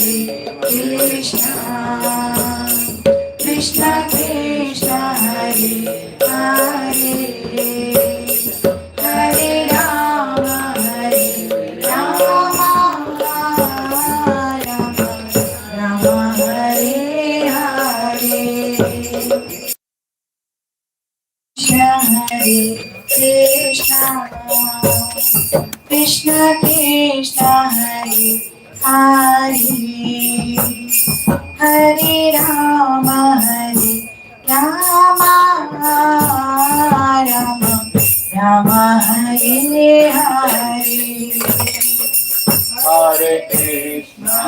Krishna, Krishna Krishna Hare Hare, Hare Rama Rama, Rama Hare Hare. Hare Krishna, Krishna Krishna Hare Hare, Hare Rama Rama, Rama Hare Hare. Hare Krishna,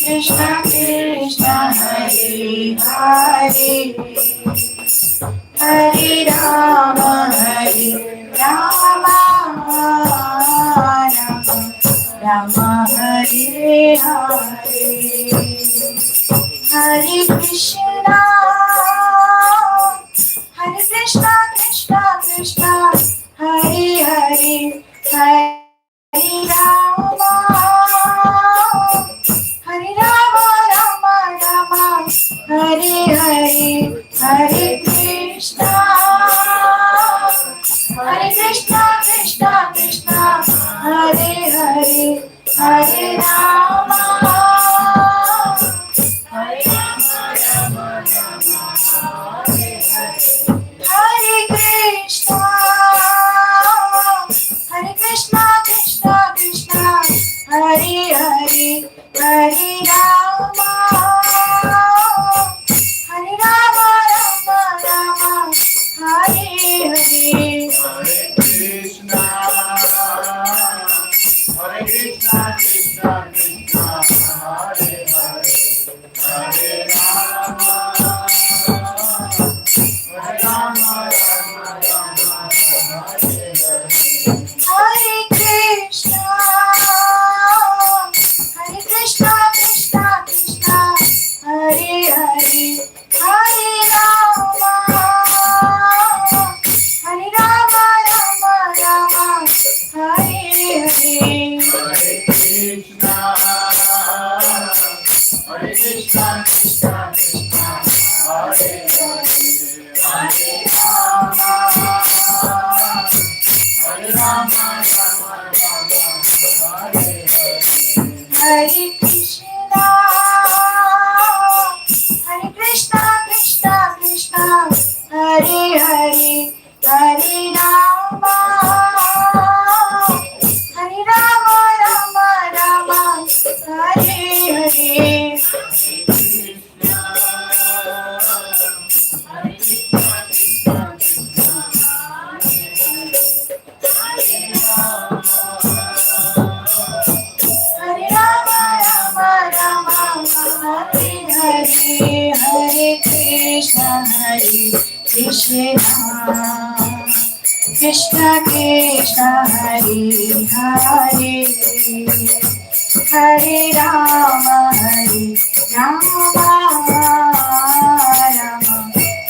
Krishna Krishna Hare Hare, Hare Rama Rama, Rama Hare Hare. Hare Krishna, Hare Krishna, Krishna Krishna, Hare Hare, Hare Rama, Hare Rama, Rama Rama, Hare Hare. Hare Krishna, Hare Krishna, Krishna Krishna, Hare Hare, Hare Rama, Hare Rama, Rama Rama, Hare Hare. Hare Krishna, Hare Krishna, Krishna Krishna, Hare Hare, Hare Rama, Hare Rama, Rama Rama, Hare Hare. Hare Krishna, Hare Krishna, Krishna Krishna, Hare Hare, Hare Rama, Hare Rama, Rama Rama, Hare Hare. Hare Krishna, Hare Krishna, Krishna Krishna, Hare Hare, Hare Rama, Hare Rama, Rama Rama, Hare Hare. Hare Krishna, Hare Krishna, Krishna Krishna, Hare Hare, Hare Rama, Hare Rama, Rama Rama, Hare Hare. Hare Krishna, Hare Krishna, Krishna Krishna, Hare Hare, Hare Rama, Hare Rama, Rama Rama, Hare Hare. Hare Rama, Rama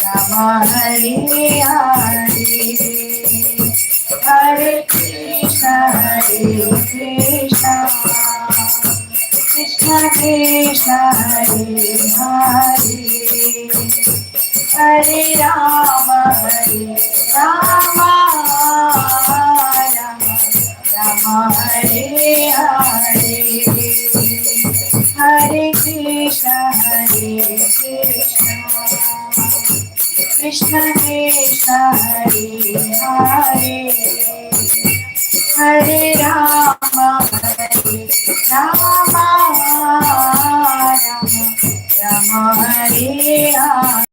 Rama, Hare Hare. Hare Krishna, Hare Krishna, Krishna Krishna, Hare Hare, Hare Rama, Rama Rama, Hare Hare. Hare Krishna, Krishna Krishna, Hare Hare, Hare Rama, Rama Rama, Hare Hare. Hare Krishna, Krishna Krishna, Hare Hare, Hare Rama, Rama Rama, Hare Hare.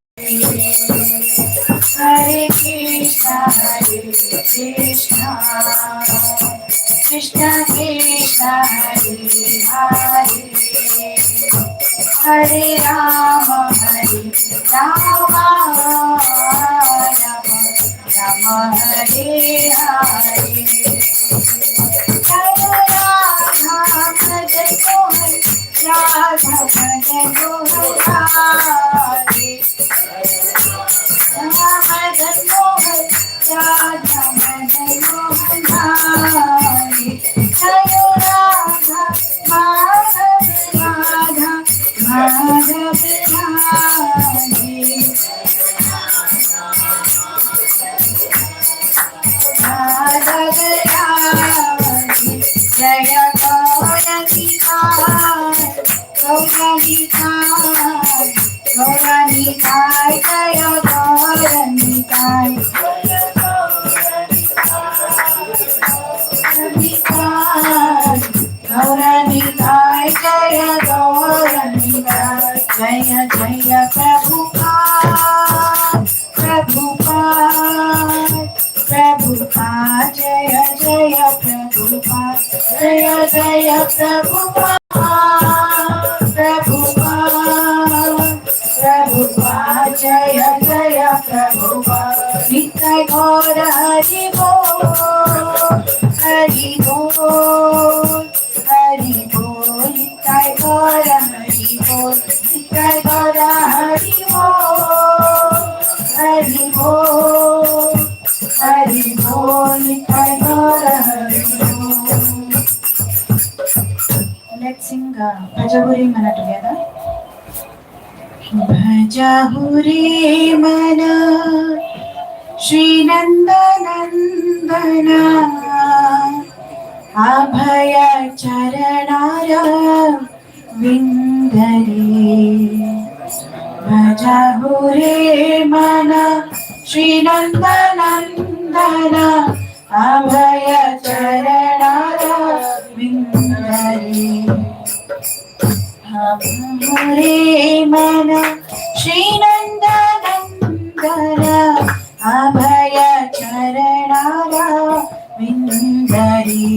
Hare Krishna, Krishna Krishna, Hare Hare, Hare Rama, Rama Rama, Hare Hare. Jai Radha Madan Mohan, Radha Madan Mohan Hare, Radha Madan Mohan, Radha Madan Mohan Hare. Jai जय जय प्रभुपाद प्रभुपाद प्रभुपाद जय जय प्रभुपाद नित्य गौर हरि बोल हरि बोल हरि बोल नित्य गौर हरि बोल नित्य गौर हरि बोल हरि बोल हरि बोल नित्य गौर हरि बोल. Let's sing Bhajahuri Mana together. Bhajahuri Mana Shri Nanda Nandana Abhaya Charanara Vindari. Bhajahuri Mana Shri Nanda Nandana Abhaya Charanara Vindari. Bhajahuri Mana Shri Nanda Nandana Abhaya Charanara Vindari.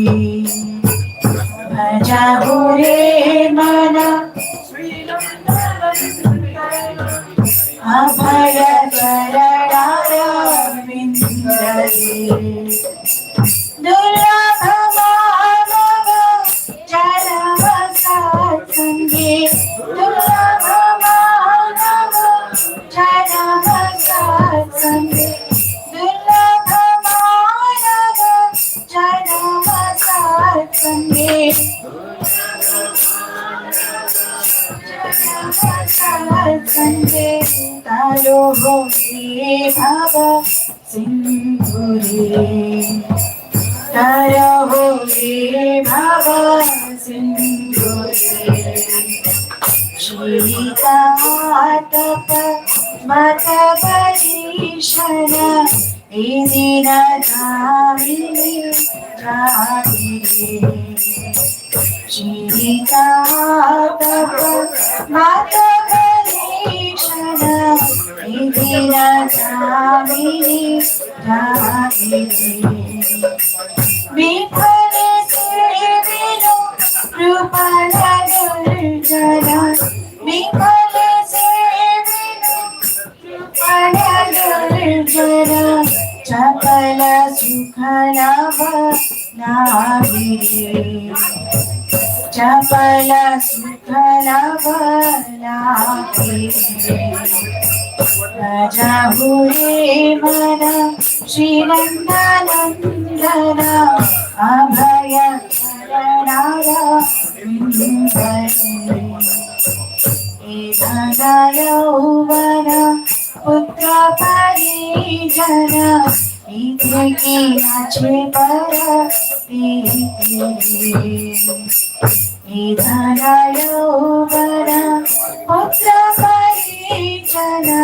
Bhajahuri Mana Shri Nanda Nandana Abhaya Charanara Vindari. Durlabha Manava Janama Satsange Durlabha Manava Janama Satsange Durlabha Manava Janama Satsange Satsange Taro Hori Bhava Sindhuri Taro Hori Bhava Sindhuri Shri Tapa Mata Parishana Idina Dhamini Dhamini Shri Tapa Mata Parishana Idina Dhamini Dhamini Vipale Sevino Rupala Durjana Vipale Sevino Rupala Durjana Chapala Sukhalava Naviri Chapala Sukhalava Naviri. Bhajahuri Mana Shri Nanda Nandana Abhaya Charanara Vindari. Idana Yauvana Putra Parijana Idhe ki ache para tiri. Idana Yauvana Putra Parijana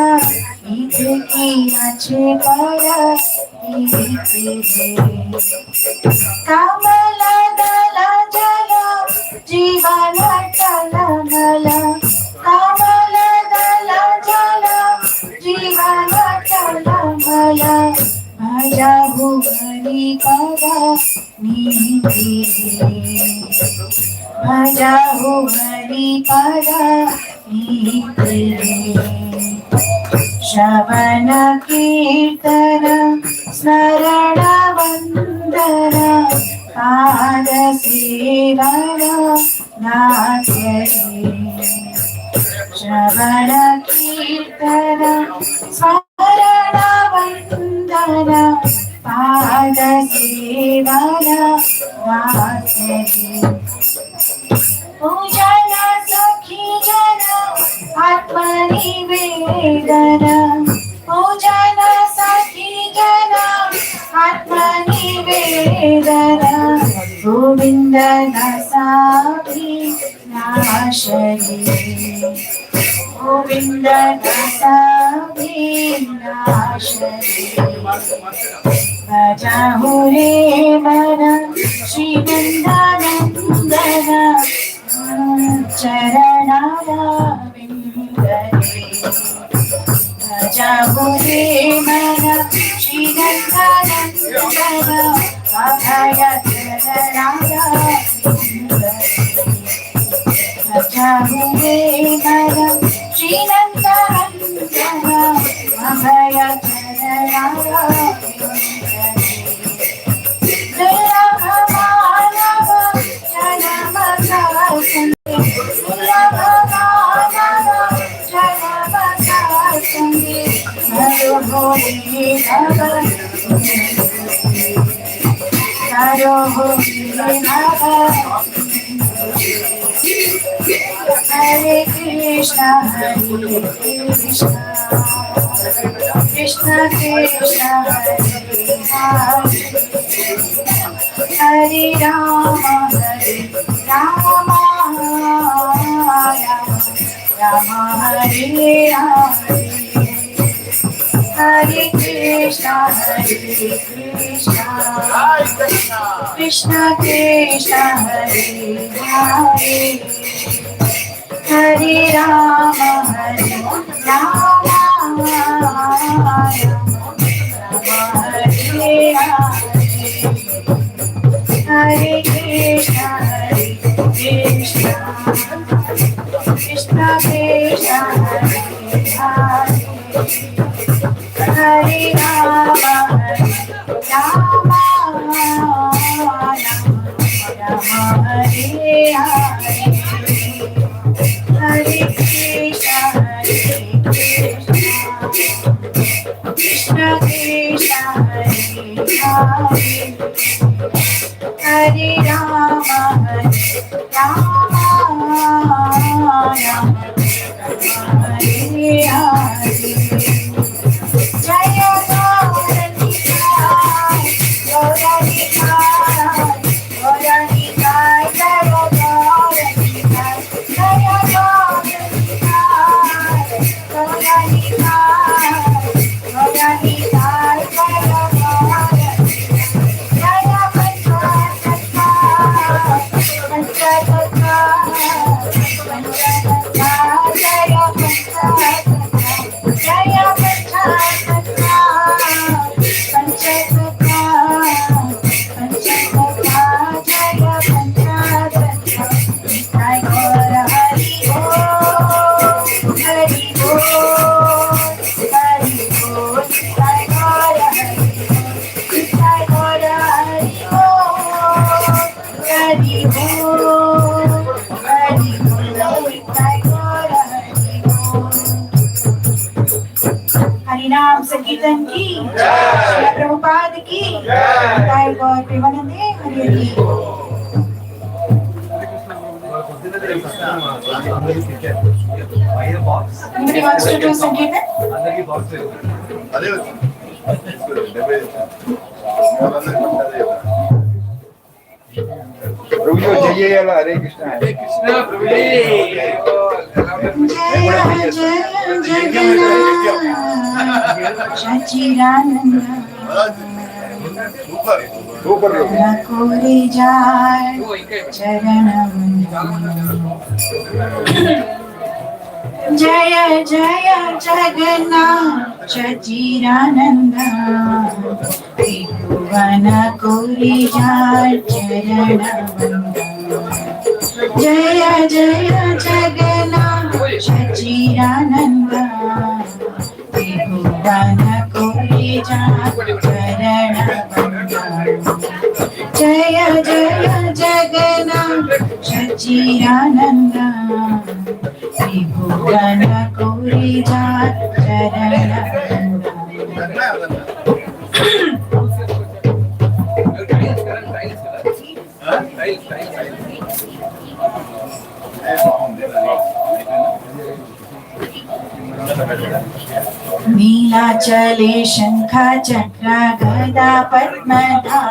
Idhe ki ache para tiri. Kamala dala jala jivana tala nala Kamala dala jala jivana tala nala Bhajahuri pada niti Bhajahuri pada niti Shavana kirtana Snarana vandana Pada sevana natyari Shavana kirtana Snarana vandana Pada sevana natyari Pujana sakhi jana Atmani vedana Pujana sakhi jana Atmani vedana Govinda nasabi nashari Govinda nasabi nashari Bhajahuri Mana Shri Nanda Nandana Charanara Vindari. Bhajahuri Mana Shri Nanda Nandana Abhaya Charanara हुए नरम श्रीनंदनंदन अभय दुर्लभ मानव जन्म संगे दुर्लभ मानव जन्म संगे हरो होली नव हरो होली नव Hare Krishna, Krishna Krishna, Hare Rama, Rama Rama, Hare Hare, Hare Krishna, Krishna Krishna, Hare Hare. Hare Rama, Rama Rama, Hare Hare, Hare Krishna, Krishna Krishna, Hare Rama, Rama Rama, Hare Hare. Hare Krishna, Krishna Krishna, Hare Rama, Rama Rama, Hare Hare. Jaya Gauranika, Gauranika, Gauranika, Jaya Gauranika, Jaya Gauranika, Gauranika, Gauranika, Jaya Gauranika, Jaya Panchatattva, Panchatattva, Panchatattva, Jaya Panchatattva, Jaya Panchatattva, Panchatattva, Panchatattva, Jaya Panchatattva. Jai Gaura Hari Bol, Hari Bol, Hari Bol. Jai Gaura Hari Bol, Jai Gaura Hari Bol, Hari Bol, Hari Bol. Jai Gaura Hari Bol. Hari नाम संकीर्तन की श्री प्रभुपाद की जय। गौर प्रेमानंदे Hari Hari. Anybody wants to do Sankirtan? प्रभु जी जय हरे कृष्णा, हरे कृष्णा प्रभु जी। जय जय जगन्नाथ सच्चिदानंद कोरे जाय चरणम। जय जय जगन्नाथ सच्चिदानंद त्रिभुवन कोरे जाय चरणम। जय जय जगन्नाथ सच्चिदानंद त्रिभुवन कोरे जाय चरणम। जय जय जगन्नाथ सच्चिदानंद त्रिभुवन कोरे जाय चरणम। नीलाचले शंख चक्र गदा पद्मधा।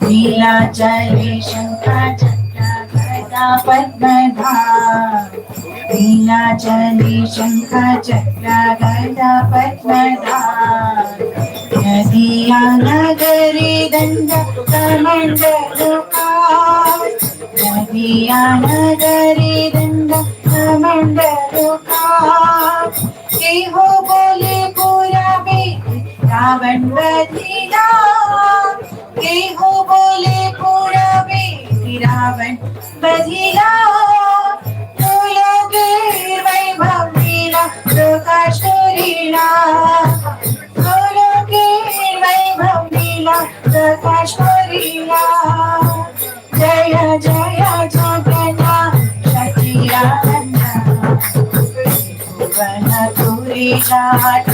नीलाचले शंख चक्र गदा पद्मधा। नीलाचले शंख चक्र गदा पद्मधा। नदिया नगरी दंड कमंडलुका। नदिया नगरी दंड कमंडलुका। के हो बोले पूरा बेद रावण बधिला। के हो बोले पूरा बेद रावण बधिला। लीला जय जय जगन्नाथ सच्चिदानंद भुवनपुरी जाट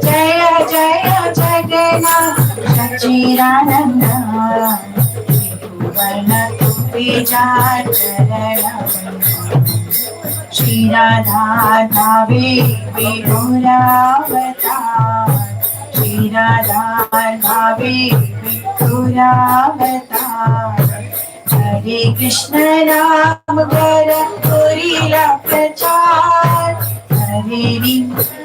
जय जय जगन्नाथ सच्चिदानंद भुवनपुरी जाट श्री राधा भावे विभुरावतार श्री राधा भावे विभुरावतार हरे कृष्ण राम कर पुरीला प्रचार हरे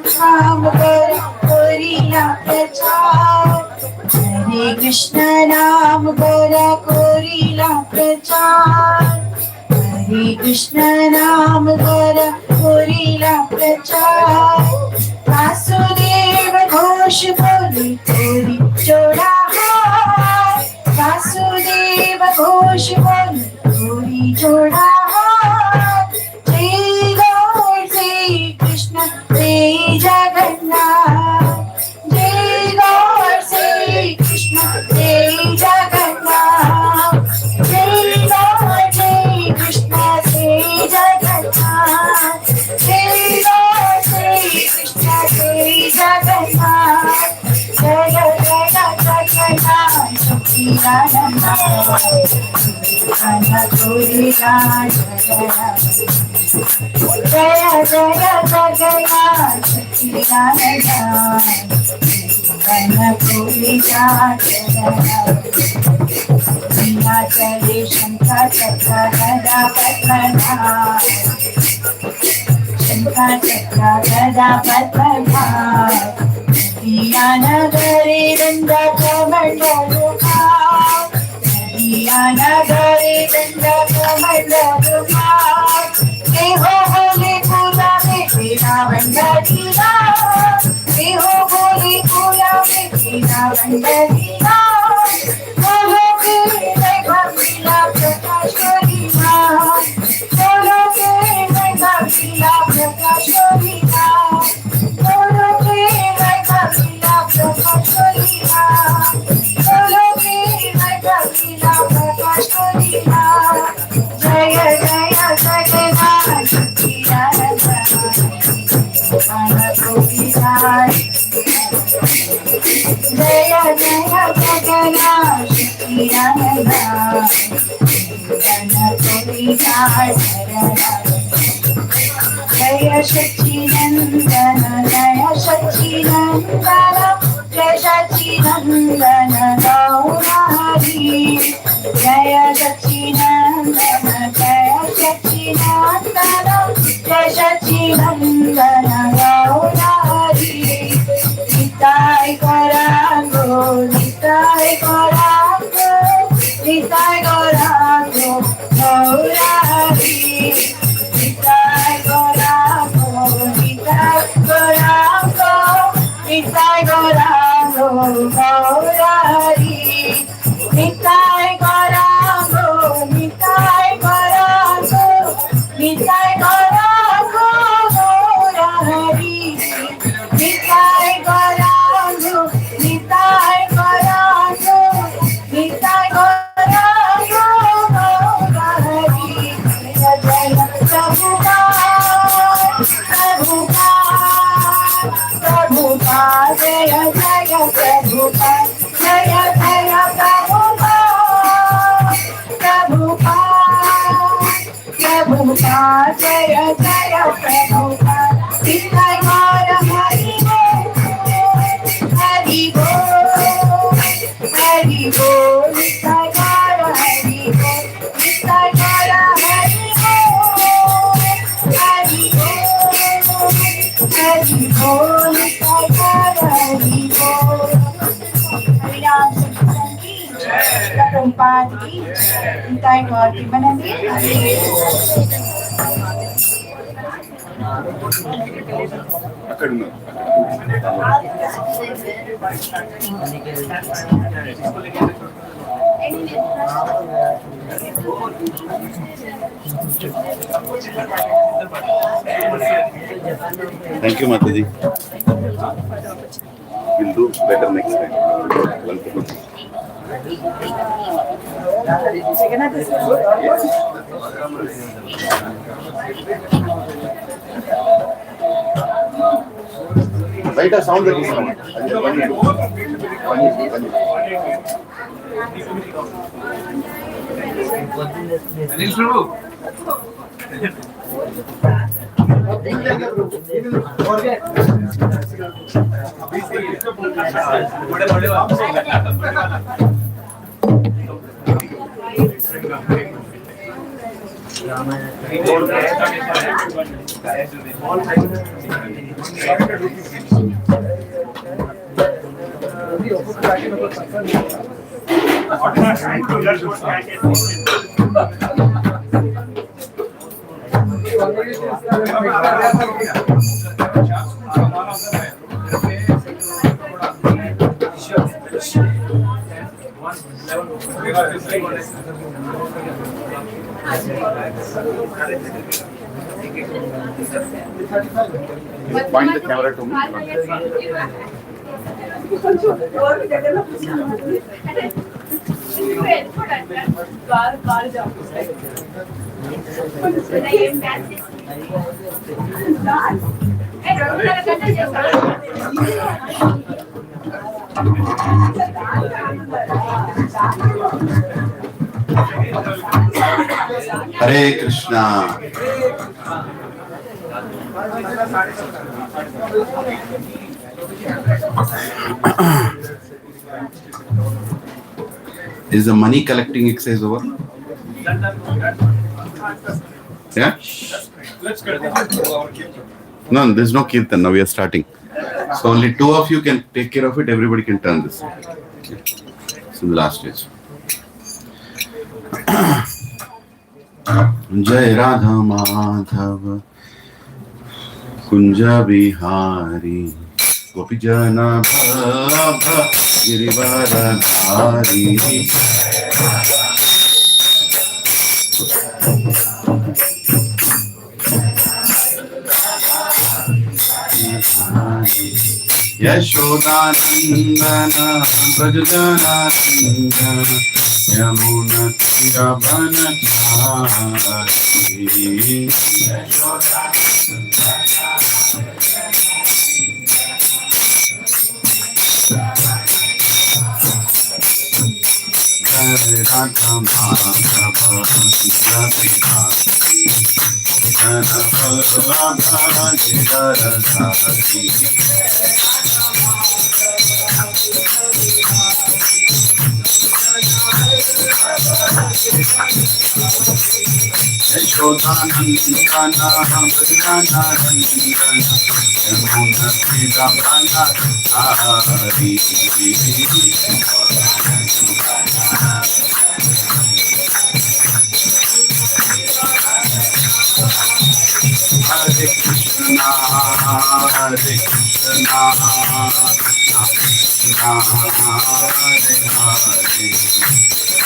राम कर पुरीला प्रचार हरे कृष्ण राम कर पुरीला प्रचार हरे कृष्ण नाम कर पुरीला प्रचार वासुदेव घोष बोली पुरी जोड़ा हाथ वासुदेव घोष बोली पुरी जोड़ा हाथ जय गौर जय कृष्ण जय जगन्नाथ जय गौर जय कृष्ण जय जगन्नाथ जय गौर जय कृष्ण जय जगन्नाथ जय गौर जय कृष्ण जय जगन्नाथ जय जय जगन्नाथ सच्चिदानंद भुवनपुरी जाट जय जय जगन्नाथ सच्चिदानंद भुवनपुरी जाट चले शंकर चक्र गदा पद्मनाभ शंकर चक्र गदा पद्मनाभ दिया नगरे दंड कमंडलुका दिया नगरे दंड कमंडलुका देहो बोले पूजा में तेरा वंदनीला देहो बोले पूजा में तेरा वंदनीला बोलो के भक्तिला प्रकाश करीना बोलो के भक्तिला प्रकाश करीना बोलो के भक्तिला प्रकाश करीना बोलो के भक्तिला प्रकाश करीना जय जय जगन्नाथ सच्चिदानंद भुवनपुरी जाट जय जय जगन्नाथ सच्चिदानंद भुवनपुरी जाट जय सच्चिदानंद जय सच्चिदानंद जय सच्चिदानंद गौरी जय सच्चिदानंद जय सच्चिदानंद जय सच्चिदानंद गौरी निताय गौरांगो निताय गौरांगो निताय गौरांगो गौरी निताय गौरांगो निताय गौरांगो निताय गौरांगो गौरी निताय गौरांगो निताय गौरांगो निताय गौरांगो गौरी निताय गौरांगो निताय गौरांगो निताय गौरांगो गौरी जय जय प्रभुपाद प्रभुपाद जय जय प्रभुपाद जय जय प्रभुपाद प्रभुपाद प्रभुपाद जय जय प्रभुपाद निताय गौर हरि बोल हरि बोल निताय गौर हरि बोल निताय गौर हरि बोल हरि बोल निताय गौर हरि बोल हरि राम सत्संग की प्रभुपाद की निताय गौर की बनंदी అక్కడ ఉన్నారు. Thank you, Mataji. We'll do better next time. Welcome. Jagannath is good. Right, a sound that is point the camera to me. Hare Krishna. Is the money collecting exercise over? Yeah? Let's no, there's no kirtan. Now we are starting. So only two of you can take care of it. Everybody can turn this. Okay. It's in the last stage. Jai Radha Madhava Kunja Bihari Gopijana Bhava Girivaradhari Yashodanandana Brajajanandana Yamuna Tiravanachari Radha Madhava Hare Krishna, Hare Krishna,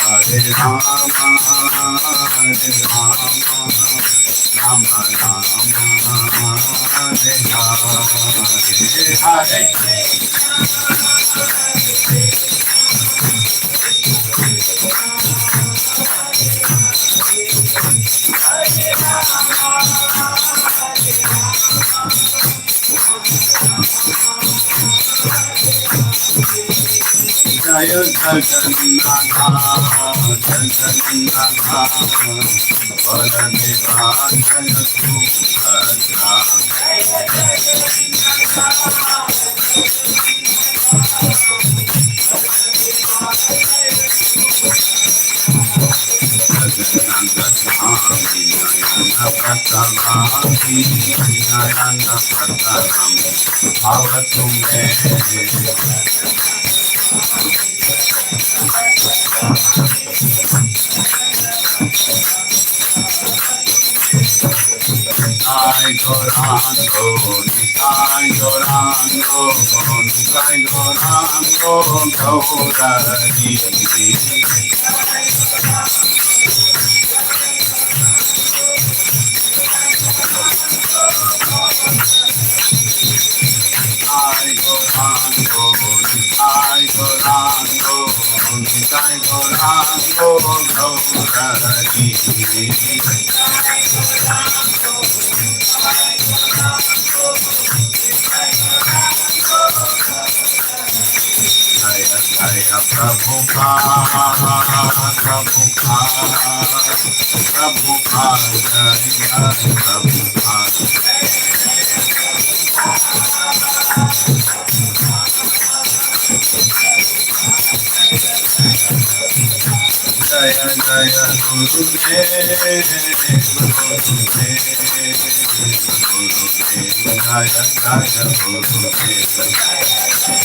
Hare Rama, Rama Rama, Hare Hare. Jaya Jagannath, Jagannath, Baladeva, Jaya Subhadra. Gauri जय जय प्रभुपाद प्रभुपाद जय प्रभुपाद जय जय गुरुदेव जय जय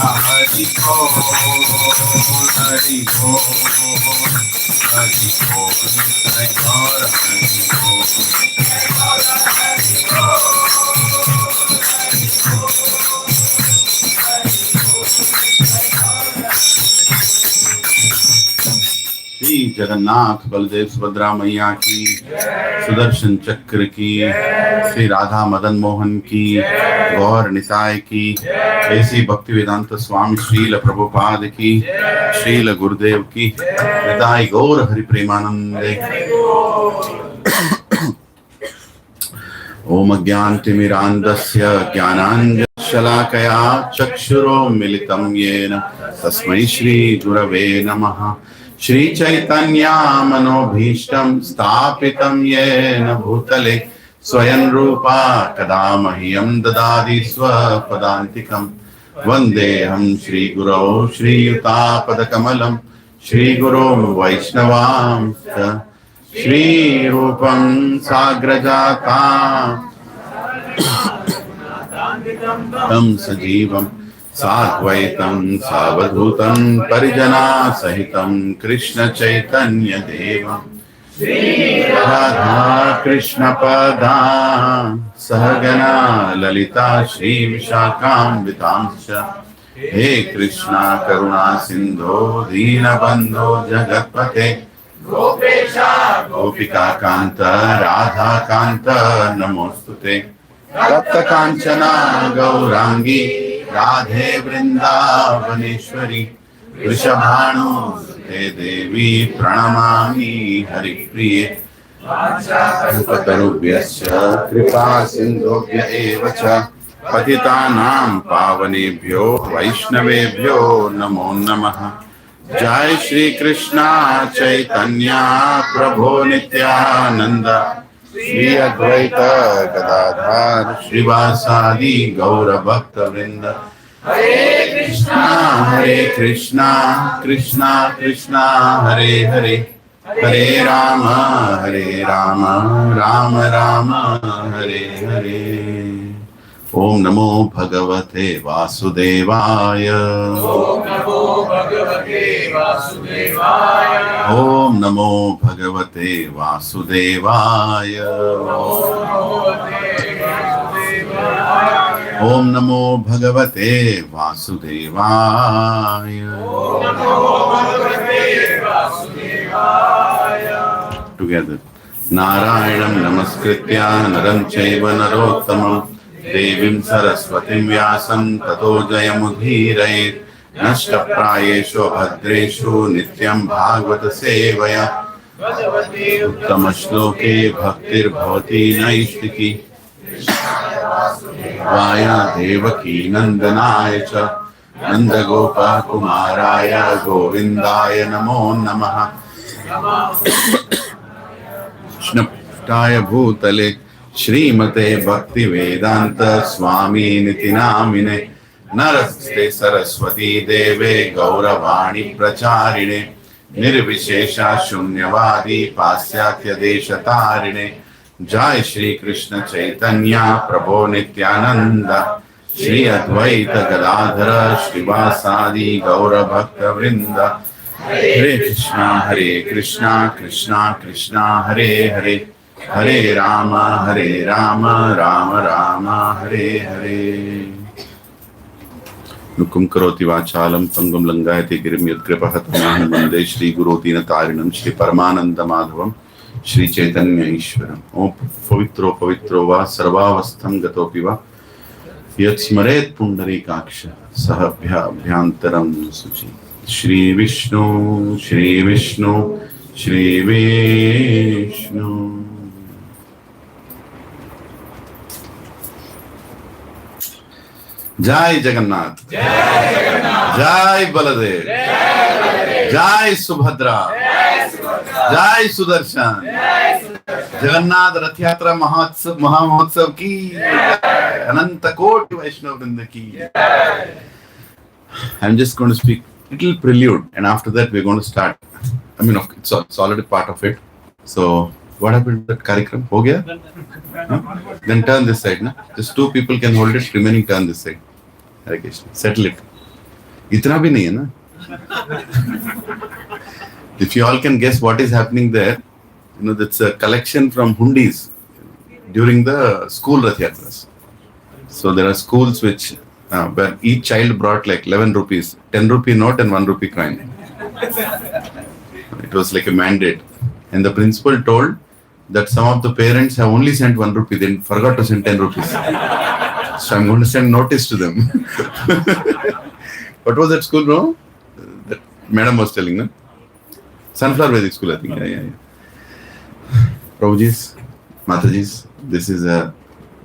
हरि बोल हरि बोल हरि बोल जय गौर हरि बोल श्री जगन्नाथ बलदेव सुभद्रा मैया की, सुदर्शन चक्र की, श्री राधा मदन मोहन की, गौर निताय की, ऐसी भक्ति वेदांत स्वामी श्रील प्रभुपाद की, श्रील गुरुदेव की, निताय गौर हरि प्रेमानंदे। ओम अज्ञानतिमिरान्धस्य ज्ञानाञ्जनशलाकया चक्षुरोन्मिलितं येन तस्मै श्री गुरवे नमः। श्री चैतन्य मनोभीष्टं स्थापितं येन भूतले स्वयं रूपा कदा मह्यं ददाति स्वपदान्तिकं। वन्देऽहं श्रीगुरौ श्रीयुतापदकमलं श्रीगुरों वैष्णवांश्च श्रीरूपं साग्रजाता तं सजीवं साद्वैतं सावधूतं परिजना सहितं कृष्ण चैतन्य देवं राधा कृष्ण पदां सहगना ललिता श्री विशाखान्वितांश्च। हे कृष्णा करुणा सिंधो दीनबंधो जगत्पते गोपेशा गोपिका कांत राधा कांत नमोस्तुते। तप्त कांचना गौरांगी राधे वृंदावनेश्वरी वृषभानुसुते देवी प्रणमामि हरिप्रिये। कल्पतरुभ्यश्च कृपा सिन्धुभ्य एव च पतितानां पावनेभ्यो वैष्णवेभ्यो नमो नमः। जय श्री कृष्णा चैतन्य प्रभो नित्यानंद श्री अद्वैत गदाधर श्रीवासादि गौर भक्त वृंद। हरे कृष्णा कृष्णा कृष्णा हरे हरे हरे राम राम राम हरे हरे। ओम नमो भगवते वासुदेवाय। ओम नमो भगवते वासुदेवाय। ओम नमो भगवते वासुदेवाय। ओम नमो भगवते वासुदेवाय। टुगेदर नारायणं नमस्कृत्य नरं चैव नरोत्तमं देवीं सरस्वतीं व्यासं ततो जयमुदीरयेत्। नष्टप्रायेषु भद्रेषु नित्यं भागवत सेवया उत्तमश्लोके भक्तिर्भवति नैष्टिकी। वाय देवकी नंदनाय च नन्दगोपकुमाराय गोविन्दाय नमो नमः। कृष्णपृष्ठाय भूतले श्रीमते भक्ति वेदांत स्वामी निति नामिने नमस्ते सरस्वती देवे गौरवाणी प्रचारिणे निर्विशेषा शून्यवादी पाश्चात्य देश तारिणे। जय श्री कृष्ण चैतन्य प्रभो नित्यानंद श्री अद्वैत गदाधर श्रीवासादि गौर भक्त वृंद। हरे कृष्णा कृष्णा कृष्णा हरे हरे हरे राम राम राम हरे हरे। नुकुं करोति वाचालं पंगुं लंघयति गिरिं यत्कृपः तमहं वन्दे श्रीगुरोतीनतारिणं श्री परमानंद माधवं Shri Chaitanya Ishwaram. Om Pavitro Pavitro Va Sarvavastham Gatopi Va Yat Smaret Pundarikaksha Sahabhya Bhyantaram Suchi. Shri Vishnu, Shri Vishnu, Shri Vishnu. Jai Jagannath, Jai Baladev, Jai Subhadra, Jai Sudarshan, Jagannath Rath Yatra Mahamotsav ki, Ananta Koti Vaishnava Vrinda ki. I'm just going to speak little prelude, and after that we're going to start. I mean, it's already part of it. So, what happened to that Karikram? Ho gaya? Huh? Then turn this side, na? Just two people can hold it, remaining turn this side. Hare Krishna. Settle it. Itna bhi nahi hai, na? If you all can guess what is happening there, that's a collection from hundis during the school Rath Yatras. So there are schools which where each child brought like 11 rupees, 10 rupee note and 1 rupee coin. It was like a mandate. And the principal told that some of the parents have only sent 1 rupee, they forgot to send 10 rupees. So I'm going to send notice to them. What was that school, bro? That madam was telling, no? Sunflower Vedic School, I think. Yeah. Prabhujis, Matajis, this is an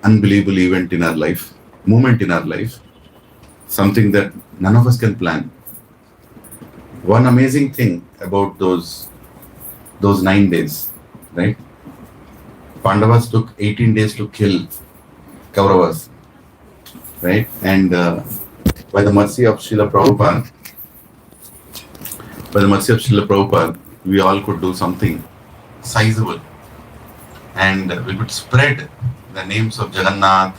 unbelievable event in our life, moment in our life, something that none of us can plan. One amazing thing about those 9 days, right? Pandavas took 18 days to kill Kauravas, right? And by the mercy of Srila Prabhupada, we all could do something sizable, and we could spread the names of Jagannath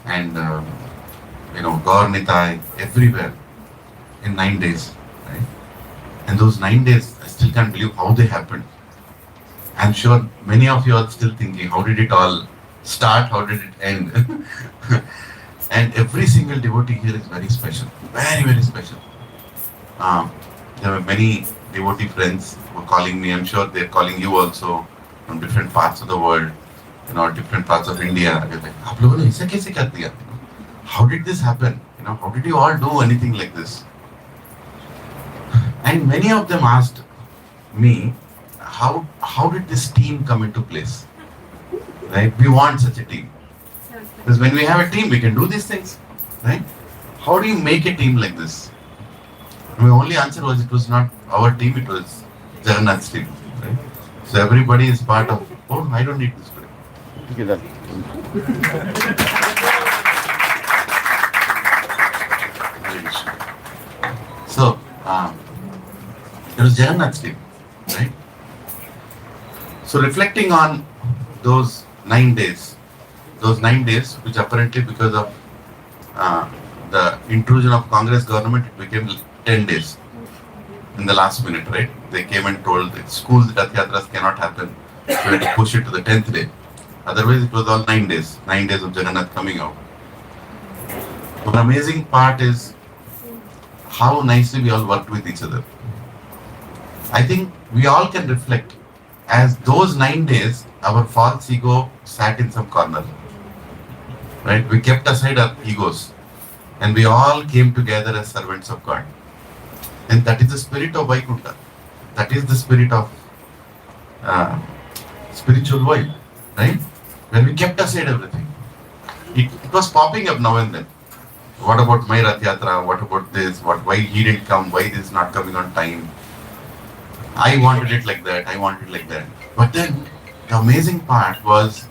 and Gaur Nitai everywhere in 9 days, right? And those 9 days, I still can't believe how they happened. I'm sure many of you are still thinking, how did it all start? How did it end? And every single devotee here is very special, very, very special. There were many devotee friends who were calling me. I'm sure they're calling you also from different parts of the world, different parts of India. They're like, "Aap logon ne aisa kaise kar diya? How did this happen? How did you all do anything like this?" And many of them asked me, how did this team come into place? Right? We want such a team. Because when we have a team, we can do these things. Right? How do you make a team like this? And my only answer was, it was not our team, it was Jagannath's team. Right? So everybody is part of, I don't need this today. Okay, done. So, it was Jagannath's team, right? So reflecting on those 9 days, which apparently because of the intrusion of Congress government, it became 10 days in the last minute, right? They came and told that schools Rath Yatras cannot happen, so we had to push it to the 10th day. Otherwise, it was all 9 days of Jagannath coming out. One amazing part is how nicely we all worked with each other. I think we all can reflect, as those 9 days, our false ego sat in some corner. Right? We kept aside our egos and we all came together as servants of God. And that is the spirit of Vaikuntha. That is the spirit of spiritual world. Right? When we kept aside everything. It was popping up now and then. What about my Rath Yatra? What about this? Why he didn't come? Why this is not coming on time? I wanted it like that. But then the amazing part was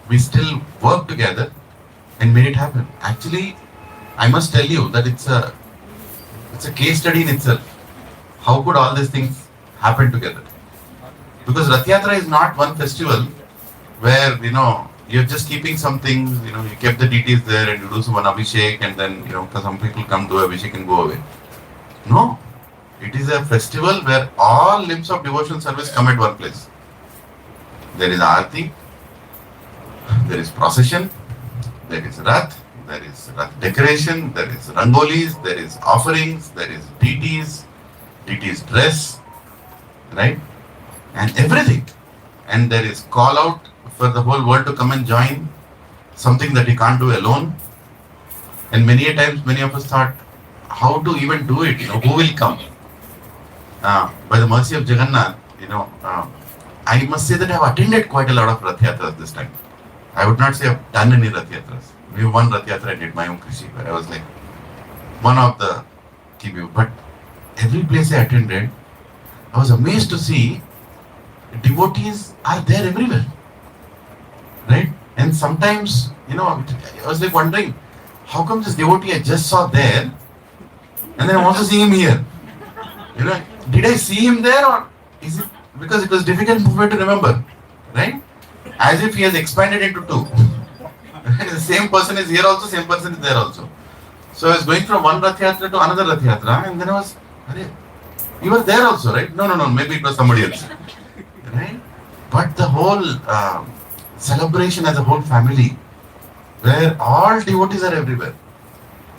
we still worked together and made it happen. Actually, I must tell you that it's a case study in itself. How could all these things happen together? Because Rath Yatra is not one festival where, you're just keeping something, you kept the deities there and you do some abhishek and then, some people come do abhishek and go away. No. It is a festival where all limbs of devotional service come at one place. There is Aarti, there is procession, there is Rath, there is Rath decoration, there is Rangolis, there is offerings, there is deities dress, right? And everything. and there is call out for the whole world to come and join something that he can't do alone. And many a times, many of us thought, how to even do it? Who will come? By the mercy of Jagannath, I must say that I have attended quite a lot of Rath Yatras this time. I would not say I've done any Rath Yatras. Maybe one Rath Yatra I did my own Krishi, where I was like one of the key people. But every place I attended, I was amazed to see devotees are there everywhere. Right? And sometimes, I was like wondering, how come this devotee I just saw there, and then I also see him here? Did I see him there, or is it because it was difficult for me to remember, right? As if he has expanded into two. The same person is here also, same person is there also. So I was going from one Rath Yatra to another Rath Yatra, and then I was, you were there also, right? No, maybe it was somebody else, right? But the whole celebration as a whole family, where all devotees are everywhere.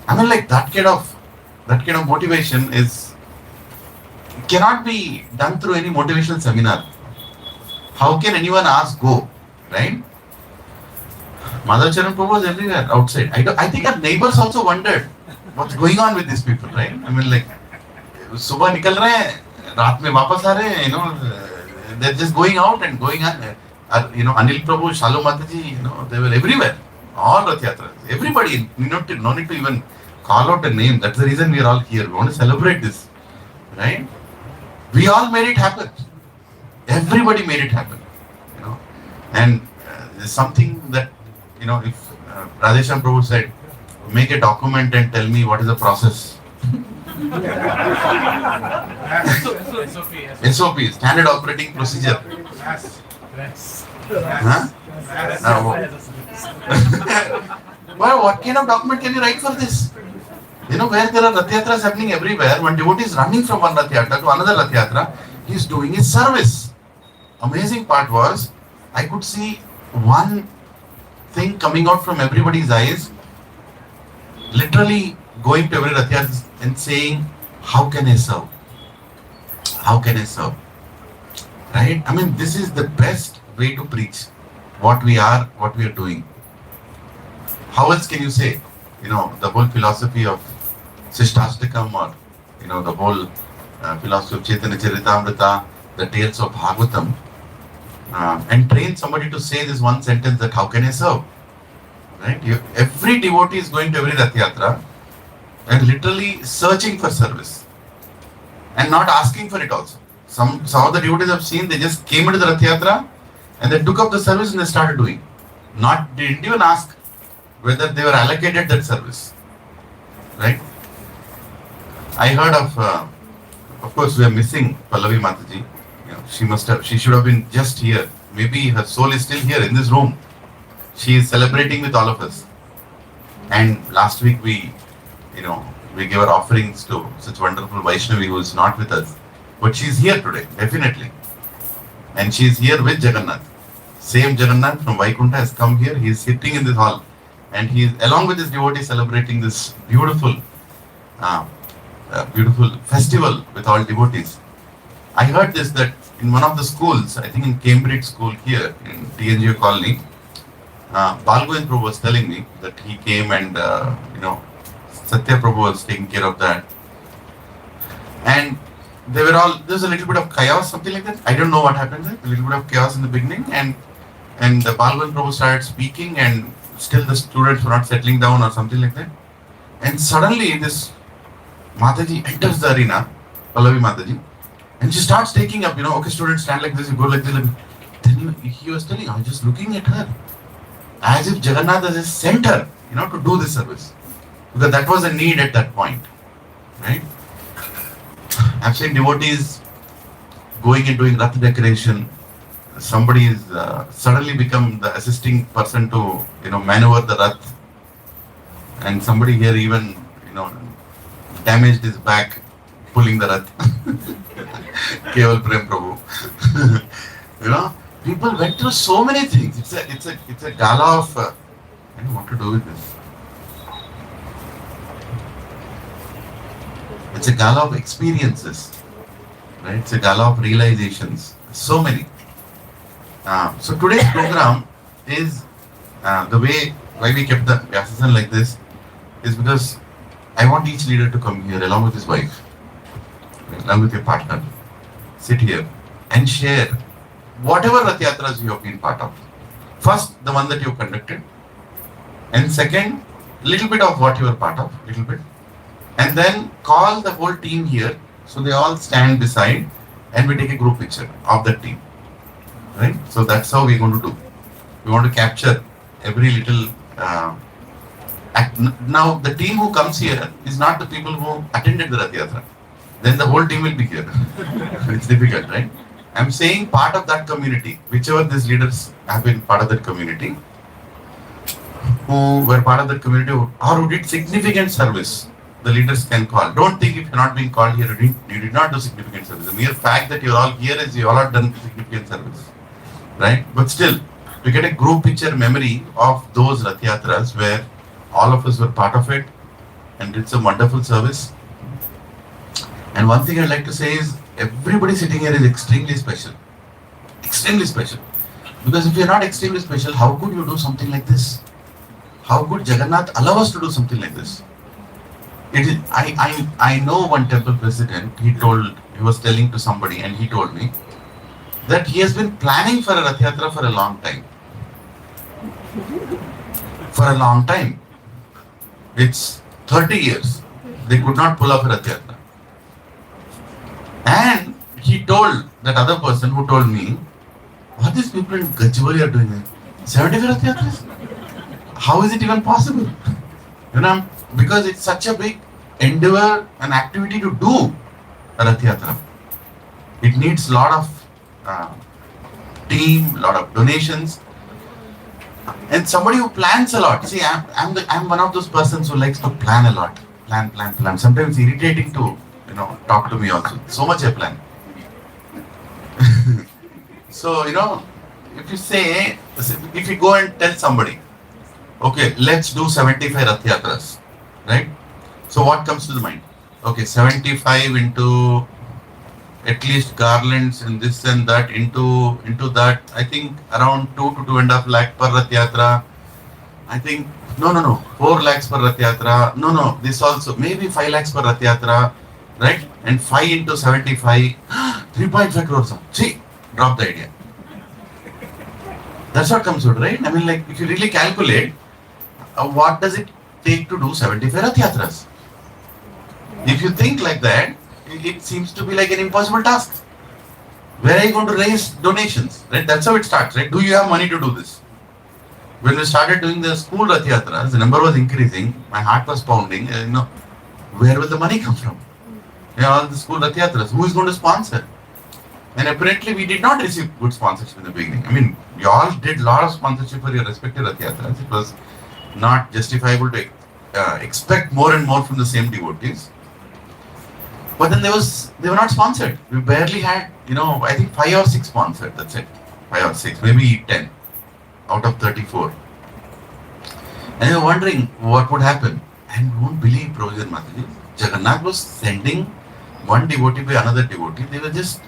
I mean, like that kind of motivation cannot be done through any motivational seminar. How can anyone ask go, right? Madhav Charan Prabhu was everywhere outside. I think our neighbors also wondered what's going on with these people, right? I mean, like, सुबह निकल रहे हैं, रात में वापस आ रहे हैं, they're just going out and going on. Anil Prabhu, Shalu Mataji, they were everywhere. All Rath Yatras. Everybody, no need to even call out a name. That's the reason we are all here. We want to celebrate this, right? We all made it happen. Everybody made it happen, And there's something that, if Radhesham Prabhu said, make a document and tell me what is the process. SOP, Standard Operating Procedure. Huh? Well, what kind of document can you write for this? Where there are Rath Yatras happening everywhere, one devotee is running from one Rath Yatra to another Rath Yatra, he is doing his service. Amazing part was, I could see one thing coming out from everybody's eyes, literally going to every Rath Yatra and saying, how can I serve? How can I serve? Right? I mean, this is the best way to preach what we are doing. How else can you say? The whole philosophy of Sishtastakam, or the whole philosophy of Chaitanya Charitamrita, the tales of Bhagavatam, and train somebody to say this one sentence, that how can I serve? Right? Every devotee is going to every Rath Yatra and literally searching for service and not asking for it also. Some of the devotees I've seen, they just came into the Rath Yatra and they took up the service and they started doing. Didn't even ask whether they were allocated that service. Right? I heard of course, we are missing Pallavi Mataji. She should have been just here. Maybe her soul is still here in this room. She is celebrating with all of us. And last week we gave our offerings to such wonderful Vaishnavi who is not with us. But she is here today, definitely. And she is here with Jagannath. Same Jagannath from Vaikuntha has come here. He is sitting in this hall. And he is, along with his devotees, celebrating this beautiful festival with all devotees. I heard this, that in one of the schools, I think in Cambridge school here, in TNGO colony, Balgovind Prabhu was telling me that he came and, Satya Prabhu was taking care of that. And there was a little bit of chaos, something like that. I don't know what happened there. A little bit of chaos in the beginning. And the Balgovind Prabhu started speaking, and still the students were not settling down or something like that. And suddenly this Mataji enters the arena, Pallavi Mataji, and she starts taking up, okay, students stand like this, you go like this. Then he was telling, I was just looking at her, as if Jagannath has sent her, to do this service. Because that was a need at that point, right? I've seen devotees going and doing Rath decoration. Somebody is suddenly become the assisting person to, maneuver the Rath. And somebody here even, damaged his back pulling the Rath. Keval Prem Prabhu. People went through so many things. It's a gala of, I don't know what to do with this. It's a gala of experiences, right? It's a gala of realizations. So many. So today's program is the way why we kept the Satsang like this is because I want each leader to come here along with his wife, along with your partner, sit here and share whatever Rath Yatras you have been part of. First, the one that you conducted, and second, little bit of what you were part of, little bit, and then call the whole team here so they all stand beside and we take a group picture of that team. Right? So that's how we're going to do. We want to capture every little act. Now, the team who comes here is not the people who attended the Rath Yatra. Then the whole team will be here. It's difficult, right? I'm saying part of that community, whichever these leaders have been part of that community, who were part of that community or who did significant service, the leaders can call. Don't think if you're not being called here, you did not do significant service. The mere fact that you're all here is you all have done significant service. Right? But still, we get a group picture memory of those Rath Yatras where all of us were part of it and did some wonderful service. And one thing I'd like to say is everybody sitting here is extremely special. Extremely special. Because if you're not extremely special, how could you do something like this? How could Jagannath allow us to do something like this? It is, I know one temple president, he was telling to somebody and he told me that he has been planning for a Rath Yatra for a long time. For a long time. It's 30 years. They could not pull off a Rath Yatra. And he told that other person who told me, what these people in Gachibowli are doing? 75 Rath Yatras? How is it even possible? You know, because it's such a big endeavor and activity to do a Rath Yatra. It needs a lot of team, lot of donations, and somebody who plans a lot. See, I'm one of those persons who likes to plan a lot. Plan. Sometimes it's irritating to, talk to me also. So much I plan. So, if you go and tell somebody, okay, let's do 75 Rath Yatras, right? So what comes to the mind? Okay, 75 into at least garlands and this and that into that, I think around 2 to 2.5 lakh per Rath Yatra. I think, no, 4 lakhs per Rath Yatra. No, this also, maybe 5 lakhs per Rath Yatra, right? And 5 into 75, 3.5 crores. See, drop the idea. That's what comes out, right? I mean, like, if you really calculate, what does it take to do 75 Rath Yatras? If you think like that, it seems to be like an impossible task. Where are you going to raise donations? Right? That's how it starts, right? Do you have money to do this? When we started doing the school Rath Yatras, the number was increasing, my heart was pounding, where will the money come from? All the school Rath Yatras, who is going to sponsor? And apparently we did not receive good sponsorship in the beginning. I mean, you all did a lot of sponsorship for your respective Rath Yatras. It was not justifiable to expect more and more from the same devotees. But then they were not sponsored. We barely had, I think 5 or 6 sponsored. That's it. 5 or 6, maybe 10 out of 34. And we were wondering what would happen. And you won't believe, Prabhuji and Mataji, Jagannath was sending one devotee by another devotee. They were just,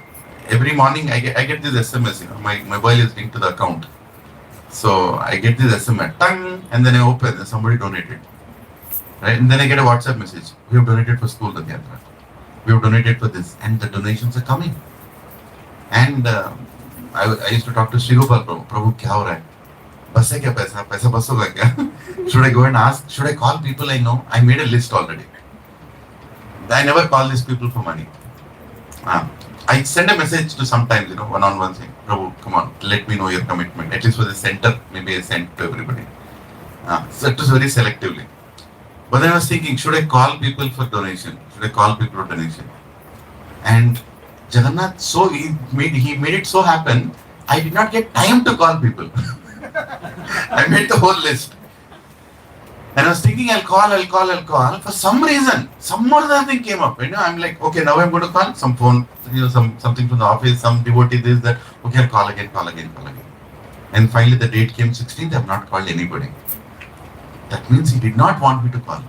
every morning I get this SMS, my mobile is linked to the account. So I get this SMS, tang, and then I open, and somebody donated. Right? And then I get a WhatsApp message. We have donated for school Rath Yatra. We have donated for this, and the donations are coming. And I used to talk to Sri Gopal Prabhu, kya ho raha hai? Bas hai kya paisa? Paisa bas hoga kya? Should I go and ask? Should I call people I know? I made a list already. I never call these people for money. I send a message to sometimes, one-on-one saying, Prabhu, come on, let me know your commitment. At least for the center, maybe I send to everybody. So it was very selectively. But then I was thinking, should I call people for donation? Should I call people for donation? And Jagannath, he made it so happen, I did not get time to call people. I made the whole list. And I was thinking, I'll call. For some reason, some other thing came up. I'm like, okay, now I'm going to call some phone, something from the office, some devotee, this, that. Okay, I'll call again. And finally the date came 16th, I have not called anybody. That means he did not want me to call.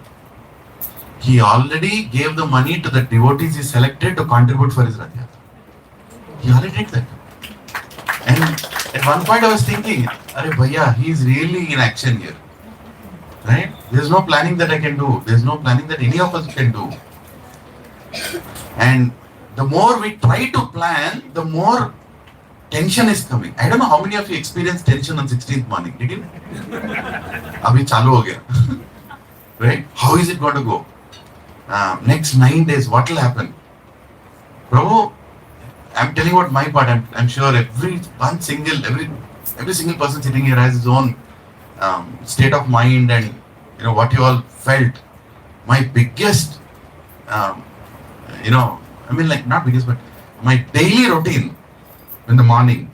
He already gave the money to the devotees he selected to contribute for his Rath Yatra. He already did that. And at At one point I was thinking, Arey bhaiya, he's really in action here. Right? There's no planning that I can do. There's no planning that any of us can do. And the more we try to plan, the more tension is coming. I don't know how many of you experienced tension on 16th morning. Did you? Abhi chalu ho gaya. Right? How is it going to go? Next 9 days, what will happen? Prabhu, I'm telling you what my part. I'm sure every single person sitting here has his own state of mind and what you all felt. My biggest, not biggest, but my daily routine in the morning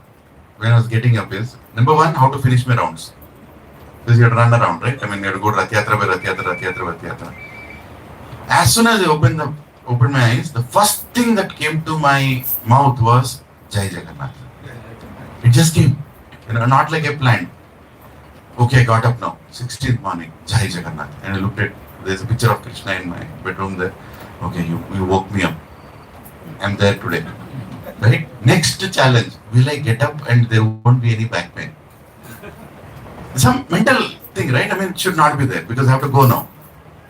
when I was getting up is, number one, how to finish my rounds. Because you have to run around, right? I mean, you have to go Rath Yatra by Rath Yatra, Rath Yatra, Rath Yatra. As soon as I opened my eyes, the first thing that came to my mouth was Jai Jagannath. It just came, not like a plan. Okay, I got up now, 16th morning, Jai Jagannath. And I looked at, there's a picture of Krishna in my bedroom there. Okay, you woke me up. I'm there today. Right? Next challenge, will I get up and there won't be any back pain? Some mental thing, right? I mean, it should not be there because I have to go now.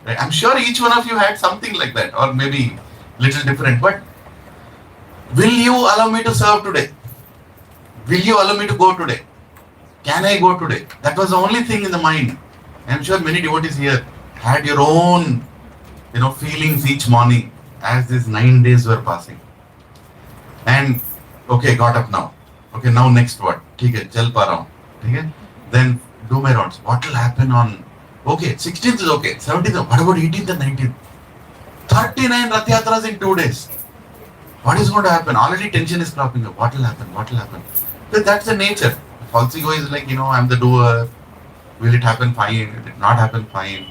Right? I'm sure each one of you had something like that or maybe little different. But will you allow me to serve today? Will you allow me to go today? Can I go today? That was the only thing in the mind. I'm sure many devotees here had your own, feelings each morning as these 9 days were passing. And okay, got up now. Okay, now next what? Okay, chal pa raha hu. Okay, then do my rounds. What will happen on? Okay, 16th is okay. 17th. What about 18th and 19th? 39 Rath Yatras in 2 days. What is going to happen? Already tension is cropping up. What will happen? What will happen? But that's the nature. Falsigo is like, I'm the doer. Will it happen? Fine. Will it not happen? Fine.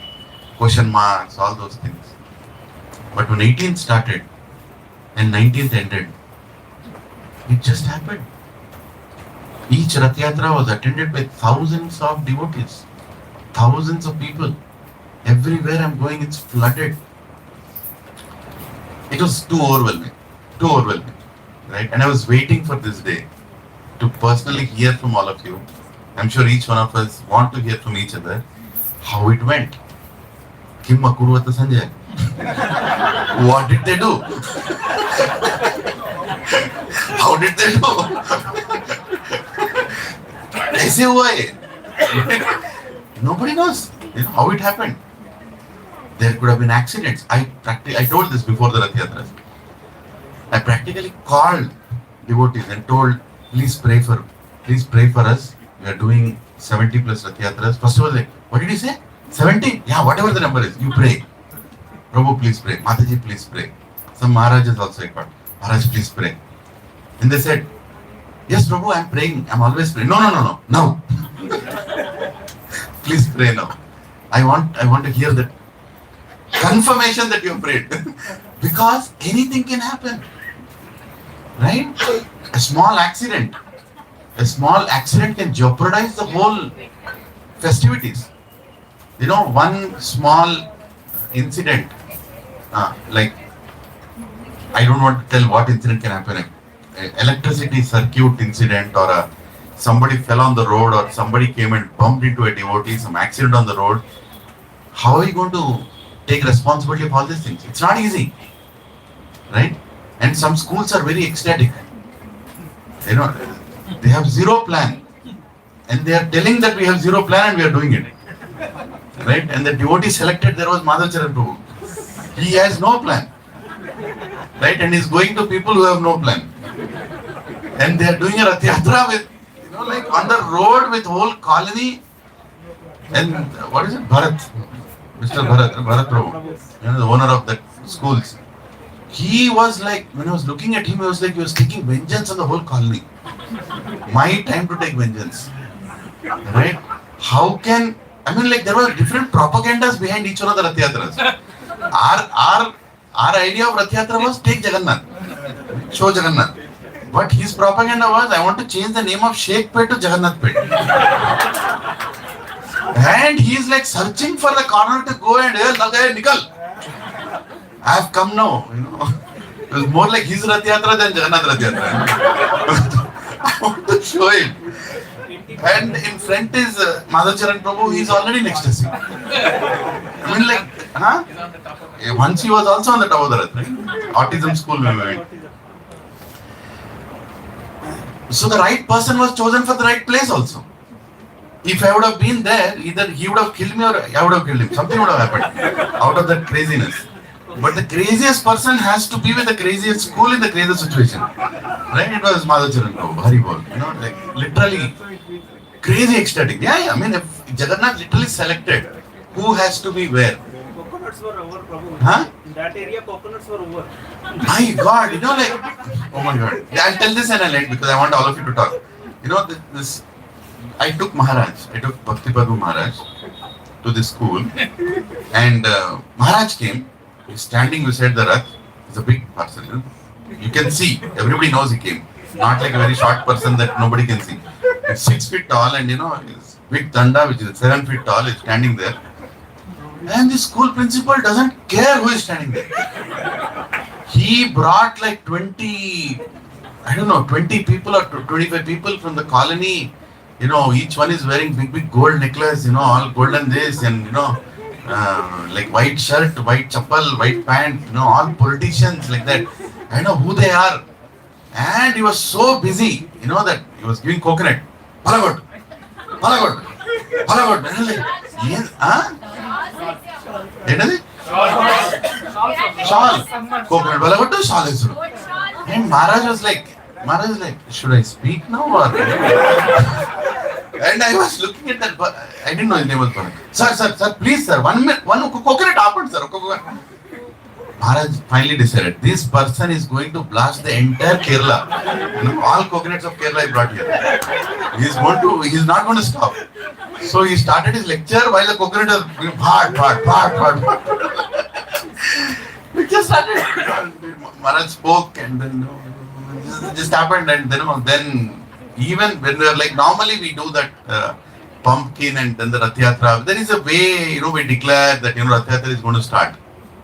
Question marks, all those things. But when 18th started and 19th ended, it just happened. Each Rath Yatra was attended by thousands of devotees. Thousands of people. Everywhere I'm going, it's flooded. It was too overwhelming. Right? And I was waiting for this day to personally hear from all of you. I'm sure each one of us want to hear from each other how it went. Kim Akurvata Sanjay. What did they do? How did they do? Kaise hua ye? Nobody knows how it happened. There could have been accidents. I told this before the Rath Yatras. I practically called devotees and told, please pray for us. We are doing 70 plus Rath Yatras. First of all, like, what did you say? 70? Yeah, whatever the number is, you pray. Prabhu, please pray. Mataji, please pray. Some Maharajas also I called. Maharaj, please pray. And they said, yes, Prabhu, I'm praying. I'm always praying. No. Now. Please pray now. I want to hear that confirmation that you prayed. Because anything can happen. Right? A small accident can jeopardize the whole festivities. One small incident, like, I don't want to tell what incident can happen. Electricity circuit incident or somebody fell on the road or somebody came and bumped into a devotee, some accident on the road. How are you going to take responsibility of all these things? It's not easy. Right? And some schools are very ecstatic. They have zero plan. And they are telling that we have zero plan and we are doing it. Right? And the devotee selected, there was Madhacharan Prabhu. He has no plan. Right? And he's going to people who have no plan. And they are doing a Rath Yatra with, like on the road with whole colony. And what is it? Bharat. Mr. Bharat Prabhu. The owner of that schools. He was like, when I was looking at him, I was like, he was taking vengeance on the whole colony. My time to take vengeance. Right? There were different propagandas behind each one of the Rath Yatras. Our idea of Rath Yatra was take Jagannath. Show Jagannath. But his propaganda was, I want to change the name of Sheikh Pet to Jagannath Pet. And he is like searching for the corner to go and, hey, Nikal. I have come now. It was more like his Rath Yatra than Jagannath Rath Yatra. I want to show it. And in front is Madhacharan Prabhu, he is already in ecstasy. I mean, like, huh? Once he was also on the top of the Rath, right? Autism school when we went. So the right person was chosen for the right place also. If I would have been there, either he would have killed me or I would have killed him. Something would have happened out of that craziness. But the craziest person has to be with the craziest school in the craziest situation. Right? It was Madhacharan Prabhu, Haribol. You know, like literally crazy ecstatic. Yeah. I mean, if Jagannath literally selected who has to be where. Coconuts were over, Prabhu. Huh? In that area, coconuts were over. My God, you know, like, oh my God. I'll tell this and I'll end because I want all of you to talk. You know, this I took Bhakti Padma Maharaj to this school, and Maharaj came. He's standing beside the Rath. He's a big person, you know. You can see, everybody knows he came. Not like a very short person that nobody can see. He's 6 feet tall, and you know, his big danda, which is 7 feet tall, is standing there. And the school principal doesn't care who is standing there. He brought like 20 people or 25 people from the colony. You know, each one is wearing big gold necklace, you know, all golden this, and you know, like white shirt, white chappal, white pant, you know, all politicians like that. I know who they are. And he was so busy, you know, that he was giving coconut. Palagot. And I'm like, yes, huh? Shawl. Coconut Palagot, shawl is. And Maharaj was like, should I speak now or? And I was looking at that, I didn't know his name was Bharat. Sir, please sir, 1 minute, one coconut happened sir. Maharaj finally decided, this person is going to blast the entire Kerala. You know, all coconuts of Kerala he brought here. He's not going to stop. So he started his lecture while the coconut was going bhat. We just started. Maharaj spoke and then just happened, and then even when we are like, normally we do that pumpkin and then the Rath Yatra, there is a way, you know, we declare that, you know, Rath Yatra is going to start,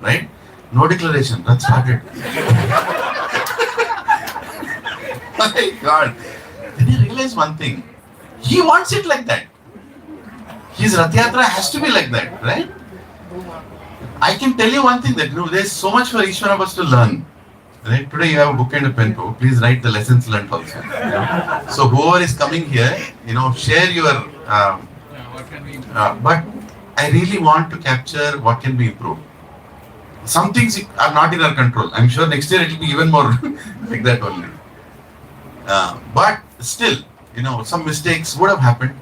right? No declaration, Rath started. My God. Then you realize one thing, he wants it like that. His Rath Yatra has to be like that, right? I can tell you one thing, that, you know, there is so much for each one of us to learn. Right? Today you have a book and a pen. Please write the lessons learned also. So whoever is coming here, you know, share your. But I really want to capture what can be improved. Some things are not in our control. I'm sure next year it will be even more like that only. But still, you know, some mistakes would have happened.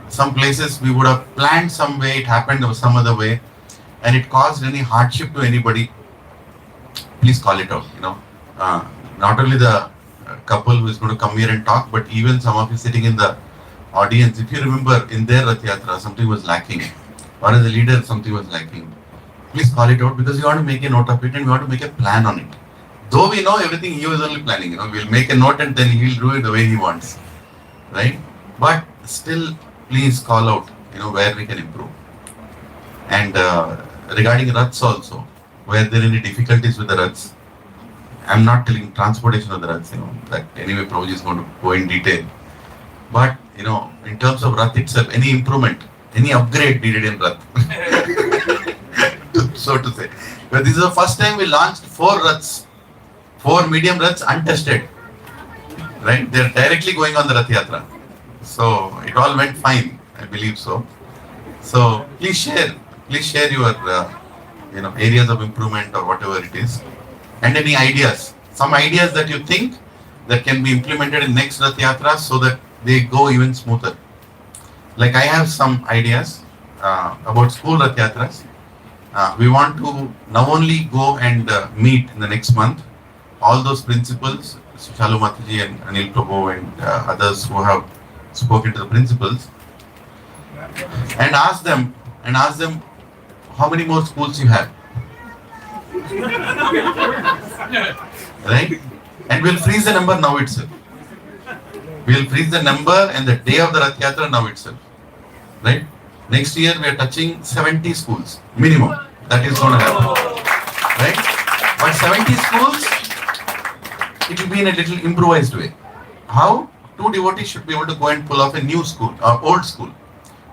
Some places we would have planned some way, it happened some other way, and it caused any hardship to anybody. Please call it out, you know. Not only the couple who is going to come here and talk, but even some of you sitting in the audience, if you remember in their Rath Yatra, something was lacking, or as a leader, something was lacking. Please call it out, because we want to make a note of it and we want to make a plan on it. Though we know everything, he was only planning, you know, we'll make a note and then he will do it the way he wants, right? But still, please call out, you know, where we can improve. And regarding Raths also, were there any difficulties with the Raths? I'm not telling transportation of the Raths, you know, that anyway Prabhuji is going to go in detail. But, you know, in terms of Rath itself, any improvement, any upgrade needed in Rath, so to say. But this is the first time we launched 4 Raths, 4 medium Raths untested, right? They're directly going on the Rath Yatra. So it all went fine, I believe so. So please share your you know, areas of improvement or whatever it is, and any ideas, some ideas that you think that can be implemented in next Rath Yatra so that they go even smoother. Like I have some ideas about school Rath Yatras. We want to now only go and meet in the next month all those principals, Shalu Mataji and Anil Prabhu and others who have spoken to the principals, and ask them how many more schools you have. Right? And we'll freeze the number now itself. We'll freeze the number and the day of the Rath Yatra now itself. Right? Next year we are touching 70 schools minimum. That is going to happen. Right? But 70 schools, it will be in a little improvised way. how two devotees should be able to go and pull off a new school or old school.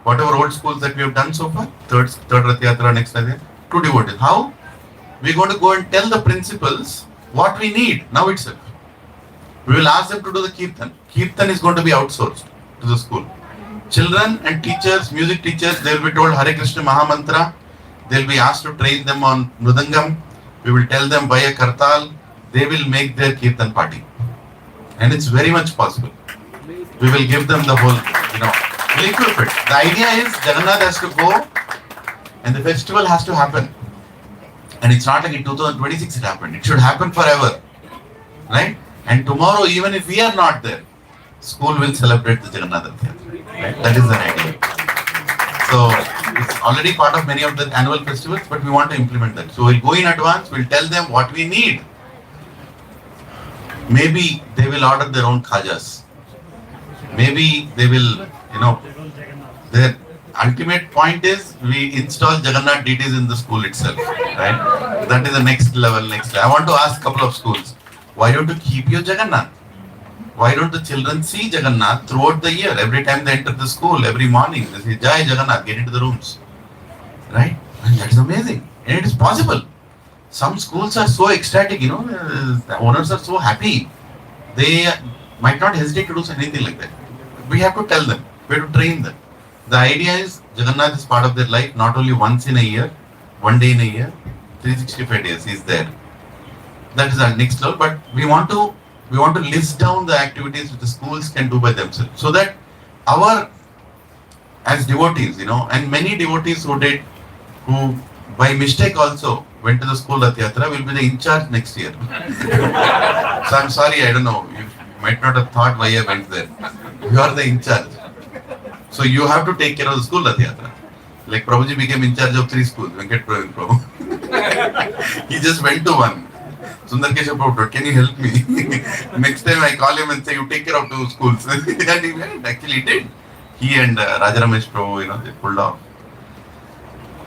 Whatever old schools that we have done so far, third Rath Yatra, next Rath Yatra, two devotees. How? We're going to go and tell the principals what we need now itself. We will ask them to do the kirtan. Kirtan is going to be outsourced to the school. Children and teachers, music teachers, they will be told Hare Krishna Mahamantra. They will be asked to train them on Mridangam. We will tell them by a kartal. They will make their kirtan party. And it's very much possible. We will give them the whole, we'll equip it. The idea is Jagannath has to go and the festival has to happen. And it's not like in 2026 it happened. It should happen forever. Right? And tomorrow, even if we are not there, school will celebrate the Jagannath Yatra. Right? That is the idea. So it's already part of many of the annual festivals, but we want to implement that. So we'll go in advance, we'll tell them what we need. Maybe they will order their own khajas. Maybe they will, their ultimate point is we install Jagannath deities in the school itself. Right? That is the next level. I want to ask a couple of schools. Why don't you keep your Jagannath? Why don't the children see Jagannath throughout the year? Every time they enter the school, every morning, they say, Jai Jagannath, get into the rooms. Right? And that is amazing. And it is possible. Some schools are so ecstatic, the owners are so happy. They might not hesitate to do anything like that. We have to tell them. We have to train them. The idea is Jagannath is part of their life, not only once in a year, one day in a year, 365 days he is there. That is our next level, but we want to list down the activities which the schools can do by themselves, so that as devotees, and many devotees who by mistake also went to the school Rath Yatra will be the in charge next year. So I'm sorry, I don't know, you might not have thought why I went there. You are the in charge. So you have to take care of the school Rath Yatra. Like Prabhuji became in charge of 3 schools, Venkat Prabhu. He just went to one. Sundar Keshav Prabhu, can you help me? Next time I call him and say, you take care of 2 schools. And he went, actually he did. He and Raja Ramesh Prabhu, they pulled off.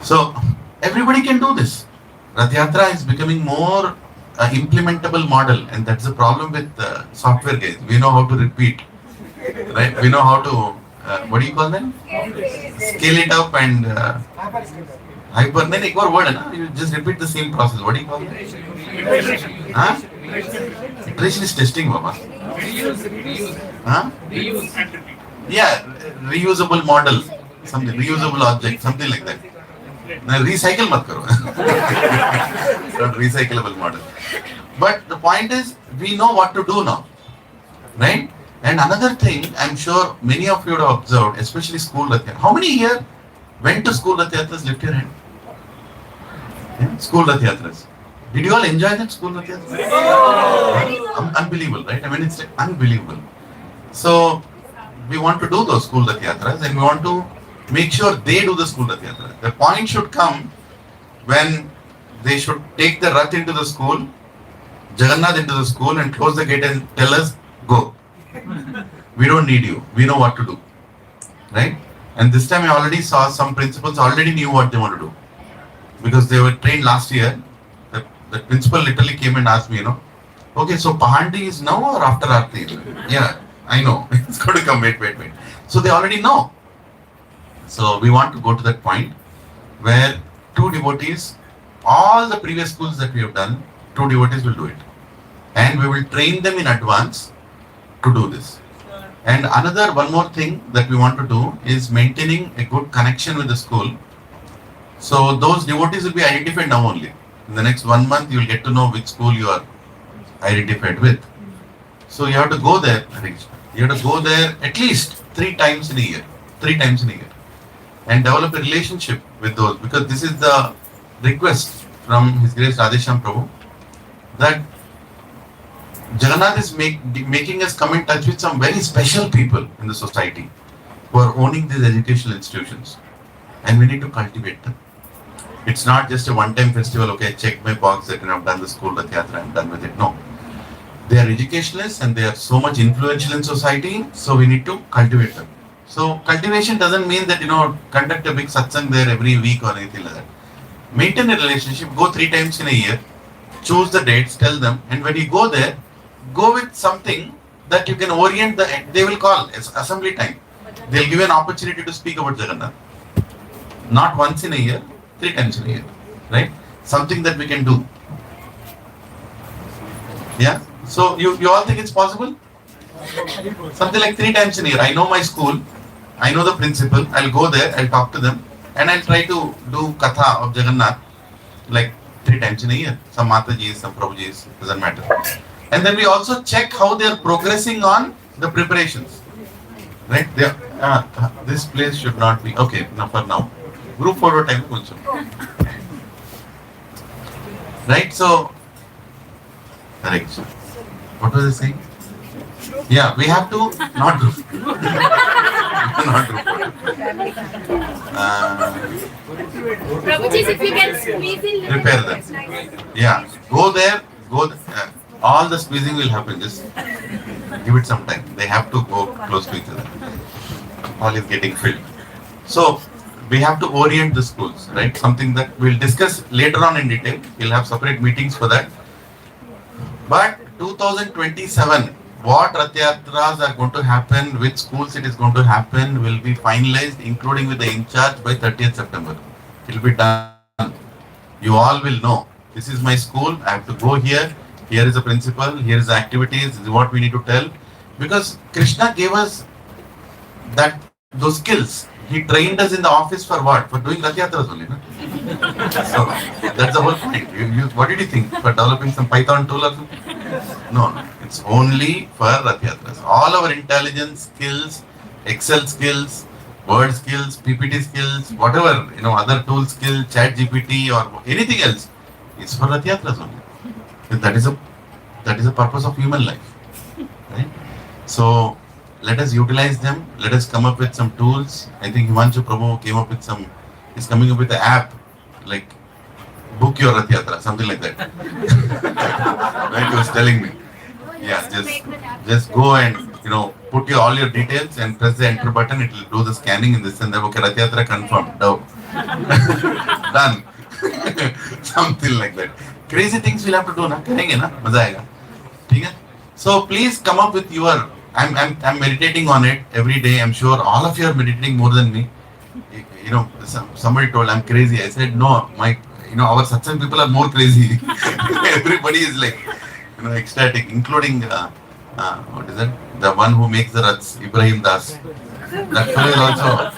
So everybody can do this. Rath Yatra is becoming more implementable model, and that's the problem with software guys. We know how to repeat, right? We know how to, what do you call them? Scale it up and hyper. Then एक और word है ना? You just repeat the same process. What do you call it? Huh? Iteration is testing, Baba. Huh? Yeah, reusable model, something, reusable object, something like that. Recycle mat karo. Not recyclable model. But the point is, we know what to do now, right? And another thing, I'm sure many of you have observed, especially school Rath Yatras. How many here went to school Rath Yatras? Lift your hand. Yeah? School Rath Yatras. Did you all enjoy that school Rath Yatras? Unbelievable, right? I mean, it's like unbelievable. So we want to do those school Rath Yatras, and we want to make sure they do the school Rath Yatra. The point should come when they should take the Rath into the school, Jagannath into the school, and close the gate and tell us, go. We don't need you. We know what to do. Right? And this time I already saw some principals already knew what they want to do. Because they were trained last year. The principal literally came and asked me, okay, so Pahandi is now or after Aarti? Yeah, I know. It's going to come, wait. So they already know. So we want to go to that point where 2 devotees, all the previous schools that we have done, 2 devotees will do it. And we will train them in advance to do this. And one more thing that we want to do is maintaining a good connection with the school. So those devotees will be identified now only. In the next 1 month, you will get to know which school you are identified with. So you have to go there. You have to go there at least 3 times in a year. 3 times in a year. And develop a relationship with those, because this is the request from His Grace Radhesham Prabhu, that Jagannath is making us come in touch with some very special people in the society who are owning these educational institutions, and we need to cultivate them. It's not just a one-time festival, okay, I check my box that I've done the school Rath Yatra, I'm done with it. No. They are educationalists and they are so much influential in society, so we need to cultivate them. So cultivation doesn't mean that, conduct a big satsang there every week or anything like that. Maintain a relationship, go 3 times in a year, choose the dates, tell them, and when you go there, go with something that you can orient they will call, it's assembly time. They'll give you an opportunity to speak about Jagannath. Not once in a year, 3 times in a year, right? Something that we can do. Yeah? So you all think it's possible? Something like 3 times in a year. I know my school, I know the principal, I'll go there, I'll talk to them, and I'll try to do Katha of Jagannath like 3 times in a year. Some Matajis, some Prabhujis, doesn't matter. And then we also check how they are progressing on the preparations. Right? This place should not be, okay, now for now. Group photo time also. Right? So, correct. What was I saying? Yeah, we have to not group. Not group photo. Prabhuji, if you can squeeze in. Prepare them. Yeah, go there, all the squeezing will happen, just give it some time. They have to go close to each other. All is getting filled. So, we have to orient the schools, right? Something that we'll discuss later on in detail. We'll have separate meetings for that. But 2027, what Rath Yatras are going to happen, which schools it is going to happen, will be finalized, including with the in-charge by 30th September. It will be done. You all will know. This is my school. I have to go here. Here is the principal. Here is the activities. This is what we need to tell. Because Krishna gave us those skills. He trained us in the office for what? For doing Rath Yatras only. No? So that's the whole point. What did you think? For developing some Python tool or something? No. It's only for Rath Yatras. All our intelligence skills, Excel skills, Word skills, PPT skills, whatever, other tool skills, Chat GPT or anything else, is for Rath Yatras only. That is a purpose of human life. Right? So let us utilize them. Let us come up with some tools. I think Himanshu Prabhu is coming up with an app like book your Rath Yatra, something like that. Right? He was telling me. Yeah, just go and put all your details and press the enter button. It will do the scanning in this and then. Okay, Rath Yatra confirmed. Done. Something like that. Crazy things we'll have to do, na? Karenge na? Maza aayega. Okay? So please come up with your. I'm meditating on it every day. I'm sure all of you are meditating more than me. Somebody told I'm crazy. I said no. Our Satsang people are more crazy. Everybody is like, ecstatic, including what is it? The one who makes the Raths, Ibrahim Das. That fellow is also.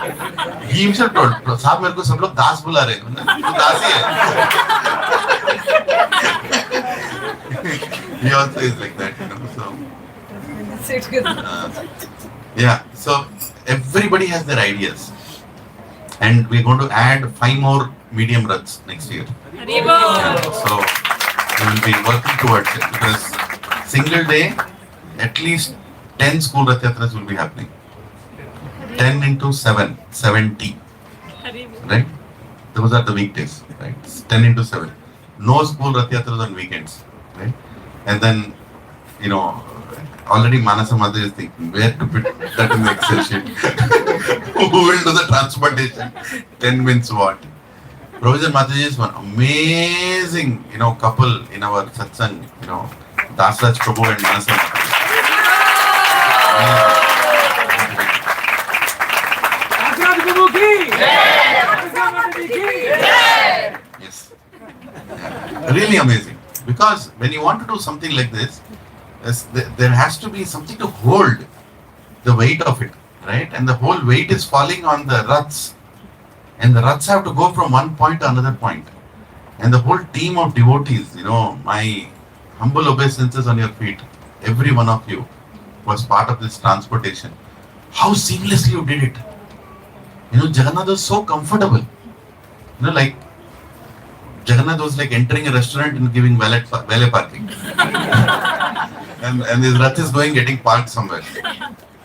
He himself told, "Saab mere ko sab log Das bula rahe hain." To Das hi hai. He also is like that, So everybody has their ideas, and we're going to add 5 more medium Raths next year. So we will be working towards it because single day, at least 10 school Rath Yatras will be happening. 10 into 7, 70. Right? Those are the weekdays. Right? 10 into 7. No school Rath Yatras on weekends. Right? And then, already Manasa Mother is thinking where to put that in the Excel sheet. Who will do the transportation? 10 means what? Provision Mataji is one amazing, couple in our Satsang, Dasraj Prabhu and Manasa Mataji. Yes. Really amazing. Because when you want to do something like this, there has to be something to hold the weight of it, right? And the whole weight is falling on the Raths. And the Raths have to go from one point to another point. And the whole team of devotees, my humble obeisances on your feet, every one of you was part of this transportation. How seamlessly you did it. Jagannath was so comfortable. Like Jagannath was like entering a restaurant and giving valet parking. and his Rath is getting parked somewhere.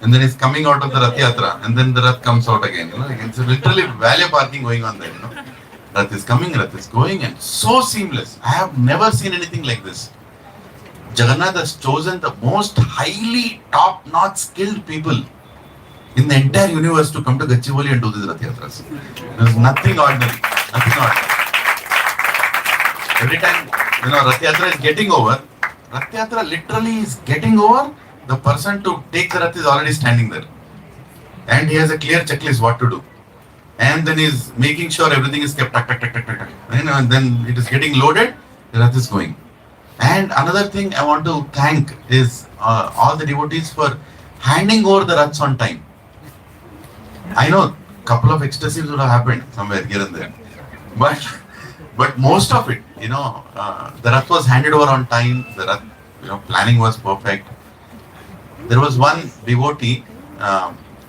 And then he's coming out of the Rath Yatra, and then the Rath comes out again. It's literally valet parking going on there. Rath is coming, Rath is going, and so seamless. I have never seen anything like this. Jagannath has chosen the most highly top-notch skilled people in the entire universe to come to Gachibowli and do these Rath Yatras. There's nothing ordinary. Nothing ordinary. Every time, Rath Yatra is getting over, Rath Yatra literally is getting over, the person to take the Rath is already standing there. And he has a clear checklist what to do. And then he's making sure everything is kept, and then it is getting loaded, the Rath is going. And another thing I want to thank is all the devotees for handing over the Raths on time. I know a couple of ecstasies would have happened somewhere here and there. But most of it, the Rath was handed over on time, the Rath, planning was perfect. There was one devotee,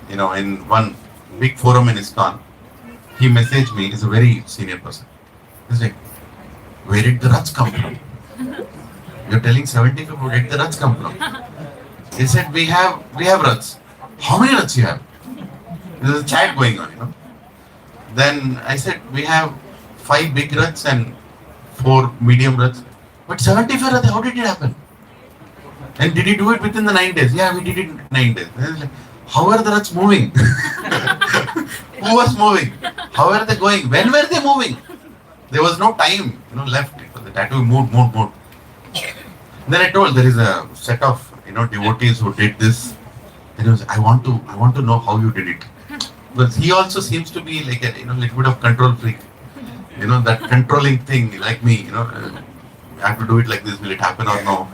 in one big forum in ISKCON, he messaged me, he's a very senior person. He's like, where did the Raths come from? You're telling 70 people, where did the Raths come from? He said, we have Raths. How many Raths you have? There's a chat going on, Then I said, we have 5 big Raths and 4 medium Raths. But 75 Raths, how did it happen? And did he do it within the 9 days? Yeah, we did it in 9 days. And I was like, how are the Raths moving? Who was moving? How are they going? When were they moving? There was no time, left. The tattoo moved. Then I told there is a set of devotees who did this. And he was, I want to know how you did it. Because he also seems to be like a little bit of control freak. That controlling thing like me, I have to do it like this, will it happen or no?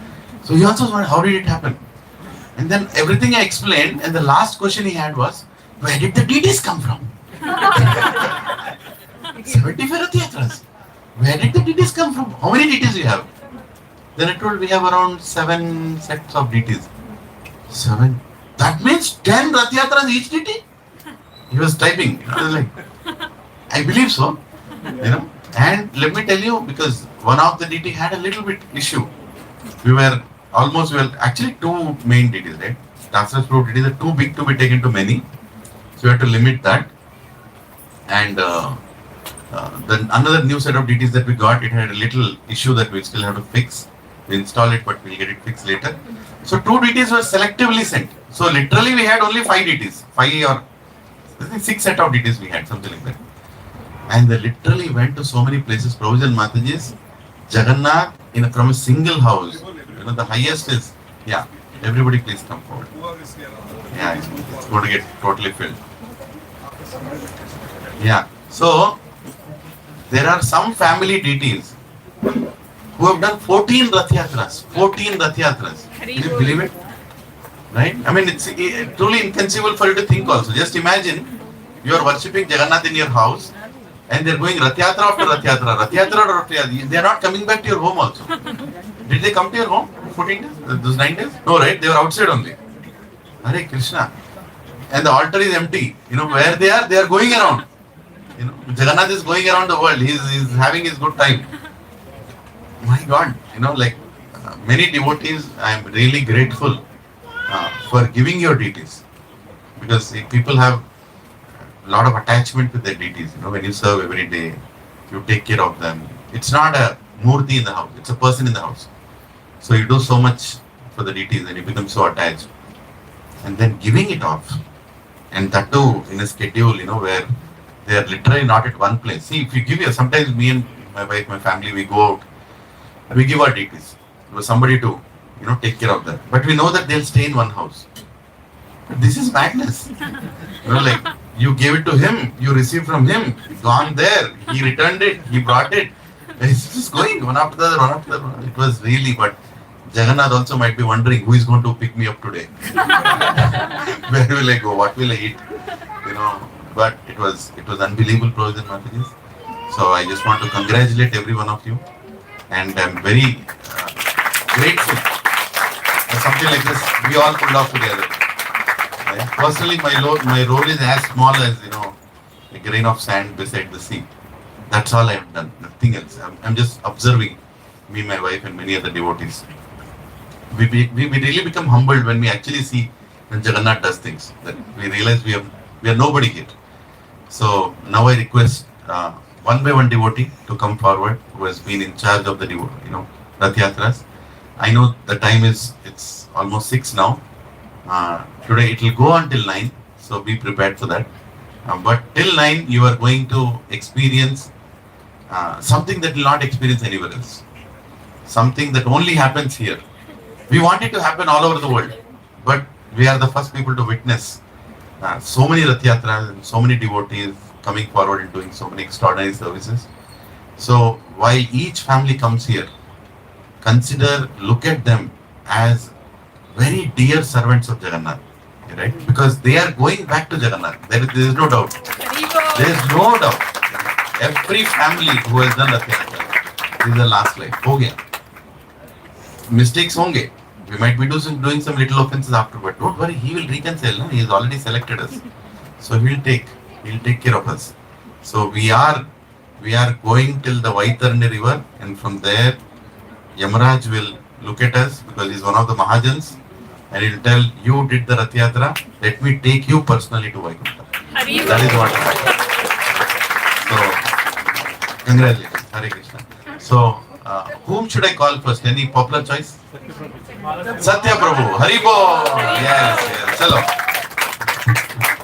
So he also wondered, how did it happen? And then everything I explained, and the last question he had was, where did the DTs come from? 75 Yatras. Where did the DTs come from? How many DTs do you have? Then I told we have around 7 sets of DTs. 7? That means 10 Rath Yatras each DT? He was typing. I was like, I believe so. And let me tell you, because one of the DT had a little bit issue. We were actually 2 main DTs, right? Yatras Pro DTs are too big to be taken to many. So we had to limit that. And then another new set of DTs that we got, it had a little issue that we still have to fix. We install it, but we'll get it fixed later. So 2 DTs were selectively sent. So literally we had only 5 DTs. 5 or I think 6 set of DTs we had, something like that. And they literally went to so many places. Prabhuji and Mataji's, Jagannath, from a single house. The highest is, everybody please come forward. Yeah, it's going to get totally filled. Yeah, so there are some family DTs who have done 14 Rath Yatras. 14 Rath Yatras. Can you believe it? Right? I mean, it's truly inconceivable for you to think also. Just imagine you are worshipping Jagannath in your house and they are going Rath Yatra after Rath Yatra, Rath Yatra after Rath Yatra. They are not coming back to your home also. Did they come to your home 14 days? Those 9 days? No, right? They were outside only. Hare Krishna. And the altar is empty. Where they are going around. Jagannath is going around the world. He's having his good time. My God, many devotees, I am really grateful for giving your DTs. Because people have a lot of attachment with their DTs. When you serve every day, you take care of them. It's not a murti in the house. It's a person in the house. So you do so much for the DTs and you become so attached. And then giving it off. And that too in a schedule, where they are literally not at one place. See, if you give sometimes me and my wife, my family, we go out, we give our DTs for somebody to, take care of them. But we know that they'll stay in one house. But this is madness. You gave it to him, you received from him, gone there, he returned it, he brought it. It's just going one after the other, It was really, but Jagannath also might be wondering who is going to pick me up today. Where will I go? What will I eat? But it was unbelievable, Prabhuji and Mataji. So I just want to congratulate every one of you. And I'm very grateful for something like this we all pulled off together. Right? Personally, my role is as small as, a grain of sand beside the sea. That's all I have done, nothing else. I'm just observing me, my wife and many other devotees. We really become humbled when we actually see when Jagannath does things. That we realize we are nobody here. So now I request one by one devotee to come forward who has been in charge of the Rath Yatras. I know the time it's almost 6 now. Today it will go until 9, so be prepared for that. But till 9 you are going to experience something that will not experience anywhere else. Something that only happens here. We want it to happen all over the world. but we are the first people to witness so many Rath Yatras and so many devotees coming forward and doing so many extraordinary services. So while each family comes here, look at them as very dear servants of Jagannath, right? Because they are going back to Jagannath. There is no doubt. There is no doubt. Every family who has done Rath Yatra, this is the last life. Ho gaya. Mistakes honge. We might be doing some little offenses after, but don't worry, he will reconcile. No? He has already selected us, so he'll take care of us. So we are going till the Vaitarani river, and from there, Yamaraj will look at us because he's one of the Mahajans, and he'll tell, you did the Rath Yatra, let me take you personally to Vaikuntha. That is what happens. So, congratulations, Hare Krishna. So, whom should I call first? Any popular choice? Satya Prabhu, Hari Bol. Yes. Chalo.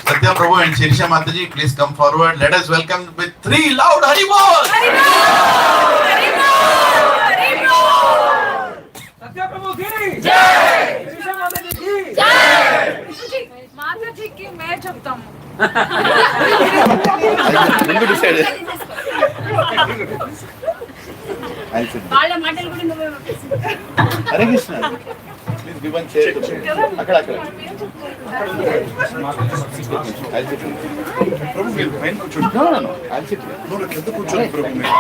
Satya Prabhu and Shirisha Mataji, please come forward. Let us welcome with 3 loud Hari Bol. Hari Bol! Hari Bol! Hari Bol! Satya Prabhu ki Jai! Shirisha Mataji ki Jai! Mataji ki मैं చెప్తా हूँ. వాళ్ళ మాటలు కూడా నువ్వే చెప్పేసి. Hare Krishna. Please give one chair. Akkada. I'll sit here. Prabhu, మీరు పైన కూర్చోండి. No. I'll sit here. నువ్వు కింద కూర్చోండి ప్రభు మీరు.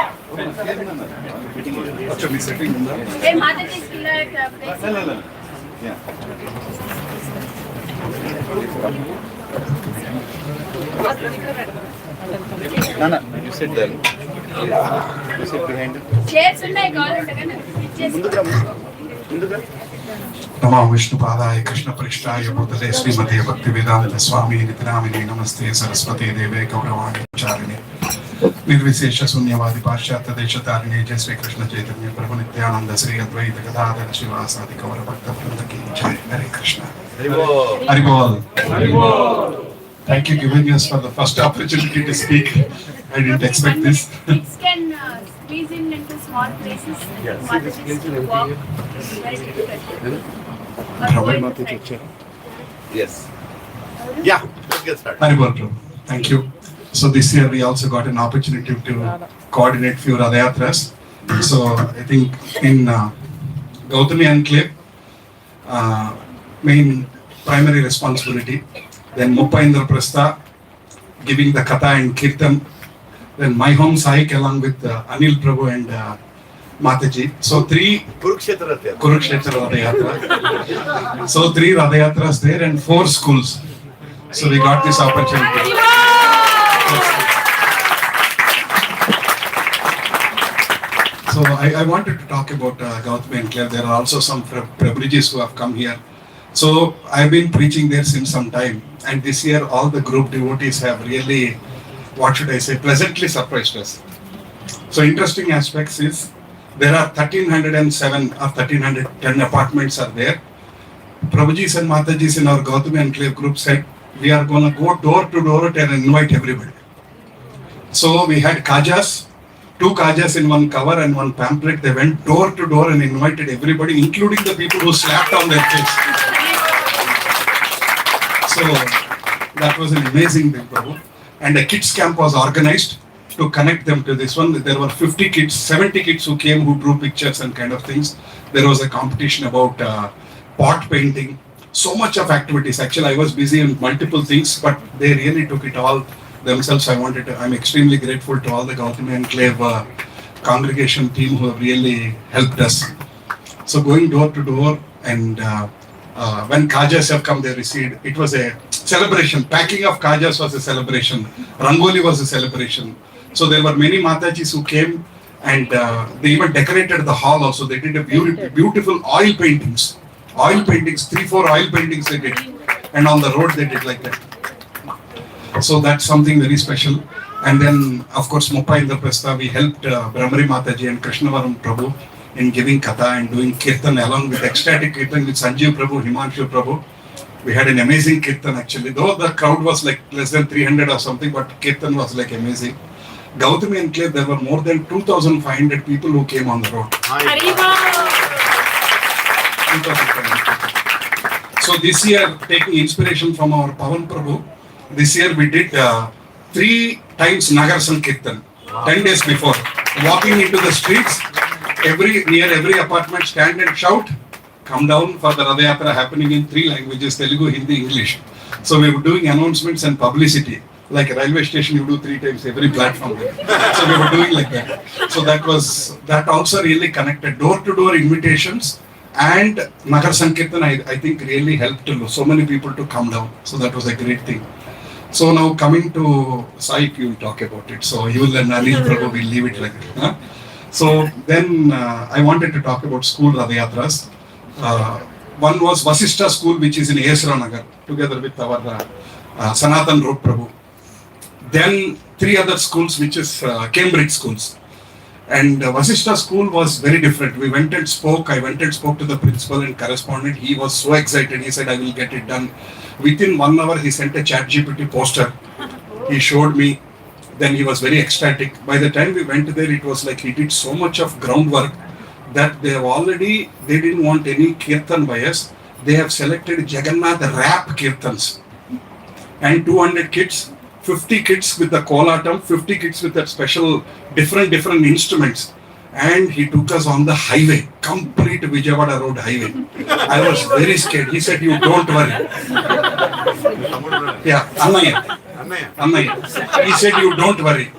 అచ్చా మీ సెట్టింగ్ ఉందా? ఏ మాతాజీ ఇలా place No. Yeah. No. You sit there. You sit behind him. Chairs ఉన్నాయి కావాలంటే కానీ ముందుగా. నమో విష్ణుపాదాయ కృష్ణ పరిష్టాయ భూతలే శ్రీమతే భక్తి వేదాంత స్వామి నితినామిని నమస్తే సరస్వతి దేవే గౌరవాణి చారిణి నిర్విశేష శూన్యవాది పాశ్చాత్య దేశతారిణి జయ శ్రీకృష్ణ చైతన్య ప్రభు నిత్యానంద శ్రీ అద్వైత గదాధర శ్రీవాసాది కౌర భక్త బృందకి జయ హరే కృష్ణ హరి బోల్ Thank you giving us for the first opportunity to speak. I didn't expect this. Kids can squeeze in into small places. Yes. Mataji's to walk is very difficult. Yes. Yeah. Let's get started. Hari Bol, Prabhu. Thank you. So this year we also got an opportunity to coordinate few Rath Yatras. So I think in Gautami Enclave, main primary responsibility. Then Muppa Indraprastha giving the Katha and Kirtan. Then my home Saik along with Anil Prabhu and Mataji. So 3 Kurukshetra Rath Yatra. Kurukshetra Rath Yatra. So 3 Rath Yatras there and 4 schools. So we got this opportunity. So I wanted to talk about Gautami Enclave. There are also some Prabhujis who have come here. So I've been preaching there since some time, and this year all the group devotees have really, what should I say, pleasantly surprised us. So interesting aspects is there are 1307 or 1310 apartments are there. Prabhujis and Matajis in our Gautami Enclave group said we are going to go door to door and invite everybody. So we had kajas, 2 kajas in one cover and 1 pamphlet. They went door to door and invited everybody, including the people who slapped on their face. So that was an amazing thing, Prabhu. And a kids camp was organized to connect them to this one. There were 50 kids, 70 kids who came, who drew pictures and kind of things. There was a competition about pot painting. So much of activities. Actually, I was busy in multiple things, but they really took it all themselves. I'm extremely grateful to all the Gautami Enclave congregation team who have really helped us. So going door to door and when kajas have come, they received. It was a celebration. Packing of kajas was a celebration. Rangoli was a celebration. So there were many Matajis who came and they even decorated the hall also. They did a beautiful oil paintings. 3-4 oil paintings they did. And on the road they did like that. So that's something very special. And then, of course, Muppa Indraprastha, we helped Brahmari Mataji and Krishnavaram Prabhu in giving Katha and doing Kirtan along with ecstatic Kirtan with Sanjeev Prabhu, Himanshu Prabhu. We had an amazing Kirtan actually. Though the crowd was like less than 300 or something, but Kirtan was like amazing. Gautami Enclave, there were more than 2,500 people who came on the road. 2,500 people. So this year, taking inspiration from our Pavan Prabhu, this year we did 3 times Nagar Sankirtan, 10 days before. Walking into the streets, near every apartment, stand and shout, come down for the Rath Yatra happening in 3 languages, Telugu, Hindi, English. So we were doing announcements and publicity. Like a railway station, you do 3 times every platform. So we were doing like that. So that also really connected. Door-to-door invitations and Nagar Sankirtan, I think really helped so many people to come down. So that was a great thing. So now coming to Sai, you will talk about it. So you will and Anil Prabhu will leave it like that. Huh? So then I wanted to talk about school Rath Yatras. One was Vasishta school, which is in Esra Nagar, together with our Sanatan Rup Prabhu. Then 3 other schools, which is Cambridge schools. And Vasishta school was very different. We went and spoke. I went and spoke to the principal and correspondent. He was so excited. He said, I will get it done. Within 1 hour, he sent a ChatGPT poster. He showed me. Then he was very ecstatic. By the time we went there, it was like he did so much of groundwork that they didn't want any kirtan by us. They have selected Jagannath rap kirtans. And 200 kids, 50 kids with the kolatam, 50 kids with that special different instruments. And he took us on the highway, complete Vijayawada road highway. I was very scared. He said, you don't worry. Yeah, Annaya. He said, you don't worry.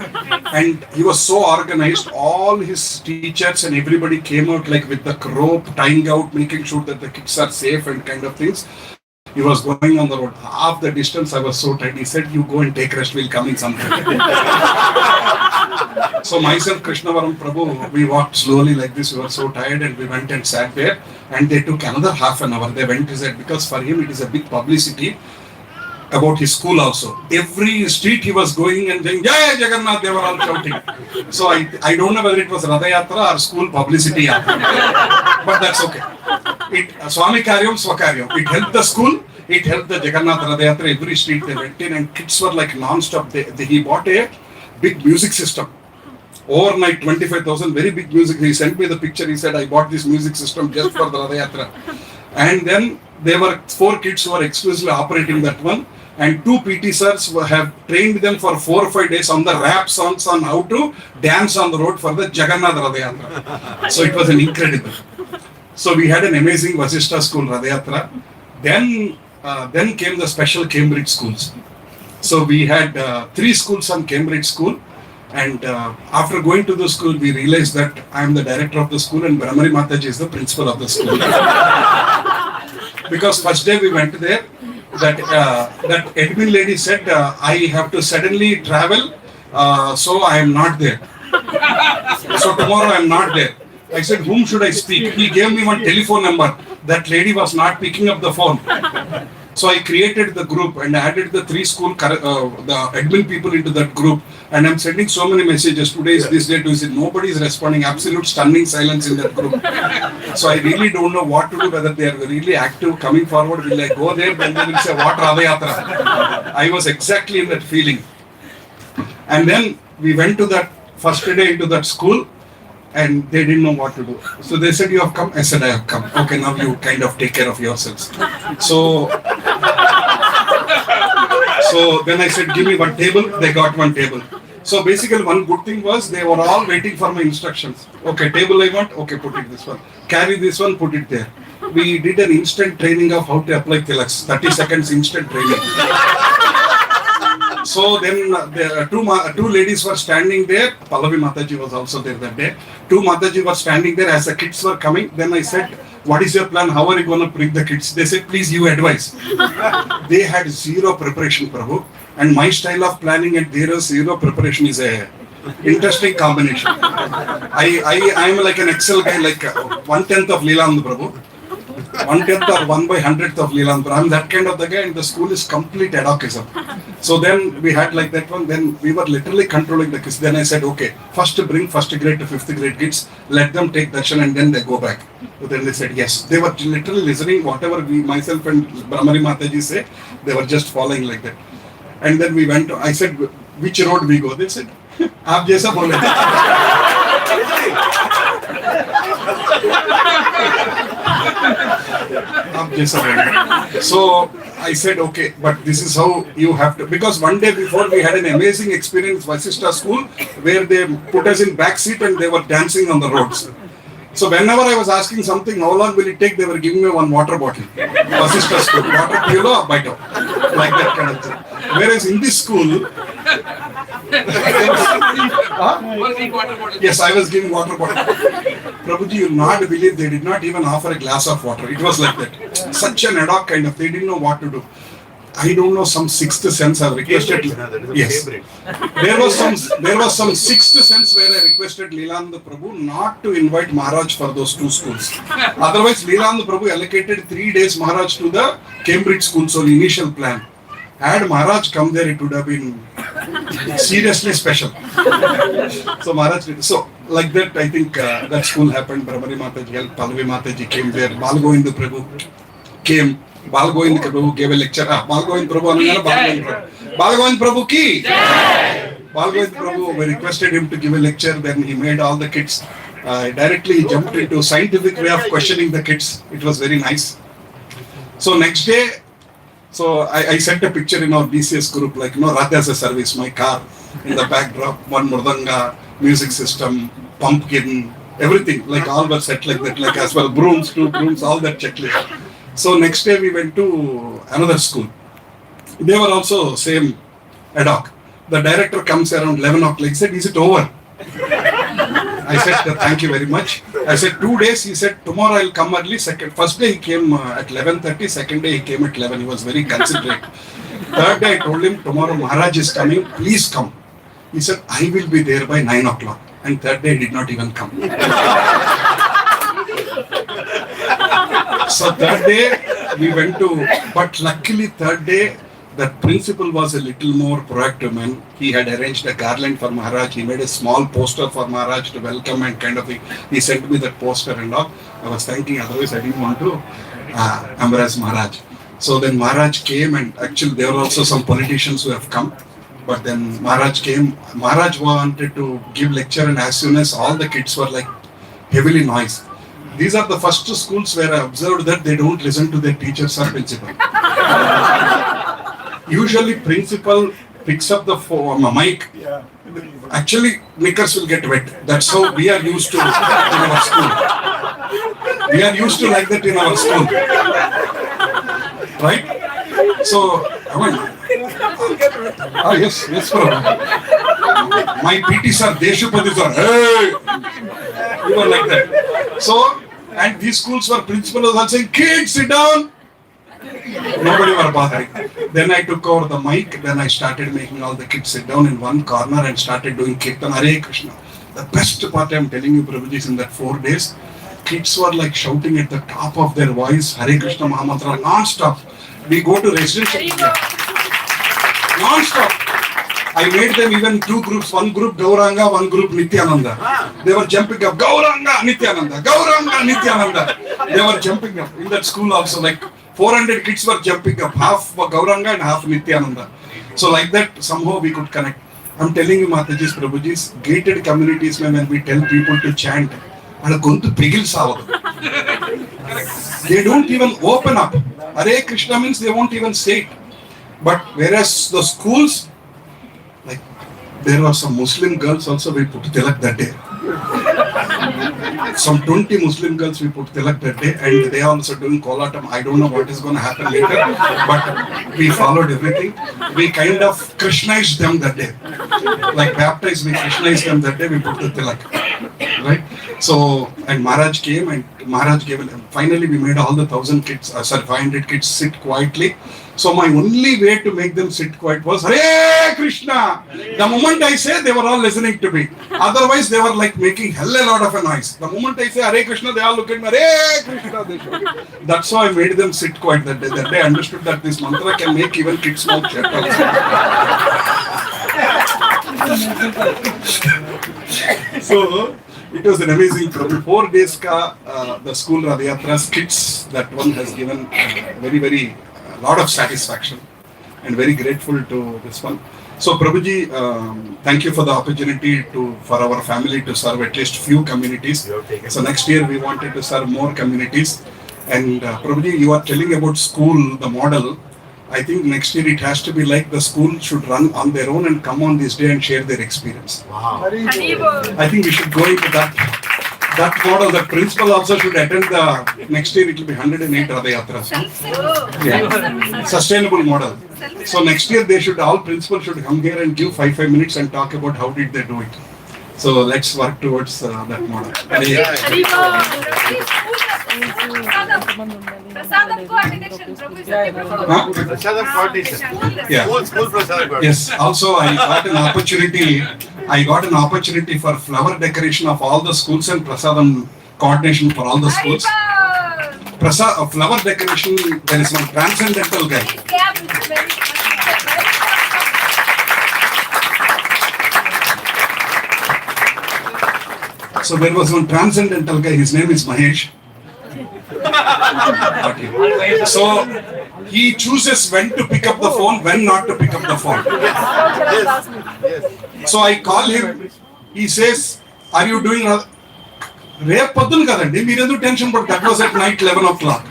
And he was so organized. All his teachers and everybody came out like with the rope, tying out, making sure that the kids are safe and kind of things. He was going on the road. Half the distance, I was so tired. He said, you go and take rest, we'll come in sometime. So myself, Krishnavaram Prabhu, we walked slowly like this. We were so tired and we went and sat there. And they took another half an hour. They went to say, because for him it is a big publicity about his school also. Every street he was going and saying, Jai Jagannath, they were all shouting. So I don't know whether it was Rath Yatra or school publicity yatra. But that's okay. Swami Karyam, Swakaryam. It helped the school, it helped the Jagannath Rath Yatra. Every street they went in and kids were like non-stop. He bought a big music system. Overnight, 25,000, very big music. He sent me the picture. He said, I bought this music system just for the Rath Yatra. And then there were 4 kids who were exclusively operating that one. And 2 PT sirs have trained them for 4 or 5 days on the rap songs on how to dance on the road for the Jagannath Rath Yatra. So it was an incredible. So we had an amazing Vasishta school Rath Yatra. Then came the special Cambridge schools. So we had 3 schools on Cambridge school. And after going to the school, we realized that I am the director of the school and Brahmari Mataji is the principal of the school. Because first day we went there, that admin lady said, I have to suddenly travel, so I am not there. So tomorrow I am not there. I said, whom should I speak? He gave me one telephone number. That lady was not picking up the phone. So I created the group and added the 3 school, the admin people into that group. And I'm sending so many messages. Today is this day, Tuesday. Nobody is responding. Absolute stunning silence in that group. So I really don't know what to do, whether they are really active, coming forward. Will I go there? Then they will say, what Rath Yatra? I was exactly in that feeling. And then we went to that first day into that school. And they didn't know what to do. So they said, you have come? I said, I have come. Okay, now you kind of take care of yourselves. So then I said, give me one table. They got one table. So basically one good thing was they were all waiting for my instructions. Okay, table I want. Okay, put it this one. Carry this one, put it there. We did an instant training of how to apply tilaks. 30 seconds instant training. So then the 2 ladies were standing there. Pallavi Mataji was also there that day. 2 Mataji were standing there as the kids were coming. Then I said, what is your plan? How are you going to bring the kids? They said, please, you advise. They had 0 preparation, Prabhu. And my style of planning and their 0 preparation is a interesting combination. I am like an Excel guy, like 1/10 of Leeland Prabhu. 1/10 or 1/100th of Leeland Prabhu. I'm that kind of the guy, and the school is complete adhocism. So then we had like that one. Then we were literally controlling the kids. Then I said, okay, first bring 1st grade to 5th grade kids, let them take darshan and then they go back. So then they said yes. They were literally listening whatever myself and Brahmari Mataji say. They were just following like that. And then we went. I said, which road we go? They said, "Aap jaisa bole." आप So I said, okay, but this is how you have to, because one day before we had an amazing experience Vasishta school where they put us in back seat and they were dancing on the roads. So whenever I was asking something, how long will it take, they were giving me one water bottle. Vasishta school, water pilo, bite out. Like that kind of thing. Whereas in this school, yes, I was giving water bottle. Prabhuji, you will not believe they did not even offer a glass of water. It was like that. Such an ad hoc kind of, they didn't know what to do. I don't know, some sixth sense I requested. Yes. There was some sixth sense where I requested Leelananda Prabhu not to invite Maharaj for those two schools. Otherwise, Leelananda Prabhu allocated 3 days Maharaj to the Cambridge school, so the initial plan. Had Maharaj come there, it would have been seriously special. So Maharaj did. So like that, I think that school happened. Brahmari Mataji helped, Pallavi Mataji came there, Balgovind Prabhu came. Balgovind Prabhu gave a lecture. Balgovind Prabhu anagana Balgovind Prabhu. Balgovind Prabhu ki! Balgovind Prabhu, we requested him to give a lecture, then he made all the kids. Directly jumped into scientific way of questioning the kids. It was very nice. So next day, so I sent a picture in our BCS group, like, Rath as a service, my car, in the backdrop, one murdanga, music system, pumpkin, everything, like all were set like that, like as well, brooms, 2 brooms, all that checklist. So next day we went to another school. They were also same ad hoc. The director comes around 11 o'clock, he said, is it over? I said, thank you very much. I said, 2 days. He said, tomorrow I'll come early. First day he came at 11:30. Second day he came at 11. He was very considerate. Third day I told him, tomorrow Maharaj is coming. Please come. He said, I will be there by 9 o'clock. And third day he did not even come. So third day we went to, but luckily third day that principal was a little more proactive man. He had arranged a garland for Maharaj. He made a small poster for Maharaj to welcome and kind of, he sent me that poster and all. I was thinking, otherwise I didn't want to embarrass Maharaj. So then Maharaj came, and actually there were also some politicians who have come. But then Maharaj came. Maharaj wanted to give lecture, and as soon as all the kids were like heavily noise. These are the first schools where I observed that they don't listen to their teachers or principal. Usually principal picks up the mic. Actually, knickers will get wet. That's how we are used to in our school. We are used to like that in our school. Right? So, yes, bro. My PTs are Deshupadis are, hey! You were like that. So, and these schools were principals are saying, kids, sit down. Nobody were bothering. Then I took over the mic. Then I started making all the kids sit down in one corner and started doing Kirtan, Hare Krishna. The best part I am telling you, Prabhuji, is in that 4 days, kids were like shouting at the top of their voice, Hare Krishna Mahamantra, non-stop. We go to residential. Non-stop. I made them even 2 groups, one group Gauranga, one group Nityananda. They were jumping up, Gauranga, Nityananda, Gauranga, Nityananda. They were jumping up. In that school also, like 400 kids were jumping up, half Gauranga and half Nityananda. So like that, somehow we could connect. I'm telling you, Matajis, Prabhujis, gated communities when we tell people to chant, they don't even open up. Hare Krishna means they won't even say it. But whereas the schools, like there were some Muslim girls also, we put tilak that day. Some 20 Muslim girls we put tilak that day, and they are also doing kolatam. I don't know what is going to happen later, but we followed everything. We kind of Krishnized them that day. Like baptized, we Krishnized them that day, we put the tilak. Right? So, and Maharaj came, and Maharaj gave, finally we made all the 500 kids sit quietly. So my only way to make them sit quiet was Hare Krishna. The moment I say, they were all listening to me. Otherwise, they were like making hell a lot of a noise. The moment I say Hare Krishna, they all look at me, Hare Krishna. They shout. That's how I made them sit quiet that day. That day I understood that this mantra can make even kids mouth shut. So it was an amazing program. 4 days the school Yatras kids, that one has given very lot of satisfaction, and very grateful to this one. So Prabhuji, thank you for the opportunity for our family to serve at least few communities. So next year we wanted to serve more communities. And Prabhuji, you are telling about school, the model. I think next year it has to be like the school should run on their own and come on this day and share their experience. I think we should go into that model. The principal also should attend the next year. It will be 108 Rath Yatras. Yeah. Sustainable model. So next year they should, all principals should come here and give 5 minutes and talk about how did they do it. So let's work towards that model. Prasadam coordination, Prabhu is Prasadam coordination. Yeah. School Prasadam coordination. Yes. Also, I got an opportunity for flower decoration of all the schools and prasadam coordination for all the schools. Flower decoration. There is one transcendental guy. So there was one transcendental guy. His name is Mahesh. Okay. So he chooses when to pick up the phone, when not to pick up the phone. So I call him. He says, "Are you doing?" Rare padun kadandi. Meerendu tension, but that was at night 11 o'clock.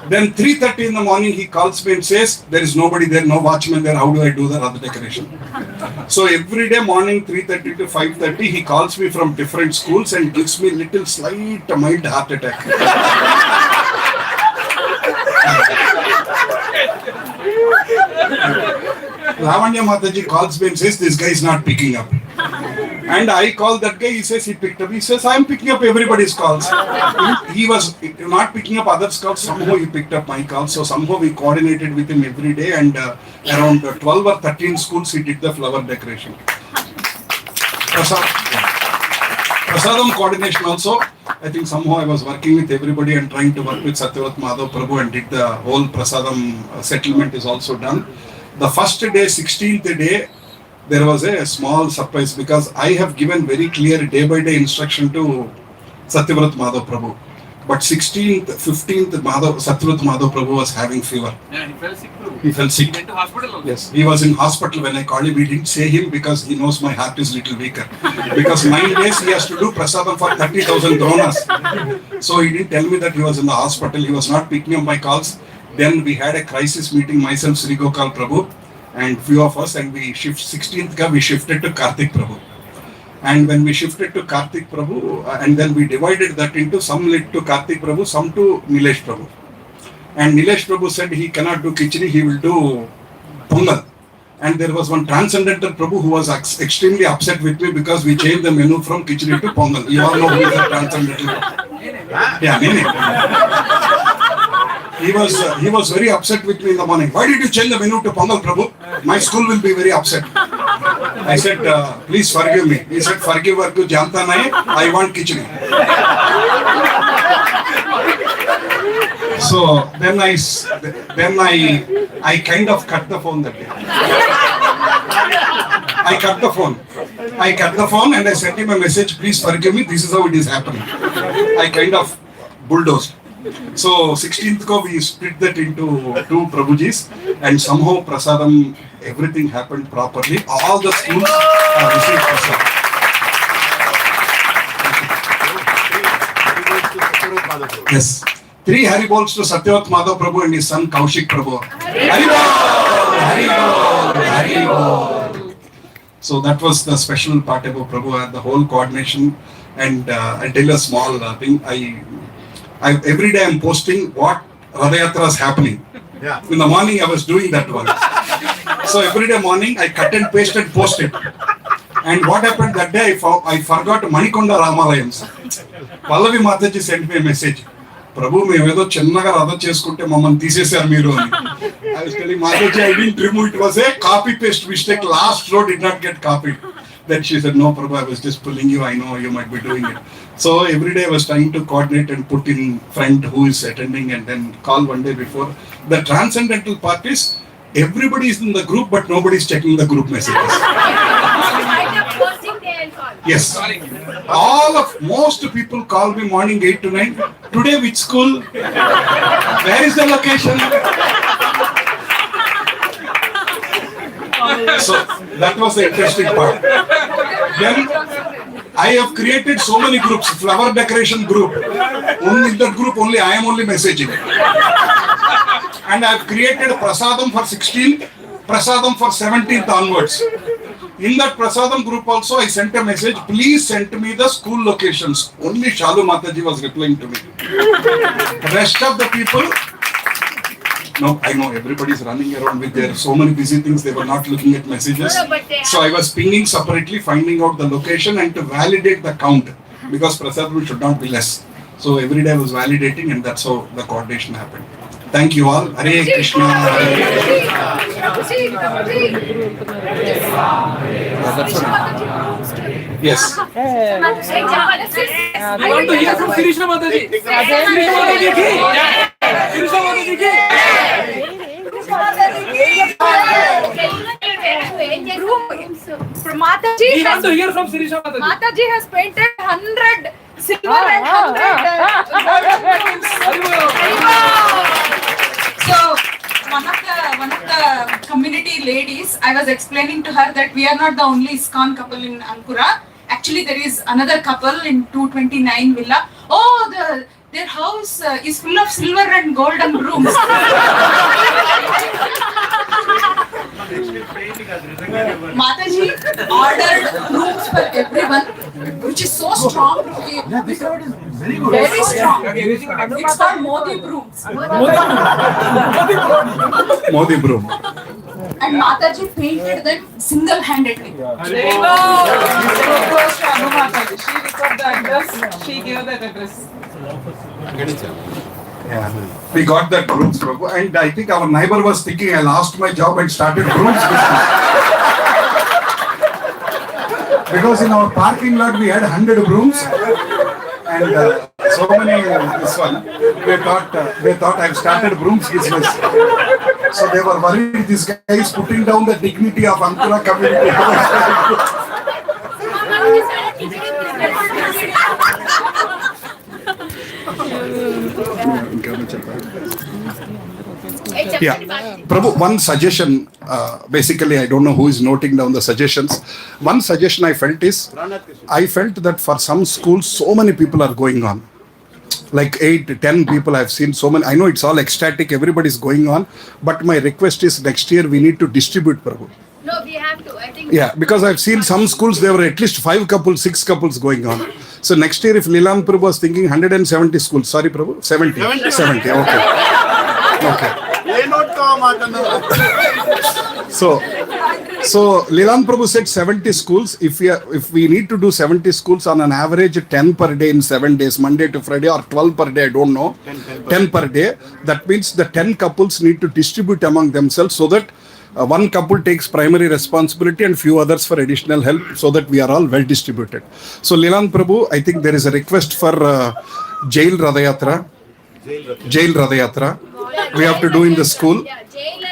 Then 3:30 in the morning, he calls me and says, "There is nobody there, no watchman there. How do I do the Rath decoration?" So every day morning 3:30 to 5:30, he calls me from different schools and gives me little slight mild heart attack. Lavanya Mataji calls me and says, "This guy is not picking up." And I call that guy, he says he picked up. He says, "I am picking up everybody's calls." He was not picking up others' calls, somehow he picked up my calls. So somehow we coordinated with him every day, and around 12 or 13 schools he did the flower decoration. Prasadam coordination also, I think somehow I was working with everybody and trying to work with Satyavrat Madhav Prabhu and did the whole Prasadam settlement is also done. The first day, 16th day, there was a small surprise because I have given very clear day by day instruction to Satyavrat Madhav Prabhu. But 16th, 15th, Satyavrat Madhav Prabhu was having fever. Yeah, he fell sick. He fell sick. He went to hospital also. Yes, he was in hospital when I called him. He didn't say him because he knows my heart is little weaker. Because 9 days he has to do prasadam for 30,000 dronas. So he didn't tell me that he was in the hospital. He was not picking up my calls. Then we had a crisis meeting, myself, Sri Gokal Prabhu, and few of us, and we 16th we shifted to Karthik Prabhu. And when we shifted to Karthik Prabhu, and then we divided that into some lit to Karthik Prabhu, some to Nilesh Prabhu. And Nilesh Prabhu said he cannot do khichdi, he will do pongal. And there was one transcendental Prabhu who was extremely upset with me because we changed the menu from khichdi to pongal. You all know who is the transcendental Prabhu. Yeah, Nene. He was very upset with me in the morning. "Why did you change the menu to pongal, Prabhu? My school will be very upset." I said, "Please forgive me." He said, "Forgive, janta nahi, I want khichdi." So then I kind of cut the phone that day. I cut the phone and I sent him a message, "Please forgive me, this is how it is happening." I kind of bulldozed. So 16th ko we split that into 2 Prabhujis, and somehow prasadam, everything happened properly. All the schools received prasadam. Yes. 3 Haribols to Satyavrat Madhav Prabhu and his son Kaushik Prabhu. Haribol! Haribol! Haribol! So that was the special part about Prabhu and the whole coordination. And I'll tell you a small thing. Every day I'm posting what Rath Yatra is happening. Yeah. In the morning I was doing that one. So every day morning I cut and paste and post it. And what happened that day, I forgot Manikonda Ramalayams. Pallavi Mataji sent me a message. "Prabhu, meedo chennaga radha cheskunte mamman teesesaru meeru ani." I was telling Mataji, I didn't remove it. Was a copy paste mistake. Last row did not get copied. Then she said, "No, Prabhu, I was just pulling you. I know you might be doing it." So every day I was trying to coordinate and put in friend who is attending and then call one day before. The transcendental part is everybody is in the group but nobody is checking the group messages. Yes. Most people call me morning 8 to 9. "Today which school? Where is the location?" So that was the interesting part. Then I have created so many groups, flower decoration group. Only in that group, I am only messaging. And I have created Prasadam for 16, Prasadam for 17th onwards. In that Prasadam group also, I sent a message, please send me the school locations. Only Shalu Mataji was replying to me. Rest of the people, no, I know everybody is running around with their so many busy things, they were not looking at messages. So I was pinging separately, finding out the location and to validate the count, because Prasadam should not be less. So every day I was validating, and that's how the coordination happened. Thank you all. Hare Krishna. Yes. I want to hear from Krishna Mataji. Krishna Mataji ki. Krishna Mataji ki. Mataji We want to hear from Krishna Mataji. Mataji has painted 100 silver and 100 So one of the community ladies, I was explaining to her that we are not the only ISKCON couple in Ankura. Actually, there is another couple in 229 Villa. Oh, their house is full of silver and golden brooms. Mataji ordered brooms for everyone, which is so strong. Very strong. It's called Modi brooms. Modi broom. And Mataji painted them single-handedly. She recorded the address. She gave that address. Yeah. We got that brooms, Prabhu, and I think our neighbor was thinking I lost my job and started brooms business. Because in our parking lot we had 100 brooms and so many this one. They thought I've started brooms business. So they were worried this guy is putting down the dignity of Ankura community. Yeah, Prabhu, one suggestion, basically I don't know who is noting down the suggestions. One suggestion I felt is, I felt that for some schools so many people are going on. Like 8 to 10 people I've seen so many. I know it's all ecstatic, everybody's going on. But my request is next year we need to distribute, Prabhu. No, we have to. I think. Yeah, because I've seen some schools, there were at least 5 couples, 6 couples going on. So next year if Leland Prabhu was thinking 170 schools, sorry Prabhu, 70, okay. Okay. So Leland Prabhu said 70 schools. If we need to do 70 schools on an average 10 per day in 7 days, Monday to Friday, or 12 per day, I don't know, 10 per day, that means the 10 couples need to distribute among themselves so that one couple takes primary responsibility and few others for additional help, so that we are all well distributed. So Leland Prabhu, I think there is a request for Jail Radayatra. We have to do in the school.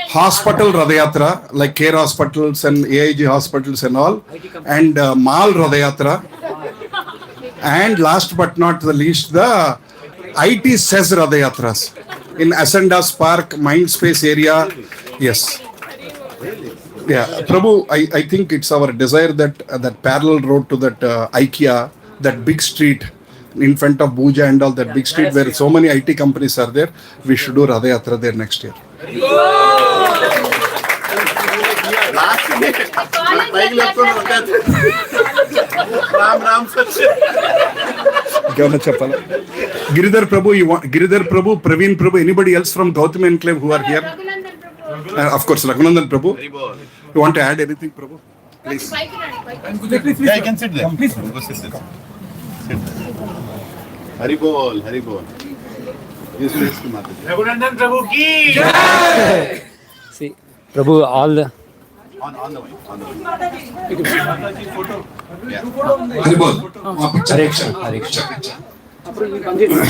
Hospital Radayatra, like care hospitals and AIG hospitals and all. And Mall Radayatra. And last but not the least, the IT says Radayatras in Asandas Park, Mindspace area. Yes. Yeah, Prabhu, I think it's our desire that that parallel road to that IKEA, that big street in front of Bhuja and all, that big street where so many IT companies are there, we should do Radayatra there next year. Giridhar Prabhu, Praveen Prabhu, anybody else from Gautam Enclave who are here? Of course, Raghunandan Prabhu. You want to add anything, Prabhu? Please. Yeah, I can sit there. Please. Go sit there. Sit there. Haribol, Haribol. Yes, please, Mataji. Raghunandan Prabhu ki. See, Prabhu, all the. On the way. Haribol.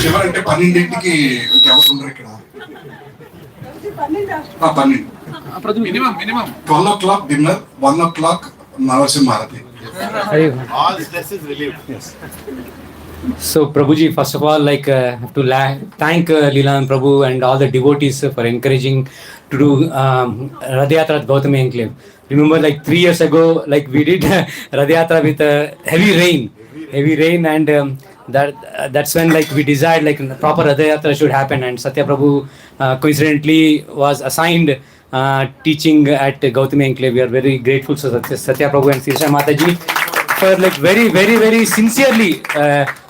చివరంటే 12ంటికి ఇంకెవరు ఉండరు ఇక్కడ. 12 Minimum. 12 o'clock dinner, 1 o'clock Narasimharati. All stress is relieved. Yes. So, Prabhuji, first of all, like, have to thank Leelan Prabhu and all the devotees for encouraging to do Radhayatra at Gautami Enclave. Remember, like 3 years ago, like we did Radhayatra with heavy rain. heavy rain, and that's when like we decided like proper Rath Yatra should happen, and Satya Prabhu coincidentally was assigned teaching at Gautami Enclave. We are very grateful to Satya Prabhu and Sirsha Mataji for like very sincerely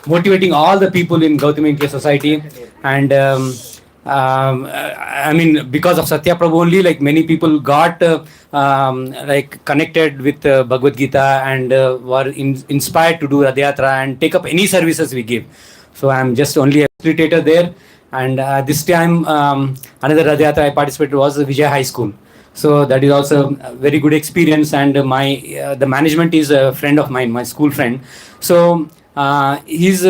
motivating all the people in Gautami Enclave society. And I mean, because of Satya Prabhu only, like many people got like connected with Bhagavad Gita and were inspired to do Rath Yatra and take up any services we give. So I'm just only a facilitator there. And this time, another Rath Yatra I participated was Vijay High School. So that is also a very good experience. And my the management is a friend of mine, my school friend. So he's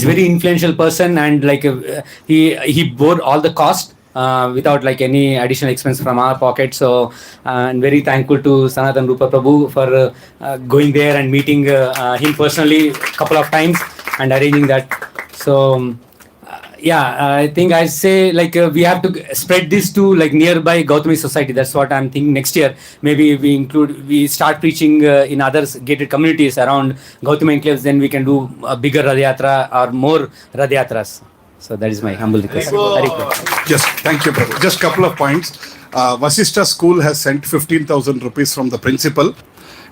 very influential person, and like he bore all the cost without like any additional expense from our pocket. So and very thankful to Sanatan Rupa Prabhu for going there and meeting him personally a couple of times and arranging that. So yeah, I think I say like we have to spread this to like nearby Gautami society. That's what I'm thinking next year. Maybe we start preaching in other gated communities around Gautami enclaves. Then we can do a bigger Rath Yatra or more Rath Yatras. So that is my humble request. Just thank you, Prabhu. Just couple of points. Vasishta school has sent 15,000 rupees from the principal,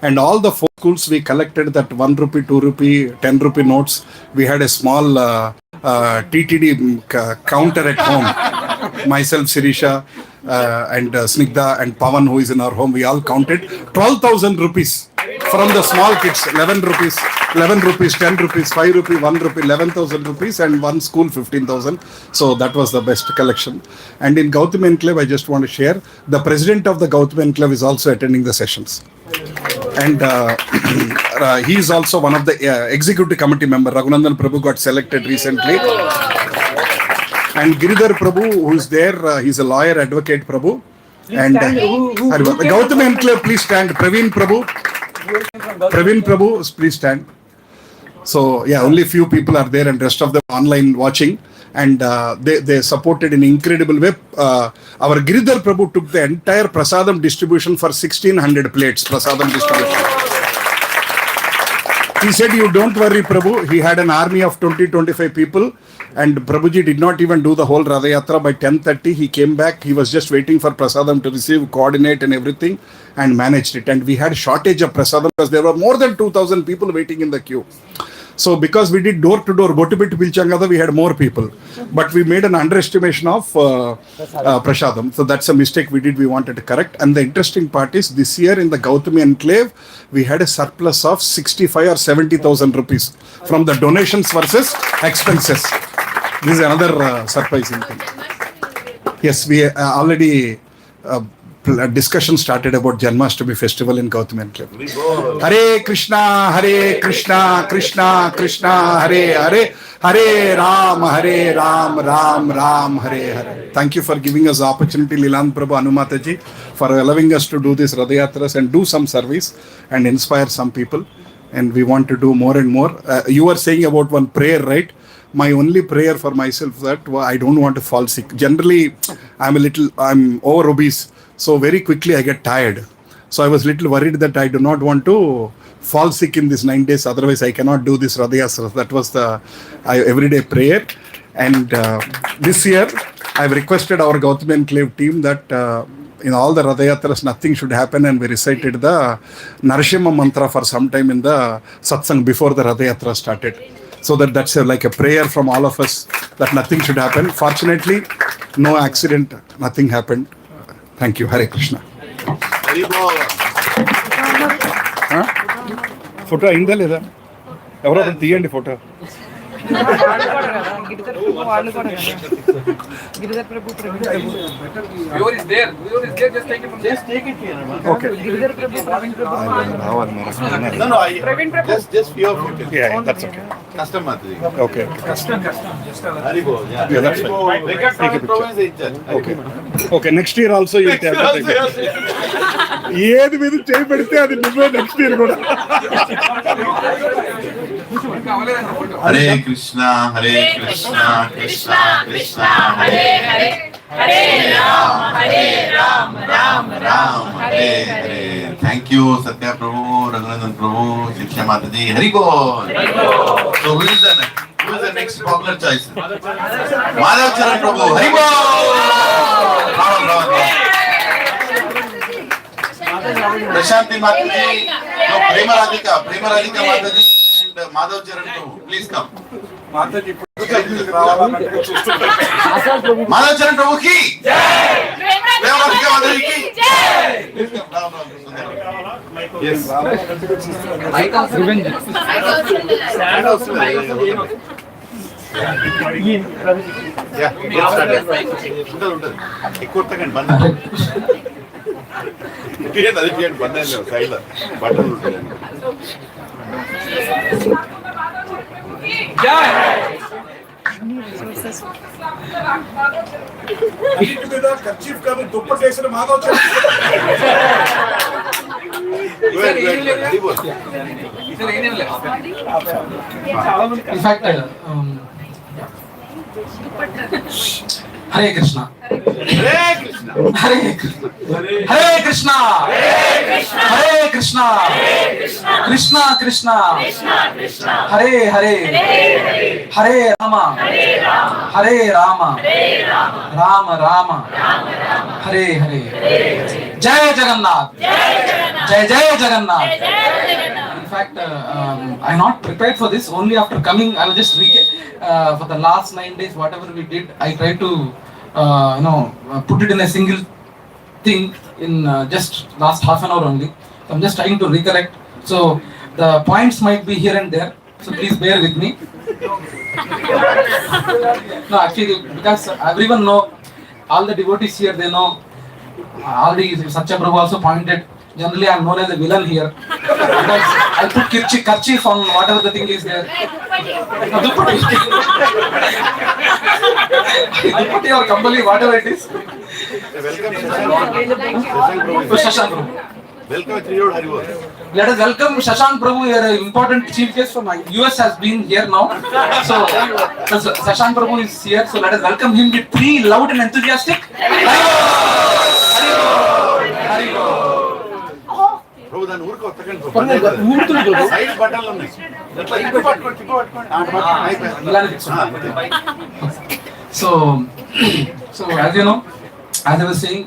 and all the 4 schools we collected that 1 rupee, 2 rupee, 10 rupee notes. We had a small TTD counter at home. Myself, Sirisha, and Snigdha and Pavan, who is in our home, we all counted 12,000 rupees from the small kids. 11 rupees, 10 rupees, 5 rupee, 1 rupee, 11,000 rupees, and one school 15,000. So that was the best collection. And in Gautami Enclave, I just want to share, the president of the Gautami Enclave is also attending the sessions. And he is also one of the executive committee member. Raghunandan Prabhu got selected recently. And Giridhar Prabhu, who is there, he's a lawyer, advocate Prabhu. And Gautami Enclave, please stand. Praveen Prabhu, please stand. So yeah, only few people are there and rest of them online watching. And they supported in incredible way. Our Giridhar Prabhu took the entire prasadam distribution for 1600 plates, prasadam distribution. He said, you don't worry, Prabhu. He had an army of 20-25 people, and Prabhuji did not even do the whole Rath Yatra. By 10:30, he came back. He was just waiting for prasadam to receive, coordinate and everything, and managed it. And we had shortage of prasadam because there were more than 2,000 people waiting in the queue. So because we did door-to-door, Botubit Pilchangada, we had more people. But we made an underestimation of prasadam. So that's a mistake we did, we wanted to correct. And the interesting part is, this year in the Gautami Enclave, we had a surplus of 65 or 70,000 rupees from the donations versus expenses. This is another surprising thing. Yes, we already... discussion started about Janmashtami festival in Gautami Enclave. Hare Krishna, Krishna Krishna, Hare Hare, Hare Ram, Ram Ram, Hare Hare. Thank you for giving us the opportunity, Lilan Prabhu, Anumataji, for allowing us to do this Rath Yatras and do some service and inspire some people. And we want to do more and more. You were saying about one prayer, right? My only prayer for myself that I don't want to fall sick. Generally, I'm over obese. So very quickly I get tired. So I was little worried that I do not want to fall sick in these 9 days. Otherwise I cannot do this Rath Yatra. That was the everyday prayer. And this year I've requested our Gautami Enclave team that in all the Rath Yatras nothing should happen, and we recited the Narsimha mantra for some time in the Satsang before the Rath Yatra started. So that's like a prayer from all of us that nothing should happen. Fortunately, no accident, nothing happened. Thank you. Hare Krishna. Photo ainda leda? Evaro తీయండి photo. Giridhar Prabhu. Viewer is there. Just take it from there. Just take it here. Okay. Giridhar Prabhu, Praveen Prabhu. No, Praveen Prabhu. just few of you can. Yeah, that's okay. Custom Mataji. Okay. Custom. Just Haribo, yeah. Yeah, that's fine. Venkatramana province is in charge. Okay. Okay, next year also you will have to take it. ఏది మీద చేయి పెడితే అది నువ్వే next year కూడా. Hare Krishna, Krishna Krishna, Hare Hare, Hare Ram, Ram Hare Hare. Thank you, Satya Prabhu, Raghunandan Prabhu, Shiksha Mataji, Hari Bol. So who is the next popular choice? Madhav Charan Prabhu, Hari Bol. Prashanti Mataji, no, Prema Radhika Mataji and Madhav Charan Prabhu, please come. Mataji రావాలన్నట్టు చూస్తుంటారు. Madhav Charan Prabhu ki Jai! Prema Radhika Mataji ki Jai! Please come down. Yes. Yeah, get started. Undu. Ekkurtagan banna. Tiyan adi tiyan banna illo side la button undu. అన్నిటి మీద kerchief కాదు దుప్పటేసిన మాధవ్ చారు. Hari Bol. In fact, Hare Krishna. Hare Krishna. Hare Krishna. Hare Krishna. Hare Krishna. Krishna Krishna. Hare Hare. Hare Rama. Hare Rama. Rama Rama. Hare Hare. Jai Jagannath. Jai Jai Jagannath. In fact, I'm not prepared for this. Only after coming, I will just recap. For the last 9 days, whatever we did, I tried to, put it in a single thing in just last half an hour only. So I'm just trying to recollect. So the points might be here and there. So please bear with me. No, actually, because everyone know, all the devotees here, they know. Already Satya Prabhu also pointed. Generally, I am known as a villain here because I put kerchief on whatever the thing is there. Duppatti. Duppatti or kambali, whatever it is. Welcome Shashank Prabhu. Welcome to your Hari Bol. Let us welcome Shashank Prabhu, an important chief guest from US has been here now. So Shashank Prabhu is here. So let us welcome him with 3 loud and enthusiastic. Prabhu దాన్ని ఊరుకో తగ్గండి side బటన్లు ఉన్నాయి ఇట్లా ఇప్పు పట్టుకోండి So as you know, as I was saying,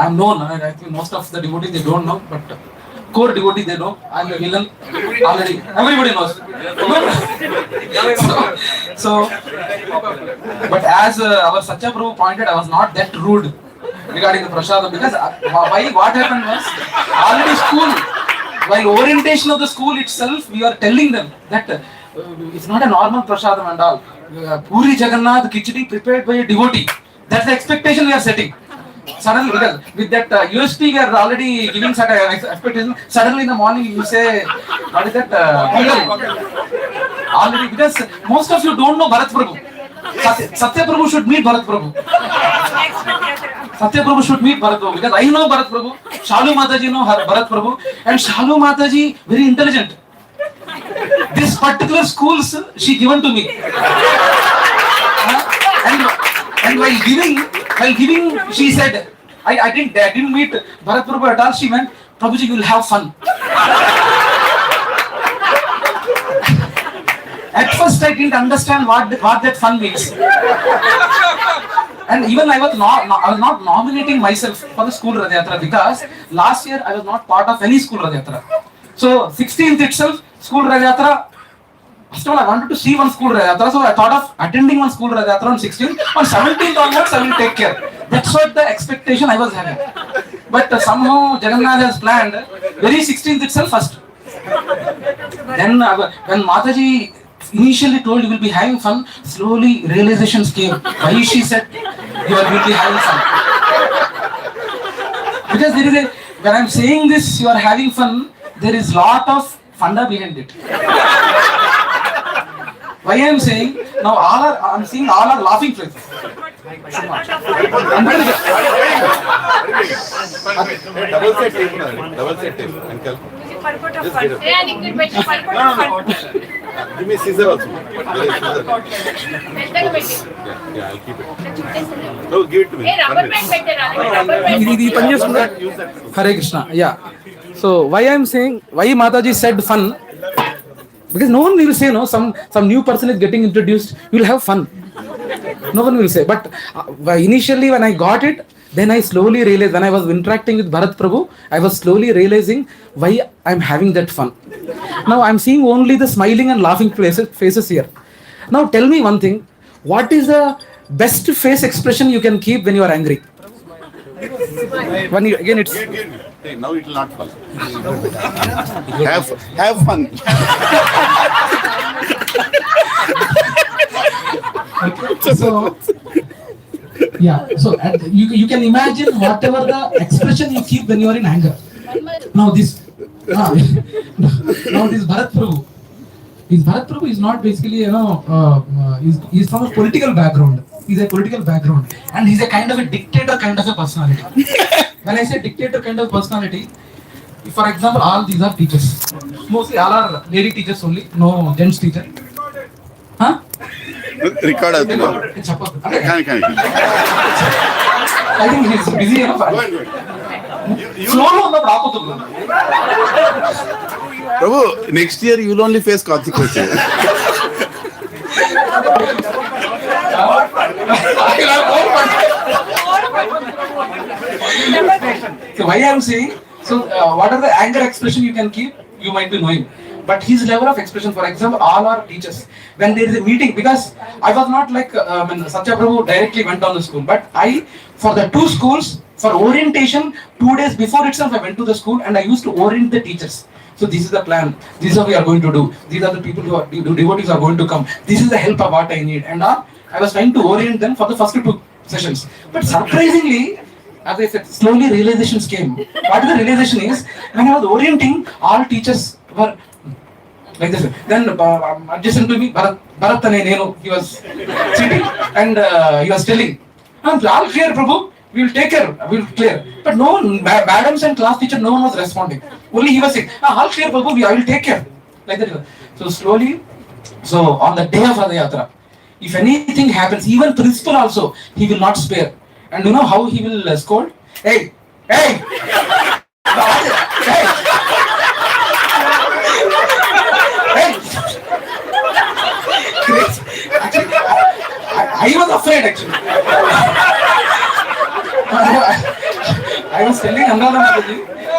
I'm known. I think most of the devotees they don't know, but core devotee they know. I'm a villain already. Everybody knows. So but as our Satya Prabhu pointed, I was not that rude regarding the prasada because why what happened was already school, while orientation of the school itself, we are telling them that it's not a normal prasadam and all. Puri Jagannath Khichdi prepared by a devotee. That's the expectation we are setting. Suddenly, because with that USP we are already giving such expectation. Suddenly in the morning you say, what is that? Already, because most of you don't know Bharat Prabhu. Satya Prabhu should meet Bharat Prabhu. Satya Prabhu should meet Bharat Prabhu because I know Bharat Prabhu. Shalu Mataji know Bharat Prabhu, and Shalu Mataji very intelligent. This particular schools she given to me, and while giving she said, I didn't meet Bharat Prabhu at all. She went, Prabhuji, you will have fun. At first I didn't understand what that fun means. And even I was not nominating myself for the school Rath Yatra because last year I was not part of any school Rath Yatra. So 16th itself, school Rath Yatra. First of all, I wanted to see one school Rath Yatra, so I thought of attending one school Rath Yatra on 16th. On 17th onwards, I will take care. That's what the expectation I was having. But somehow Jagannath has planned very 16th itself first. Then when Mataji initially told you will be having fun, slowly realizations came. Why she said you will be having fun? Because there is when I'm saying this, you are having fun, there is lot of funda behind it. Why I'm saying, now I'm seeing all are laughing faces. Double set tape, uncle. Just get it. No. Give me scissor also. Yeah, I'll keep it. No, give it to me. Hare Krishna. Yeah. So why I'm saying, why Mataji said fun? Because no one will say, no, some new person is getting introduced, we'll have fun. No one will say. But initially when I got it, then I slowly realized, when I was interacting with Bharat Prabhu, I was slowly realizing why I'm having that fun. Now I'm seeing only the smiling and laughing faces here. Now tell me one thing, what is the best face expression you can keep when you are angry? Again, it's... Hey, now it will not fall. have fun. So, yeah, so you can imagine whatever the expression you keep when you are in anger. Now this Bharat Prabhu. Bharat Prabhu is not basically, he's from a political background. He's a political background. And he's a kind of a dictator kind of a personality. When I say dictator kind of personality, for example, all these are teachers. Mostly all are lady teachers only, no gents teacher. Huh? Record out. I think he's busy enough. Prabhu, next year you will only face consequences. So why I am saying, what are the anger expression you can keep, you might be knowing. But his level of expression, for example, all our teachers, when there is a meeting, because I was not like Satya Prabhu directly went on the school, but for the two schools, for orientation, 2 days before itself, I went to the school and I used to orient the teachers. So this is the plan, this is what we are going to do, these are the people who are, devotees are going to come, this is the help of what I need, and I was trying to orient them for the first 2 sessions. But surprisingly, as I said, slowly realizations came. What the realization is, when I was orienting, all teachers were like this. Then adjacent to me, Bharat he was sitting and he was telling, all clear Prabhu, we will take care, we will clear. But no one, madams and class teacher, no one was responding. Only he was saying, all clear Prabhu, I will take care. Like that. So slowly, on the day of Rath Yatra, if anything happens, even principal also, he will not spare. And you know how he will scold? Hey! Hey! Actually, I was afraid actually. I was telling Anuradha Mataji,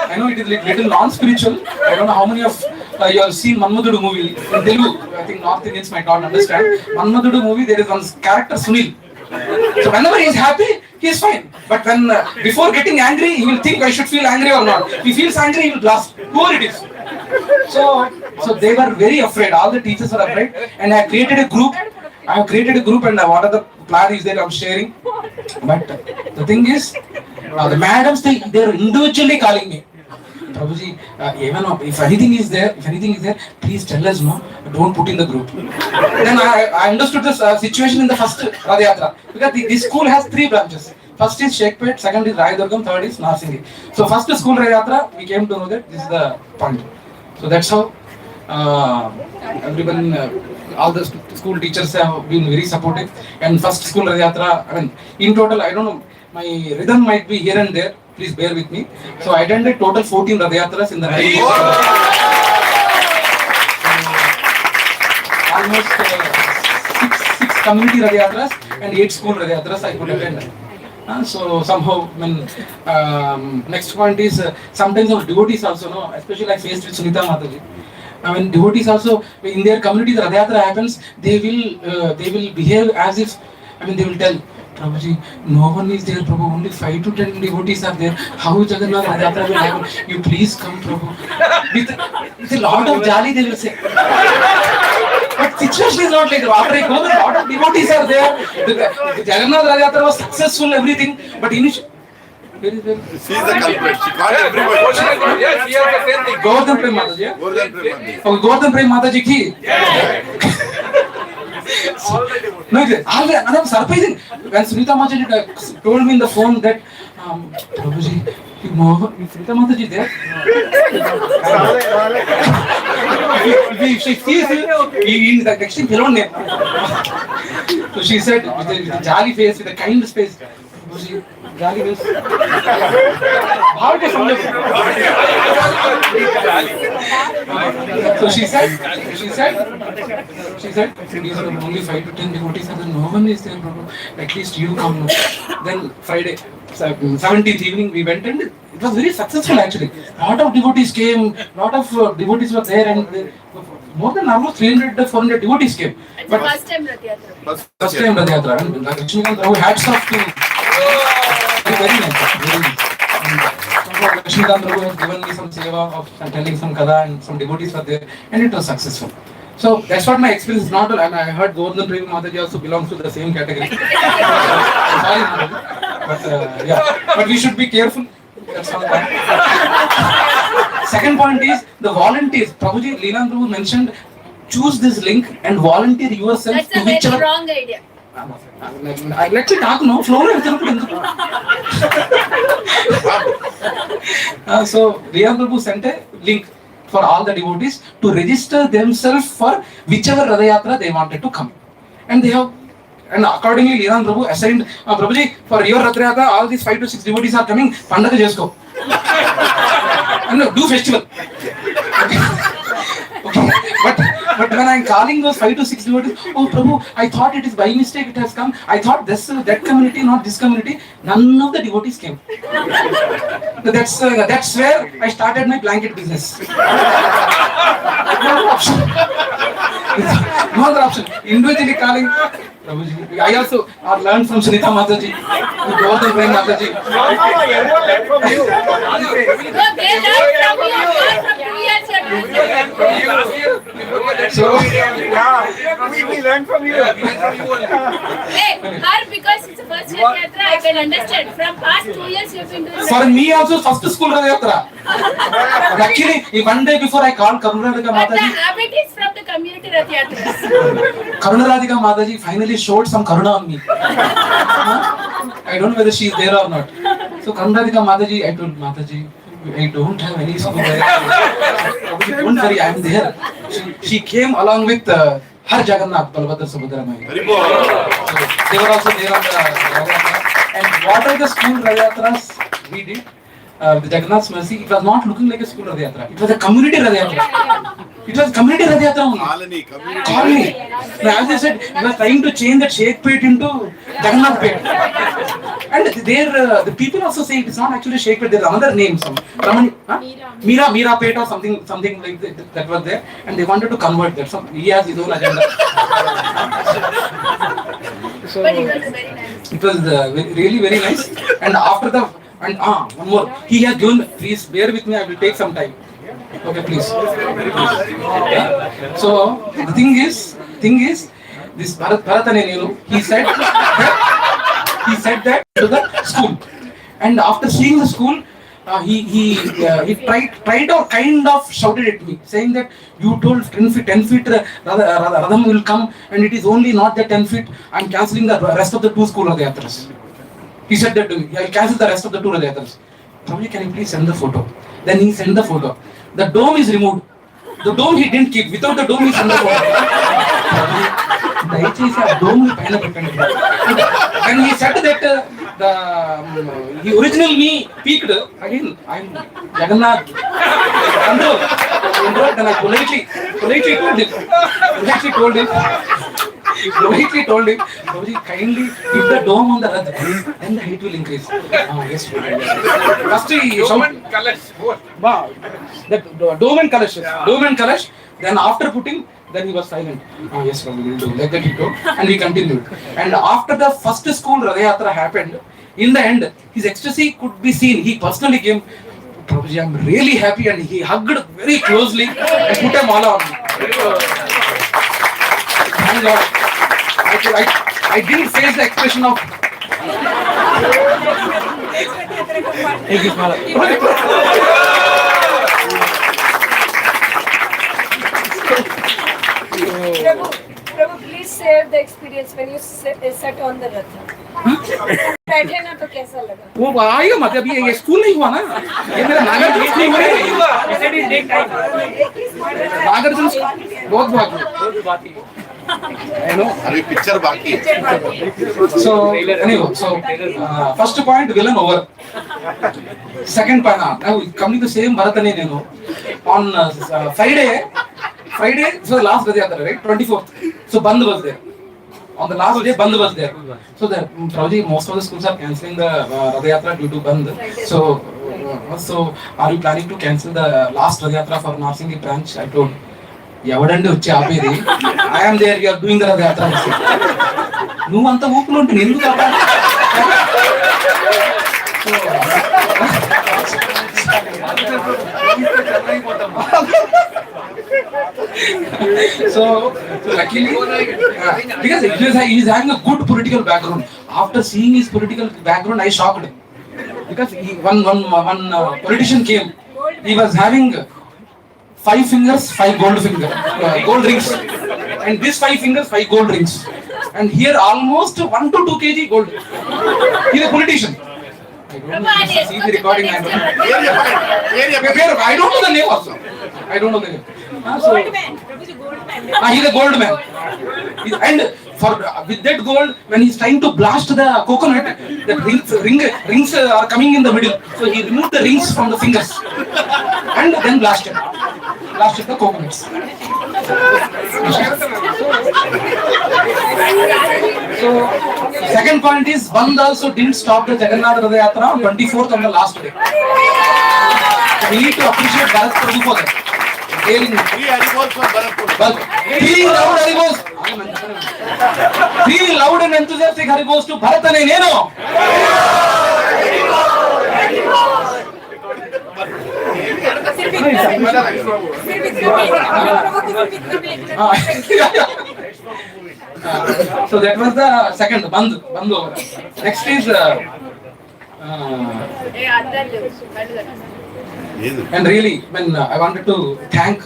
I know it is little non-spiritual. I don't know how many of you have seen Manmadudu movie. In Telugu, I think North Indians might not understand. Manmadudu movie, there is one character, Sunil. So whenever he is happy, he is fine. But when before getting angry, he will think I should feel angry or not. If he feels angry, he will blast whoever it is. So they were very afraid. All the teachers were afraid, and I have created a group, and what are the plan is there? I'm sharing. But the thing is, the madams they are individually calling me. Prabhuji, even if anything is there, please tell us, no, don't put in the group. Then I understood this situation in the first Rath Yatra, because this school has 3 branches. First is Shekpet, second is Rayadurgam, third is Narsingi. So first school Rath Yatra, we came to know that this is the point. So that's how everyone, all the school teachers have been very supportive. And first school Rath Yatra, I mean, in total, I don't know, my rhythm might be here and there. Please bear with me. So I attended total 14 Rath Yatras in the 9 years. Almost 6 community Rath Yatras and 8 school Rath Yatras I could attend. So somehow, next point is sometimes our devotees also, especially I faced with Sunita Mataji. Devotees also, in their community, the Rath Yatra happens, they will behave as if, they will tell, Prabhuji, no one is there, Prabhu, only 5 to 10 devotees are there. How Jagannath Rath Yatra will happen? You please come, Prabhu. With a lot of jali, they will say. But situation is not like that. After I go, a lot of devotees are there. The Jagannath Rath Yatra was successful, everything. But initially, She is the culprit. She called everybody. Yes, he has the same thing. Govardhan Prem Mataji. Yeah? Govardhan Prem Mataji. Okay, Govardhan Prem Mataji ki. No, I'm surprising. When Sunita Mataji told me in the phone that, Prabhuji, Sunita Mataji there? If she sees him, he is the texting alone name. So she said, with a jolly face, with a kind face, Prabhuji, गाली means भाव को समझो. So she said, these are only 5 to 10 devotees. I said, no one is there, Prabhu. At least you come. Then Friday, 17th evening, we went and it was very successful actually. Lot of devotees came, lot of devotees were there, and more than almost 300, 400 devotees came. But first time Rath Yatra. First time Rath Yatra. And Lakshmikant Prabhu, hats off to very nice. Lakshmikant Prabhu has given me some seva of telling some kada, and some devotees were there, and it was successful. So that's what my experience is not, and I heard Govardhan Premi Mataji also belongs to the same category. Sorry, but but we should be careful. That's all. Second point is the volunteers. Prabhuji, Leela Prabhu mentioned, choose this link and volunteer yourself. That's a very wrong idea. Let me talk now. Floor. So Leela Prabhu sent a link for all the devotees to register themselves for whichever Rath Yatra they wanted to come, and they have. And accordingly, Leela Prabhu assigned, Prabhuji, for your Rath Yatra, all these 5 to 6 devotees are coming. Pandaka Jesko. And do festival. Okay. But when I'm calling those 5 to 6 devotees, oh Prabhu, I thought it is by mistake it has come. I thought this that community, not this community. None of the devotees came. That's where I started my blanket business. No option. No other option. Individually calling. Prabhuji. I also learned from Sunita Mataji, Govardhan Premi Mataji. No, they learned from you. Not from 2 years ago. So, we learned from you. Hey, her because it's the first Rath Yatra, I can understand. From past 2 years you've been doing for me also first school Rath Yatra. Luckily, one day before I called Karunaradhika But the Mataji. habit is from the community Rath Yatras. Karunaradhika Mataji finally showed some karuna on me. I don't know whether she is there or not. So Karunaradhika Mataji, I told Mataji, I don't have any school there. Don't worry, I am there. She came along with her Jagannath, Balabhadra Subhadra Mai. So they were also there on the Rath Yatra. And what are the school Rath Yatras we did? The Jagannath's Mercy, it was not looking like a school Rath Yatra. It was a community Rath Yatra. It was community Rath Yatra only. Colony. As I said, we were trying to change that Sheikh Pet into Jagannath Pet. And there, the people also say it is not actually Sheikh Pet, there is another name. Some Mira Pet or something like that was there. And they wanted to convert that. So he has his own agenda. So, But it was very nice. it was really very nice. And after the one more. He has given. Please bear with me. I will take some time. Okay, please. Yeah. So the thing is, this Bharat, he said that to the school. And after seeing the school, he tried or kind of shouted at me, saying that you told 10 feet Radham will come, and it is only not the 10 feet. I am cancelling the rest of the 2 school Rath Yatras. He said that to me. I cancelled the rest of the 2 Rath Yatras. Prabhuji, can you please send the photo? Then he sent the photo. The dome is removed. The dome he didn't keep. Without the dome he sent the photo. And he said that he original me peaked. Again, I'm Jagannath. Then I politely told him, Prabhuji, kindly keep the dome on the Rath, then the height will increase. Yes, first he shouted, that dome and Kalash. Then after putting, then he was silent. Yes, Prabhuji, will do. Like that he told, and he continued. And after the first school Rath Yatra happened, in the end, his ecstasy could be seen. He personally came, Prabhuji, I'm really happy, and he hugged very closely and put a mala on me. Thank God. I didn't face the expression of. Thank you, Mala. Prabhu, please share the experience when you sat on the Rath. बैठे ना तो कैसा लगा? वो आएगा मत अभी ये स्कूल नहीं हुआ ना ये मेरा नागार्जुन स्कूल हुआ नागार्जुन बहुत बात You know. अभी पिक्चर बाकी है. So anyway, first point villain over. Second point, now coming to same Bharatane Nenu on Friday, so the last Rath Yatra, right? 24th. So Bandh was there. On the last day, Bandh was there. So the Prabhuji, most of the schools are cancelling the Rath Yatra due to Bandh. So are you planning to cancel the last Rath Yatra for Narsingi branch? I told. ఎవడండి వచ్చి ఆపేది? I'm there, you're doing the Rath Yatra. నువ్వు అంత ఊపులు ఉంటే ఎందుకు ఆపాలి? So luckily, because he is having a good political background. After seeing his political background, I shocked. Because one politician came. He was having 5 fingers, 5 gold rings, and this 5 fingers, 5 gold rings, and here almost 1 to 2 kg gold. He is a politician. I don't know, see the recording. I don't know the name also. I don't know the name. Gold man. He is a gold man. And with that gold, when he is trying to blast the coconut, the rings are coming in the middle. So he removed the rings from the fingers and then blasted the coconuts. So second point is Bandh also didn't stop the Jagannath Rath Yatra on 24th on the last day. We need to appreciate Bharat Prabhu for that. Three loud Haribos. 3 loud and enthusiastic Haribos to Bharatane Nenu. So that was the second Bandh over. Next is and really, when I wanted to thank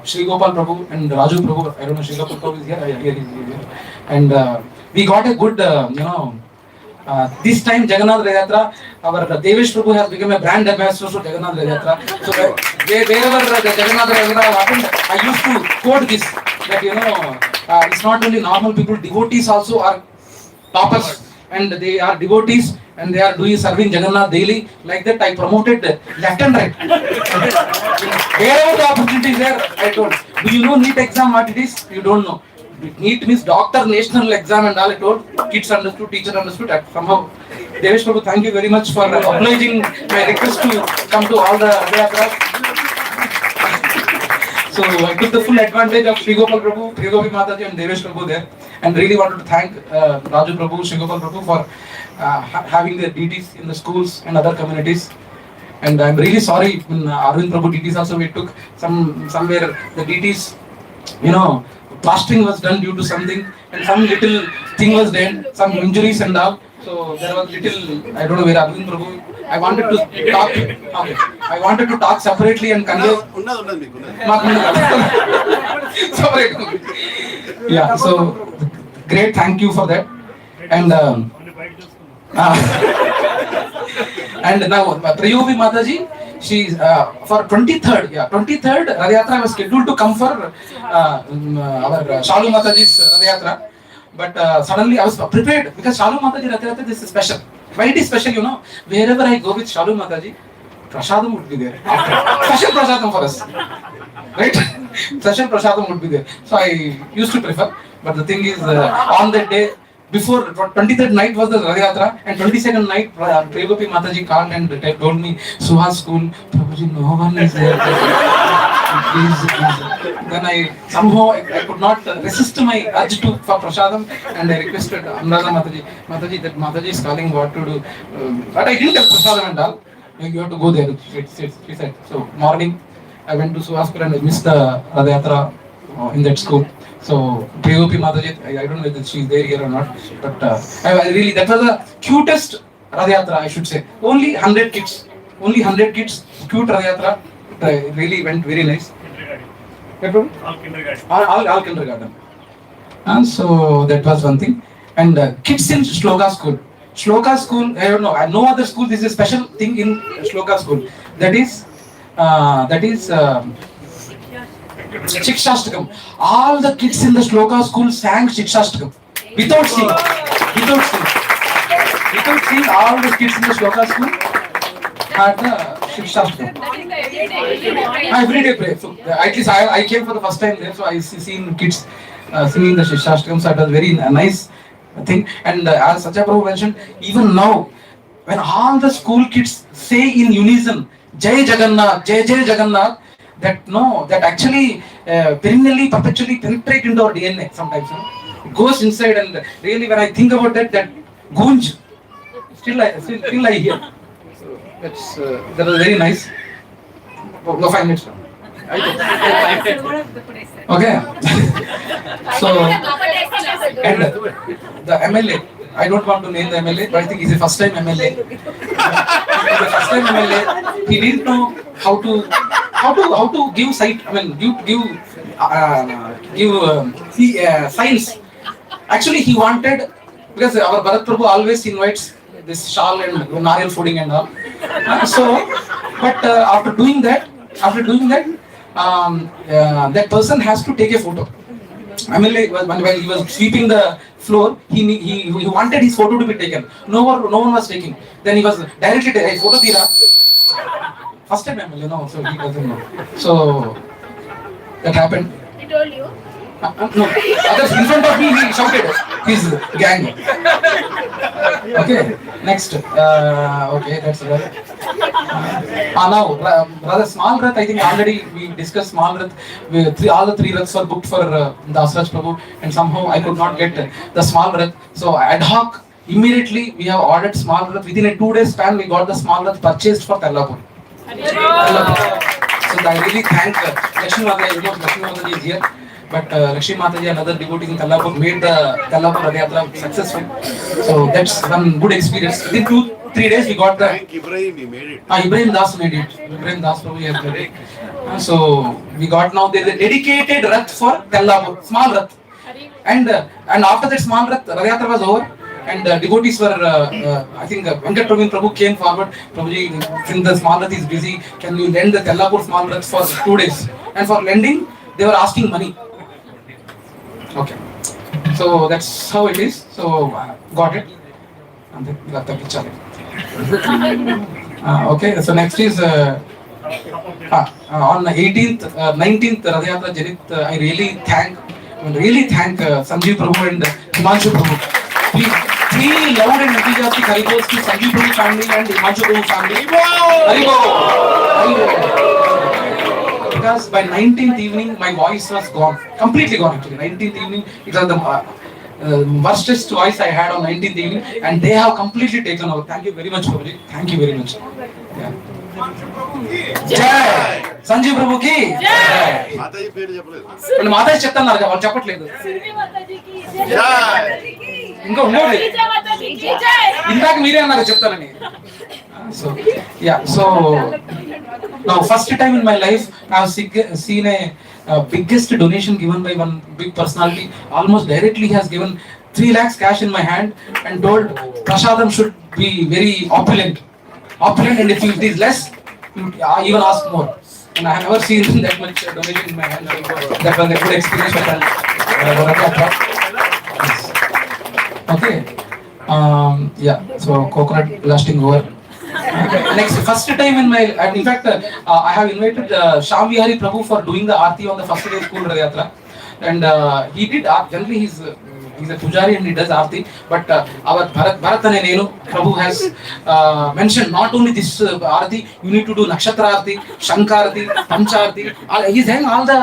Shri Gopal Prabhu and Raju Prabhu. I don't know, Shri Gopal Prabhu is here. He's here. And we got a good, this time Jagannath Rath Yatra, our Devesh Prabhu has become a brand ambassador for Jagannath Rath Yatra. So wherever the Jagannath Rath Yatra happened, I used to quote this, that it's not only normal people, devotees also are toppers, and they are devotees and they are serving Jagannath daily. Like that, I promoted left and right. Wherever the opportunity is there, I told. Do you know NEET exam what it is? You don't know. NEET means Doctor National Exam and all. I told. Kids understood, teacher understood. Somehow, Devesh Prabhu, thank you very much for obliging my request to come to all the Yatras. So I took the full advantage of Shri Gopal Prabhu, Shri Gopi Mataji and Devesh Prabhu there, and really wanted to thank Raju Prabhu, Shri Gopal Prabhu for having their DTs in the schools and other communities. And I'm really sorry, in Arvind Prabhu DTs also we took somewhere the DTs, plastering was done due to something, and some little thing was done, some injuries and all. So there was little, I don't know where Arvind Prabhu. I wanted to talk separately and convey. Separate. Yeah. So great, thank you for that. And and now Priyovi Mataji, she's for 23rd Rath Yatra was scheduled to come for our Shalu Mataji's Rath Yatra, but suddenly I was prepared because Shalu Mataji Rath Yatra is special. Why it is special, wherever I go with Shalu Mataji, prasadam would be there. Special prasadam for us, right? Special prasadam would be there. So I used to prefer, but the thing is, on that day, before 23rd night was the Rath Yatra, and 22nd night, Pregopi Mataji called and told me, Suhas school, Prabhuji, no one is there. Please. Then I somehow I could not resist my urge for prasadam, and I requested Anuradha Mataji, that Mataji is calling, what to do. But I didn't have prasadam and all. You have to go there, she said. So morning, I went to Suhas school and I missed the Rath Yatra in that school. So Pregopi Mataji, I don't know whether she is there here or not, but really that was the cutest Rath Yatra, I should say. Only 100 kids, cute Rath Yatra. It really went very nice. All kindergarten. And so that was one thing. And kids in Shloka school, I don't know, no other school, this is a special thing in Shloka school. That is Shikshashtakam. All the kids in the Shloka school sang Shikshashtakam without singing. Without singing. Without singing, all the kids in the Shloka school had the Shikshashtakam. Everyday prayer. So at least I came for the first time there, so I seen kids singing the Shikshashtakam. So it was very nice thing. And as Satya Prabhu mentioned, even now, when all the school kids say in unison, Jai Jagannath, Jai Jai Jagannath, that actually perennially, perpetually penetrate into our DNA sometimes. It goes inside, and really when I think about that gunj, still I hear. So that was very nice. Go 5 minutes. Okay. So, and the MLA, I don't want to name the MLA, but I think he's a first time MLA. He's a first time MLA. He didn't know how to give sight. I mean, give signs. Actually, he wanted, because our Bharat Prabhu always invites this shal and nariyal fooding and all. But after doing that, that person has to take a photo. MLA, when he was sweeping the floor, he wanted his photo to be taken. No one was taking. Then he was directly taking a photo. First time MLA, so he doesn't know. So that happened. He told you? No, others in front of me, he shouted his gang. Okay, next. Okay, that's right. Now, rather small Rath, I think already we discussed small Rath. All the 3 Raths were booked for Dasraj Prabhu, and somehow I could not get the small Rath. So ad hoc, immediately we have ordered small Rath. Within a 2 days span, we got the small Rath purchased for Tellapur. So I really thank Lakshmi Mataji. Lakshmi Mataji is here. But Lakshmi Mataji, another devotee in Tellapur, made the Tellapur Rath Yatra successful. So that's one good experience. Within 2-3 days we got the... Thank Ibrahim, he made it. Ibrahim Das made it. Ibrahim Das Prabhu has made it. So we got now the dedicated Rath for Tellapur, small Rath. And after that small Rath, Rath Yatra was over. And devotees were, I think Venkat Prabhu came forward. Prabhuji, since the small Rath is busy, can you lend the Tellapur small Rath for 2 days? And for lending, they were asking money. Okay, so that's how it is. So got it. And then got the picture. Okay, so next is on 18th, 19th Rath Yatra Janit. I really thank Sanjeev Prabhu and Himanshu Prabhu. Please, 3 loud and enthusiastic Haribos to Sanjeev Prabhu family and Himanshu Prabhu family. Haribo! Because by 19th evening, my voice was gone, completely gone actually. 19th evening, it was the worstest voice I had on 19th evening, and they have completely taken over. Thank you very much, Prabhuji. Thank you very much. Yeah. Jai! Sanjeev Prabhu ki Jai! Mataji పేరు చెప్పలేదు. వాళ్ళు మాతాజీ చెప్తున్నారు కదా, వాళ్ళు చెప్పట్లేదు. ఇంకా ఉండేది. ఇందాక మీరే అన్నారు చెప్తానని. So yeah, so now first time in my life I have seen a biggest donation given by one big personality. Almost directly he has given 3 lakhs cash in my hand and told prasadam should be very opulent, and if it is less, even ask more. And I have never seen that much donation in my hand. That was a good experience for that. Okay. Yeah. So coconut blasting over. Next, first time in my, in fact, I have invited Shyam Vihari Prabhu for doing the Aarti on the first day of school Rath Yatra, and he did. Generally, he's a pujari and he does Aarti. But our Bharat and Nenu Prabhu has mentioned not only this Aarti, you need to do Nakshatra Aarti, Shankarati, Panchaarti. He's having all the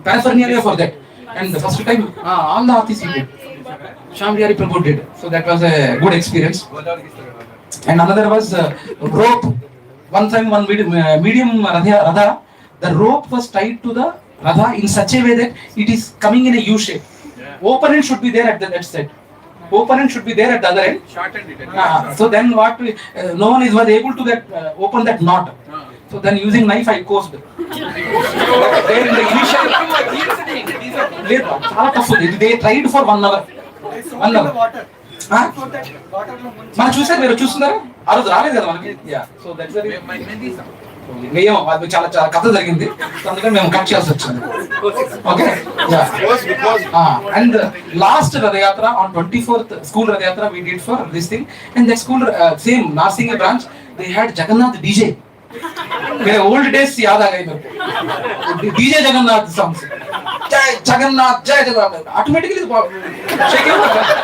paraphernalia for that. And the first time, all the Aartis he did. Shyam Vihari Prabhu did. So that was a good experience. And another was rope. One time, one medium Radha, the rope was tied to the Radha in such a way that it is coming in a U shape. Open end should be there at that side. Open end should be there at the other end. So then what? No one was able to open that knot. So then using knife I coased. There in the initial, they tried for 1 hour. 1 hour. మనం చూసారు, మీరు చూస్తున్నారా? ఆ రోజు రాలేదు కదా మనకి. So that's ఏమో అది చాలా చాలా కథ జరిగింది, అందుకని మేము కట్ చేయాల్సి వచ్చింది. Okay, and last Rathyatra on 24th school Rathyatra we did for this thing, and that school same Narsingh branch they had Jagannath DJ. मेरे old days याद आ गए मेरे को. DJ Jagannath songs, जय जगन्नाथ जय जगन्नाथ, automatically shaking होता है.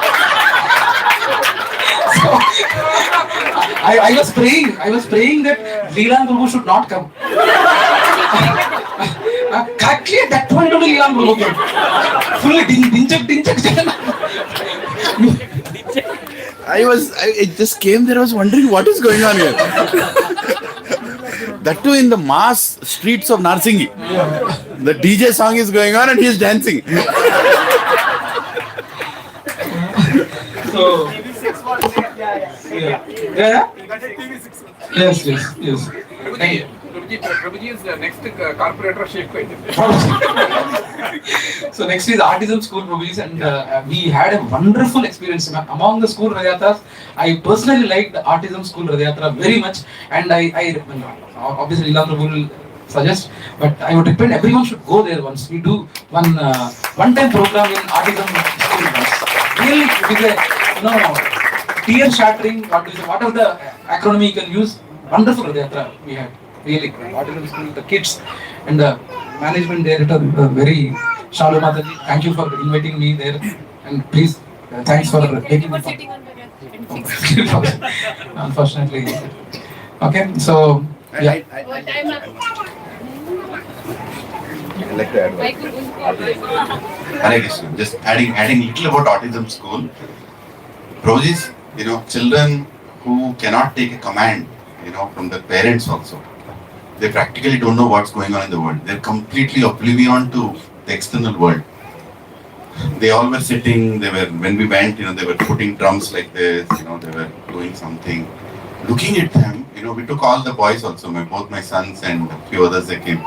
So, I was praying that Leland Prabhu should not come. Correctly at that point only Leland Prabhu came. Fully dinchak. I just came there, I was wondering what is going on here. That too in the mass streets of Narsinghi. The DJ song is going on and he is dancing. So, yeah. Yes. Prabhuji is the next corporator shape. So next is Autism School Prabhuji, and we had a wonderful experience among the school Radhyatras. I personally liked the Autism School Radhyatra very much, and I obviously Leela Prabhu will suggest, but I would recommend everyone should go there once. We do one-time program in Autism School once. Really, it is a tear-shattering. What are the acronym you can use? Wonderful Radhyatra we had. Really, Autism School, the kids and the management there, it was very. Shalu Mataji, thank you for inviting me there, and please, thanks for taking me. Sitting on the run. Unfortunately, okay. So, yeah. What time up? I like to add one. Hare Krishna. Just adding little about Autism School. Prabhuji, children who cannot take a command, from their parents also. They practically don't know what's going on in the world. They're completely oblivion to the external world. They all were sitting, when we went, they were putting drums like this, they were doing something. Looking at them, we took all the boys also, both my sons and a few others that came.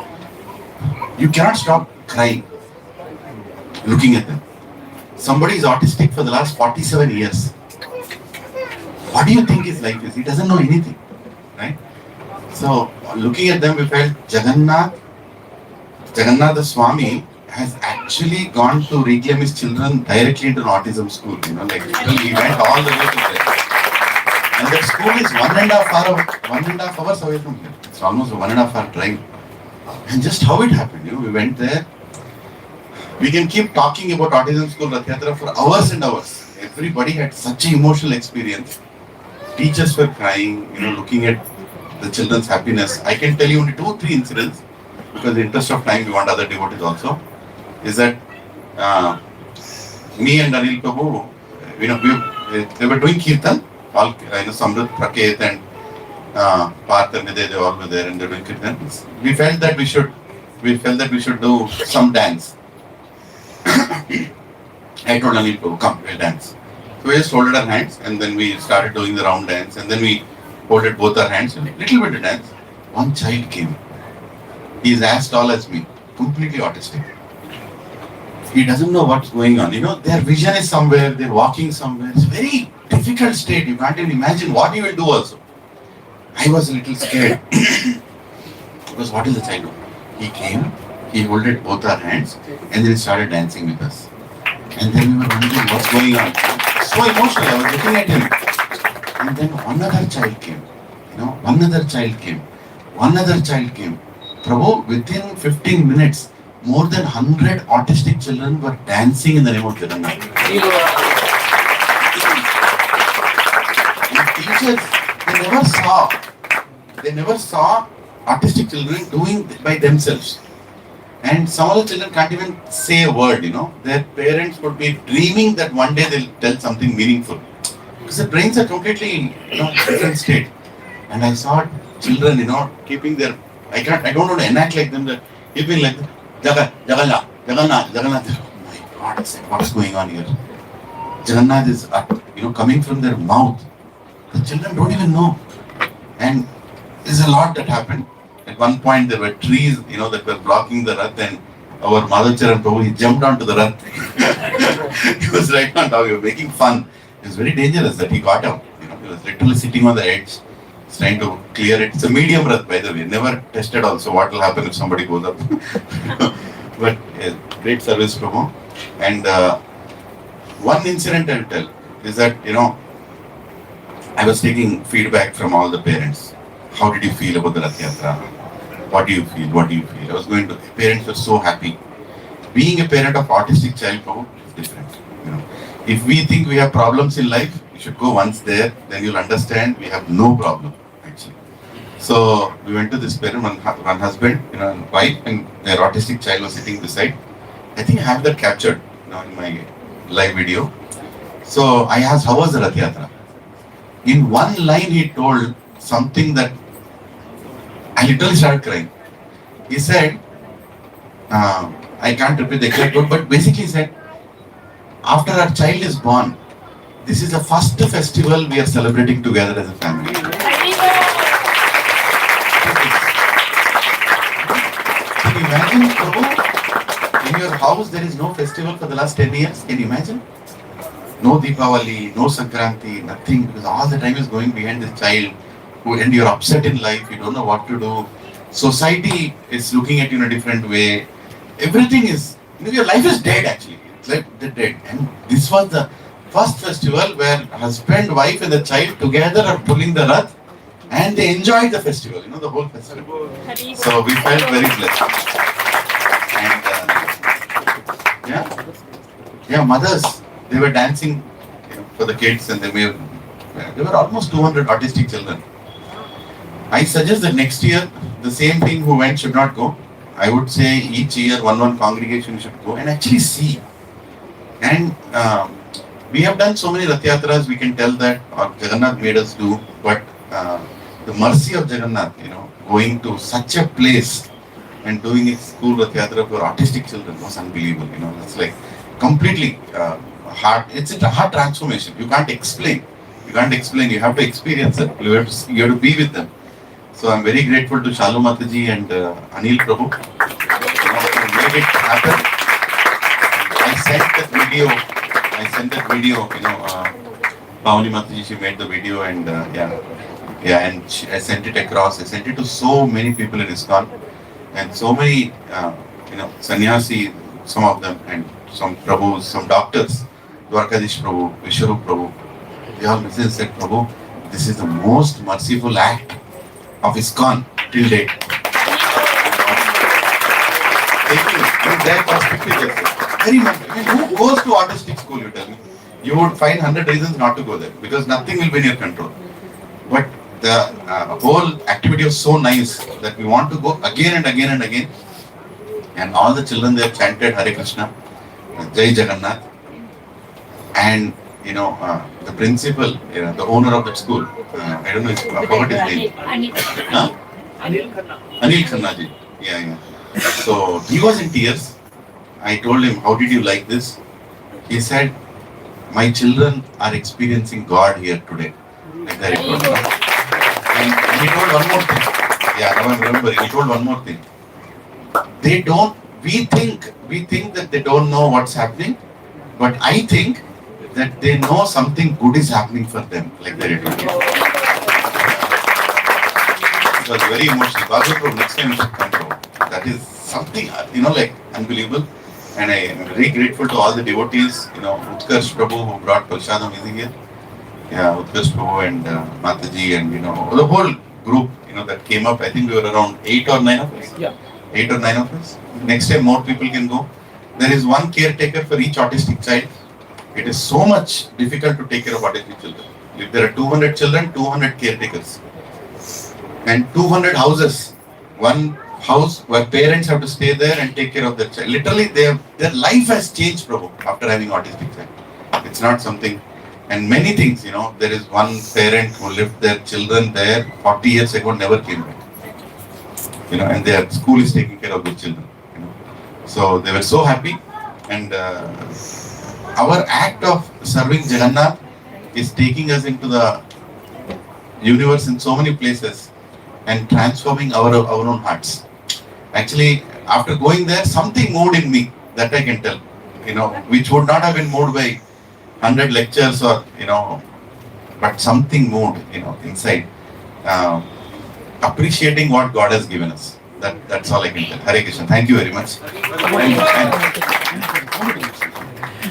You cannot stop crying, looking at them. Somebody is autistic for the last 47 years. What do you think his life is? He doesn't know anything, right? So, looking at them, we felt Jagannath the Swami has actually gone to reclaim his children directly into an autism school. He went all the way to there. And that school is 1.5 hours away from here. It's almost a 1.5 hour drive. And just how it happened, we went there. We can keep talking about Autism School Rath for hours and hours. Everybody had such an emotional experience. Teachers were crying, looking at the children's happiness. I can tell you only 2-3 incidents, because in the interest of time we want other devotees also. Is that me and Anil Prabhu, they were doing kirtan. All Samrit, Praket and Parth and Vidya, they all were there and they were doing kirtan. We felt that we should do some dance. I told Anil Prabhu, come, we'll dance. So we just folded our hands and then we started doing the round dance, and then we folded both our hands, a little bit of dance. One child came. He is as tall as me, completely autistic. He doesn't know what's going on. Their vision is somewhere, they're walking somewhere. It's a very difficult state. You can't even imagine what he will do also. I was a little scared. Because what is the child doing? He came, he folded both our hands, and then he started dancing with us. And then we were wondering what's going on. So emotional, I was looking at him. And then another child came. Another child came. Prabhu, within 15 minutes, more than 100 autistic children were dancing in the name of Jagannath. And teachers, they never saw autistic children doing it by themselves. And some of the children can't even say a word, Their parents would be dreaming that one day they'll tell something meaningful. Because the brains are completely, different state. And I saw children, keeping their, I don't want to enact like them, they're keeping like, Jagannath. Oh my God, I said, what's going on here? Jagannath is, coming from their mouth. The children don't even know. And there's a lot that happened. At one point, there were trees, that were blocking the Rath, and our Madhacharan Prabhu, he jumped onto the Rath. He was right on top, he was making fun. It was very dangerous that he got out. He was literally sitting on the edge. It's trying to clear it. It's a medium Rath, by the way. Never tested also what will happen if somebody goes up. But great service, Prabhu. And one incident I'll tell is that, I was taking feedback from all the parents. How did you feel about the Rath Yatra? What do you feel? What do you feel? I was going to, parents were so happy. Being a parent of autistic child, Prabhu, is different. If we think we have problems in life, you should go once there, then you'll understand we have no problem, actually. So we went to this parent, one husband, and wife, and their autistic child was sitting beside. I think I have that captured, in my live video. So I asked, how was the Rath Yatra? In one line, he told something that I literally started crying. He said, I can't repeat the exact word, but basically he said, after our child is born, this is the first festival we are celebrating together as a family. Can you imagine, Prabhu, in your house there is no festival for the last 10 years? Can you imagine? No Deepavali, no Sankranti, nothing, because all the time is going behind this child, and you're upset in life, you don't know what to do. Society is looking at you in a different way. Everything is, your life is dead actually. It's like they're dead. And this was the first festival where husband, wife and the child together are pulling the Rath and they enjoyed the festival, the whole festival. So we felt very blessed. And mothers, they were dancing for the kids, and there were almost 200 autistic children. I suggest that next year, the same thing who went should not go. I would say each year one congregation should go and actually see. And we have done so many Rath Yatras, we can tell that Jagannath made us do, but the mercy of Jagannath, going to such a place and doing his school Rath Yatra for autistic children was unbelievable. It's like completely heart. It's a heart transformation. You can't explain. You have to experience it. You have to be with them. So I'm very grateful to Shalu Mataji and Anil Prabhu who made it happen. I sent that video. Pavani Mataji, she made the video, and and I sent it across. I sent it to so many people in ISKCON, and so many sannyasi, some of them, and some Prabhus, some doctors, Dwarkadish Prabhu, Vishwarup Prabhu. They all listened and said, Prabhu, this is the most merciful act of ISKCON till date. From their perspective, very much. Who goes to autistic school, you tell me? You would find 100 reasons not to go there because nothing will be in your control. But the whole activity was so nice that we want to go again and again and again. And all the children there chanted Hare Krishna, Jai Jagannath. And the principal, the owner of that school, I don't know, I forgot his name. Anil Khanna ji. Yeah. So he was in tears. I told him, how did you like this? He said, my children are experiencing God here today. Like that it was. And he told one more thing. Yeah, now I'm remembering. He told one more thing. We think that they don't know what's happening, but I think that they know something good is happening for them. Like that it was. It was very emotional. Bhagavad, next time you should come to. That is something, like unbelievable. And I am very grateful to all the devotees, Utkarsh Prabhu who brought Prashadam here. Yeah, Utkarsh Prabhu and Mataji and, the whole group, that came up. I think we were around 8 or 9 of us. Yeah. 8 or 9 of us. Next time more people can go. There is one caretaker for each autistic child. It is so much difficult to take care of autistic children. If there are 200 children, 200 caretakers. And 200 houses. One house where parents have to stay there and take care of their child. Literally, their life has changed, Prabhu, after having autistic child. It's not something, and many things, there is one parent who left their children there 40 years ago, never came back. And their school is taking care of their children. So they were so happy, and our act of serving Jagannath is taking us into the universe in so many places and transforming our own hearts. Actually, after going there, something moved in me, that I can tell, which would not have been moved by 100 lectures or, but something moved, inside. appreciating what God has given us. That's all I can tell. Hare Krishna. Thank you very much. Thank you.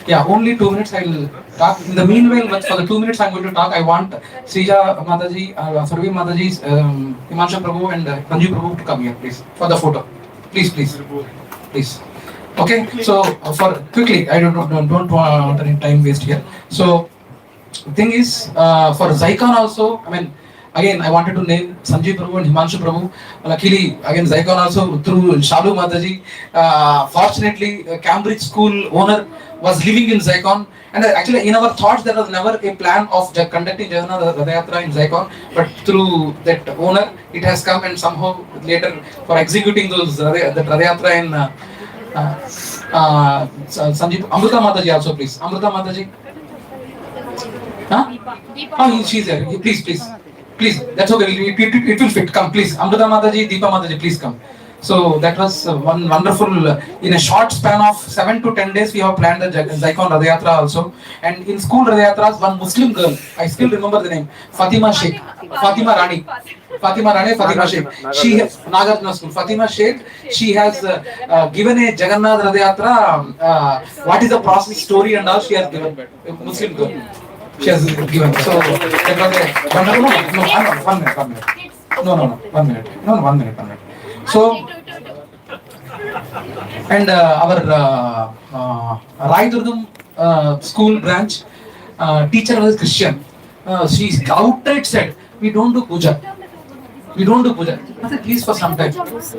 Yeah, only 2 minutes I will talk. In the meanwhile, but for the 2 minutes I'm going to talk, I want Srija Mataji, Survi Mataji, Himanshu Prabhu and Ranju Prabhu to come here, please, for the photo. Please. Okay, so for quickly, I don't want any time waste here. So, thing is, for ISKCON also, I mean, again, I wanted to name Sanjeev Prabhu and Himanshu Prabhu. Luckily, again, ISKCON also through Shalu Mataji. Fortunately, Cambridge School owner was living in ISKCON. And actually, in our thoughts, there was never a plan of conducting Jagannath Rath Yatra in ISKCON. But through that owner, it has come, and somehow later for executing those that Rath Yatra in Sanjeev, Amrita Mataji also, please. Amrita Mataji. Huh? Oh, she's there. Please, that's okay. It will fit. Come, please. Amrita Mataji, Deepa Mataji, please come. So that was one wonderful. In a short span of 7 to 10 days, we have planned the ISKCON Rath Yatra also. And in school Rath Yatras, one Muslim girl, I still remember the name, Fatima Sheikh, Fatima Rani, Fatima Sheikh. She has Nagarjuna School. Fatima Sheikh. She has given a Jagannath Rath Yatra. What is the process, story, and all she has given. A Muslim girl. She has given. So that was a wonderful. One minute. So, and our Raidurdum school branch teacher was Christian. She outright said, "We don't do puja. I said, please for some time."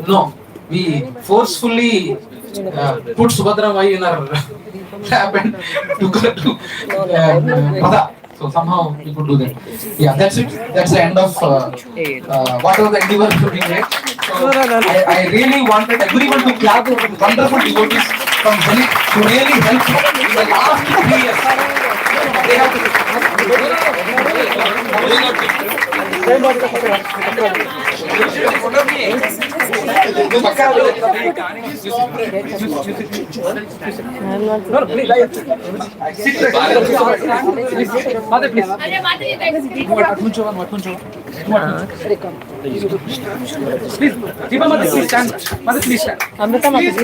No, we forcefully put Subhadra Mai in our lap and took her to Pada. So somehow we could do that. Yeah, that's it. That's the end of whatever the endeavor to be made. So I really wanted everyone to clap for the wonderful devotees from Zenith to really help in the last 3 years. They have Deepa Mataji, please stand. Mother, please stand. Amrita Mataji,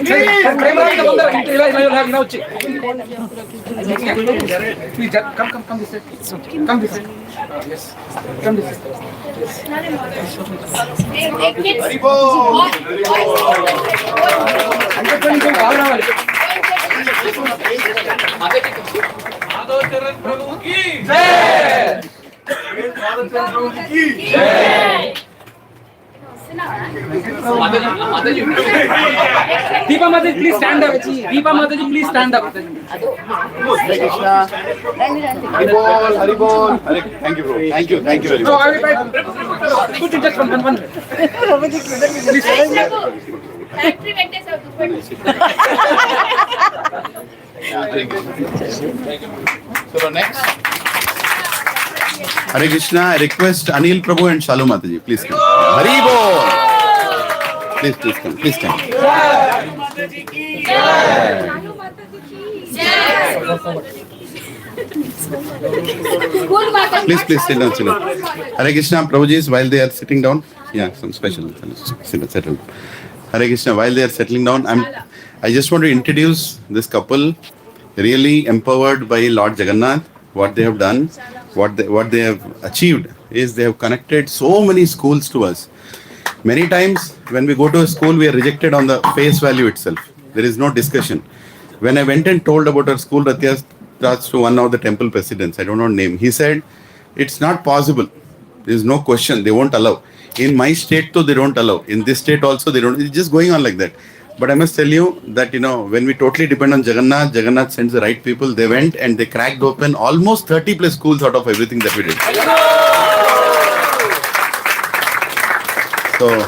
please come this side. Come this side. Yes. Come this side. Deepa Mataji, please stand up. Deepa Mataji, please stand up. Hare Krishna. Haribol. Thank you, bro. Thank you very much. No, I will put it just one. Factory vendors have to put. So next. Hare Krishna. I request Anil Prabhu and Shalu Mataji, please come. Haribol. Please come. Please come. Please sit down. Hare Krishna, Prabhuji, while they are sitting down. Yeah, some special. Settle. Hare Krishna, while they are settling down, I just want to introduce this couple, really empowered by Lord Jagannath. What they have done, what they have achieved is they have connected so many schools to us. Many times when we go to a school, we are rejected on the face value itself. There is no discussion. When I went and told about our school Rath Yatras to one of the temple presidents, I don't know name, he said, it's not possible. There is no question. They won't allow. In my state too, they don't allow. In this state also, they don't. It's just going on like that. But I must tell you that, when we totally depend on Jagannath, Jagannath sends the right people. They went and they cracked open almost 30 plus schools out of everything that we did. So,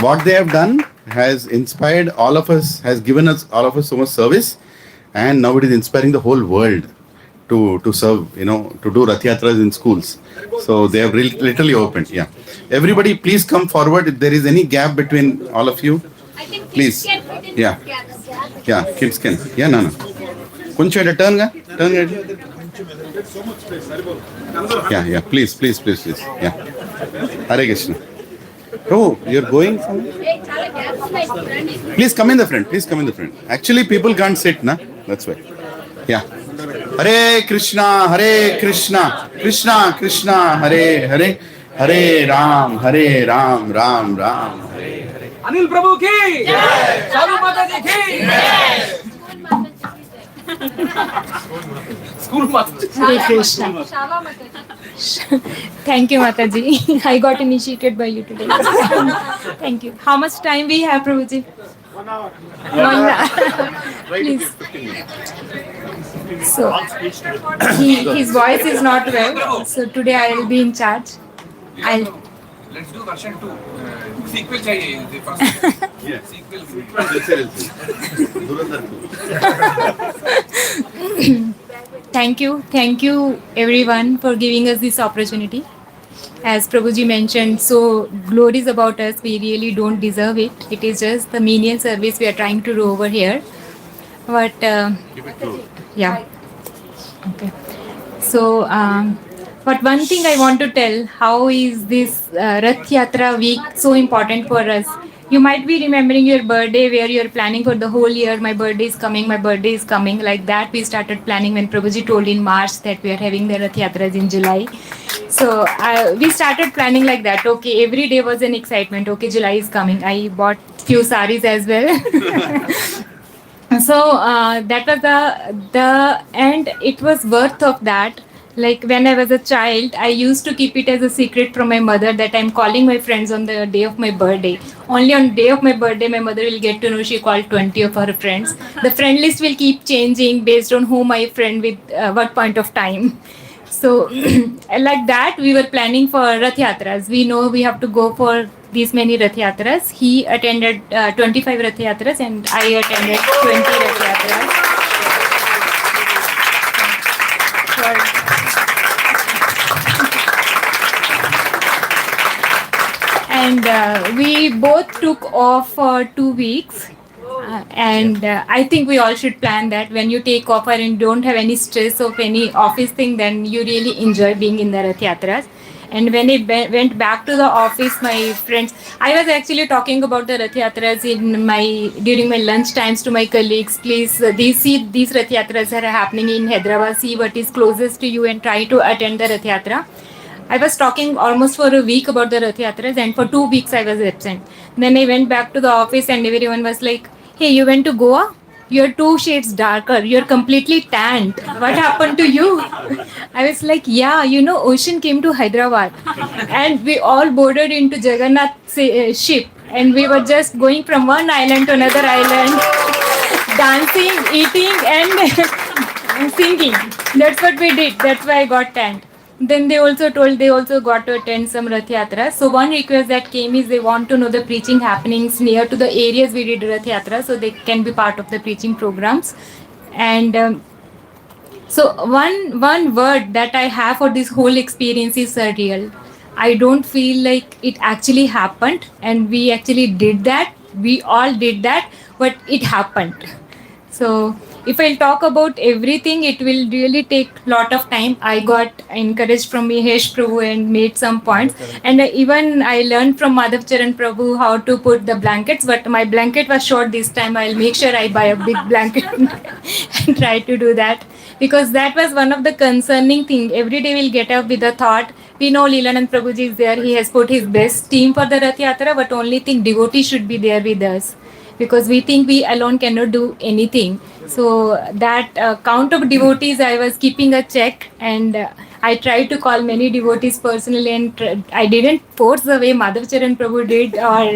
what they have done has inspired all of us, has given us all of us so much service, and now it is inspiring the whole world to serve, to do Rath Yatras in schools. So they have literally opened. Yeah. Everybody, please come forward. If there is any gap between all of you, please. Yeah. Yeah, kids can. Yeah, no. Kuncha turn. Yeah. Please. Yeah. Hare Krishna. Prabhu, you're going somewhere? Hey, chala gaps ఉన్నాయి. రండి. Please come in the front. Please come in the front. Actually, people can't sit, na? That's why. Yeah. Hare Krishna, Krishna Krishna, Hare Hare, Hare Ram, Ram Ram. Hare. Anil प्रभु की साधु माता जी की school माता Hare Krishna. Shava Mataji. Thank you, Mataji. I got initiated by you today. Thank you. How much time we have, Prabhuji? 1 hour. 1 hour. Please. So, his voice is not well. So today I will be in charge. Let's do version 2. Sequel चाहिए the first. Yeah. Sequel. Thank you everyone for giving us this opportunity. As Prabhuji mentioned, so glories about us, we really don't deserve it. It is just the menial service we are trying to do over here. But yeah, okay. So, but one thing I want to tell, how is this Rath Yatra week so important for us? You might be remembering your birthday where you're planning for the whole year. My birthday is coming. Like that, we started planning when Prabhuji told in March that we are having the Rath Yatras in July. So we started planning like that. Okay, every day was an excitement. Okay, July is coming. I bought few saris as well. So that was the and it was worth of that. Like when I was a child, I used to keep it as a secret from my mother that I'm calling my friends on the day of my birthday. Only on day of my birthday, my mother will get to know she called 20 of her friends. The friend list will keep changing based on who my friend with what point of time. So like that, we were planning for Rath Yatras. We know we have to go for these many Rath Yatras. He attended 25 Rath Yatras and I attended 20 Rath Yatras. And we both took off for 2 weeks. And I think we all should plan that when you take off and don't have any stress of any office thing, then you really enjoy being in the Rath Yatras. And when I went back to the office, my friends, I was actually talking about the Rath Yatras during my lunch times to my colleagues. Please, these Rath Yatras are happening in Hyderabad. See what is closest to you and try to attend the Rath Yatra. I was talking almost for a week about the Rath Yatras, and for 2 weeks I was absent. Then I went back to the office and everyone was like, hey, you went to Goa? You're 2 shades darker. You're completely tanned. What happened to you? I was like, yeah, ocean came to Hyderabad. And we all boarded into Jagannath ship. And we were just going from one island to another island. Dancing, eating and singing. That's what we did. That's why I got tanned. Then they also told they also got to attend some Rath Yatras. So one request that came is they want to know the preaching happenings near to the areas we did Rath Yatra, so they can be part of the preaching programs. And so one word that I have for this whole experience is surreal. I don't feel like it actually happened and we actually did that. We all did that, but it happened. So if I'll talk about everything, it will really take a lot of time. I got encouraged from Mahesh Prabhu and made some points. And even I learned from Madhav Charan Prabhu how to put the blankets. But my blanket was short this time. I'll make sure I buy a big blanket and try to do that. Because that was one of the concerning things. Every day we'll get up with a thought. We know Leelanand Prabhuji is there. He has put his best team for the Rath Yatra. But only think devotees should be there with us. Because we think we alone cannot do anything. So that count of devotees, I was keeping a check and I tried to call many devotees personally and I didn't force the way Madhav Charan Prabhu did or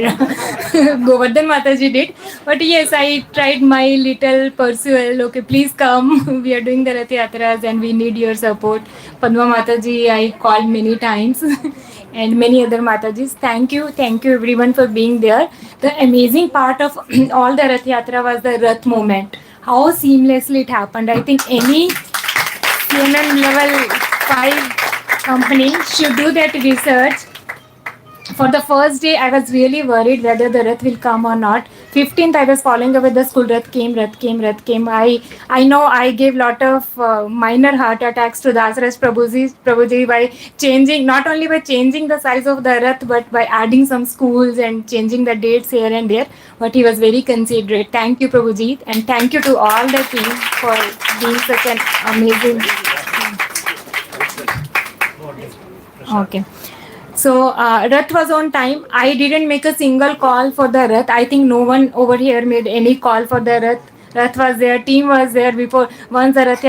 Govardhan Mataji did. But yes, I tried my little persuasion. Okay, please come. We are doing the Rath Yatras and we need your support. Padma Mataji, I called many times. And many other Matajis. Thank you everyone for being there. The amazing part of all the Rath Yatra was the Rath moment. How seamlessly it happened. I think any CNN level 5 company should do that research. For the first day, I was really worried whether the Rath will come or not. 15th, I was following up with the school. Rath came, Rath came, Rath came. I know I gave lot of minor heart attacks to Dasras Prabhuji by changing, not only by changing the size of the Rath, but by adding some schools and changing the dates here and there. But he was very considerate. Thank you, Prabhuji, and thank you to all the team for being such an amazing. Okay. So Rath was on time. I didn't make a single call for the Rath. I think no one over here made any call for the Rath. Rath was there, team was there before. Once the Rath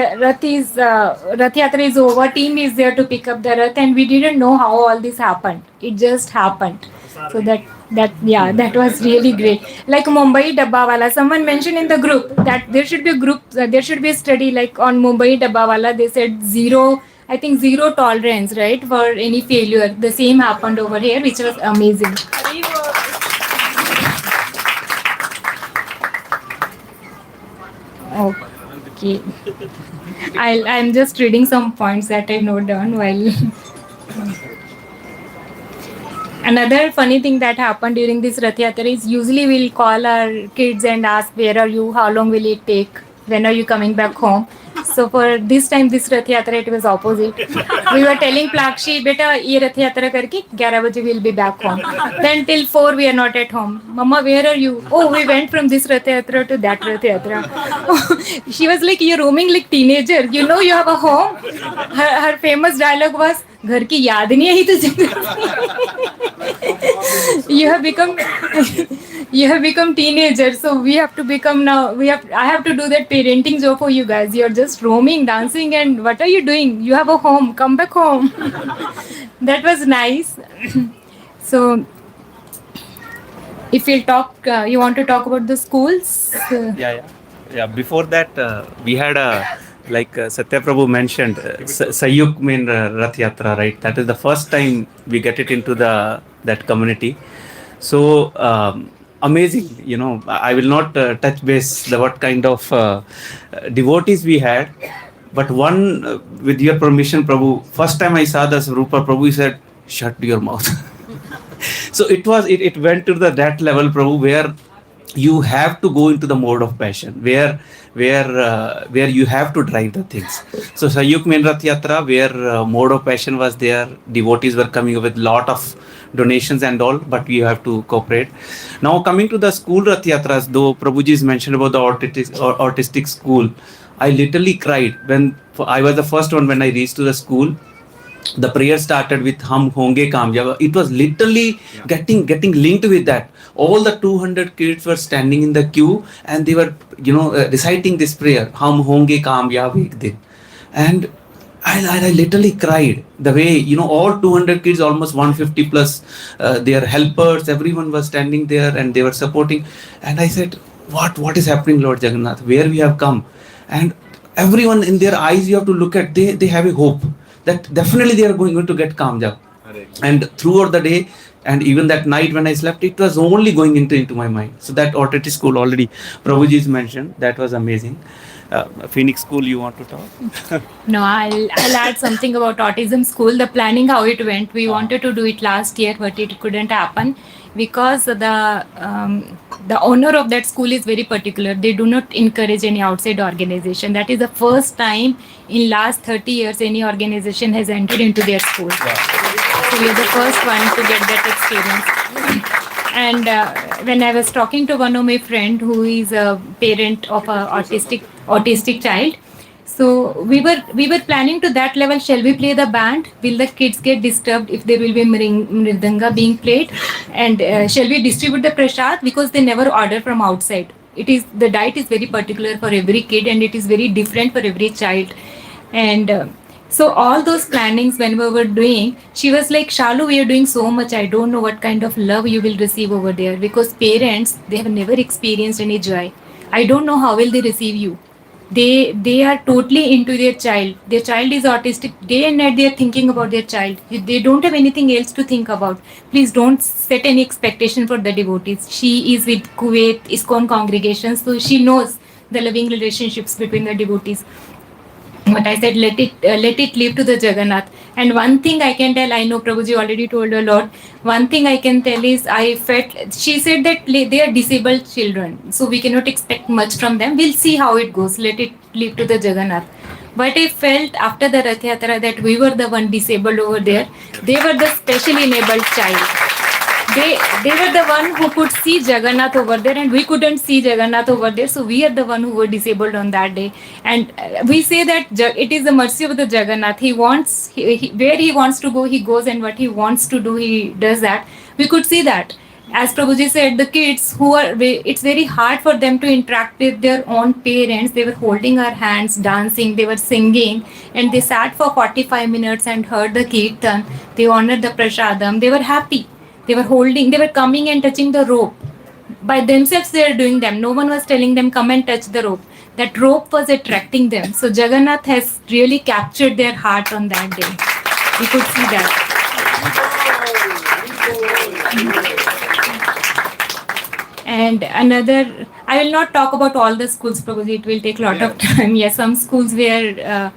Yatra is over, team is there to pick up the Rath, and we didn't know how all this happened. It just happened. So that was really great. Like Mumbai Dabbawala, someone mentioned in the group that there should be a group, there should be a study like on Mumbai Dabbawala. They said zero tolerance, right, for any failure. The same happened over here, which was amazing. Okay. I'm just reading some points that I note down while. Another funny thing that happened during this Rath Yatra is usually we'll call our kids and ask, where are you? How long will it take? When are you coming back home? So for this time, this Rath Yatra, it was opposite. We were telling Plakshi, beta, ye Rath Yatra karke, 11 baje we'll be back home. Then till 4 we are not at home. Mama, where are you? Oh, we went from this Rath Yatra to that Rath Yatra. She was like, you're roaming like teenager. You know you have a home. Her famous dialogue was, घर की याद नहीं आई तुझे. You have become teenager, so we have to become now. I have to do that parenting job for you guys. You're just roaming, dancing, and what are you doing? You have a home. Come back home. That was nice. So, if you'll talk, you want to talk about the schools? Yeah. Before that, we had like Satya Prabhu mentioned, Sayuk mean Rath Yatra, right? That is the first time we get it into that community. So amazing, I will not touch base what kind of devotees we had, but one, with your permission, Prabhu, first time I saw this Rupa, Prabhu said, shut your mouth. So it went to that level, Prabhu, where you have to go into the mode of passion, where you have to drive the things. So Sayuk Mein Rath Yatra, where mode of passion was there, devotees were coming up with lot of donations and all, but we have to cooperate. Now coming to the school Rath Yatras, though Prabhuji's mentioned about the autistic school, I literally cried when I was the first one when I reached to the school. The prayer started with Hum Honge Kamyab. It was literally getting linked with that. All the 200 kids were standing in the queue and they were, reciting this prayer, Hum Honge Kamyab Ek Din. And I literally cried. The way, all 200 kids, almost 150 plus, their helpers, everyone was standing there and they were supporting. And I said, what is happening, Lord Jagannath? Where we have come? And everyone in their eyes, you have to look at, they have a hope that definitely they are going to get Kamyab. And throughout the day, and even that night when I slept, it was only going into my mind. So that autistic school already, Prabhuji's mentioned, that was amazing. Phoenix School, you want to talk? No, I'll add something about autism school. The planning, how it went. We wanted to do it last year, but it couldn't happen because the owner of that school is very particular. They do not encourage any outside organization. That is the first time in last 30 years any organization has entered into their school. So we are the first one to get that experience. And when I was talking to one of my friend who is a parent of a autistic child, so we were planning to that level. Shall we play the band? Will the kids get disturbed if there will be mridanga being played? And shall we distribute the prasad, because they never order from outside? The diet is very particular for every kid and it is very different for every child. And so all those plannings when we were doing, she was like, Shalu, we are doing so much. I don't know what kind of love you will receive over there, because parents, they have never experienced any joy. I don't know how will they receive you. They are totally into their child. Their child is autistic. Day and night they are thinking about their child. They don't have anything else to think about. Please don't set any expectation for the devotees. She is with Kuwait ISKCON congregation, so she knows the loving relationships between the devotees. But I said, let it leave to the Jagannath. And one thing I can tell, I know Prabhuji already told a lot. One thing I can tell is I felt, she said that they are disabled children, so we cannot expect much from them. We'll see how it goes. Let it leave to the Jagannath. But I felt after the Rath Yatra that we were the one disabled over there. They were the specially enabled child. They were the one who could see Jagannath over there, and we couldn't see Jagannath over there. So we are the one who were disabled on that day. And we say that it is the mercy of the Jagannath. He wants, where he wants to go, he goes, and what he wants to do, he does that. We could see that. As Prabhuji said, the kids who are, it's very hard for them to interact with their own parents. They were holding our hands, dancing, they were singing, and they sat for 45 minutes and heard the kirtan. They honored the prasadam. They were happy. They were coming and touching the rope. By themselves, they are doing them. No one was telling them, come and touch the rope. That rope was attracting them. So Jagannath has really captured their heart on that day. We could see that. And another, I will not talk about all the schools, probably it will take a lot of time. Yes, some schools where,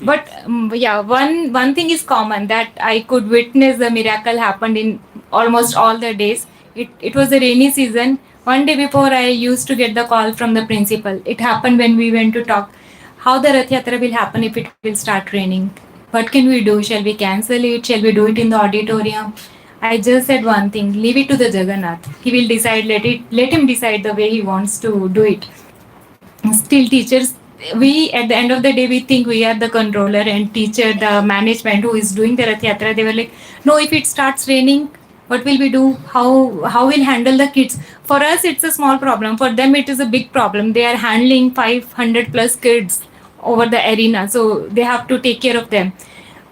one thing is common, that I could witness the miracle happened in almost all the days. It was a rainy season. One day before, I used to get the call from the principal. It happened when we went to talk how the Rath Yatra will happen if it will start raining. What can we do? Shall we cancel it? Shall we do it in the auditorium? I just said one thing, leave it to the Jagannath. He will decide, let him decide the way he wants to do it. Still, teachers, we, at the end of the day, we think we are the controller, and teacher, the management who is doing the Rath Yatra, they were like, no, if it starts raining, what will we do? How we'll handle the kids? For us, it's a small problem. For them, it is a big problem. They are handling 500 plus kids over the arena, so they have to take care of them.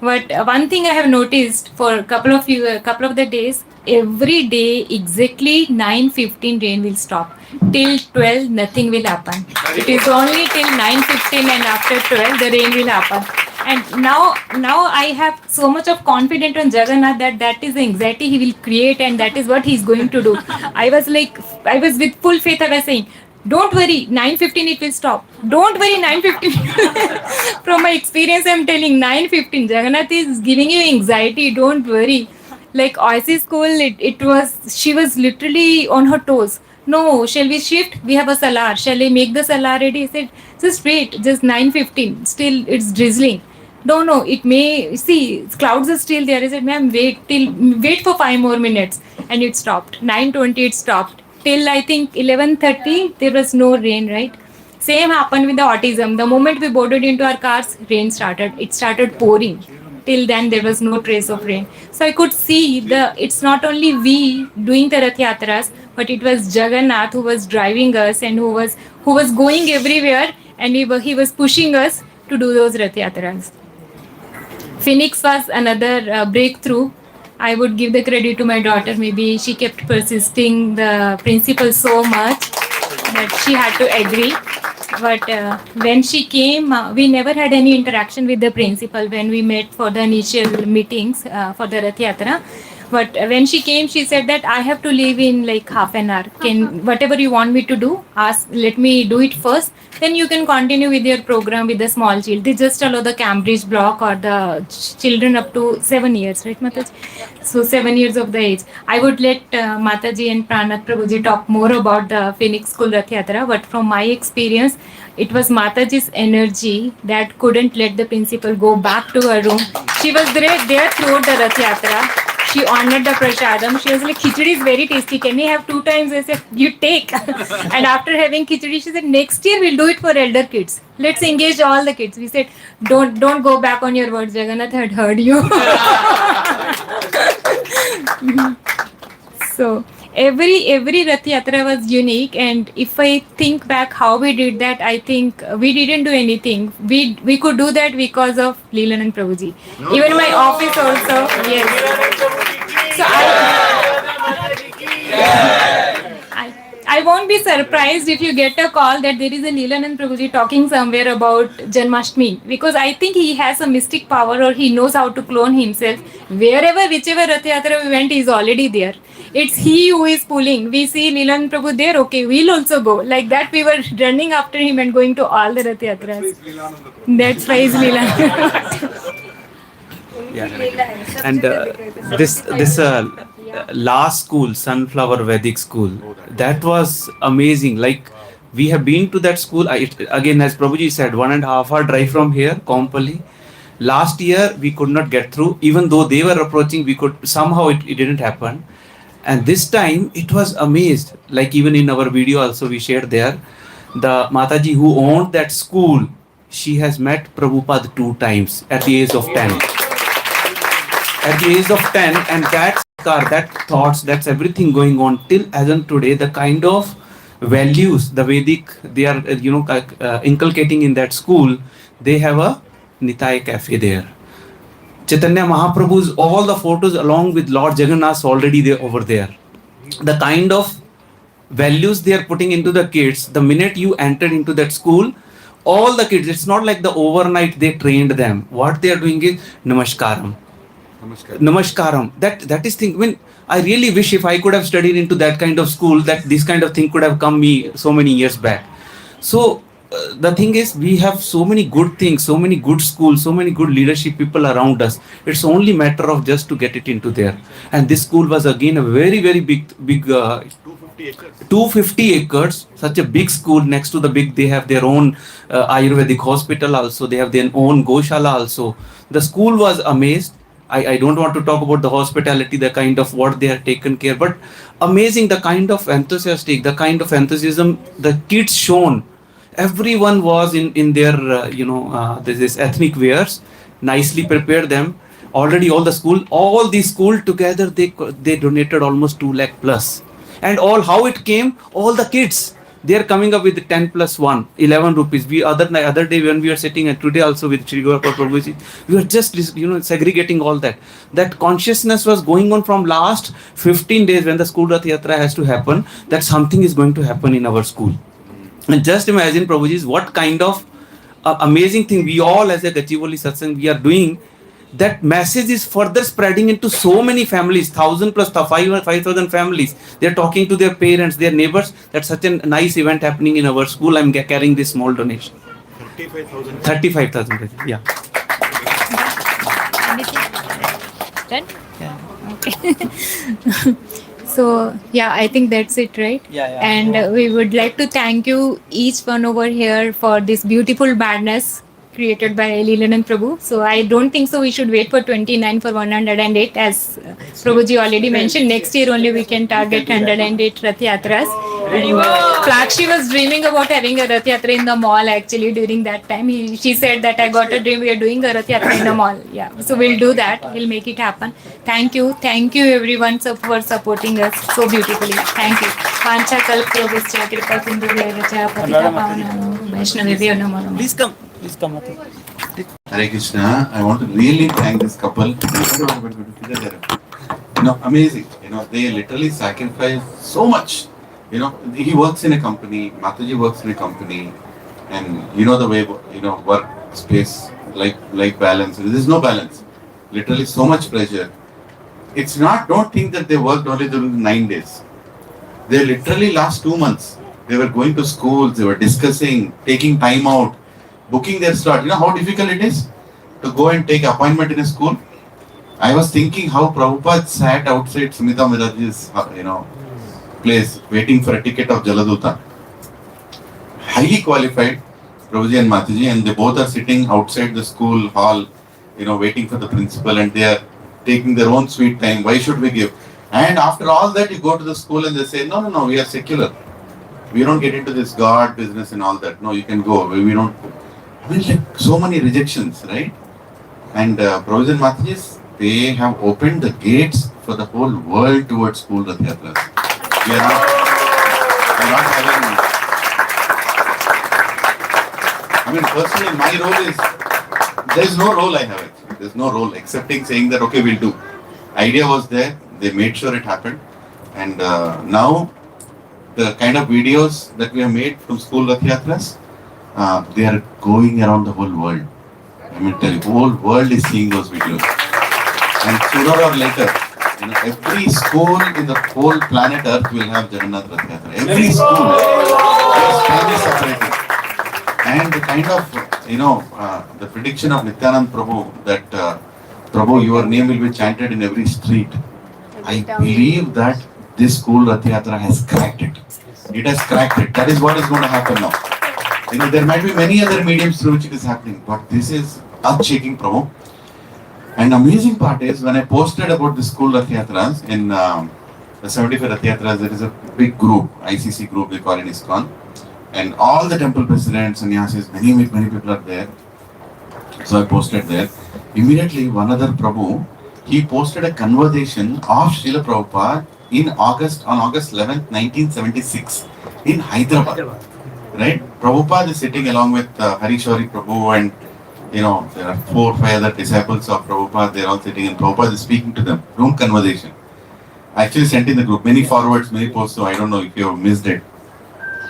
But one thing I have noticed for a couple of the days, every day exactly 9:15 rain will stop. Till 12 nothing will happen. It is only till 9:15 and after 12 the rain will happen. And now I have so much of confidence on Jagannath that is the anxiety he will create, and that is what he is going to do. I was with full faith. I was saying, don't worry, 9:15 it will stop. Don't worry, 9:15. From my experience, I'm telling 9:15. Jagannath is giving you anxiety. Don't worry. Like ISKCON, she was literally on her toes. No, shall we shift? We have a salar. Shall I make the salar ready? I said, just wait, just 9:15. Still, it's drizzling. No, it may, see, clouds are still there. I said, ma'am, wait for 5 more minutes. And it stopped. 9:20 it stopped. Till I think 11:30, there was no rain, right? Same happened with the autism. The moment we boarded into our cars, rain started. It started pouring. Till then, there was no trace of rain. So I could see it's not only we doing the Rath Yatras, but it was Jagannath who was driving us and who was going everywhere, and he was pushing us to do those Rath Yatras. Phoenix was another breakthrough. I would give the credit to my daughter. Maybe she kept persisting the principal so much that she had to agree. But when she came, we never had any interaction with the principal when we met for the initial meetings for the Rath Yatra. But when she came, she said that I have to leave in like half an hour. Whatever you want me to do, let me do it first. Then you can continue with your program with the small child. They just allow the Cambridge block or the children up to 7 years, right, Mataji? So 7 years of the age. I would let Mataji and Pranath Prabhuji talk more about the Phoenix School Rath Yatra. But from my experience, it was Mataji's energy that couldn't let the principal go back to her room. She was there throughout the Rath Yatra. She honored the prasadam. She was like, khichdi is very tasty. Can we have 2 times? I said, you take. And after having khichdi, she said, next year we'll do it for elder kids. Let's engage all the kids. We said, don't go back on your words. Jagannath had heard you. So every Rath Yatra was unique, and if I think back how we did that, I think we didn't do anything. We could do that because of Leelanand Prabhuji. Even my office also, yes. So I won't be surprised if you get a call that there is a Leelanand Prabhuji talking somewhere about Janmashtami, because I think he has a mystic power, or he knows how to clone himself. Wherever, whichever Rath Yatra we went, he is already there. It's he who is pulling. We see Leelanand Prabhu there, okay, we'll also go. Like that, we were running after him and going to all the Rath Yatras. That's why he's Leelanand. And this last school, Sunflower Vedic School, that was amazing. Like, we have been to that school. Again, as Prabhuji said, 1.5 hour drive from here, Kompally. Last year we could not get through, even though they were approaching. We could somehow, it didn't happen. And this time it was amazed. Like, even in our video also we shared there, the Mataji who owned that school, she has met Prabhupada 2 times at the age of 10. At the age of 10, and that thoughts, that's everything going on till as on today. The kind of values, the Vedic, they are inculcating in that school. They have a Nitai cafe there. Chaitanya Mahaprabhu's all the photos along with Lord Jagannath already there over there. The kind of values they are putting into the kids, the minute you entered into that school, all the kids, it's not like the overnight they trained them. What they are doing is Namaskaram. Namaskaram. That is thing. When I really wish if I could have studied into that kind of school, that this kind of thing could have come me so many years back. So the thing is, we have so many good things, so many good schools, so many good leadership people around us. It's only matter of just to get it into there. And this school was again a very, very big 250 acres, such a big school. Next to the big, they have their own Ayurvedic hospital also. They have their own Goshala also. The school was amazed. I don't want to talk about the hospitality, the kind of what they have taken care, but amazing, the kind of enthusiastic, the kind of enthusiasm the kids shown. Everyone was in their this ethnic wears, nicely prepared them. Already all these school together, they donated almost 2 lakh plus. And all how it came, all the kids, they are coming up with 10 plus 1, 11 rupees. We other day when we are sitting, and today also with Shri Gaura Prabhuji, we were just segregating all that. That consciousness was going on from last 15 days when the school Rath Yatra has to happen, that something is going to happen in our school. And just imagine, Prabhuji, what kind of amazing thing we all as a Gachibowli Satsang we are doing. That message is further spreading into so many families, 1,000 plus 5,000 families. They are talking to their parents, their neighbors. That's such a nice event happening in our school. I'm carrying this small donation. 35,000. Yeah. Done? Yeah. Okay. So, yeah, I think that's it, right? Yeah. And we would like to thank you each one over here for this beautiful madness created by Leelanand Prabhu. So I don't think so we should wait for 29 for 108, as Prabhuji already mentioned. Next year only we can target 108 Rath Yatras. And Flakshi was dreaming about having a Rath Yatra in the mall actually during that time. She said that I got a dream, we are doing a Rath Yatra in the mall. Yeah, so we'll do that. We'll make it happen. Thank you everyone for supporting us so beautifully. Thank you. Pancha Kalprovascha Kripa Sindhu Devacha Patita Pavana Vaishnavibhyo Namo Namaः. Please come. Hare Krishna, I want to really thank this couple. Amazing. They literally sacrifice so much. He works in a company, Mataji works in a company, and the way, work space, like balance. There's no balance. Literally so much pressure. It's not, don't think that they worked only during 9 days. They literally last 2 months. They were going to schools, they were discussing, taking time out, booking their slot. How difficult it is to go and take appointment in a school. I was thinking how Prabhupada sat outside Sumita Miraji's, place, waiting for a ticket of Jaladuta. Highly qualified, Prabhuji and Mataji, and they both are sitting outside the school hall, waiting for the principal, and they are taking their own sweet time. Why should we give? And after all that, you go to the school and they say, no, we are secular. We don't get into this God business and all that. No, you can go. We don't. So many rejections, right? And Prabhuji and Mataji, they have opened the gates for the whole world towards school Rath Yatras. We are not having. Personally, my role is, there is no role I have actually. There is no role excepting saying that, okay, we'll do. Idea was there. They made sure it happened. And now, the kind of videos that we have made from school Rath Yatras, they are going around the whole world. I mean, tell you, the whole world is seeing those videos. And sooner or later, every school in the whole planet Earth will have Jagannath Rath Yatra. Every school is kindly separated. And the kind of, the prediction of Nityanand Prabhu that Prabhu, your name will be chanted in every street. I believe that this school Rath Yatra has cracked it. It has cracked it. That is what is going to happen now. There might be many other mediums through which it is happening, but this is earth-shaking, Prabhu. And amazing part is, when I posted about the school Rath Yatras in the 75 Rath Yatras, there is a big group, ICC group, they call it ISKCON. And all the temple presidents, sannyasis, many people are there. So I posted there. Immediately, one other Prabhu, he posted a conversation of Srila Prabhupada on August 11th, 1976 in Hyderabad. Right? Prabhupada is sitting along with Harishwari Prabhu and there are 4 or 5 other disciples of Prabhupada. They are all sitting and Prabhupada is speaking to them. Room conversation. I actually sent in the group many forwards, many posts, so I don't know if you have missed it.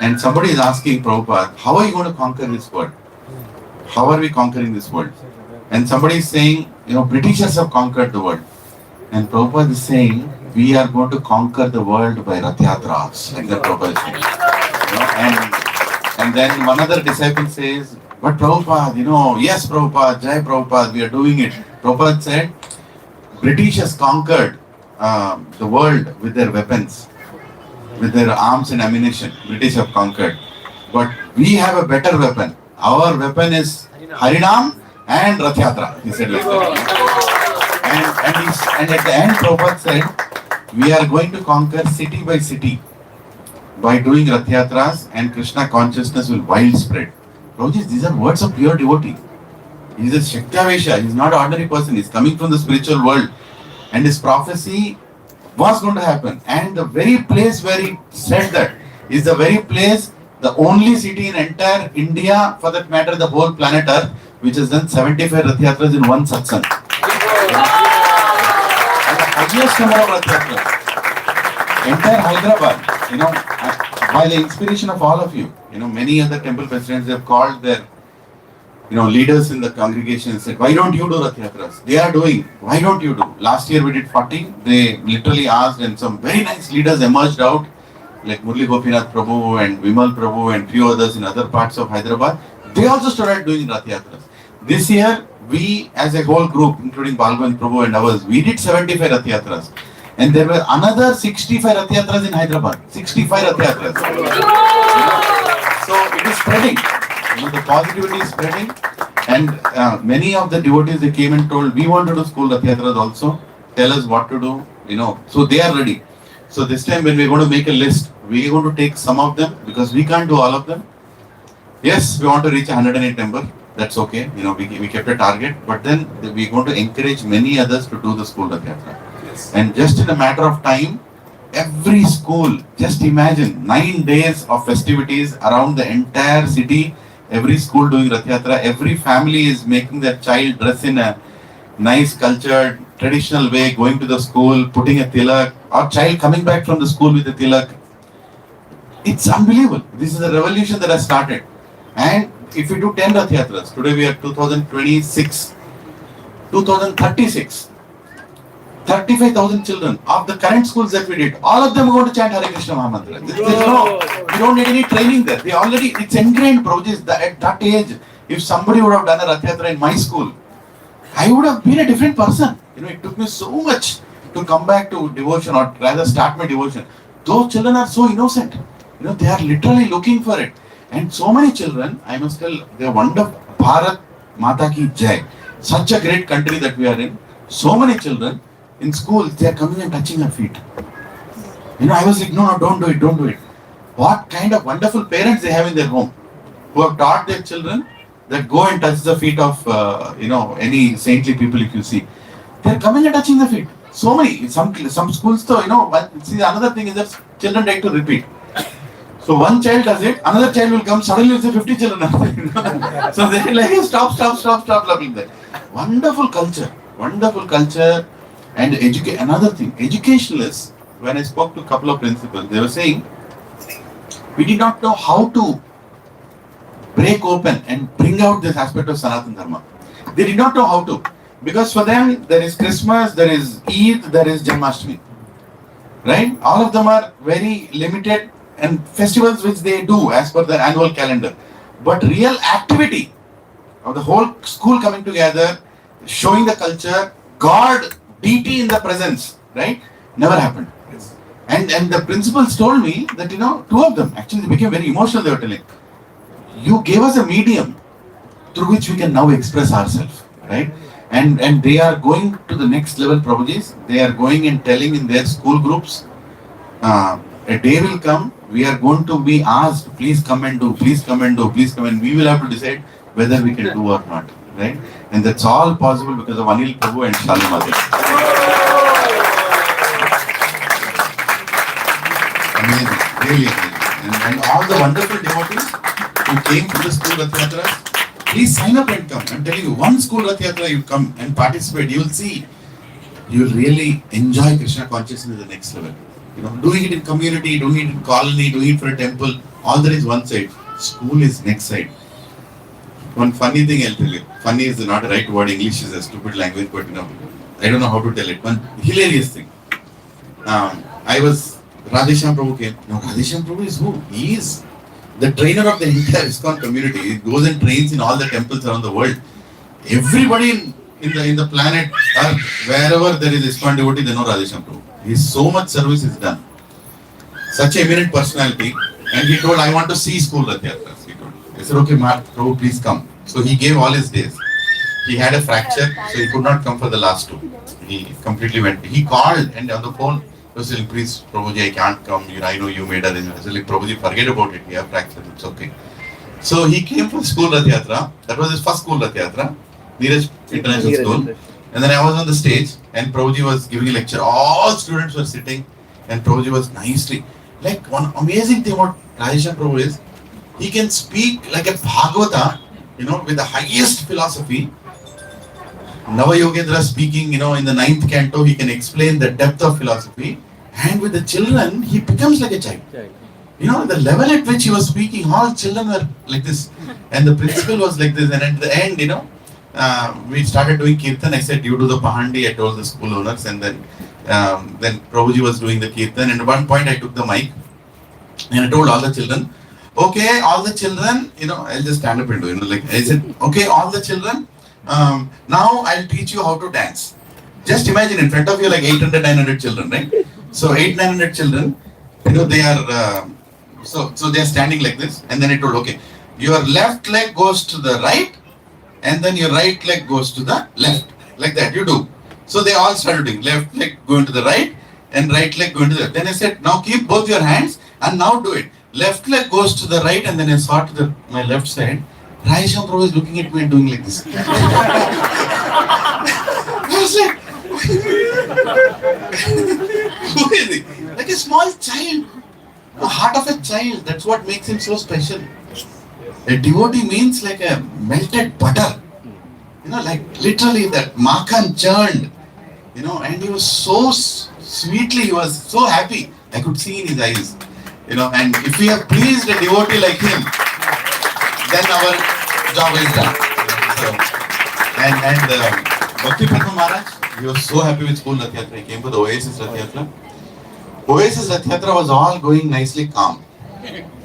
And somebody is asking Prabhupada, how are you going to conquer this world? How are we conquering this world? And somebody is saying, Britishers have conquered the world. And Prabhupada is saying, we are going to conquer the world by Rath Yatras. Like that Prabhupada is saying. And then one other disciple says, but Prabhupada, yes Prabhupada, Jai Prabhupada, we are doing it. Prabhupada said, British has conquered the world with their weapons, with their arms and ammunition. British have conquered. But we have a better weapon. Our weapon is Harinam and Rath Yatra. He said like that. And at the end, Prabhupada said, we are going to conquer city by city by doing Rath Yatras, and Krishna consciousness will widespread. Prabhuji, these are words of pure devotee. He is a Shaktavesha. He is not an ordinary person. He is coming from the spiritual world. And his prophecy was going to happen. And the very place where he said that is the very place, the only city in entire India, for that matter, the whole planet Earth, which has done 75 Rath Yatras in one Satsang. And the highest number of Rath Yatras. Entire Hyderabad, by the inspiration of all of you, many other temple presidents have called their, leaders in the congregation and said, why don't you do Rath Yatras? They are doing. Why don't you do? Last year we did 40. They literally asked, and some very nice leaders emerged out, like Murli Gopinath Prabhu and Vimal Prabhu and few others in other parts of Hyderabad. They also started doing Rath Yatras. This year, we as a whole group, including Balgwan Prabhu and others, we did 75 Rath Yatras. And there were another 65 Rath Yatras in Hyderabad. 65 Rath Yatras. So it is spreading. The positivity is spreading. And many of the devotees, they came and told, we want to do school Rath Yatras also. Tell us what to do. So they are ready. So this time when we are going to make a list, we are going to take some of them because we can't do all of them. Yes, we want to reach 108 number. That's okay. We kept a target. But then we are going to encourage many others to do the school Rath Yatra. And just in a matter of time, every school, just imagine 9 days of festivities around the entire city, every school doing Rath Yatra, every family is making their child dress in a nice cultured, traditional way, going to the school, putting a tilak, or child coming back from the school with a tilak. It's unbelievable. This is a revolution that has started. And if we do 10 Rath Yatras, today we are 2026, 2036, 35,000 children of the current schools that we did, all of them are going to chant Hare Krishna Mahamantra. We don't need any training there. It's ingrained, Prabhuji. At that age, if somebody would have done a Rath Yatra in my school, I would have been a different person. It took me so much to come back to devotion, or rather start my devotion. Those children are so innocent. They are literally looking for it. And so many children, I must tell, they are wonderful. Bharat Mata Ki Jai. Such a great country that we are in. So many children in schools, they are coming and touching our feet. I was like, no, don't do it. What kind of wonderful parents they have in their home, who have taught their children that go and touch the feet of, any saintly people if you see. They are coming and touching the feet. So many, some schools though, see, another thing is that children like to repeat. So one child does it, another child will come, suddenly you see 50 children are there. So they're like, stop laughing there. Wonderful culture. And another thing, educationalists, when I spoke to a couple of principals, they were saying, We did not know how to break open and bring out this aspect of Sanatana Dharma. They did not know how to. Because for them, there is Christmas, there is Eid, there is Janmashtami. Right? All of them are very limited and festivals which they do as per their annual calendar. But real activity of the whole school coming together, showing the culture, God, deity in the presence, right? Never happened. And the principals told me that, two of them, actually they became very emotional, they were telling. You gave us a medium through which we can now express ourselves, right? And they are going to the next level, Prabhujis. They are going and telling in their school groups, a day will come, we are going to be asked, please come and do, please come and do, please come and we will have to decide whether we can do or not, right? And that's all possible because of Anil Prabhu and Shalimati. Amazing, really amazing. And all the wonderful devotees who came to the school Rath Yatras, please sign up and come. I'm telling you, one school Rath Yatra, you come and participate, you will see, you will really enjoy Krishna consciousness at the next level. Doing it in community, doing it in colony, doing it for a temple, all that is one side. School is next side. One funny thing I'll tell you. Funny is not the right word. English is a stupid language, but I don't know how to tell it. One hilarious thing. Radheshyam Prabhu came. Now Radheshyam Prabhu is who? He is the trainer of the entire ISKCON community. He goes and trains in all the temples around the world. Everybody in the planet Earth, wherever there is ISKCON devotee, they know Radheshyam Prabhu. So much service is done. Such a eminent personality. And he told, I want to see school Rath Yatras. He told. I said, okay, Prabhu, please come. So he gave all his days. He had a fracture, so he could not come for the last two. He completely went. He called and on the phone, he was saying, please, Prabhuji, I can't come. I know you made arrangements. I said, Prabhuji, forget about it. We have fracture. It's okay. So he came for school Rath Yatra. That was his first school Rath Yatra. Neeraj International School. And then I was on the stage and Prabhuji was giving a lecture. All students were sitting and Prabhuji was nicely. Like one amazing thing about Radheshyam Prabhu is, he can speak like a Bhagavata, with the highest philosophy. Nava Yogendra speaking, in the 9th canto, he can explain the depth of philosophy. And with the children, he becomes like a child. The level at which he was speaking, all children were like this. And the principal was like this. And at the end, we started doing kirtan. I said, you do the pahandi. I told the school owners, and then Prabhuji was doing the kirtan. And at one point I took the mic and I told all the children, okay, all the children, I'll just stand up and do, I said, okay, all the children, now I'll teach you how to dance. Just imagine in front of you like 800, 900 children, right? So 800, 900 children, they are, so they are standing like this. And then I told, okay, your left leg goes to the right, and then your right leg goes to the left, like that you do. So they all started doing left leg going to the right and right leg going to the left. Then I said, now keep both your hands and now do it. Left leg goes to the right, and then I saw to my left side, Radheshyam Prabhu is looking at me and doing like this. I was like, who is he? Like a small child, the heart of a child. That's what makes him so special. A devotee means like a melted butter. Like literally that makhan churned. And he was so sweetly, he was so happy. I could see in his eyes. And if we have pleased a devotee like him, then our job is done. So, and Bhakti Pratham Maharaj, he was so happy with school Rath Yatra. He came for the Oasis Rath Yatra. Oasis Rath Yatra was all going nicely calm.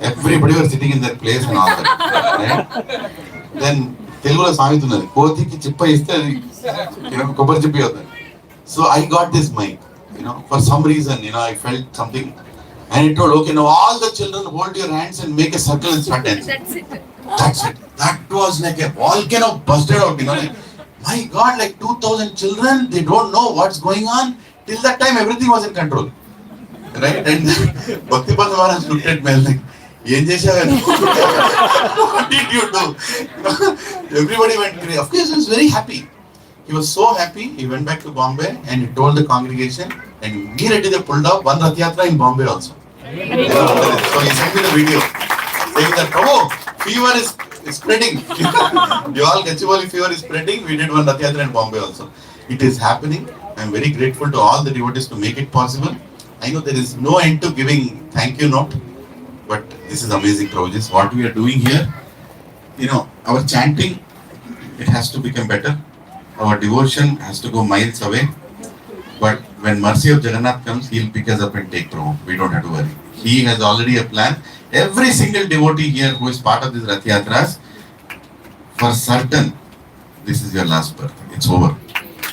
Everybody was sitting in their place and all that. Right? Then Telugu Swami tunnadi. Koti ki chippa iste kobari chippi avutadi. So I got this mic. For some reason, I felt something. And it told, okay, now all the children hold your hands and make a circle and start dancing. That's it. That was like a volcano busted out, like, my God, like 2,000 children, they don't know what's going on. Till that time, everything was in control. Right? And Bhakti Pratham Maharaj looked at me like, what did you do? Everybody went crazy. Of course, he was very happy. He was so happy, he went back to Bombay and he told the congregation, and immediately they pulled off one Rath Yatra in Bombay also. So he sent me the video saying that, fever is spreading. You all Gachibowli fever is spreading. We did one Rath Yatra in Bombay also. It is happening. I am very grateful to all the devotees to make it possible. I know there is no end to giving thank you note. But this is amazing, Prabhuji. What we are doing here, our chanting, it has to become better. Our devotion has to go miles away. But when mercy of Jagannath comes, he'll pick us up and take Prabhu. We don't have to worry. He has already a plan. Every single devotee here who is part of this Rath Yatras, for certain, this is your last birth. It's over.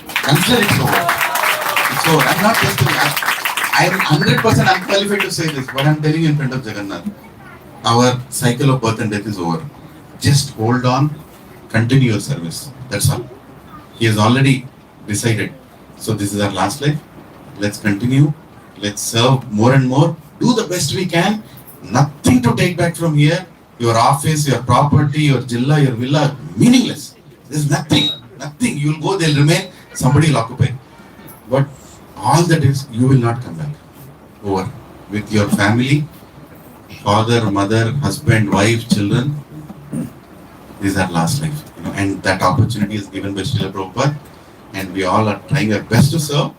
Consider it's over. It's over. I'm not just I'm 100% unqualified to say this, but I'm telling you in front of Jagannath. Our cycle of birth and death is over. Just hold on, continue your service. That's all. He has already decided. So this is our last life. Let's continue. Let's serve more and more. Do the best we can. Nothing to take back from here. Your office, your property, your jilla, your villa, meaningless. There's nothing. Nothing. You'll go, they'll remain. Somebody will occupy. But all that is, you will not come back. Over. With your family, father, mother, husband, wife, children. This is our last life. And that opportunity is given by Srila Prabhupada. And we all are trying our best to serve.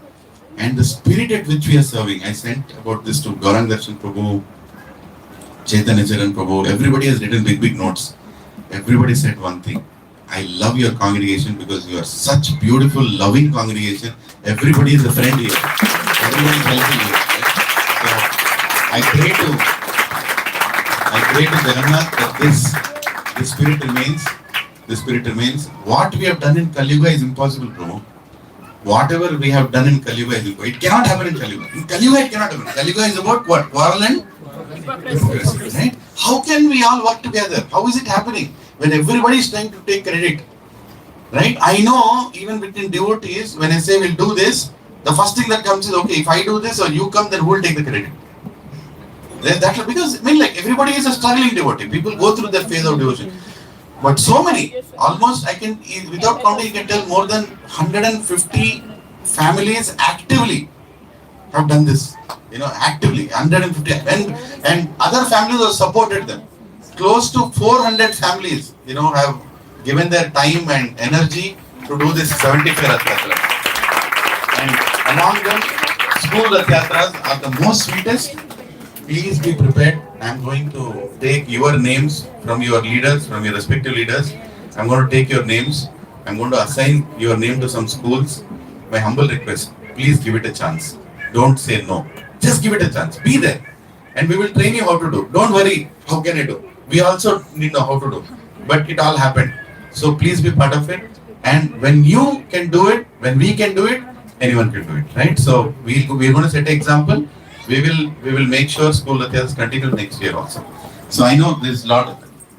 And the spirit at which we are serving, I sent about this to Gaurang Darshan Prabhu, Chaitanya Charan Prabhu. Everybody has written big notes. Everybody said one thing. I love your congregation because you are such beautiful, loving congregation. Everybody is a friend here. Everybody is helping you. Right? So I pray to Jagannath that this spirit remains. The spirit remains. What we have done in Kali Yuga is impossible, Prabhu. Whatever we have done in Kali Yuga is impossible. It cannot happen in Kali Yuga. In Kali Yuga, it cannot happen. Kali Yuga is about what? Quarrel and hypocrisy, right? How can we all work together? How is it happening when everybody is trying to take credit? Right? I know even between devotees, when I say we'll do this, the first thing that comes is, okay, if I do this or you come, then who will take the credit? That's because, everybody is a struggling devotee. People go through that phase of devotion. But so many, almost without counting, you can tell more than 150 families actively have done this. Actively, 150. And other families have supported them. Close to 400 families, have given their time and energy to do this 75 Rath Yatras. And among them, school Rath Yatras are the most sweetest. Please be prepared. I'm going to take your names from your leaders, from your respective leaders. I'm going to take your names. I'm going to assign your name to some schools. My humble request, please give it a chance. Don't say no. Just give it a chance. Be there. And we will train you how to do. Don't worry, how can I do? We also need to know how to do. But it all happened. So please be part of it. And when you can do it, when we can do it, anyone can do it. Right? So we're going to set an example. We will make sure school Rath Yatras continue next year also. So I know there's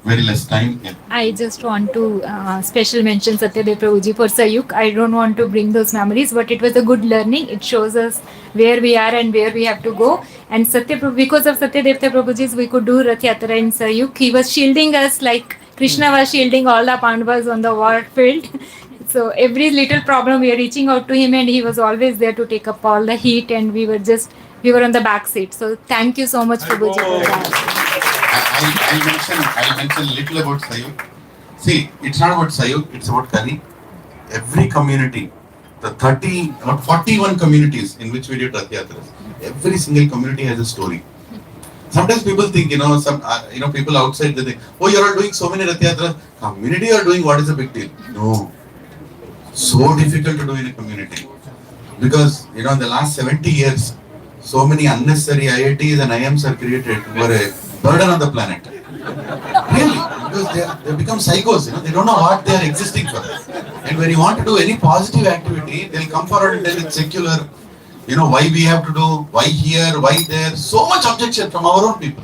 very less time. Yeah. I just want to special mention Satyadev Prabhuji for Sayuk. I don't want to bring those memories, but it was a good learning. It shows us where we are and where we have to go. And because of Satyadev Prabhuji's, we could do Rath Yatra in Sayuk. He was shielding us like Krishna was shielding all the Pandavas on the war field. So every little problem we are reaching out to him, and he was always there to take up all the heat, and we were on the back seat. So thank you so much, Prabhuji, for that. I'll mention a little about Sayuk. See, it's not about Sayuk, it's about Kali. Every community, the 41 communities in which we did Rath Yatras, every single community has a story. Sometimes people think, people outside, they think, oh, you're all doing so many Rath Yatras. Community you're doing, what is the big deal? No. So difficult to do in a community. Because, in the last 70 years, so many unnecessary IITs and IMs are created who are a burden on the planet. Really, because they become psychos, they don't know what they are existing for. And when you want to do any positive activity, they'll come forward and tell it's secular, why we have to do, why here, why there, so much objection from our own people.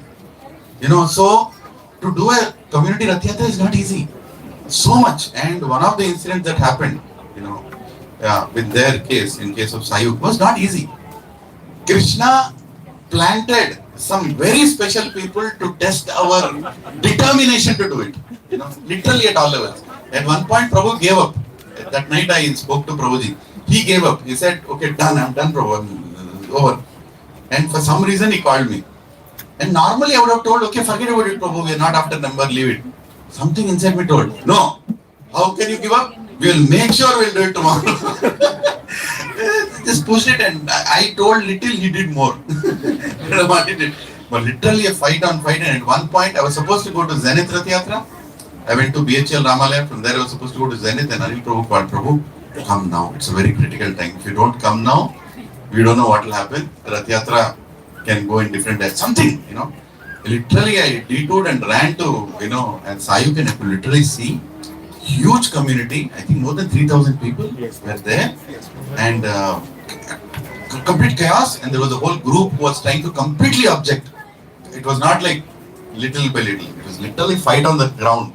So to do a community Rath Yatra is not easy. So much. And one of the incidents that happened, with their case, in case of Sayuk, was not easy. Krishna planted some very special people to test our determination to do it. Literally at all levels. At one point, Prabhu gave up. That night I spoke to Prabhuji. He gave up. He said, okay, done, I'm done, Prabhu, I'm over. And for some reason, he called me. And normally I would have told, okay, forget about it, Prabhu, we are not after number, leave it. Something inside me told, no, how can you give up? We'll make sure we'll do it tomorrow. Just pushed it, and I told little, he did more. But literally a fight on fight, and at one point I was supposed to go to Zenith Rath Yatra. I went to BHL Ramalaya. From there I was supposed to go to Zenith, and Anil Prabhu called, Prabhu, come now. It's a very critical time. If you don't come now, we don't know what will happen. Rath Yatra can go in different directions. Something, Literally I detoured and ran to, and Sayuk, and I could literally see huge community. I think more than 3,000 people were there. And complete chaos, and there was a whole group who was trying to completely object. It was not like little by little. It was literally fight on the ground.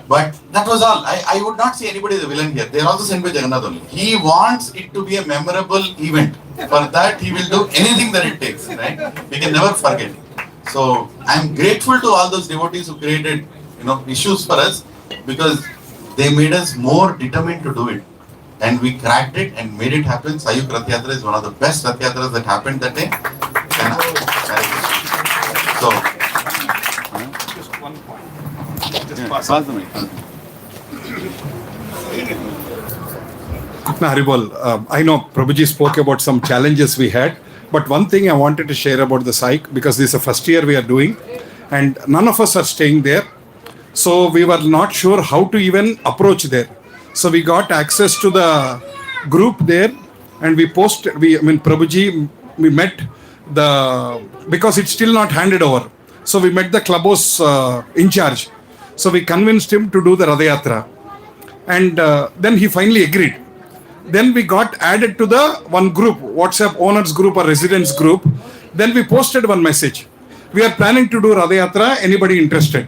But that was all. I would not see anybody as a villain here. They are also sent by Jagannath only. He wants it to be a memorable event. For that, he will do anything that it takes. Right? We can never forget. So I am grateful to all those devotees who created, issues for us, because they made us more determined to do it. And we cracked it and made it happen. Sayuk Rath Yatra is one of the best Rath Yatras that happened that day. So, Just one point. Just pass the mic. Haribol, I know Prabhuji spoke about some challenges we had, but one thing I wanted to share about the psych, because this is the first year we are doing, and none of us are staying there. So we were not sure how to even approach there. So we got access to the group there, and Prabhuji, we met because it's still not handed over. So we met the clubhouse in charge. So we convinced him to do the Rath Yatra. And then he finally agreed. Then we got added to the one group, WhatsApp owners group or residents group. Then we posted one message. We are planning to do Rath Yatra, anybody interested?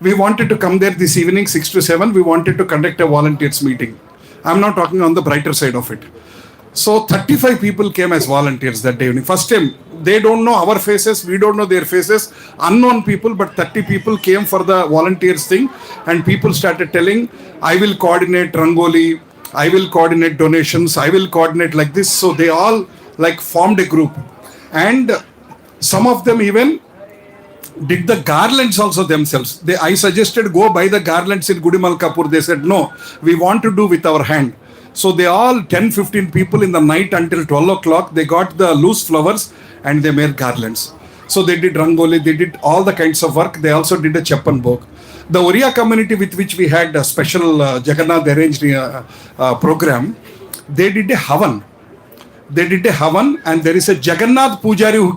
We wanted to come there this evening, 6 to 7. We wanted to conduct a volunteers meeting. I'm not talking on the brighter side of it. So 35 people came as volunteers that day evening. First time, they don't know our faces, we don't know their faces, unknown people, but 30 people came for the volunteers thing, and people started telling, I will coordinate Rangoli, I will coordinate donations, I will coordinate like this. So they all formed a group. And some of them even did the garlands also themselves. I suggested go buy the garlands in Gudimal Kapur. They said, no, we want to do with our hand. So they all, 10-15 people in the night until 12 o'clock, they got the loose flowers and they made garlands. So they did Rangoli, they did all the kinds of work. They also did a Chappan Bhog. The Oriya community with which we had a special Jagannath arranged program, they did a Havan. And there is a Jagannath Pujari who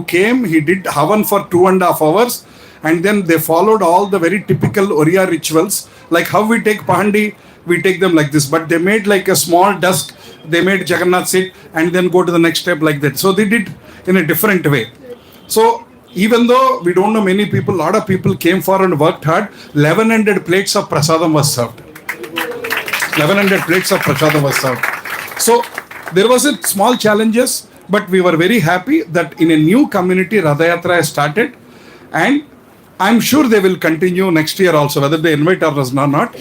came. He did Havan for 2.5 hours, and then they followed all the very typical Oriya rituals, like how we take Pahandi, we take them like this, but they made like a small dusk, they made Jagannath sit and then go to the next step like that. So they did in a different way. So even though we don't know many people, a lot of people came for and worked hard, 1100 plates of prasadam was served. 1100 plates of prasadam was served. So there was a small challenges, but we were very happy that in a new community, Rath Yatra has started, and I'm sure they will continue next year also, whether they invite us or not.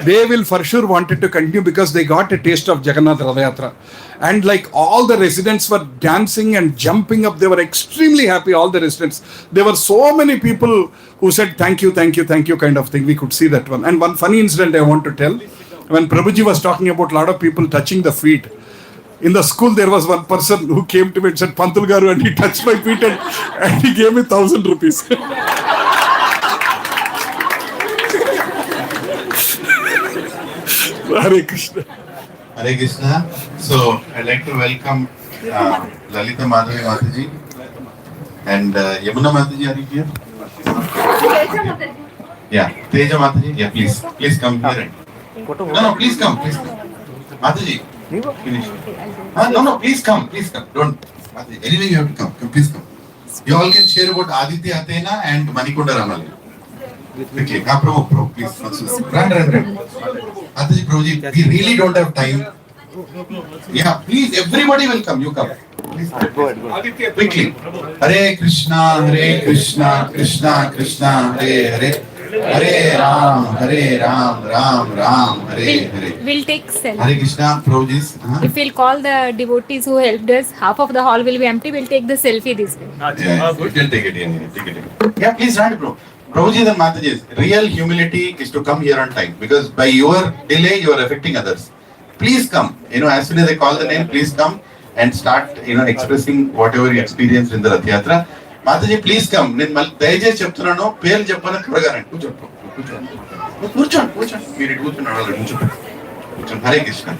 They will for sure wanted to continue because they got a taste of Jagannath Rath Yatra. And all the residents were dancing and jumping up. They were extremely happy, all the residents. There were so many people who said, thank you kind of thing. We could see that one. And one funny incident I want to tell. When Prabhuji was talking about a lot of people touching the feet, in the school, there was one person who came to me and said, Pantul Garu, and he touched my feet and he gave me 1,000 rupees. Hare Krishna. Hare Krishna. So, I'd like to welcome Lalita Madhavi Mataji and Yamuna Mataji. Are you here? Yeah, Teja Mataji. Yeah, please come here. No, please come. Mataji. Finish. No, please come. Don't. Anyway, you have to come. Please come. You all can share about Aditya Athena and Manikonda Ramalaya. Quickly. Prabhu, please. Run. Aditya Prabhuji, we really don't have time. Yeah, please, everybody will come. You come. Please. Go ahead. Quickly. Hare Krishna, Krishna Krishna, Hare. Hare Ram, Ram Ram, Hare Hare. We'll take selfie. Hare Krishna, Prabhuji. If we'll call the devotees who helped us, half of the hall will be empty. We'll take the selfie this way. Yeah, you can take it in. Yeah, please run, bro. Prabhuji and Mataji, real humility is to come here on time, because by your delay, you are affecting others. Please come. As soon as I call the name, please come. and start, expressing whatever you experienced in the Rath Yatra. Mataji, please come. నేను మళ్ళీ దయచేసి చెప్తున్నాను, పేర్లు చెప్పాను త్వరగా రండి. కూర్చోండి. మీరు ఇటు కూర్చోండి. Hare Krishna.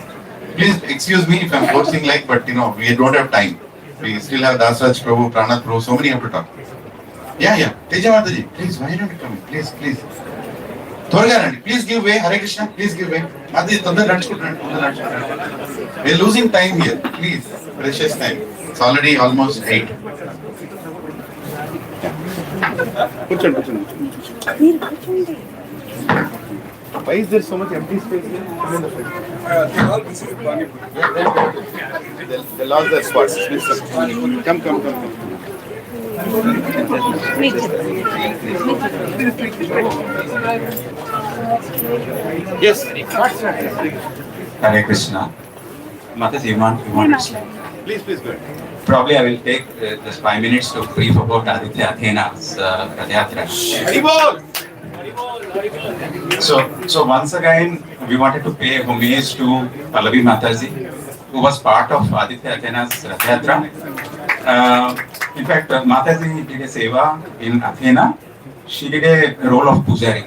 Please excuse me if I'm forcing but we don't have time. We still have Dasraj Prabhu, Pranath Prabhu, so many have to talk. Yeah. Teja Mataji, please, why don't you come in? Please. త్వరగా రండి. Please give way. Hare Krishna, please give way. Mataji, తొందరగా నడుచుకుంటున్నాను. We're losing time here. Please, precious time. It's already almost 8. కూర్చోండి. Why is there so much empty space here? They lost their spots. Come. Yes. Hare Krishna. Mataji, you want to say? Please go ahead. Probably I will take just 5 minutes to brief about Aditya Athena's Rath Yatra. So once again, we wanted to pay homage to Pallavi Mataji, who was part of Aditya Athena's Rath Yatra. In fact, Mataji did a seva in Athena. She did a role of pujari.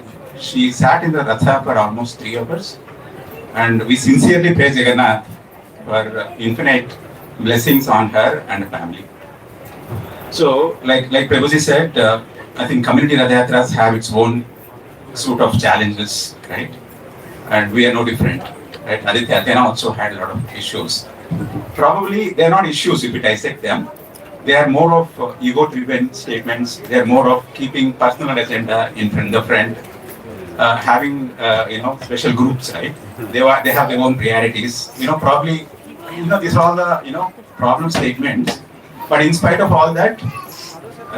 She sat in the Ratha for almost 3 hours, and we sincerely pray Jagannath for infinite blessings on her and family. So, like Prabhuji said, I think community Rath Yatras have its own suit of challenges, right? And we are no different, right? Aditya Athena also had a lot of issues. Probably they are not issues if we dissect them. They are more of ego-driven statements. They are more of keeping personal agenda in the front, having special groups, right? They have their own priorities. Probably these are all the problem statements. But in spite of all that,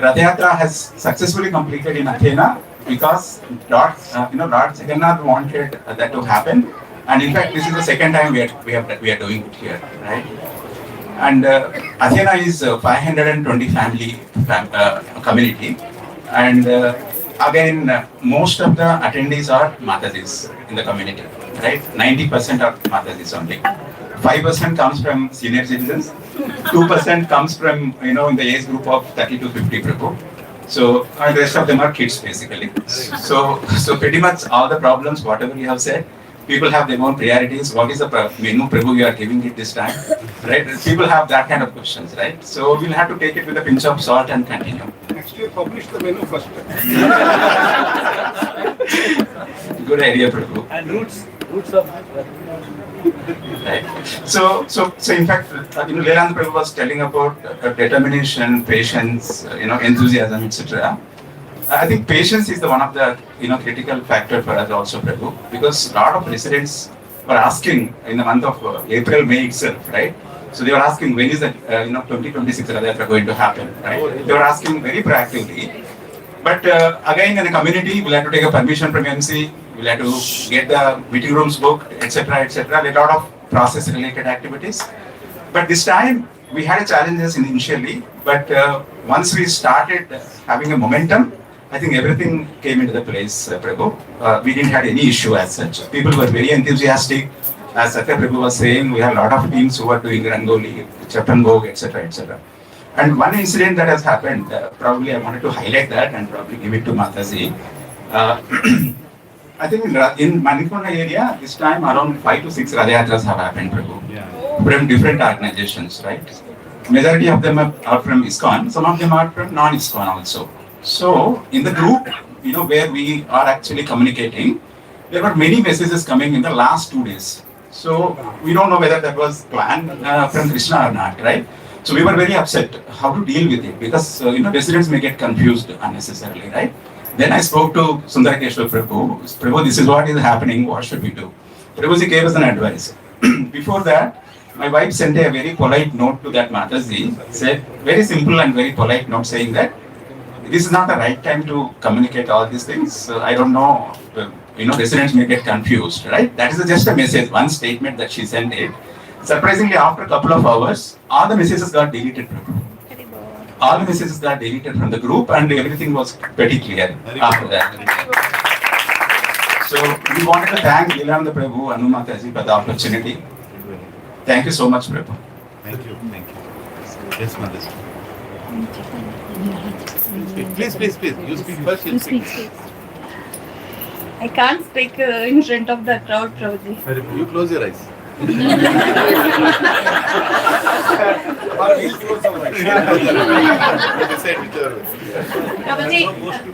Rath Yatra has successfully completed in Athena because Lord Jagannath wanted that to happen. And in fact, this is the second time we are doing it here, right? And Athena is a 520 family community, and again, most of the attendees are Matajis in the community, right? 90% are Matajis only. 5% comes from senior citizens, 2% comes from in the age group of 30 to 50 Prabhu. So the rest of them are kids basically. So pretty much all the problems, whatever you have said, people have their own priorities. What is the menu Prabhu you are giving it this time, right? People have that kind of questions, right? So we'll have to take it with a pinch of salt and continue. Actually, publish the menu first. Good idea, Prabhu. And roots of right. So in fact, Leland Prabhu was telling about determination, patience, enthusiasm, etc. I think patience is one of the critical factor for us also, Prabhu, because a lot of residents were asking in the month of April, May itself, right? So they were asking when is the 2026 Rath Yatra going to happen, right? They were asking very proactively. But again, in the community, we'll have to take a permission from MC. We'll have to get the meeting rooms booked, etc. A lot of process-related activities. But this time, we had challenges initially. But once we started having a momentum, I think everything came into the place, Prabhu. We didn't have any issue as such. People were very enthusiastic. As Satya Prabhu was saying, we have a lot of teams who are doing Rangoli, Chapan Bhog, etc. And one incident that has happened, probably I wanted to highlight that and probably give it to Mataji. I think in Manikonda area, this time around 5 to 6 Rath Yatras have happened, Prabhu, from different organizations, right? Majority of them are from ISKCON, some of them are from non-ISKCON also. So in the group, where we are actually communicating, there were many messages coming in the last 2 days. So we don't know whether that was planned from Krishna or not, right? So we were very upset how to deal with it because residents may get confused unnecessarily, right? Then I spoke to Sundarakeshwar Prabhu. Prabhu, this is what is happening. What should we do? Prabhuji gave us an advice. Before that, my wife sent a very polite note to that Mataji, said very simple and very polite note saying that this is not the right time to communicate all these things. I don't know, residents may get confused, right? That is just a message, one statement that she sent it. Surprisingly, after a couple of hours, all the messages got deleted. All the messages got deleted from the group and everything was pretty clear after that. So we wanted to thank Leland Prabhu, Anu Mataji for the opportunity. Thank you so much, Prabhu. Thank you. Yes, Mother. Please. You speak first. You speak. I can't speak in front of the crowd, Prabhuji. You close your eyes. Prabhuji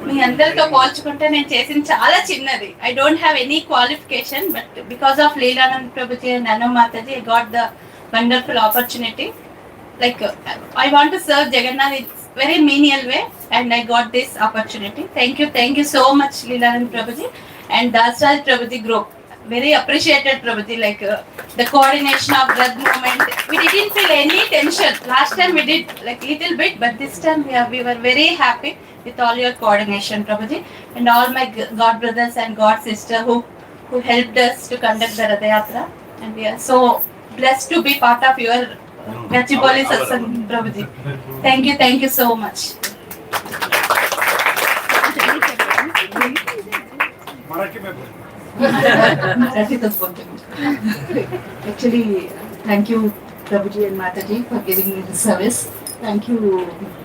మీ అందరితో పోల్చుకుంటే నేను చేసింది చాలా చిన్నది. I don't have any qualification, but because of Leelanand Prabhuji and Anu Mataji I got the wonderful opportunity. Like I want to serve Jagannath in very menial way, and I got this opportunity. Thank you so much, Leelanand Prabhuji and Dasraj Prabhuji group. Very appreciated, Prabhuji. Like the coordination of Rath movement, we didn't feel any tension. Last time we did like little bit, but this time we were very happy with all your coordination, Prabhuji, and all my God brothers and God sister who helped us to conduct the Rath Yatra, and we are so blessed to be part of your Gachibowli Satsang, Prabhuji. Thank you so much. Actually, thank you, Prabhuji and Mataji, for giving me this service. Thank you,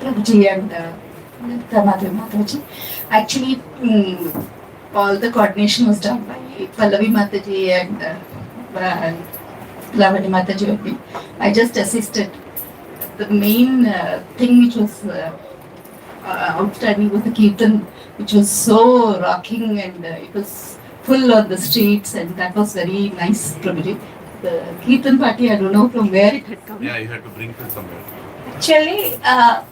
Prabhuji and Mataji. Actually, all the coordination was done by Pallavi Mataji and Lavani Mataji. I just assisted. The main thing which was outstanding was the Kirtan, which was so rocking, and it was full on the streets, and that was very nice, Prabhuji. The Kirtan party, I don't know from where it had come. Yeah, you had to bring it somewhere. Actually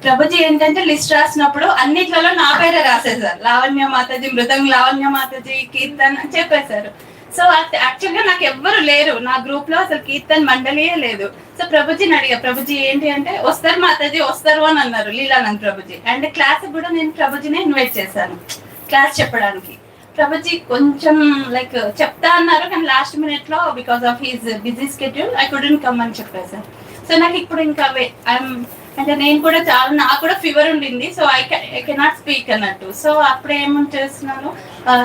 Prabhuji ఏంటంటే list రాసినప్పుడు అన్నిట్లలో నా పేరే రాసేసారు. లావణ్య మాతాజీ, మృదంగ్ లావణ్య మాతాజీ, కీర్తన్ అని చెప్పేశారు. So యాక్చువల్గా నాకు ఎవ్వరు లేరు నా గ్రూప్ లో, అసలు కీర్తన్ మండలియే లేదు. సో ప్రభుజీని అడిగా, ప్రభుజీ ఏంటి అంటే వస్తారు మాతాజీ వస్తారు అని అన్నారు లీలానంద్ ప్రభుజీ. అండ్ క్లాస్ కూడా నేను ప్రభుజీని ఇన్వైట్ చేశాను క్లాస్ చెప్పడానికి. ప్రభుజీ కొంచెం లైక్ చెప్తా అన్నారు, కానీ లాస్ట్ మినిట్ లో because of his busy schedule I couldn't come అని చెప్పేశారు. సో నాకు ఇప్పుడు ఇంకా అంటే నేను కూడా చాలా, నాకు కూడా ఫీవర్ ఉండింది, సో ఐ కెనాట్ స్పీక్ అన్నట్టు. సో అప్పుడు ఏమని చేస్తున్నాను,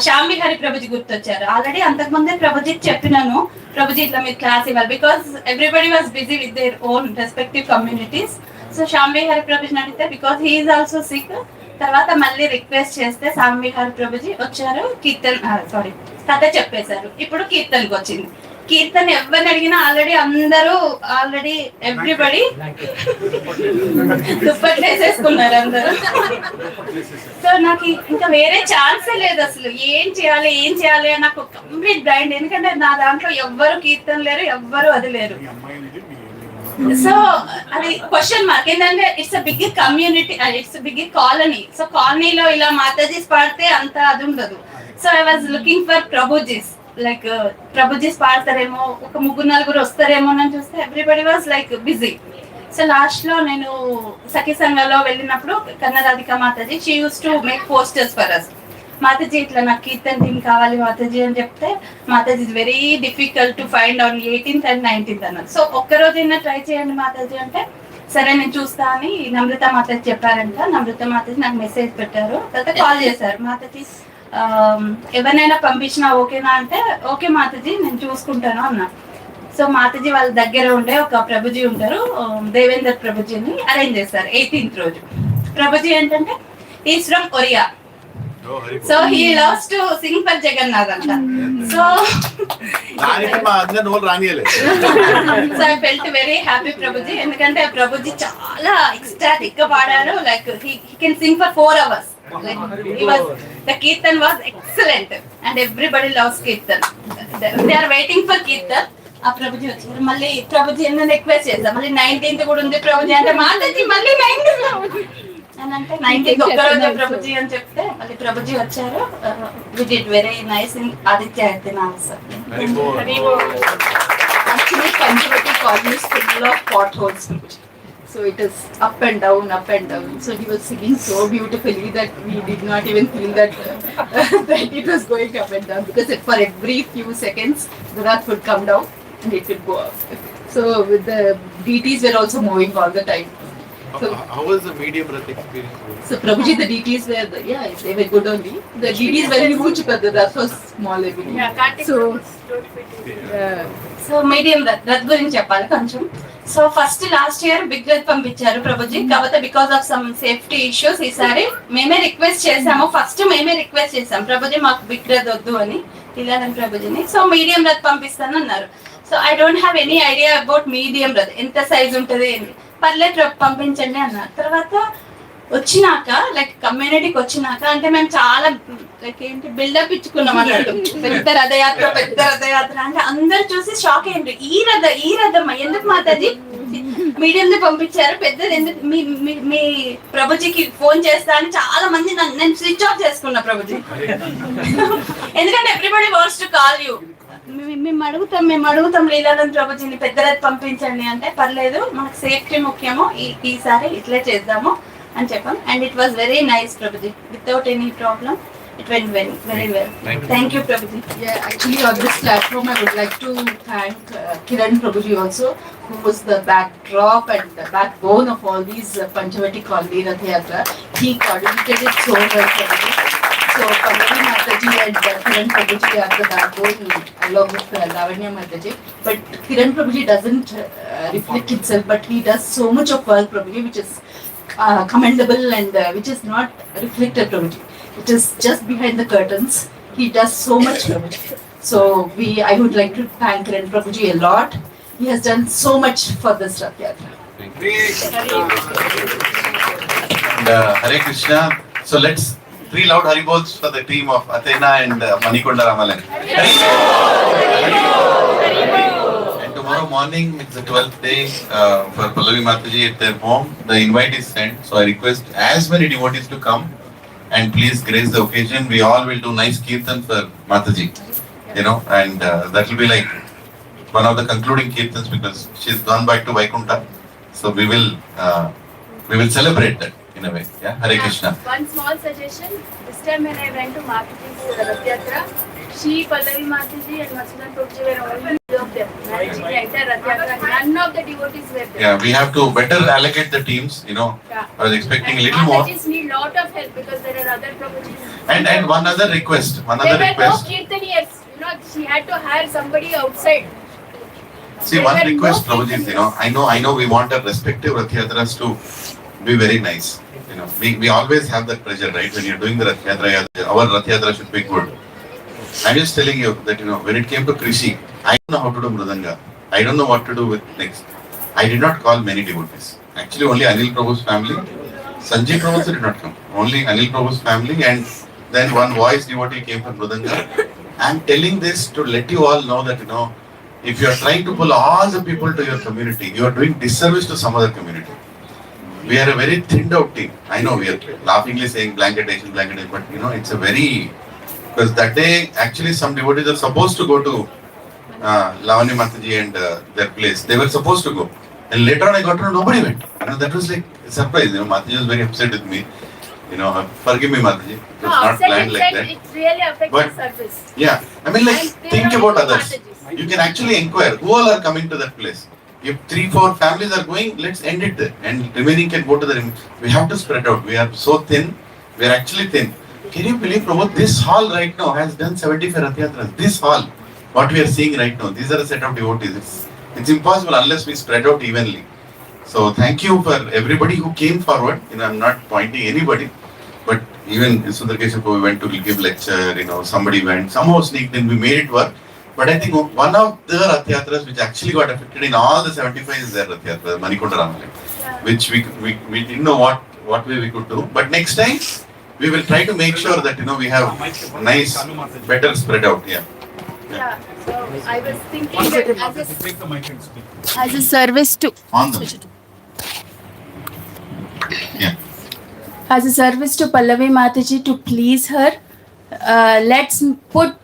శ్యామ్ విహారీ ప్రభుజీ గుర్తొచ్చారు. ఆల్రెడీ అంతకుముందే ప్రభుజీకి చెప్పినాను, ప్రభుజీ ఇట్లా మీరు క్లాస్ ఇవ్వాలి, because everybody was busy with their own respective communities. So Shyam Vihari ప్రభుజీని అడిగితే బికాస్ హీఈస్ ఆల్సో సిక్, తర్వాత మళ్ళీ రిక్వెస్ట్ చేస్తే శ్యామ్ విహారీ ప్రభుజీ వచ్చారు, కీర్తన్ కథ చెప్పేశారు. ఇప్పుడు కీర్తన్కి వచ్చింది. కీర్తన్ ఎవరిని అడిగినా ఆల్రెడీ ఎవ్రీబడి దుప్పట్లు వేసేసుకున్నారు అందరూ. సో నాకు ఇంకా వేరే ఛాన్సే లేదు అసలు, ఏం చేయాలి నాకు కంప్లీట్ బ్లైండ్. ఎందుకంటే నా దాంట్లో ఎవ్వరు కీర్తన్ లేరు, ఎవ్వరు అది లేరు. సో అది క్వశ్చన్ మార్క్. ఏంటంటే it's a big community, it's big colony. So కాలనీలో ఇలా మాతాజీస్ పాడితే అంత అది ఉండదు. So I was looking for Prabhujis, like Prabhujis పాడతారేమో, ఒక 3-4 వస్తారేమో అని చూస్తే everybody was like busy. So last లో నేను సఖీ సంఘంలో వెళ్ళినప్పుడు Kannaradhika Mataji, she uses to make posters for us. Mataji ఇట్లా నాకు కీర్తన్ టీమ్ కావాలి మాతాజీ అని చెప్తే, Mataji is very difficult to find on 18th and 19th అన్నారు. సో ఒక్కరోజైనా ట్రై చేయండి మాతాజీ అంటే, సరే నేను చూస్తా అని నమ్రత మాతాజీ చెప్పారంట. నమ్రత మాతాజీ నాకు మెసేజ్ పెట్టారు, తర్వాత కాల్ చేశారు. మాతాజీ ఎవరినైనా పంపించినా ఓకేనా అంటే, ఓకే మాతాజీ నేను చూసుకుంటాను అన్నా. సో మాతాజీ వాళ్ళ దగ్గర ఉండే ఒక ప్రభుజీ ఉంటారు, దేవేందర్ ప్రభుజీని అరేంజ్ చేస్తారు 18th రోజు. ప్రభుజీ ఏంటంటే is from Oriya. So he loves to sing for Jagannath అంట. So I felt very happy Prabhuji, ఎందుకంటే ప్రభుజీ చాలా ఎక్స్టాటిక్ గా పాడారు. Like he can sing for 4 hours. Like the Kirtan was excellent and everybody loves Kirtan. They are waiting for Kirtan. ఆ ప్రభుజీ వచ్చారు. మళ్ళీ ప్రభుజీ ఏమైనా request చేద్దాం, మళ్ళీ 19th కూడా ఉంది ప్రభుజీ అంటే, మాతాజీ మళ్ళీ 19th అని అంటే 19th ఒక్కరోజు ప్రభుజీ అని చెప్తే మళ్ళీ ప్రభుజీ వచ్చారు. We did very nice in Aditya actually Panchavati colony is full of potholes. So it is up and down. So he was singing so beautifully that we did not even feel that that it was going up and down, because for every few seconds the Rath would come down and it would go up. So with the DTs were also moving all the time. So how was the medium Rath experience? So Prabhuji, the DTs were they were good only. The DTs were huge, but the Rath was small, I believe. So so medium rath గురించి చెప్పాలి కొంచెం. So first last year big rath పంపించారు ప్రభుజీ, కాకపోతే because of some safety issues ఈసారి మేమే request చేసాము. First మేమే request చేసాం, ప్రభుజీ మాకు బిగ్ రథ్ వద్దు అని ఇలాదని ప్రభుజీని. సో మీడియం రథ్ పంపిస్తాను అన్నారు. So I don't have any idea about medium Rath ఎంత సైజ్ ఉంటుంది, పర్లేదు పంపించండి అన్నారు. తర్వాత వచ్చినాక లైక్ కమ్యూనిటీకి వచ్చినాక అంటే మేము చాలా లైక్ ఏంటి బిల్డప్ ఇచ్చుకున్నాం అన్నట్టు, పెద్ద రథయాత్ర అంటే అందరు చూసి షాక్ అయ్యిండ్రు. ఈ రథం ఎందుకు మాతాజీ మీడియం పంపించారు, పెద్దది ఎందుకు మీ ప్రభుజీకి ఫోన్ చేస్తా అని చాలా మంది నేను స్విచ్ ఆఫ్ చేసుకున్నా ప్రభుజీ. ఎందుకంటే everybody wants to call you. మేము అడుగుతాం లీలానంద్ ప్రభుజీని పెద్ద రథ్ పంపించండి అంటే పర్లేదు మనకు సేఫ్టీ ముఖ్యము, ఈసారి ఇట్లే చేద్దాము అని చెప్పాం. And it was very nice Prabhuji, without any problem. It went very well. Thank you, Prabhuji. Yeah, actually on this platform I would like to thank Kiran Prabhuji also, who was the backdrop and the backbone of all these Panchavati Colony Rath Yatra. He coordinated it so well, Prabhuji. So Pallavi Mataji and Kiran Prabhuji are the backbone along with Lavanya Mataji. But Kiran Prabhuji doesn't reflect himself, but he does so much of work, Prabhuji, which is commendable and which is not reflected, Prabhuji. It is just behind the curtains. He does so much, Prabhuji. So I would like to thank Kiran Prabhuji a lot. He has done so much for this Rath Yatra. And Hare Krishna. So let's 3 loud Haribols for the team of Athena and Manikonda Ramalan. And tomorrow morning it's the 12th day for Pallavi Mataji at their home. The invite is sent. So I request as many devotees to come. And please grace the occasion. We all will do nice kirtan for Mataji, and that will be like one of the concluding kirtans because she's gone back to Vaikuntha. So we will celebrate that in a way. Yeah, Hare Krishna. One small suggestion. This time when I went to Mataji's Rath Yatra, she, Pallavi Mataji and Matsudan Prabhuji were only of them managing the entire Rath Yatra. None of the devotees were there. Yeah, we have to better allocate the teams. I was expecting a little more. Mataji's need lot of help because there are other Prabhujis. And one other request. There were no kirtaniyas. She had to hire somebody outside. See, one request, Prabhuji, I know we want our respective Rath Yatras to be very nice. We always have that pressure, right? When you're doing the Rath Yatra, our Rath Yatra should be good. I'm just telling you that, when it came to Krishi, I don't know how to do Mridanga. I don't know what to do with next. I did not call many devotees. Actually, only Anil Prabhu's family. Sanjeev Prabhu did not come. Only Anil Prabhu's family and then one voice devotee came from Mridanga. I'm telling this to let you all know that, if you are trying to pull all the people to your community, you are doing disservice to some other community. We are a very thinned out team. I know we are laughingly saying blanketation, but it's a very... Because that day, actually, some devotees are supposed to go to Lavanya Mataji and their place. They were supposed to go. And later on, I got to know nobody went. That was like a surprise. Mataji was very upset with me. Forgive me, Mataji. It was not planned like that. It really affects the service. Yeah. I mean, think about others. You can actually inquire who all are coming to that place. If 3-4 families are going, let's end it there. And remaining can go to the... We have to spread out. We are so thin. We are actually thin. Can you believe, Prabhu, this hall right now has done 75 Rath Yatras. This hall, what we are seeing right now, these are a set of devotees. It's impossible unless we spread out evenly. So thank you for everybody who came forward. I'm not pointing anybody, but even Sundar Keshav Prabhu went to give lecture, somebody went, somehow sneaked in, we made it work. But I think one of the Rath Yatras which actually got affected in all the 75 is their Rath Yatra, Manikonda Ramalan, which we didn't know what way we could do. But next time, we will try to make sure that we have nice, better spread out. Yeah. So I was thinking that as a service to as a service to Pallavi Mataji to please her, let's put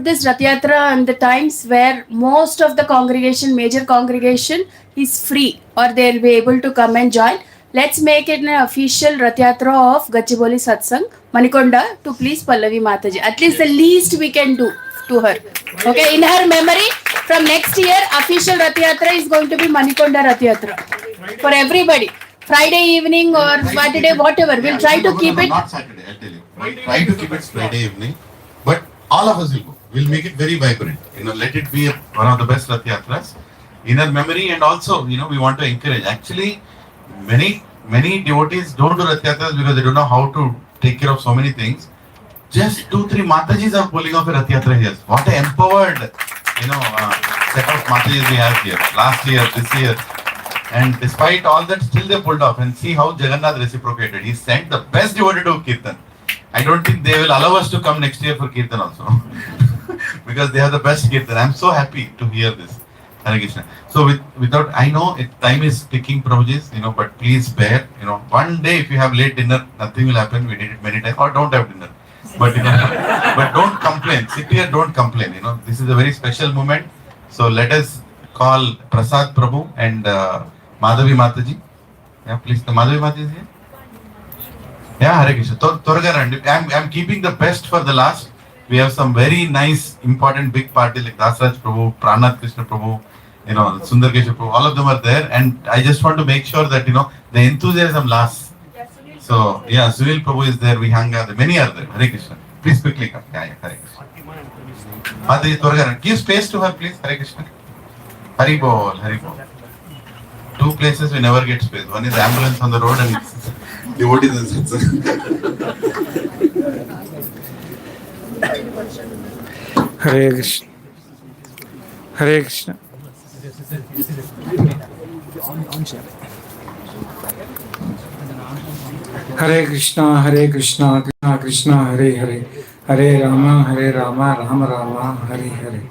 this Rath Yatra on the times where most of the congregation, major congregation, is free or they'll be able to come and join. Let's make it an official Rath Yatra of Gachibowli Satsang, Manikonda, to please Pallavi Mataji. At least the least we can do to her. Okay, in her memory, from next year, official Rath Yatra is going to be Manikonda Rath Yatra. For everybody. Friday evening or Saturday, whatever. We'll try to keep it. Not Saturday, I'll tell you. Try to keep it Friday evening. But all of us will go. We'll make it very vibrant. Let it be one of the best Rath Yatras. inner memory, and also, we want to encourage. Actually, many devotees don't do Rath Yatras because they don't know how to take care of so many things. Just 2-3 Matajis are pulling off a Rath Yatra here. What a empowered, set of Matajis we have here. Last year, this year. And despite all that, still they pulled off. And see how Jagannath reciprocated. He sent the best devotee to Kirtan. I don't think they will allow us to come next year for Kirtan also. Because they have the best Kirtan. I'm so happy to hear this. Hare Krishna. So without, I know time is ticking, Prabhuji, but please bear, one day if you have late dinner, nothing will happen. We did it many times, or don't have dinner. But but don't complain. Sit here, don't complain. This is a very special moment. So let us call Prasad Prabhu and Madhavi Mataji. Yeah, please. The Madhavi Mataji is here. Yeah, Hare Krishna. I'm keeping the best for the last. We have some very nice, important, big parties like Dasraj Prabhu, Pranath Krishna Prabhu, Sundar Keshav Prabhu. All of them are there, and I just want to make sure that the enthusiasm lasts. So yeah, Sunil Prabhu is there. Vihanga, many are there. Hare Krishna. Please quickly come. Yeah, Hare Krishna. Mataji Torgaran, give space to her, please. Hare Krishna. Hari Bol, Hari Bol. 2 places we never get space. One is ambulance on the road and devotees in Satsang. Hare Krishna. Hare Krishna. Hare Krishna, Hare Krishna, Krishna Krishna, Hare Hare, Hare Rama, Rama Rama, Hare Hare.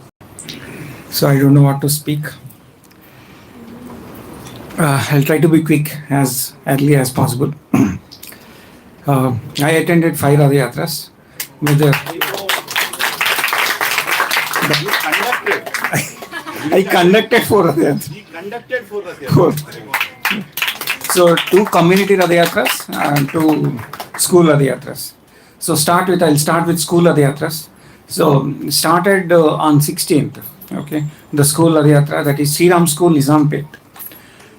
So I don't know what to speak. I'll try to be quick as early as possible. I attended 5 Rath Yatras with I conducted 4 Rath Yatras. He conducted 4 Rath Yatras. So 2 community Rath Yatras and 2 school Rath Yatras. So I'll start with school Rath Yatras. So started on 16th. Okay, the school Rath Yatra, that is Sri Ram School, Nizampet.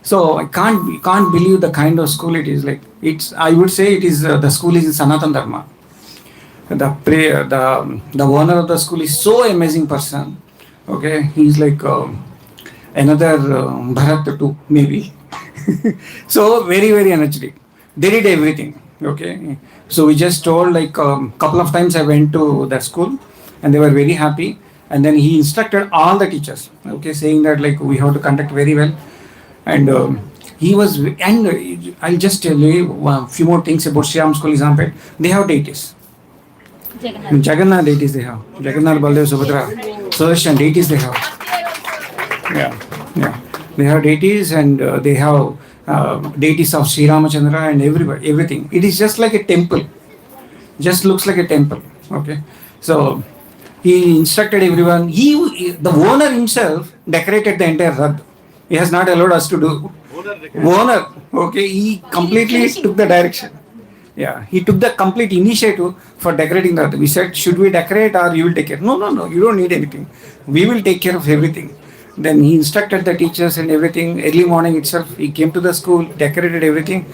So I can't believe the kind of school it is. Like I would say it is the school is in Sanatan Dharma. The owner of the school is so amazing person. Okay, he's like another Bharat too, maybe. So very, very energetic. They did everything. Okay, so we just told like couple of times I went to that school and they were very happy. And then he instructed all the teachers. Okay, saying that like we have to conduct very well. And I'll just tell you a few more things about Sri Ram School Nizampet. They have deities. Jagannath deities they have. Jagannath, Baldev, Subhadra, Sudarshan deities they have. Yeah. They have deities and they have deities of Sri Ramachandra and everything. It is just like a temple. Just looks like a temple. Okay. So he instructed everyone. The owner himself decorated the entire Rath. He has not allowed us to do. Owner. Okay. He completely took the direction. Yeah. He took the complete initiative for decorating the Rath. We said, should we decorate or you will take care? No. You don't need anything. We will take care of everything. Then he instructed the teachers and everything. Early morning itself, he came to the school, decorated everything.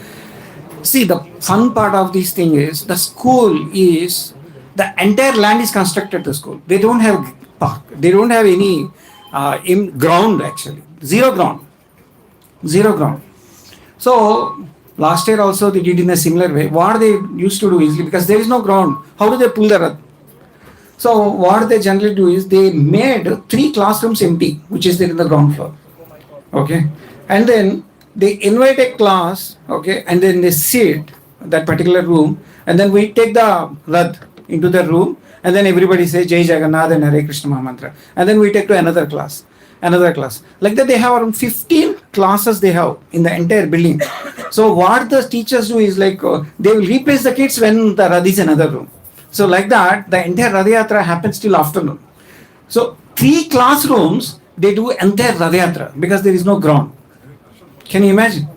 See, the fun part of this thing is the school is, the entire land is constructed the school. They don't have park. They don't have any ground actually. Zero ground. So last year also they did in a similar way. What they used to do is, because there is no ground, how do they pull the Rath? So what they generally do is they made 3 classrooms empty, which is there in the ground floor. Okay. And then they invite a class, okay, and then they sit that particular room, and then we take the Rath into the room, and then everybody says Jai Jagannath and Hare Krishna Mahamantra. And then we take to another class. Like that they have around 15 classes they have in the entire building. So what the teachers do is like, they will replace the kids when the Rath is another room. So like that, the entire Rath Yatra happens till afternoon. So 3 classrooms, they do entire Rath Yatra because there is no ground. Can you imagine?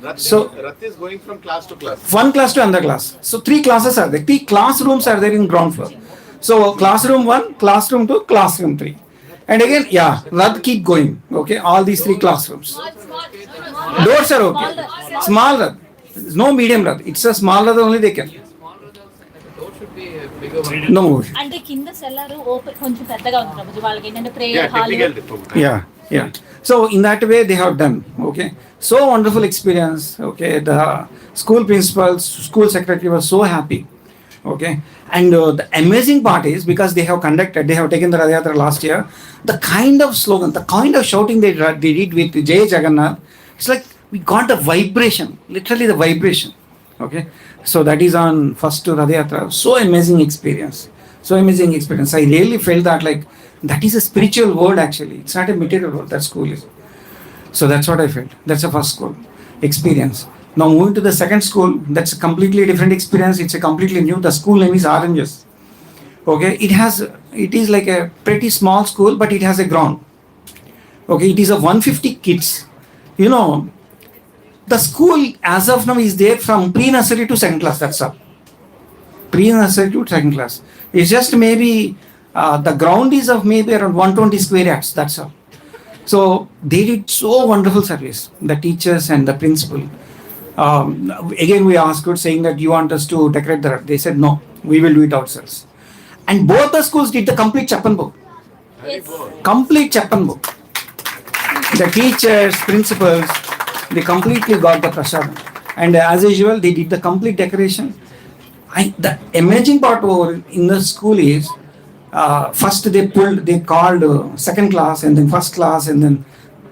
Rath is going from class to class. One class to another class. So 3 classes are there. 3 classrooms are there in ground floor. So classroom 1, classroom 2, classroom 3. And again, Rath keep going. Okay, all these 3 classrooms. Doors are okay. Small Rath. No medium Rath. It's a small Rath only they can. No. అంటే కింద cellar open కొంచెం పెద్దగా ఉంది ప్రభుజీ వాళ్ళకి ఏంటంటే prayer hall. Yeah. So in that way they have done. Okay, so wonderful experience. Okay, the school principals, school secretary was so happy. Okay, and the amazing part is because they have taken the Rath Yatra last year. The kind of slogan, the kind of shouting they did with Jai Jagannath, it's like we got the vibration, literally the vibration. Okay, so that is on first Rath Yatra. So amazing experience. So amazing experience. I really felt that like that is a spiritual world actually. It's not a material world. That school is. So that's what I felt. That's the first school experience. Now moving to the second school, that's a completely different experience. It's a completely new. The school name is Oranges. Okay, it is like a pretty small school, but it has a ground. Okay, it is a 150 kids. You know, the school as of now is there from pre-nursery to second class. That's all. Pre-nursery to second class. It's just maybe the ground is of maybe around 120 square yards. That's all. So they did so wonderful service. The teachers and the principal. Again, we asked good saying that you want us to decorate the Rath. They said no, we will do it ourselves. And both the schools did the complete Chappan book. Yes. Complete Chappan book. The teachers, principals, they completely got the prasadam. And as usual, they did the complete decoration. The amazing part over in the school is first they called second class and then first class and then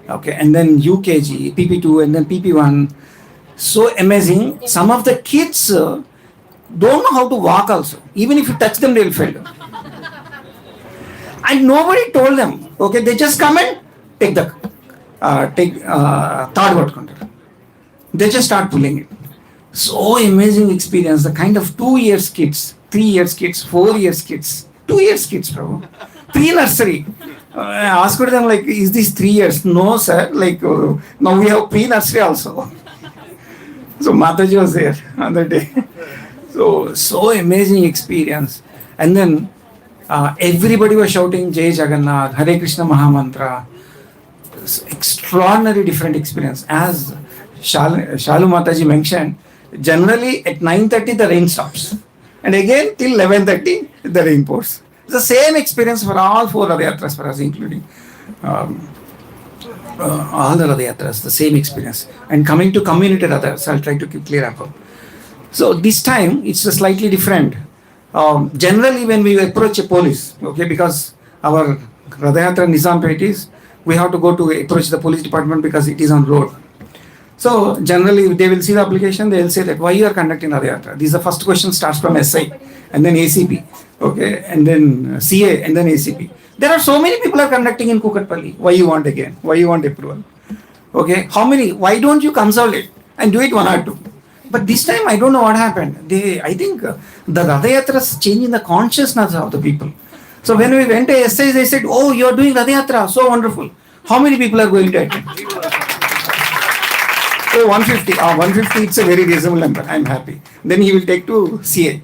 UKG, PP2 and then PP1. So amazing. Some of the kids don't know how to walk also. Even if you touch them, they will fail. And nobody told them. Okay, they just come and take third word control. They just start pulling it. So amazing experience. The kind of 2 years kids, 3 years kids, 4 years kids, 2 years kids, bro. Pre-nursery. I asked them like, is this 3 years? No, sir. Like now we have pre-nursery also. So Mataji was there on that day. So amazing experience. And then everybody was shouting Jai Jagannath, Hare Krishna Mahamantra. Extraordinary different experience. As Shalu Mataji mentioned, generally at 9:30 the rain stops. And again till 11:30 the rain pours. It's the same experience for all 4 Rath Yatras for us, including all the Rath Yatras, the same experience. And coming to community Rathas, I'll try to clear up. So this time it's slightly different. Generally when we approach a police, okay, because our Rath Yatra Nizampet is, we have to go to approach the police department because it is on road. So generally they will see the application, they will say that why you are conducting Rath Yatra. This is the first question, starts from SI and then ACP, okay, and then CA and then ACP. There are so many people are conducting in Kukatpalli. Why you want again? Why you want approval? Okay, how many? Why don't you consolidate and do it 1 or 2? But this time I don't know what happened. I think the Rath Yatras changing the consciousness of the people. So when we went to SI, they said, oh, you are doing Rath Yatra, so wonderful. How many people are going to attend? Oh, 150. 150, it's a very reasonable number. I'm happy. Then he will take to CA.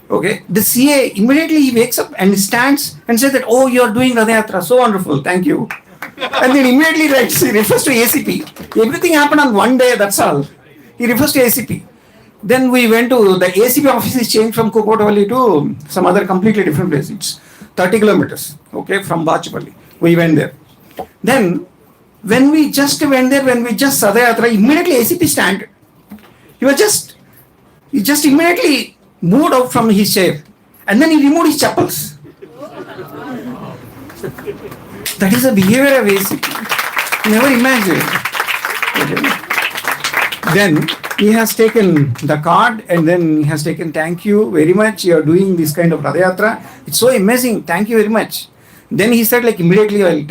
Okay. The CA, immediately he wakes up and stands and says that, oh, you are doing Rath Yatra, so wonderful, thank you. And then immediately he refers to ACP. Everything happened on one day, that's all. He refers to ACP. Then we went to, the ACP office is changed from Kukatpalli to some other completely different place. It's 30 kilometers, okay, from Gachibowli. We went there. Then, when we just went there, when we just saw the Yatra, immediately ACP stand. He just immediately moved out from his chair. And then he removed his chappals. That is the behavior of ACP. Never imagined. Okay. Then, he has taken the card and then he has taken, thank you very much, you are doing this kind of Rath Yatra. It's so amazing, thank you very much. Then he said like immediately, I'll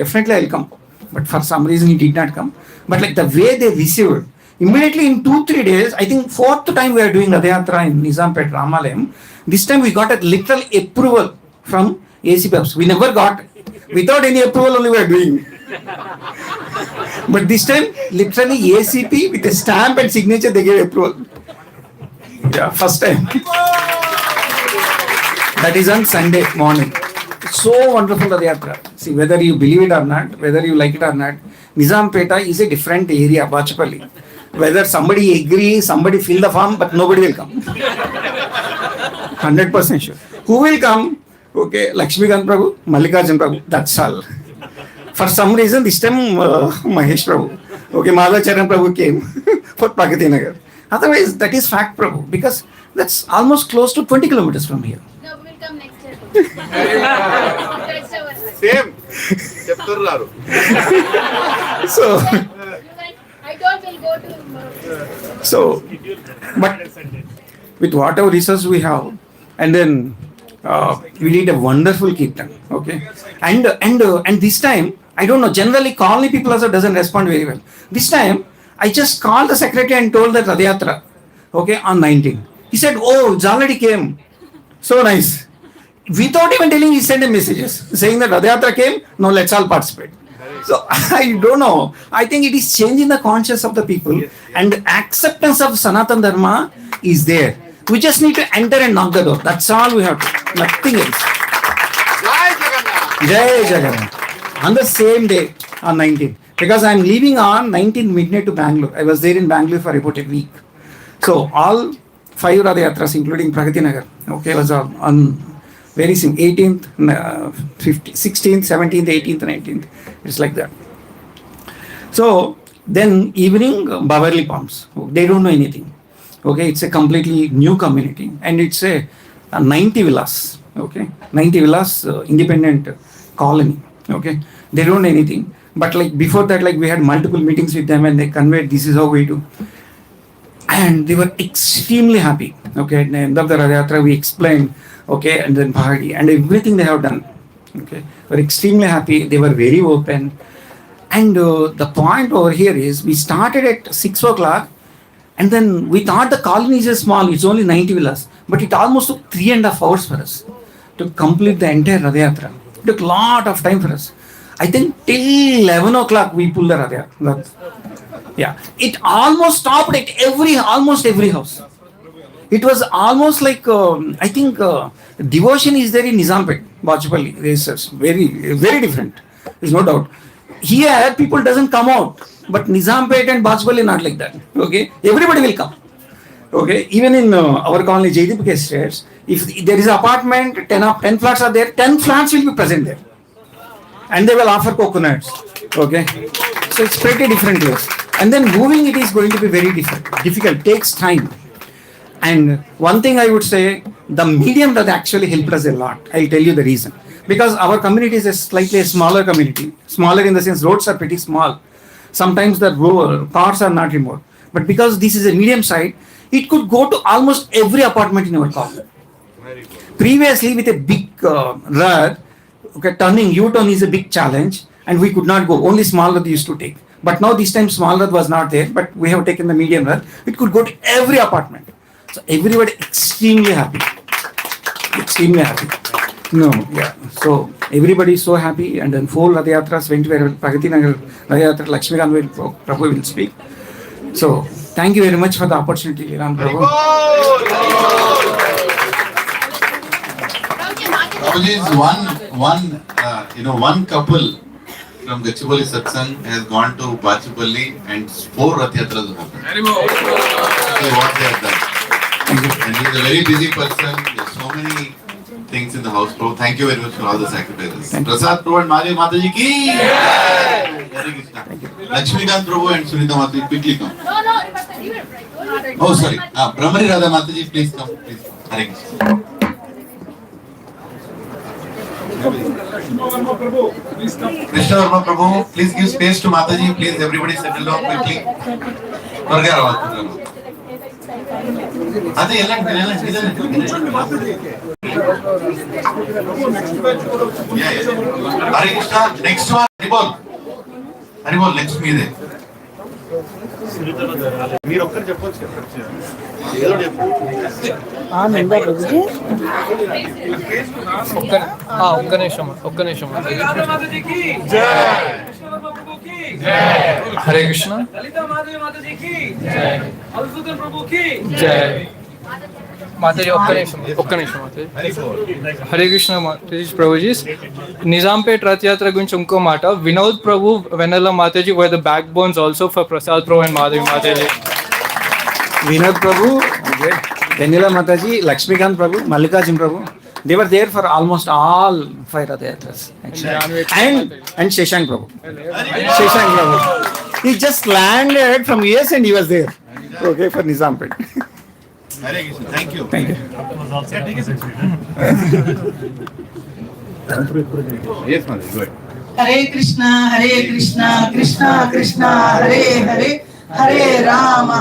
come. But for some reason he did not come. But like the way they received, immediately in 2-3 days, I think 4th time we are doing Rath Yatra in Nizampet Ramalayam. This time we got a literal approval from ACP. We never got, without any approval only we are doing. But this time, literally ACP with a stamp and signature, they gave approval. Yeah, first time. That is on Sunday morning. So wonderful Rath Yatra. See, whether you believe it or not, whether you like it or not, Nizampeta is a different area, Bachapalli. Whether somebody agree, somebody fill the form, but nobody will come. 100% sure. Who will come? Okay, Lakshmikant Prabhu, Mallikarjun Prabhu, that's all. For some reason, this time Mahesh Prabhu, okay, Madhav Charan Prabhu came for Pragati Nagar. Otherwise, that is fact, Prabhu, because that's almost close to 20 kilometers from here. No, we'll come next year. Same. Chepturraru. So, I thought we'll go to. so, but with whatever resource we have, and then we did a wonderful kirtan, okay, and this time I don't know. Generally, colony people also doesn't respond very well. This time I just called the secretary and told that Radhayatra, okay, on 19. He said, "Oh, it's already came." So nice. Without even telling, he sent him messages saying that Radhayatra came. Now let's all participate. So I don't know. I think it is changing the conscience of the people, and acceptance of Sanatana Dharma is there. We just need to enter and knock the door. That's all we have to. Nothing else. Jai Jagannath. On the same day, on 19th. Because I am leaving on 19th midnight to Bangalore. I was there in Bangalore for about a week. So all 5 Radhayatras, including Pragati Nagar, okay, was on very soon, 18th, 16th, 17th, 18th, 19th. It's like that. So then evening, Baverly Palms. They don't know anything. Okay, it's a completely new community, and it's a 90 villas. Okay, 90 villas, independent colony. Okay, they don't know anything. But like before that, like we had multiple meetings with them, and they conveyed this is how we do, and they were extremely happy. Okay, at the end of the Radhayatra, we explained. Okay, and then party and everything they have done. Okay, were extremely happy. They were very open, and the point over here is we started at 6 o'clock. And then we thought the colony is small, it's only 90 villas. But it almost took 3.5 hours for us to complete the entire Radhayatra. It took a lot of time for us. I think till 11 o'clock we pulled the Radhayatra. Yeah. It almost stopped at almost every house. It was almost like, I think devotion is there in Nizampet, Gachibowli. It's very, very different. There's no doubt. Here people doesn't come out. But Nizampet and Gachibowli not like that. Okay, everybody will come. Okay, even in our colony, Jaydip Estates, if there is an apartment, 10 flats are there, 10 flats will be present there, and they will offer coconuts. Okay, so it's pretty different place. And then moving it is going to be very difficult. Takes time. And one thing I would say, the medium that actually helped us a lot. I'll tell you the reason. Because our community is a slightly smaller community. Smaller in the sense roads are pretty small. Sometimes the cars are not remote. But because this is a medium side, it could go to almost every apartment in our colony. Previously, with a big Rath, okay, turning U-turn is a big challenge, and we could not go. Only small Rath used to take. But now this time small Rath was not there, but we have taken the medium Rath. It could go to every apartment. So everybody extremely happy. Extremely happy. No, yeah. So everybody is so happy, and then 4 Radhayatras went where Pragati Nagar Radhayatra, Lakshmikant Prabhu will speak. So thank you very much for the opportunity, Ram Prabhu. Prabhuji is one couple from Gachibowli Satsang has gone to Gachibowli and 4 Radhayatras have happened. See what they have done. And he is a very busy person. There's so many things in the house, Prabhu. Thank you very much for all the sacrifices. Prasad Prabhu and Maria Mataji ki Hare Krishna. Lakshmikant Prabhu and Sunita Mataji, quickly come. Oh, sorry. Brahmari Radha Mataji, please come. Please come. Hare Krishna. Krishna Varma Prabhu, please give space to Mataji. Please, everybody settle down quickly. Adi, Hare Krishna, next one, Haribol, next me there. మీరు ఒక్కరు చెప్పొచ్చు ఏదో ఒక్క నిమిషం హరే కృష్ణ జై మాతాజీ ఒక్క నిమిషం హరే కృష్ణ మాతాజీ ప్రభుజీ నిజాంపేట్ రథయాత్ర గురించి ఇంకో మాట Vinod Prabhu Vennela Mataji were the backbones also for Prasad Prabhu and Madhavi Mataji Vinod Prabhu Vennela Mataji Lakshmikant Prabhu Mallikarjun Prabhu They were there for almost all 5 Rath Yatras, actually. And Shashank Prabhu. Shashank Prabhu. He just landed from US and he was there. Okay, for Nizampet. Hare Krishna. Thank you. Thank you. Yes, Mother, go ahead. Hare Krishna, Krishna Krishna, Hare Hare, Hare Rama,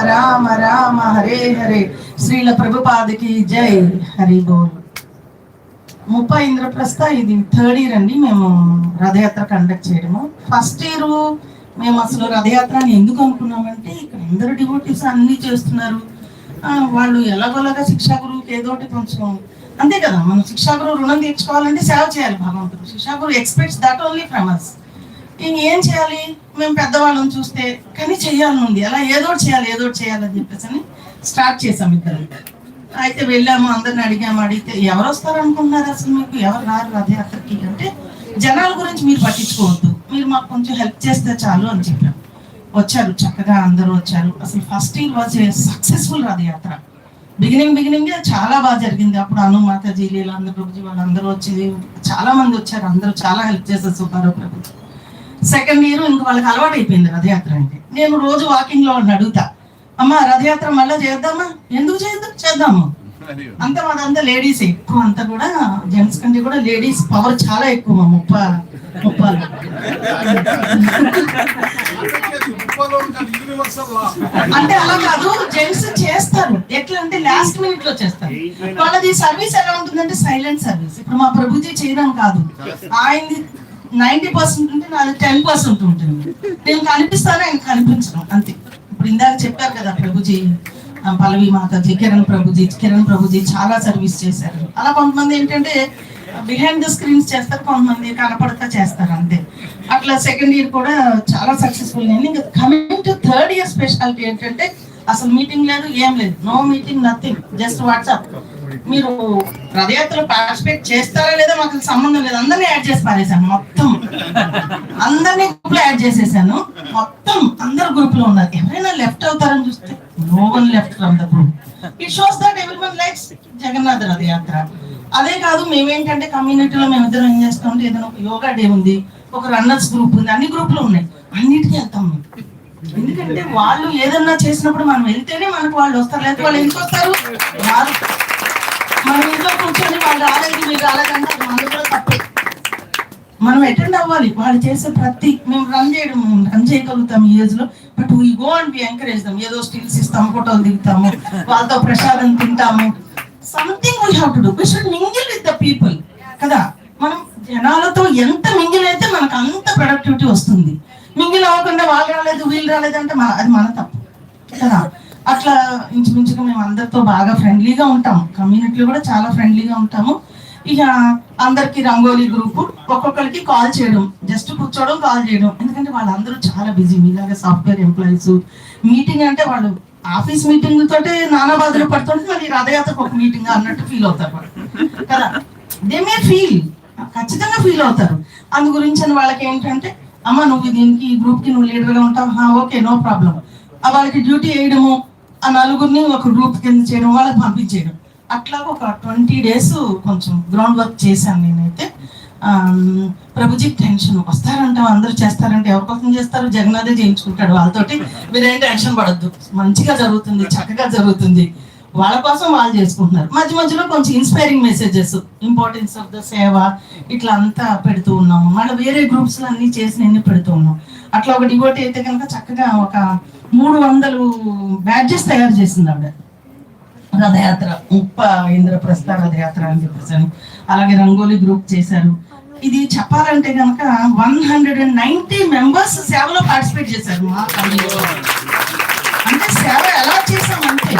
Rama Rama, Hare Hare. Srila ప్రభుపాదకి జై. హరి బోల్. 30 ఇంద్రప్రస్థ ఇది 3rd year అండి మేము రథయాత్ర conduct చేయడము. First year మేము అసలు రథయాత్ర అని ఎందుకు అనుకున్నామంటే ఇక్కడ అందరు డివోటీస్ అన్ని చేస్తున్నారు, వాళ్ళు ఎలాగోలాగా శిక్షా గురువుకి ఏదో ఒకటి కొంచెం అంతే కదా, మనం శిక్షా గురువు రుణం తీర్చుకోవాలంటే సేవ చేయాలి భగవంతుడు. శిక్షా గురువు expects that only from us. ఇంకేం చేయాలి, మేము పెద్దవాళ్ళని చూస్తే కానీ చేయాలని ఉంది, అలా ఏదో చేయాలని చెప్పేసి అని స్టార్ట్ చేసాం ఇద్దరు. అయితే వెళ్ళాము, అందరిని అడిగితే ఎవరు వస్తారు అనుకుంటున్నారు అసలు, మీకు ఎవరు రారు రథయాత్రకి అంటే జనాల గురించి మీరు పట్టించుకోవద్దు, మీరు మాకు కొంచెం హెల్ప్ చేస్తే చాలు అని చెప్పాం. వచ్చారు, చక్కగా అందరూ వచ్చారు. అసలు first year was a successful Rathyatra. Beginning చాలా బాగా జరిగింది. అప్పుడు అను మాతాజీ, లీలాంధ్ర ప్రభుజీ వాళ్ళందరూ వచ్చి చాలా మంది వచ్చారు, అందరూ చాలా హెల్ప్ చేశారు సుబ్బారావు ప్రభుజీ. సెకండ్ ఇయర్ ఇంక వాళ్ళకి అలవాటు అయిపోయింది రథయాత్ర అంటే. నేను రోజు వాకింగ్ లో అడుగుతా, అమ్మ రథయాత్ర మళ్ళీ చేద్దామా, ఎందుకు చేద్దాము అంతా మాదంతా లేడీస్ ఎక్కువ, అంతా కూడా జెంట్స్ కంటే కూడా లేడీస్ పవర్ చాలా ఎక్కువ. ముప్పాలు అంటే అలా కాదు, జెంట్స్ చేస్తారు. ఎట్లా అంటే లాస్ట్ మినిట్ లో చేస్తారు. వాళ్ళది సర్వీస్ ఎలా ఉంటుందంటే సైలెంట్ సర్వీస్. ఇప్పుడు మా ప్రభుజీ చేయడం కాదు, ఆయనది 90% ఉంటే నాది 10% ఉంటుంది. నేను కనిపిస్తాను, ఆయన కనిపించడం అంతే. ఇప్పుడు ఇందాక చెప్పారు కదా ప్రభుజీ, పల్లవి మాతాజీ, కిరణ్ ప్రభుజీ చాలా సర్వీస్ చేశారు. అలా కొంతమంది ఏంటంటే బిహైండ్ ద స్క్రీన్స్ చేస్తారు, కొంతమంది కనపడతా చేస్తారు అంతే. అట్లా సెకండ్ ఇయర్ కూడా చాలా సక్సెస్ఫుల్ అయింది. ఇంకా coming to 3rd year speciality ఏంటంటే అసలు మీటింగ్ లేదు, ఏం లేదు, no meeting, nothing, just WhatsApp. మీరు రథయాత్రలో పార్టిసిపేట్ చేస్తారా లేదా మాకు సంబంధం లేదు, అందరినీ యాడ్ చేసి పారేసాను. మొత్తం అందరినీ గ్రూప్ లో యాడ్ చేసేసాను. మొత్తం అందరు గ్రూప్ లో ఉన్నారు. ఎవరైనా లెఫ్ట్ అవుతారని చూస్తే no one left from the group. It shows that everyone likes Jagannath Rathyatra. అదే కాదు, మేమేంటంటే కమ్యూనిటీలో మేమిద్దరం ఏం చేస్తామంటే ఏదైనా ఒక యోగా డే ఉంది, ఒక రన్నర్స్ గ్రూప్ ఉంది, అన్ని గ్రూపులు ఉన్నాయి, అన్నిటికీ వెళ్తాం మేము. ఎందుకంటే వాళ్ళు ఏదన్నా చేసినప్పుడు మనం వెళ్తేనే మనకు వాళ్ళు వస్తారు, లేకపోతే వాళ్ళు ఎందుకు వస్తారు? మనం ఇంట్లో కూర్చొని వాళ్ళు రాలేదు మీరు రాలేదంటే మనం కూడా తప్పే. మనం అటెండ్ అవ్వాలి. వాళ్ళు చేసే ప్రతి మేము రన్ చేయగలుగుతాం ఈ ఏజ్ లో, but we go and we encourage them. ఏదో స్టిల్స్ ఇస్తాము, ఫోటోలు దిగుతాము, వాళ్ళతో ప్రసాదం తింటాము. Something we have to do. We should mingle with the people కదా. మనం జనాలతో ఎంత మింగిల్ అయితే మనకు అంత ప్రొడక్టివిటీ వస్తుంది. మింగిల్ అవ్వకుండా వాళ్ళు రాలేదు వీళ్ళు రాలేదంటే అది మన తప్పు కదా. అట్లా ఇంచుమించుగా మేము అందరితో బాగా ఫ్రెండ్లీగా ఉంటాము. కమ్యూనిటీలో కూడా చాలా ఫ్రెండ్లీగా ఉంటాము. ఇక అందరికి రంగోలీ గ్రూప్, ఒక్కొక్కరికి కాల్ చేయడం, జస్ట్ కూర్చోవడం, కాల్ చేయడం. ఎందుకంటే వాళ్ళందరూ చాలా బిజీ, మీలాగా సాఫ్ట్వేర్ ఎంప్లాయీస్. మీటింగ్ అంటే వాళ్ళు ఆఫీస్ మీటింగ్ తోటే నానా బాధలు పడుతుంటే మళ్ళీ రథయాత్రకు ఒక మీటింగ్ అన్నట్టు ఫీల్ అవుతారు కదా. దే మే ఫీల్, ఖచ్చితంగా ఫీల్ అవుతారు. అందు గురించి అని వాళ్ళకి ఏంటంటే, అమ్మ నువ్వు దీనికి ఈ గ్రూప్ కి నువ్వు లీడర్ గా ఉంటావు, ఓకే నో ప్రాబ్లం. వాళ్ళకి డ్యూటీ వేయడము, ఆ నలుగురిని ఒక గ్రూప్ కింద చేయడం, వాళ్ళకి పంపించేయడం. అట్లా ఒక 20 days కొంచెం గ్రౌండ్ వర్క్ చేశాను నేనైతే. ప్రభుజీ టెన్షన్, వస్తారంటాం అందరూ చేస్తారంటే ఎవరి కోసం చేస్తారు? జగన్నాథే చేయించుకుంటాడు వాళ్ళతోటి, మీరేం టెన్షన్ పడద్దు, మంచిగా జరుగుతుంది, చక్కగా జరుగుతుంది. వాళ్ళ కోసం వాళ్ళు చేసుకుంటున్నారు. మధ్యలో కొంచెం inspiring messages, importance of the సేవ, ఇట్లా అంతా పెడుతూ ఉన్నాము. మళ్ళీ వేరే గ్రూప్స్ లో అన్ని చేసి నేను పెడుతూ ఉన్నాం. అట్లా ఒక డివోటీ అయితే కనుక చక్కగా ఒక 300 బ్యాడ్జెస్ తయారు చేసింది ఆవిడ. రథయాత్ర, ఇంద్రప్రస్థ రథయాత్ర అని చెప్పేసి. అలాగే రంగోలీ గ్రూప్ చేశారు. ఇది చెప్పాలంటే కనుక 190 members సేవలో పార్టిసిపేట్ చేశారు మా కమిటీలో. అంటే సేవ ఎలా చేసామంటే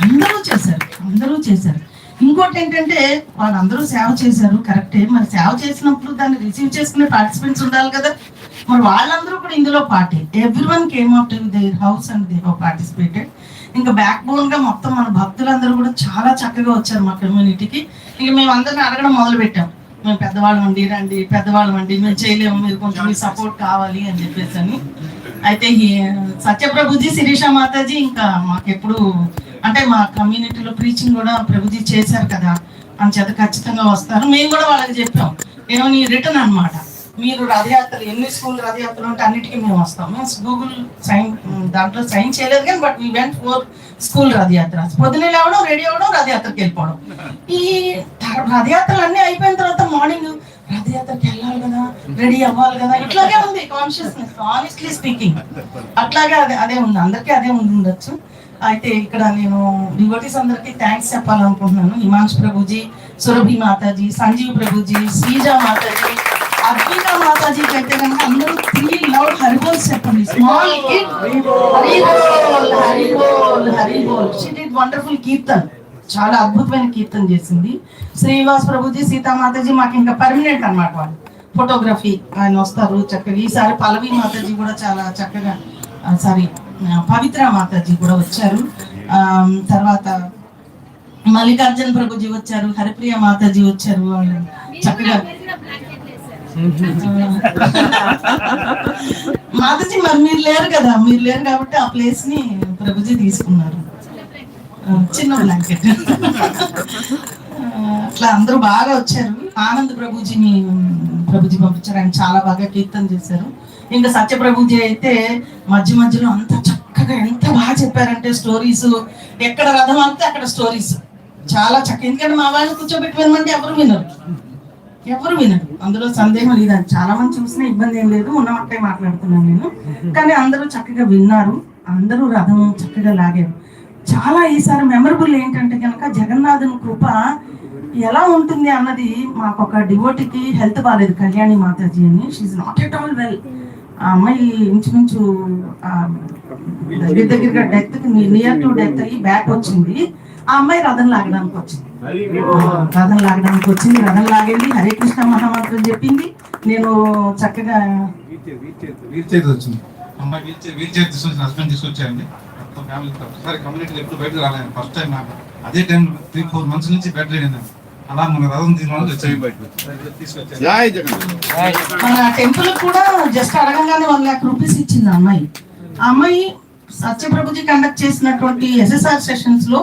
అందరూ చేశారు. ఇంకోటి ఏంటంటే వాళ్ళందరూ సేవ చేశారు కరెక్టే, మరి సేవ చేసినప్పుడు దాన్ని రిసీవ్ చేసుకునే పార్టిసిపెంట్స్ ఉండాలి కదా. మరి వాళ్ళందరూ కూడా ఇందులో party. Everyone came out to their house and they have participated. ఇంకా బ్యాక్ బోన్ గా మొత్తం మన భక్తులందరూ కూడా చాలా చక్కగా వచ్చారు మా కమ్యూనిటీకి. ఇక మేము అందరిని అడగడం మొదలు పెట్టాం, మేము పెద్దవాళ్ళమండి, రండి పెద్దవాళ్ళమండి, మేము చేయలేము, మీరు కొంచెం మీ సపోర్ట్ కావాలి అని చెప్పేసి అని. అయితే సత్యప్రభుజీ, శిరీష మాతాజీ ఇంకా మాకెప్పుడు అంటే మా కమ్యూనిటీలో ప్రీచింగ్ కూడా ప్రభుజీ చేశారు కదా, అంచేత ఖచ్చితంగా వస్తారు. మేము కూడా వాళ్ళకి చెప్పాం, నేను నీ రిటర్న్ అనమాట, మీరు రథయాత్రలు ఎన్ని స్కూల్ రథయాత్రలు ఉంటే అన్నిటికీ మేము వస్తాం. మీన్స్ గూగుల్ సైన్ దాంట్లో సైన్ చేయలేదు కానీ but we went for school Rathyatra. పొద్దునే లేవడం, రెడీ అవ్వడం, రథయాత్రకి వెళ్ళిపోవడం. ఈ రథయాత్రలు అన్నీ అయిపోయిన తర్వాత మార్నింగ్ రథయాత్రకి వెళ్ళాలి కదా, రెడీ అవ్వాలి కదా, ఇట్లాగే ఉంది కాన్షియస్నెస్. ఆనెస్ట్లీ స్పీకింగ్ అట్లాగే అదే ఉంది, అందరికీ అదే ఉండొచ్చు. అయితే ఇక్కడ నేను డివోటీస్ అందరికీ థ్యాంక్స్ చెప్పాలనుకుంటున్నాను. హిమాంశు ప్రభుజీ, సురభి మాతాజీ, సంజీవ్ ప్రభుజీ, శ్రీజా మాతాజీ, అద్విత మాతాజీకి అయితే కనుక అందరూ 3 లౌడ్ హరిబోల్స్ చెప్పండి. Small kid Haribol Haribol Haribol. She did wonderful kirtan, చాలా అద్భుతమైన కీర్తన చేసింది. శ్రీనివాస్ ప్రభుజీ, సీతామాతాజీ మాకు ఇంకా పర్మనెంట్ అన్నమాట, వాళ్ళు ఫోటోగ్రఫీ ఆయన వస్తారు చక్కగా. ఈసారి పల్లవి మాతాజీ కూడా చాలా చక్కగా, సారీ పవిత్ర మాతాజీ కూడా వచ్చారు. తర్వాత మల్లికార్జున ప్రభుజీ వచ్చారు, హరిప్రియ మాతాజీ వచ్చారు. వాళ్ళు చక్కగా మాతాజీ మరి మీరు లేరు కదా, మీరు లేరు కాబట్టి ఆ ప్లేస్ ని ప్రభుజీ తీసుకున్నారు, చిన్న బ్లాంకెట్. అట్లా అందరూ బాగా వచ్చారు. ఆనంద్ ప్రభుజీని ప్రభుజీ పంపించారు, ఆయన చాలా బాగా కీర్తన చేశారు. ఇంకా సత్య ప్రభుజీ అయితే మధ్య మధ్యలో అంత చక్కగా ఎంత బాగా చెప్పారంటే స్టోరీస్, ఎక్కడ రథం అంతే అక్కడ స్టోరీస్ చాలా చక్కగా. ఎందుకంటే మా వాళ్ళని కూర్చోబెట్టి వినమంటే ఎవరు వినరు, అందులో సందేహం లేదని. చాలా మంది చూసినా ఇబ్బంది ఏం లేదు, ఉన్నమట్టే మాట్లాడుతున్నాను నేను. కానీ అందరూ చక్కగా విన్నారు, అందరూ రథం చక్కగా లాగారు. చాలా ఈసారి మెమరబుల్ ఏంటంటే కనుక జగన్నాథుని కృప ఎలా ఉంటుంది అన్నది. మాకు ఒక డివోటీకి హెల్త్ బాగాలేదు, కళ్యాణి మాతాజీ అని. She's not at all well. ఆ అమ్మాయి ఇంచుమించు దగ్గరగా డెత్ నియర్ టు డెత్ అయ్యి బ్యాక్ వచ్చింది. ఆ అమ్మాయి రథం లాగడానికి వచ్చింది, రథం లాగేది హరే కృష్ణ మహామంత్రం చెప్పింది. నేను చక్కగా వచ్చింది అమ్మాయి వీల్ చైర్ తీసుకొచ్చి హస్బెండ్ తీసుకొచ్చారండి. ఒకసారి కమ్యూనిటీ ఎప్పుడు బయటకు రాలేదు, ఫస్ట్ టైం నాకు. అదే టైం 3-4 months నుంచి బెడ్ లేదండి. అలా మన రథం తీసుకొచ్చారు. మన టెంపుల్ కూడా జస్ట్ అడగంగానే 1 lakh రూపీస్ ఇచ్చింది ఆ అమ్మాయి. ఆ అమ్మాయి సత్యప్రభుజీ కండక్ట్ చేసినటువంటి SSR సెషన్స్ లో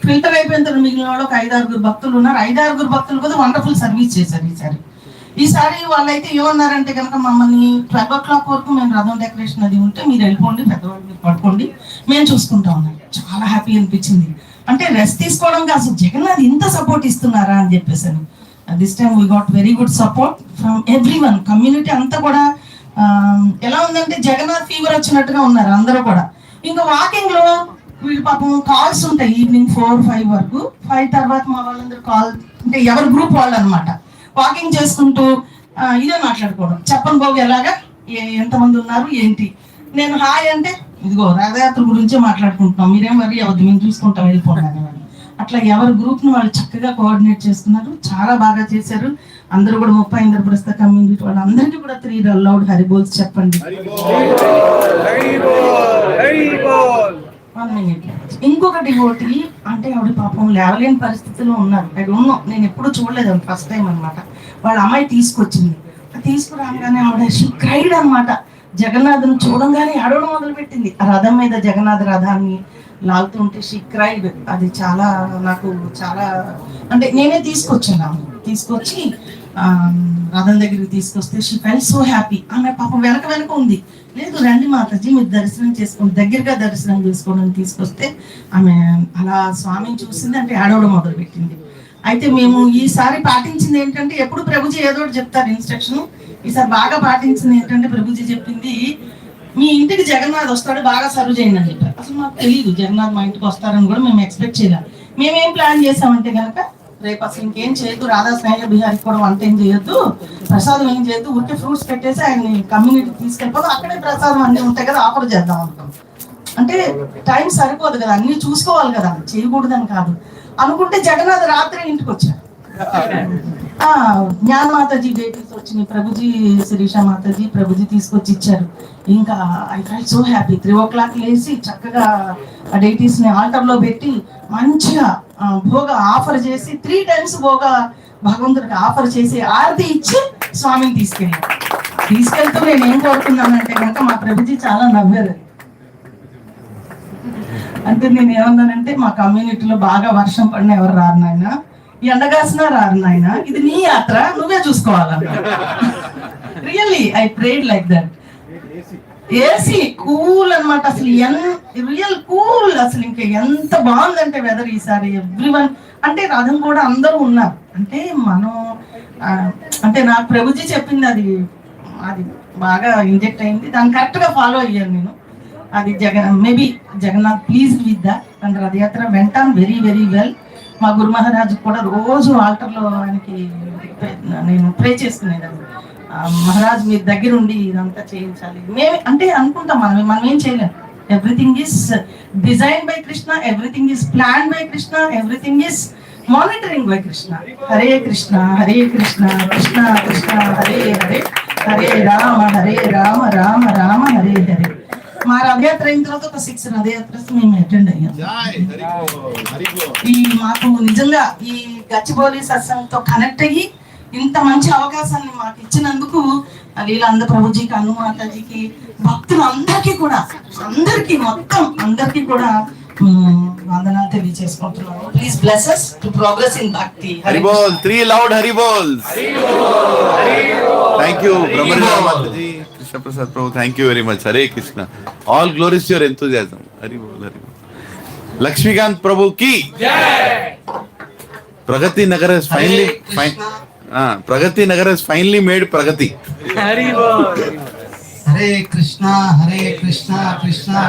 ఫిల్టర్ అయిపోయిన తర్వాత మిగిలిన వాళ్ళు ఒక 5-6 భక్తులు ఉన్నారు. 5-6 భక్తులు కూడా వండర్ఫుల్ సర్వీస్ చేశారు. ఈసారి వాళ్ళైతే ఏమన్నారంటే కనుక మమ్మల్ని 12 o'clock వరకు మేము రథం డెకరేషన్ అది ఉంటే మీరు వెళ్ళిపోండి, పెద్దవాళ్ళు మీరు పడుకోండి, మేము చూసుకుంటా ఉన్నాం. చాలా హ్యాపీ అనిపించింది. అంటే రెస్ట్ తీసుకోవడం కాదు, జగన్నాథ్ ఇంత సపోర్ట్ ఇస్తున్నారా అని చెప్పేసి. This time we got very good support from everyone. Community అంతా కూడా ఎలా ఉందంటే జగన్నాథ్ ఫీవర్ వచ్చినట్టుగా ఉన్నారు అందరూ కూడా. ఇంకా వాకింగ్ లో వీళ్ళు పాపం కాల్స్ ఉంటాయి ఈవినింగ్ 4-5 వరకు. 5 తర్వాత మా వాళ్ళందరూ కాల్ అంటే ఎవరి గ్రూప్ వాళ్ళు అనమాట, వాకింగ్ చేసుకుంటూ ఇదే మాట్లాడుకోవడం. చెప్పను బాబు ఎలాగా ఎంతమంది ఉన్నారు ఏంటి. నేను హాయ్ అంటే ఇదిగో రథయాత్ర గురించే మాట్లాడుకుంటున్నాం, మీరేం వరీ అవద్దు, మేము చూసుకుంటాం వెళ్ళిపోవడానికి. అట్లా ఎవరి గ్రూప్ ని వాళ్ళు చక్కగా కోఆర్డినేట్ చేస్తున్నారు, చాలా బాగా చేశారు. అందరూ కూడా 30 ఇంద్రప్రస్థ కమ్యూనిటీ వాళ్ళందరికీ కూడా 3 లౌడ్ హరిబోల్స్ చెప్పండి. ఇంకొక డివోటీ అంటే ఆవిడ పాపం లేవలేని పరిస్థితిలో ఉన్నారు. నేను ఎప్పుడు చూడలేదు, ఫస్ట్ టైం అనమాట. వాళ్ళ అమ్మాయి తీసుకొచ్చింది, తీసుకురాగానే ఆవిడ క్రైడ్ అనమాట. జగన్నాథుని చూడంగానే అడవడం మొదలు పెట్టింది. ఆ రథం మీద జగన్నాథ రథాన్ని లాగుతుంటే షీ క్రైడ్. అది చాలా నాకు చాలా అంటే నేనే తీసుకొచ్చి రథం దగ్గరికి తీసుకొస్తే షీ ఫెల్ట్ సో హ్యాపీ. ఆమె పాపం వెనక ఉంది, లేదు రండి మాతాజీ మీరు దర్శనం చేసుకోండి, దగ్గరగా దర్శనం చేసుకోండి అని తీసుకొస్తే ఆమె అలా స్వామిని చూసింది, అంటే ఆడవడం మొదలు పెట్టింది. అయితే మేము ఈసారి పాటించింది ఏంటంటే, ఎప్పుడు ప్రభుజీ ఏదో ఒకటి చెప్తారు ఇన్స్ట్రక్షన్, ఈసారి బాగా పాటించింది ఏంటంటే ప్రభుజీ చెప్పింది, మీ ఇంటికి జగన్నాథ్ వస్తాడు బాగా సర్వ్ చేయండి అని చెప్పారు. అసలు మాకు తెలియదు జగన్నాథ్ మా ఇంటికి వస్తారని కూడా మేము ఎక్స్పెక్ట్ చేయాలి. మేమేం ప్లాన్ చేసామంటే కనుక రేపు అసలు ఇంకేం చేయొద్దు, రాధా స్నేహ బిహారికి కూడా వంట ఏం చేయొద్దు, ప్రసాదం ఏం చేయొద్దు, ఊరికే ఫ్రూట్స్ పెట్టేసి ఆయన్ని కమ్యూనిటీకి తీసుకెళ్ళిపోతే అక్కడే ప్రసాదం అన్నీ ఉంటాయి కదా ఆఫర్ చేద్దాం అనుకుంటాం. అంటే టైం సరిపోదు కదా, అన్ని చూసుకోవాలి కదా, చేయకూడదని కాదు అనుకుంటే జగన్నాథ్ రాత్రి ఇంటికి వచ్చారు. జ్ఞాన మాతాజీ డేటీస్ వచ్చినాయి, ప్రభుజీ శిరీష మాతాజీ ప్రభుజీ తీసుకొచ్చి ఇచ్చారు. ఇంకా I felt so happy. 3 o'clock లేసి చక్కగా ఆ డేటీస్ ని ఆల్టర్ లో పెట్టి మంచిగా భోగ ఆఫర్ చేసి 3 times భోగ భగవంతుడికి ఆఫర్ చేసి ఆరతి ఇచ్చి స్వామిని తీసుకెళ్తూ నేను ఏం కోరుకున్నానంటే కనుక మా ప్రభుజీ చాలా నవ్వారు. అంటే నేను ఏమన్నానంటే మా కమ్యూనిటీలో బాగా వర్షం పడిన ఎవరు రారు నాయన, ఎండగాసినా రారు నాయన, ఇది నీ యాత్ర నువ్వే చూసుకోవాలన్నా. Really I prayed like that. AC cool అనమాట, అసలు రియల్ కూల్. అసలు ఇంకా ఎంత బాగుందంటే వెదర్ ఈసారి. ఎవ్రీవన్ అంటే రథం కూడా అందరూ ఉన్నారు. అంటే మనం అంటే నాకు ప్రభుజీ చెప్పింది అది బాగా ఇంజెక్ట్ అయింది, దాన్ని కరెక్ట్ గా ఫాలో అయ్యాను నేను. అది maybe Jagannath please with that. And Rathyatra went very very well. మా గురు మహారాజు కూడా రోజు ఆల్టర్లో ఆయనకి నేను ప్రే చేసుకునేదాన్ని, మహారాజ్ మీ దగ్గర ఉండి ఇదంతా చేయించాలి. మేము అంటే అనుకుంటాం మనం ఏం చేయలేం. Everything is design by Krishna, everything is plan by Krishna, everything is monitoring by Krishna. Hare Krishna Krishna Krishna Hare Hare, Hare Rama Rama Rama Hare Hare. మా రథయాత్ర అయిన తర్వాత ఒక 6 రథయాత్రస్ మేము అటెండ్ అయ్యాం. ఈ మాకు నిజంగా ఈ గచ్చిబౌలి సత్సంగంతో కనెక్ట్ అయ్యి ఇంత మంచి అవకాశాన్ని మాకు ఇచ్చినందుకు లీలానంద ప్రభుజీకి, అను మాతాజీకి, భక్తులు అందరికీ కూడా మొత్తం అందరికీ కూడా వందనాలు తెలియజేసుకుంటున్నాను. Please bless us to progress in bhakti. Haribol 3 loud Haribols. Thank you Brahmaraj Mataji, Krishna Prasad Prabhu, thank you very much. Hare Krishna. All glories to your enthusiasm. Haribol Haribol. Lakshmikant Prabhu కి Pragathi Nagar has finally Pragathi Nagar has finally made ప్రగతి. హరే కృష్ణ కృష్ణ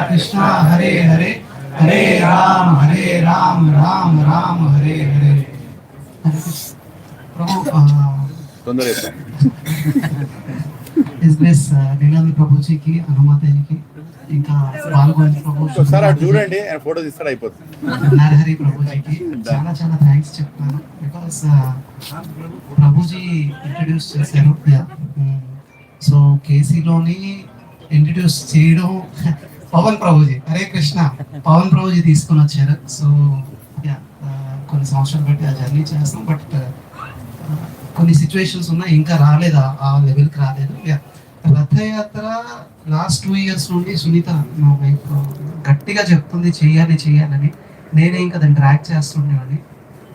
కృష్ణ హరే హరే, హరే రామ్ రామ్ రామ్ హరే హరే. లీలానంద ప్రభుజీకి, హనుమాతజీకి, ఇంకా పాల్గొని ప్రభు చూడండి ఫోటో తీస్తాడు అయిపోతుంది. నరహరి ప్రభుజీకి చాలా చాలా థ్యాంక్స్ చెప్తాను. బికాస్ ప్రభుజీ ఇంట్రడ్యూస్ చేశారు. సో కేసీలోని ఇంట్రడ్యూస్ చేయడం పవన్ ప్రభుజీ, హరే కృష్ణ పవన్ ప్రభుజీ తీసుకొని వచ్చారు. సో కొన్ని సంవత్సరాలు బట్టి ఆ జర్నీ చేస్తాం. బట్ కొన్ని సిచ్యువేషన్స్ ఉన్నాయి, ఇంకా రాలేదు, ఆ లెవెల్కి రాలేదు. రథయాత్ర లాస్ట్ 2 years నుండి సునీత మా వైఫ్ గట్టిగా చెప్తుంది చెయ్యాలని. నేనే ఇంకా దాన్ని ట్రాక్ చేస్తుండేవాడిని.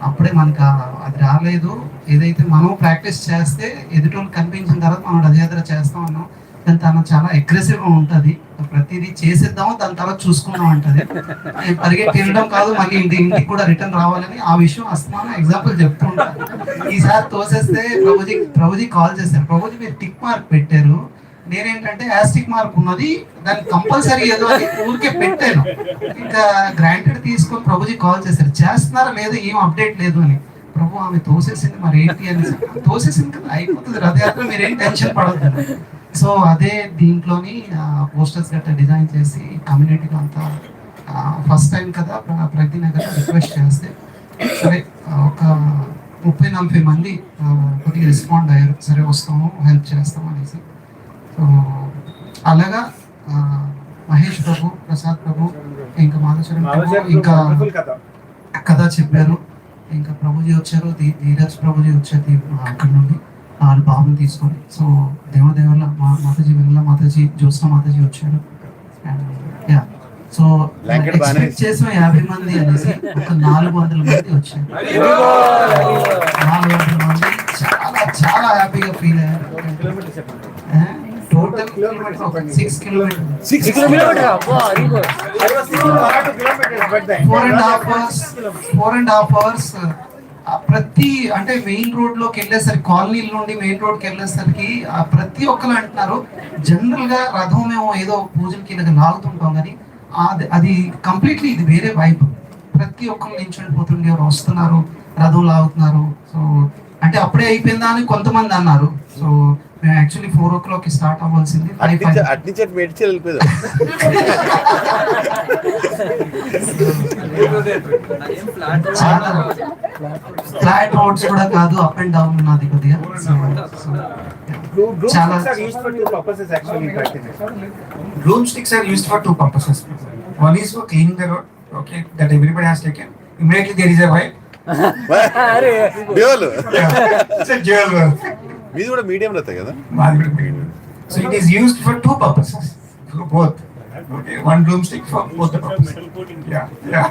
అప్పుడే మనకు అది రాలేదు. ఏదైతే మనం ప్రాక్టీస్ చేస్తే ఎదుటోళ్ళు కనిపించిన తర్వాత మనం రథయాత్ర చేస్తాం అన్నాం. దాని తన చాలా అగ్రెసివ్గా ఉంటుంది, ప్రతిదీ చేసేద్దాము దాని తర్వాత చూసుకున్నాం అంటది. పరిగెట్టి వెళ్ళడం కాదు, మళ్ళీ ఇంటికి కూడా రిటర్న్ రావాలని ఆ విషయం అస్తమానం ఎగ్జాంపుల్ చెప్తూ ఉంటాను. ఈసారి తోసేస్తే ప్రభుజీ కాల్ చేశారు. ప్రభుజీ మీరు టిక్ మార్క్ పెట్టారు, నేనేంటంటే యాస్టిక్ మార్క్ ఉన్నది, దాన్ని కంపల్సరీ ఏదో అని ఊరికే పెట్టాను. ఇంకా గ్రాంటెడ్ తీసుకొని ప్రభుజీ కాల్ చేశారు, చేస్తున్నారా లేదు, ఏం అప్డేట్ లేదు అని. ప్రభు ఆమె తోసేసింది, మరి ఏంటి అని. తోసేసింది కదా, అయిపోతుంది రథయాత్ర, మీరేం టెన్షన్ పడద్దు. సో అదే దీంట్లోని పోస్టర్స్ గట్రా డిజైన్ చేసి కమ్యూనిటీకి అంతా ఫస్ట్ టైం కదా ప్రగతి నగర్ రిక్వెస్ట్ చేస్తే సరే ఒక 30-40 మంది కొద్దిగా రెస్పాండ్ అయ్యారు. సరే వస్తాము, హెల్ప్ చేస్తాము అనేసి. సో అలాగా మహేష్ ప్రభు, ప్రసాద్ ప్రభు, ఇంకా మాధవచరణ్ ప్రభు ఇంకా కథ చెప్పారు. ఇంకా ప్రభుజీ వచ్చారు, ధీరజ్ ప్రభుజీ వచ్చారు అక్కడ నుండి 4 బాబులు తీసుకొని. సో దేవదేవల మాతాజీ, వెన్నెల మాతాజీ, జ్యోత్స్న మాతాజీ వచ్చారు. సో ఎక్స్పెక్ట్ చేసిన 50 మంది అనేసి ఒక 400 మంది వచ్చారు. 400 మంది చాలా చాలా హ్యాపీగా ఫీల్ అయ్యారు. Total 6 kilometers 4.5 hours. ప్రతి అంటే మెయిన్ రోడ్ లోకి వెళ్ళేసరికి, కాలనీల నుండి మెయిన్ రోడ్ కి వెళ్ళేసరికి ప్రతి ఒక్కరు అంటున్నారు, జనరల్ గా రథం మేము ఏదో పూజలకి ఇలాగ లాగుతుంటాం కానీ అది కంప్లీట్లీ ఇది వేరే వైబ్. ప్రతి ఒక్కరు నించుండిపోతుండే వస్తున్నారు, రథం లాగుతున్నారు. సో అంటే అప్పుడే అయిపోయిందా అని కొంతమంది అన్నారు. సో మేము యాక్చువల్లీ 4 o'clock స్టార్ట్ అవ్వాల్సింది. ఫ్లాట్ రోడ్స్ కూడా కాదు, అప్ అండ్ డౌన్ ఉన్నది కొద్దిగా. చాలా Broom sticks are used for 2 purposes. One is for cleaning the road, okay, that everybody has taken. Immediately there is a white. It's a dual. మీది కూడా medium రథ కదా. So it is used for 2 purposes, for both. Okay, one broomstick for both the purposes. Yeah, yeah.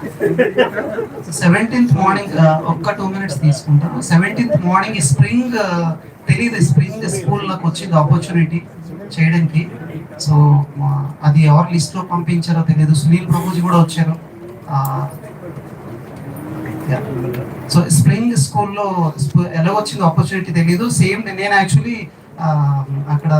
So 17th morning ఒక్క 2 minutes తీసుకుంటాను. 17th morning spring తెలియదు, spring స్కూల్లోకి వచ్చింది opportunity చేయడానికి. So అది ఎవరు లిస్ట్లో పంపించారో తెలియదు. సునీల్ ప్రభుజీ కూడా వచ్చారు. సో స్ప్రింగ్ స్కూల్లో ఎలా వచ్చింది ఆపర్చునిటీ తెలియదు. సేమ్ నేను యాక్చువల్లీ అక్కడ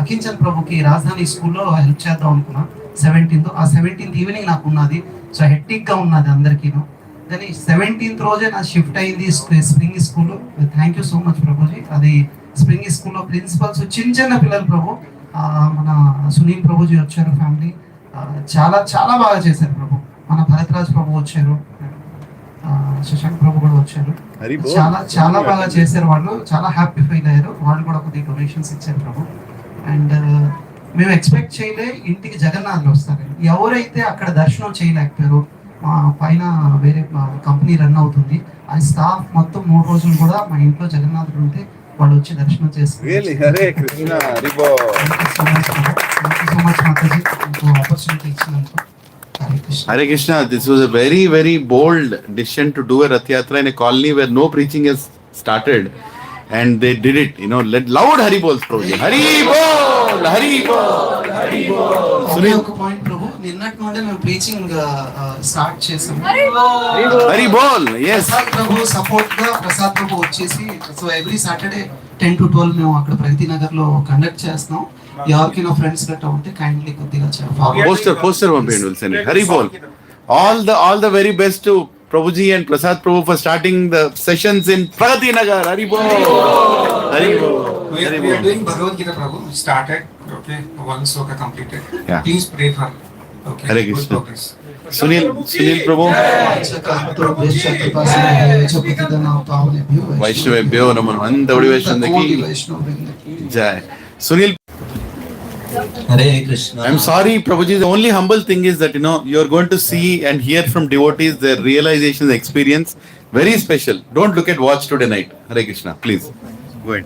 అకించన్ ప్రభుకి రాజధాని స్కూల్లో హెల్ప్ చేద్దాం అనుకున్నా 17th. ఆ 17th ఈవినింగ్ నాకు ఉన్నది. సో హెక్టిక్గా ఉన్నది అందరికీను. కానీ 17th రోజే నా షిఫ్ట్ అయింది spring school. Thank you so much Prabhuji. అది స్ప్రింగ్ స్కూల్లో ప్రిన్సిపల్స్ చిన్న పిల్లలు ప్రభు, మన సునీల్ ప్రభుజీ వచ్చారు, ఫ్యామిలీ చాలా చాలా బాగా చేశారు ప్రభు. మన భరత్రాజ్ ప్రభు వచ్చారు, శశాంక్ ప్రభు కూడా వచ్చారు. చాలా చాలా బాగా చేశారు వాళ్ళు. చాలా హ్యాపీ ఫీల్ అయ్యారు. వాళ్ళు కూడా కొద్దిగా డొనేషన్స్ ఇచ్చారు ప్రభు. అండ్ మేము ఎక్స్పెక్ట్ చేయలే ఇంటికి జగన్నాథ్లు వస్తారని. ఎవరైతే అక్కడ దర్శనం చేయలేకపోయారో, మా పైన వేరే కంపెనీ రన్ అవుతుంది, ఆ స్టాఫ్ మొత్తం 3 రోజులు కూడా మా ఇంట్లో జగన్నాథులు ఉంటే వాళ్ళు వచ్చి దర్శనం చేసుకున్నారు. ఆపర్చునిటీ ఇచ్చినందుకు. Hare Krishna, this was a very, very bold decision to do a Rath Yatra in a colony where no preaching has started, and they did it. You know, let loud Hari Bols, Prabhu. Hari Bol, Hari Bol, Hari Bol. Sunil, ఒక point ప్రభు, నిన్నటి నుండి మేము preaching start చేసాము. Hari Bol, yes. Prasad ప్రభు support గా ప్రసాద్ ప్రభు వచ్చేసి, so every Saturday 10 to 12 మేము అక్కడ ప్రగతి నగర్ లో కండక్ట్ చేస్తున్నాం. ఎవరికైనా ఫ్రెండ్స్ గట్టా ఉంటే కైండ్లీ కొద్దిగా Poster పంపేయండి, will send it. Hari Bol. All the very best to Prabhuji and Prasad Prabhu for starting the sessions in Pragati Nagar. Hari Bol. Hari Bol. We are doing Bhagavad Gita Prabhu. We started, okay, one sloka completed. Yeah. Please pray for, okay, Hare good Krishna. progress. Sunil Prabhu. Vaishnavebhyo Namo Andavadi Vaishnavaki Jai. Sunil, Hare Krishna. I'm sorry, Prabhuji. The only humble thing is that, you know, you're going to see and hear from devotees their realization, experience. Very special. Don't look at watch today night. Hare Krishna. Please. Go ahead.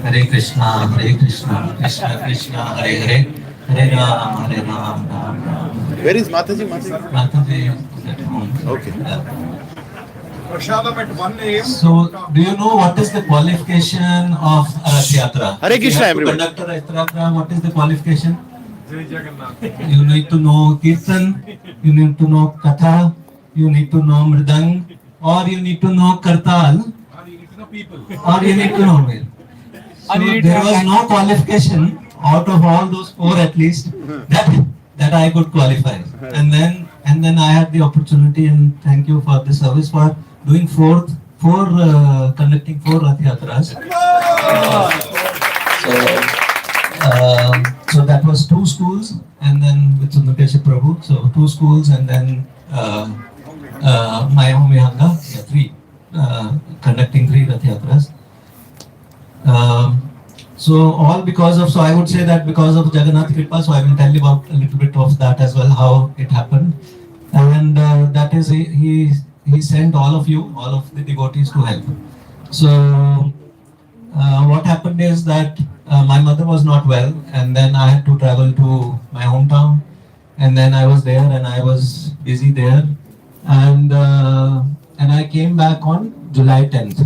Hare Krishna, Hare Krishna, Krishna Krishna, Hare Hare, Hare Ram, Hare Ram, Ram Ram. Where is Mataji? Mataji is at home. Okay. Prashadam at 1 a.m. So, do you know what is the qualification of Rath Yatra? Hare Krishna, everybody. To conduct a Rath Yatra, what is the qualification? Jai Jagannath. You need to know Kirtan, you need to know Katha, you need to know Mridang, or you need to know Kartal, Or you need to know people. or you need to know Ved. So there was no qualification out of all those 4 at least that I could qualify. And then I had the opportunity, and thank you for the service for doing conducting 4 Rath Yatras. So that was 2 schools, and then with Sundakesh Prabhu, so 2 schools, and then my home Vihanga, 3, conducting 3 Rath Yatras. So all because of, so I would say that because of Jagannath Kripa, so I will tell you about a little bit of that as well, how it happened. And that is, he sent all of you, all of the devotees to help. So what happened is that my mother was not well, and then I had to travel to my hometown, and then I was there and I was busy there, and I came back on July 10th.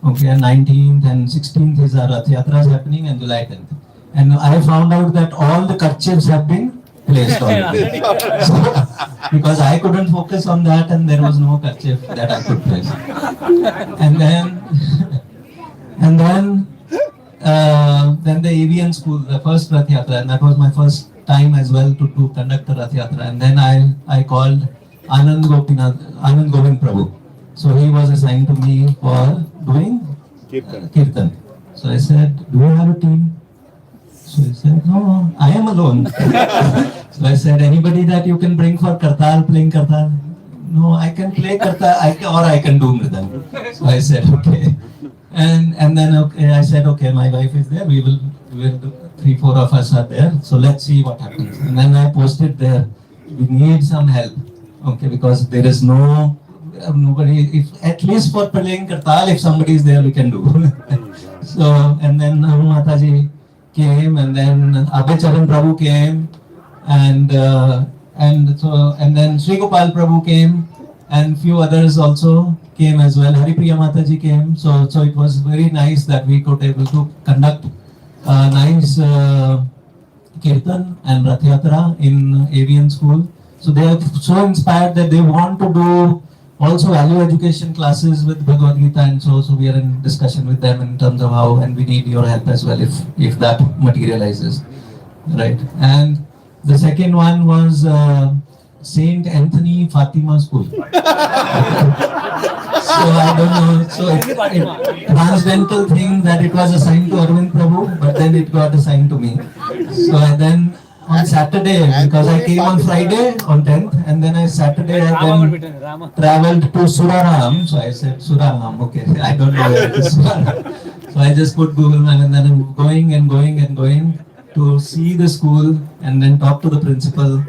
Okay, and 19th and 16th is our Rath Yatras happening, and July 10th. And I found out that all the kerchiefs have been placed already. So, because I couldn't focus on that, and there was no kerchief that I could place. And then the AVN school, the first Rath Yatra, and that was my first time as well to conduct a Rath Yatra. And then I called Anand Govind Prabhu. So he was assigned to me for doing Kirtan. So I said, do you have a team? So he said, no, I am alone. So I said, anybody that you can bring for Kartal, playing Kartal? No, I can play Kartal, or I can do Mridang. So I said, okay. And then I said, okay, my wife is there, we will 3-4 of us are there, so let's see what happens. And then I posted there, we need some help, okay, because there is nobody, if at least for playing Kartal, if somebody is there, we can do. So, and then Mataji came, and then Abhay Charan Prabhu came, and then Sri Gopal Prabhu came, and few others also came as well. Haripriya Mataji came. So it was very nice that we could able to conduct a nice kirtan and Rath Yatra in Avian School. So they are so inspired that they want to do also value education classes with Bhagavad Gita, and so we are in discussion with them in terms of how, and we need your help as well if that materializes, right? And the second one was Saint Anthony Fatima School. So I don't know. So it transcendental thing that it was assigned to Arvind Prabhu, but then it got assigned to me. So then on Saturday, because I came on Friday on 10th, and then Saturday I then traveled to Suraram. So I said Suraram, okay, I don't know where it is Suraram. So I just put Google Map, and then I'm going and going and going to see the school and then talk to the principal.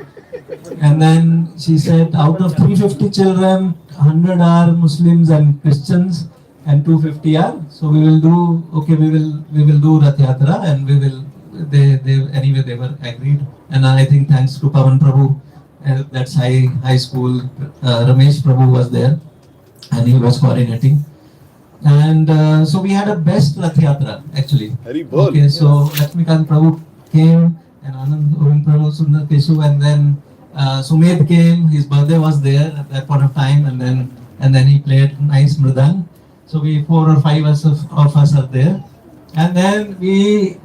And then she said, out of 350 children, 100 are Muslims and Christians, and 250 are. So we will do, okay, we will do Rath Yatra, and we will. Anyway they were agreed, and I think thanks to Pavan Prabhu, that's high school, Ramesh Prabhu was there, and he was coordinating, and so we had a best Rath Yatra actually. Okay, so Lakshmikant Prabhu came, and Anand Govind Prabhu, Sundar Keshu, and then Sumed came. His birthday was there at that point of time, and then he played nice mridang. So we 4 or 5 of us are there. And then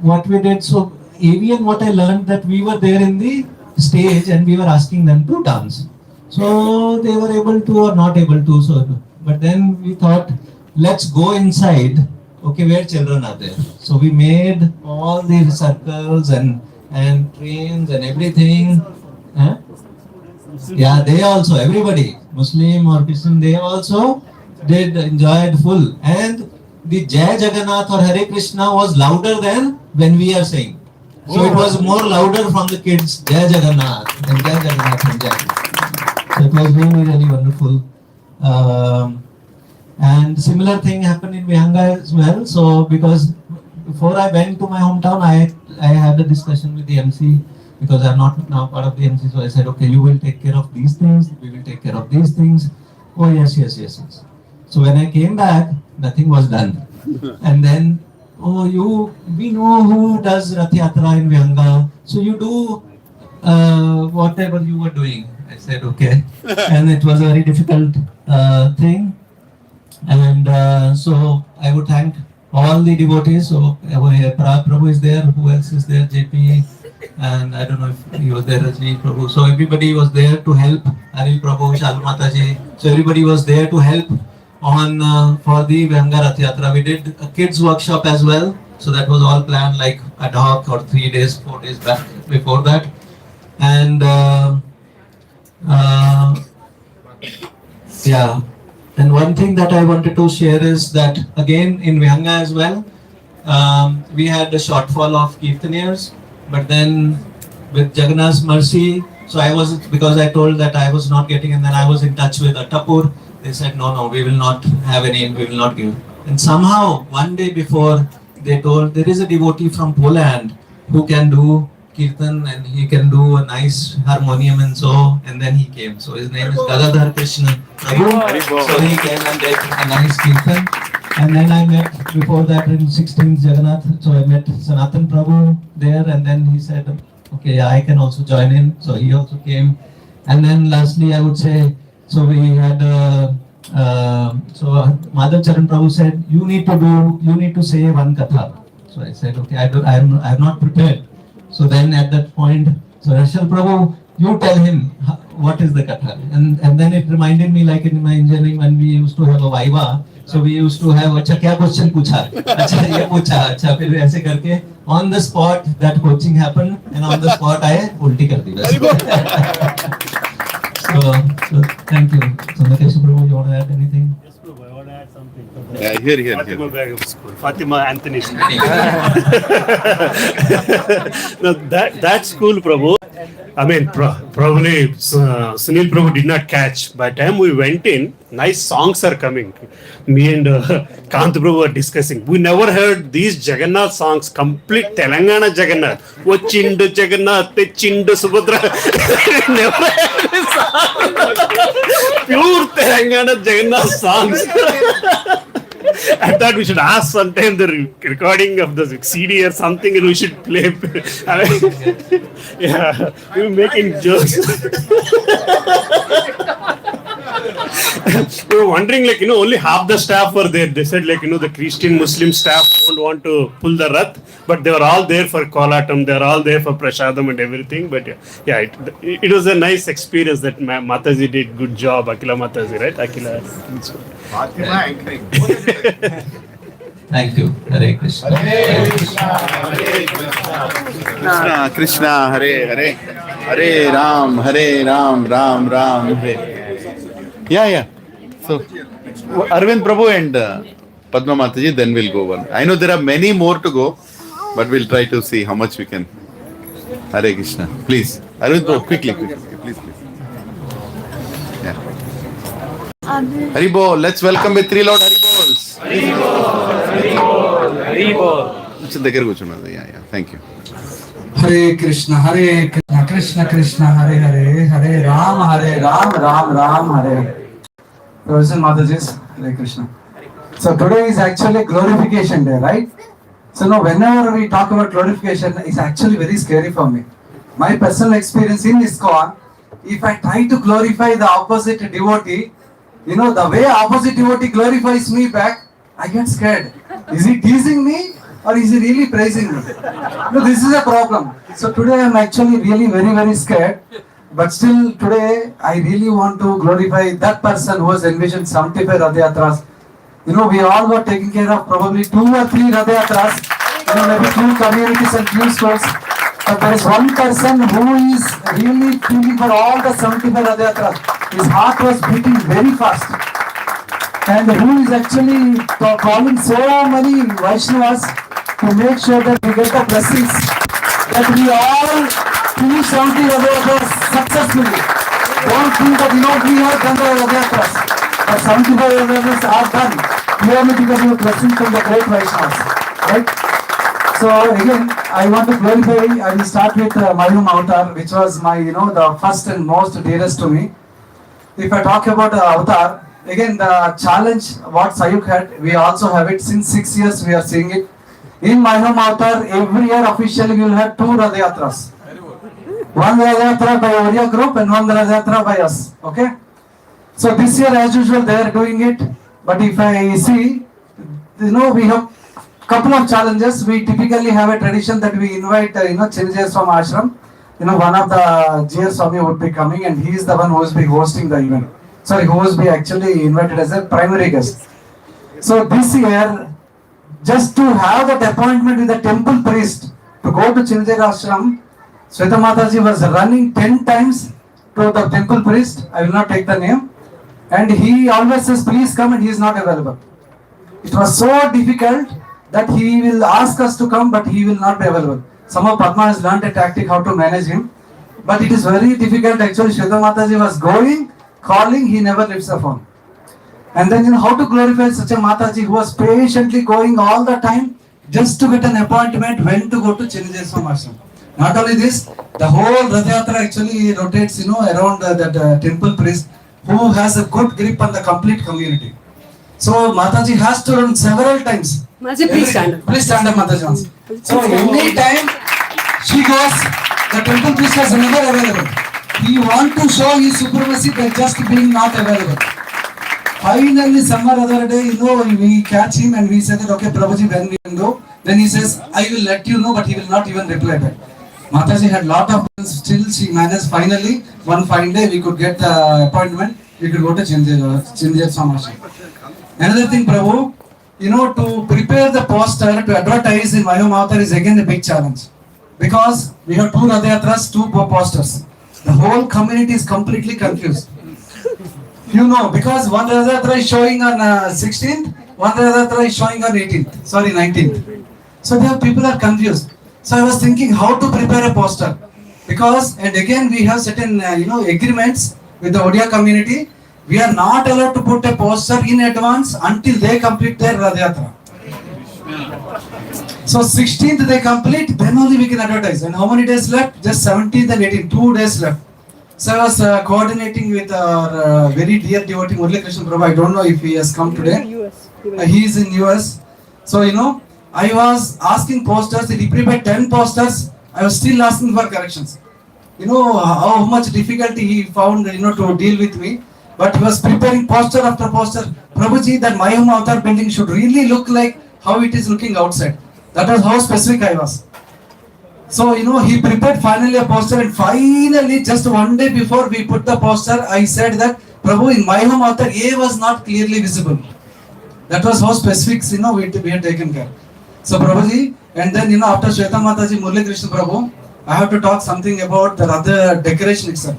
what we did, so Avian, what I learned that we were there in the stage and we were asking them to dance. So they were able to or not able to. So, but then we thought, let's go inside, okay, where children are there. So we made all the circles and trains and everything. Huh? Yeah, they also, everybody, Muslim or Christian, they also did enjoyed full. And the Jai Jagannath or Hare Krishna was louder than when we are saying. So it was more louder from the kids, Jai Jagannath and Jai Jagannath and Jai. So it was really, really wonderful. And similar thing happened in Vihanga as well. So because before I went to my hometown, I had a discussion with the MC, because I'm not now part of the MC. So I said, okay, you will take care of these things, we will take care of these things. Oh yes. So when I came back, nothing was done. And then, we know who does Rath Yatra in Vihanga, so you do whatever you were doing. I said, okay. And it was a very difficult thing. And so I would thank all the devotees. So over here, Parag Prabhu is there, who else is there? JP, and I don't know if he was there, Rajni Prabhu. So everybody was there to help. Anil Prabhu, Shalu Mataji. So everybody was there to help on for the Vihanga Rath Yatra. We did a kids workshop as well, so that was all planned like ad hoc or 3 days, 4 days back before that. And yeah, and one thing that I wanted to share is that again in Vihanga as well, we had a shortfall of Kirtaniers, but then with Jagannath's mercy, so because I told that I was not getting, and then I was in touch with Attapur. They said, no, we will not have any, we will not give. And somehow, one day before, they told, there is a devotee from Poland who can do Kirtan and he can do a nice harmonium and so, and then he came. So his name is Gadadhar Krishna Prabhu. So he came and did a nice Kirtan. And then I met, before that in 16th Jagannath, so I met Sanatan Prabhu there, and then he said, okay, I can also join in. So he also came. And then lastly, I would say, so we had, so Madhav Charan Prabhu said, you need to say one katha. So I said, okay, I am not prepared. So then at that point, so Rashal Prabhu, you tell him what is the katha. And then it reminded me, like in my engineering, when we used to have a viva, so we used to have, acha kya question pucha? Acha ye pucha, acha fir aise karke, on the spot that coaching happened, and on the spot I ulti kar di. So thank you. So Nakesh Prabhu, you want to add anything? Yes, Prabhu, I want to add something. Yeah, here. Fatima Begum School, Fatima Anthony School. No, that school, Prabhu. I mean, probably Sunil Prabhu did not catch. By the time we went in, nice songs are coming. Me and Kant Prabhu were discussing. We never heard these Jagannath songs, complete Telangana Jagannath. Oh, Chindu Jagannath, Chindu Subhadra. Never heard this song. Pure Telangana Jagannath songs. I thought we should ask sometime the recording of the CD or something and we should play. Yeah, we were making jokes. We were wondering, like, only half the staff were there. They said, like, the Christian Muslim staff don't want to pull the Rath, but they were all there for Kolatam, they were all there for Prasadam and everything. But yeah, it was a nice experience that Mataji did good job. Akila Mataji, right? Akila. Thank you. Hare Krishna. Hare Krishna, Krishna, Hare Hare, Hare Ram, Ram Ram, Hare. Yeah. So, Arvind Prabhu and Padma Mataji, then we'll go one. I know there are many more to go, but we'll try to see how much we can. Hare Krishna. Please, Arvind Prabhu, quickly. Please. Yeah. Haribol, let's welcome with 3 Lord Haribols. Haribol. Yeah. Thank you. Hare Krishna, Krishna Krishna, Hare Hare, Hare Ram, Ram Hare. President Mataji's, Hare Krishna. So today is actually glorification day, right? So now whenever we talk about glorification, it's actually very scary for me. My personal experience in ISKCON, if I try to glorify the opposite devotee, the way opposite devotee glorifies me back, I get scared. Is he teasing me or is he really praising me? This is a problem. So today I am actually really very, very scared. But still today I really want to glorify that person who has envisioned 75 Rath Yatras. We all were taking care of probably 2 or 3 Rath Yatras, maybe few communities and few schools. But there is one person who is really feeling for all the 75 Rath Yatras. His heart was beating very fast. And who is actually calling so many Vaishnavas to make sure that we get the blessings, that we all finish 70 Rath Yatras successfully. Don't think that we have done the Rath Yatras, but 75 Rath Yatras are done purely because of the blessings from the great Vaishnavas. Right? So again, I want to glorify. I will start with my home avatar, which was my, the first and most dearest to me. If I talk about avatar, again the challenge what Sayuk had, we also have it since 6 years. We are seeing it in my home avatar. Every year officially we will have 2 Rath Yatras. One Rath Yatra by Oriya group and one Rath Yatra by us. Okay. So this year, as usual, they are doing it. But if I see, we have couple of challenges. We typically have a tradition that we invite, Chinjayas from ashram. One of the GR Swami would be coming, and he is the one who will be hosting the event. Sorry, who will be actually invited as a primary guest. So this year, just to have that appointment with the temple priest to go to Chinjay ashram, Sweta Mataji was running 10 times to the temple priest. I will not take the name. And he always says, please come, and he is not available. It was so difficult that he will ask us to come, but he will not be available. Somehow Padma has learned a tactic how to manage him. But it is very difficult. Actually, Shweta Mataji was going, calling, he never lifts the phone. And then how to glorify such a Mataji who was patiently going all the time just to get an appointment when to go to Chinnajeswam ashram. Not only this, the whole Rath Yatra actually rotates, around that temple priest who has a good grip on the complete community. So Mataji has to run several times. Mataji, please stand up. Please stand up, Mataji. So any time she goes, the temple priest was never available. He wants to show his supremacy by just being not available. Finally, some other day, we catch him and we say that, okay, Prabhuji, when we can go, then he says, I will let you know, but he will not even reply back. Mataji had lot of plans, still she managed. Finally, one fine day we could get the appointment, we could go to Chinjayaswam ashram. Another thing, Prabhu, to prepare the poster to advertise in my home avatar is again a big challenge. Because we have 2 Rath Yatras, 2 posters. The whole community is completely confused. Because one Rath Yatra is showing on 16th, one Rath Yatra is showing on 19th. So there people are confused. So I was thinking how to prepare a poster. Because, and again we have certain agreements with the Odia community. We are not allowed to put a poster in advance until they complete their Rath Yatra. So 16th they complete, then only we can advertise. And how many days left? Just 17th and 18th, 2 days left. So I was coordinating with our very dear devotee Murali Krishna Prabhu. I don't know if he has come today. He is in US. So I was asking posters. He prepared 10 posters. I was still asking for corrections. How much difficulty he found to deal with me. But he was preparing poster after poster. Prabhuji, that my home avatar building should really look like how it is looking outside. That was how specific I was. So, he prepared finally a poster, and finally, just one day before we put the poster, I said that, Prabhu, in my home avatar, A was not clearly visible. That was how specifics, we had taken care. So, Prabhuji, and then, after Shweta Mataji, Murali Krishna Prabhu, I have to talk something about the Radha decoration itself.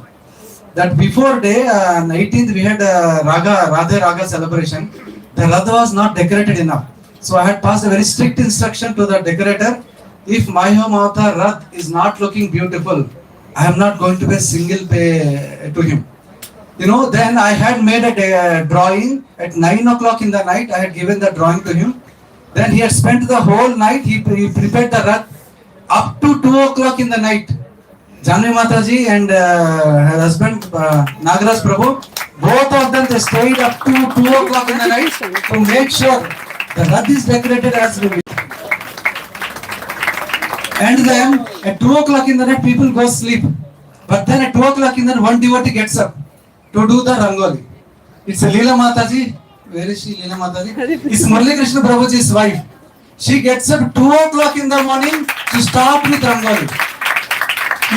That before day, 18th, we had a Radha Raga celebration. The Radha was not decorated enough. So, I had passed a very strict instruction to the decorator. If my home avatar Rath is not looking beautiful, I am not going to pay single pay to him. Then I had made a drawing at 9 o'clock in the night. I had given the drawing to him. Then he had spent the whole night. He prepared the Rath up to 2 o'clock in the night. Janvi Mataji and her husband Nagaraj Prabhu, both of them, they stayed up to 2 o'clock in the night to make sure the Rath is decorated as we wish. And then at 2 o'clock in the night, people go sleep. But then at 2 o'clock in the night, one devotee gets up to do the Rangoli. It's a Leela Mataji. Where is she, Leela Mataji? It's Murali Krishna Prabhuji's wife. She gets up 2 o'clock in the morning to start with Rangoli.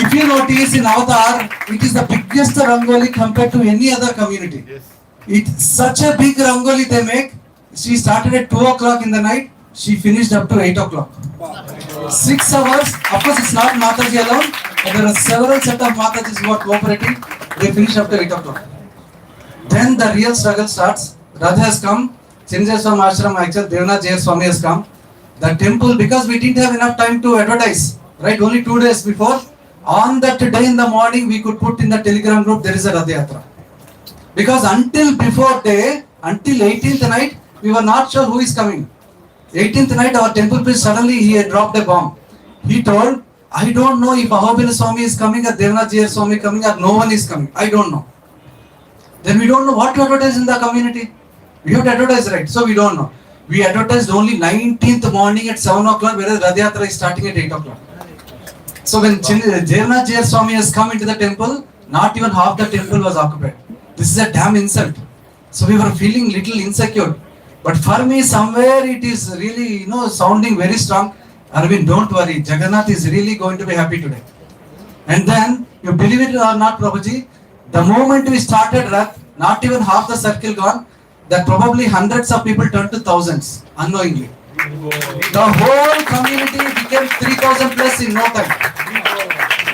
If you notice in Avatar, it is the biggest Rangoli compared to any other community. It's such a big Rangoli they make. She started at 2 o'clock in the night. She finished up to 8 o'clock. 6 hours. Of course, it's not Mataji alone. But there are several set of Matajis who are cooperating. They finish up to 8 o'clock. Then the real struggle starts. Radha has come. Chinjaya Swami Ashram, actually Devnath Jayar Swami has come. The temple, because we didn't have enough time to advertise, right? Only 2 days before. On that day in the morning, we could put in the telegram group, there is a Rath Yatra. Because until before day, until 18th night, we were not sure who is coming. 18th night, our temple priest suddenly he had dropped a bomb. He told, I don't know if Ahobila Swami is coming or Devnath Jayar Swami coming or no one is coming. I don't know. Then we don't know what to advertise in the community. We have to advertise, right? So we don't know. We advertised only 19th morning at 7 o'clock, whereas Rath Yatra is starting at 8 o'clock. So when Devnath Jayar Swami has come into the temple, not even half the temple was occupied. This is a damn insult. So we were feeling little insecure. But for me, somewhere it is really, sounding very strong. Arvind, don't worry. Jagannath is really going to be happy today. And then, you believe it or not, Prabhuji, the moment we started Rath, not even half the circle gone, that probably hundreds of people turned to thousands, unknowingly. The whole community became 3,000 plus in no time.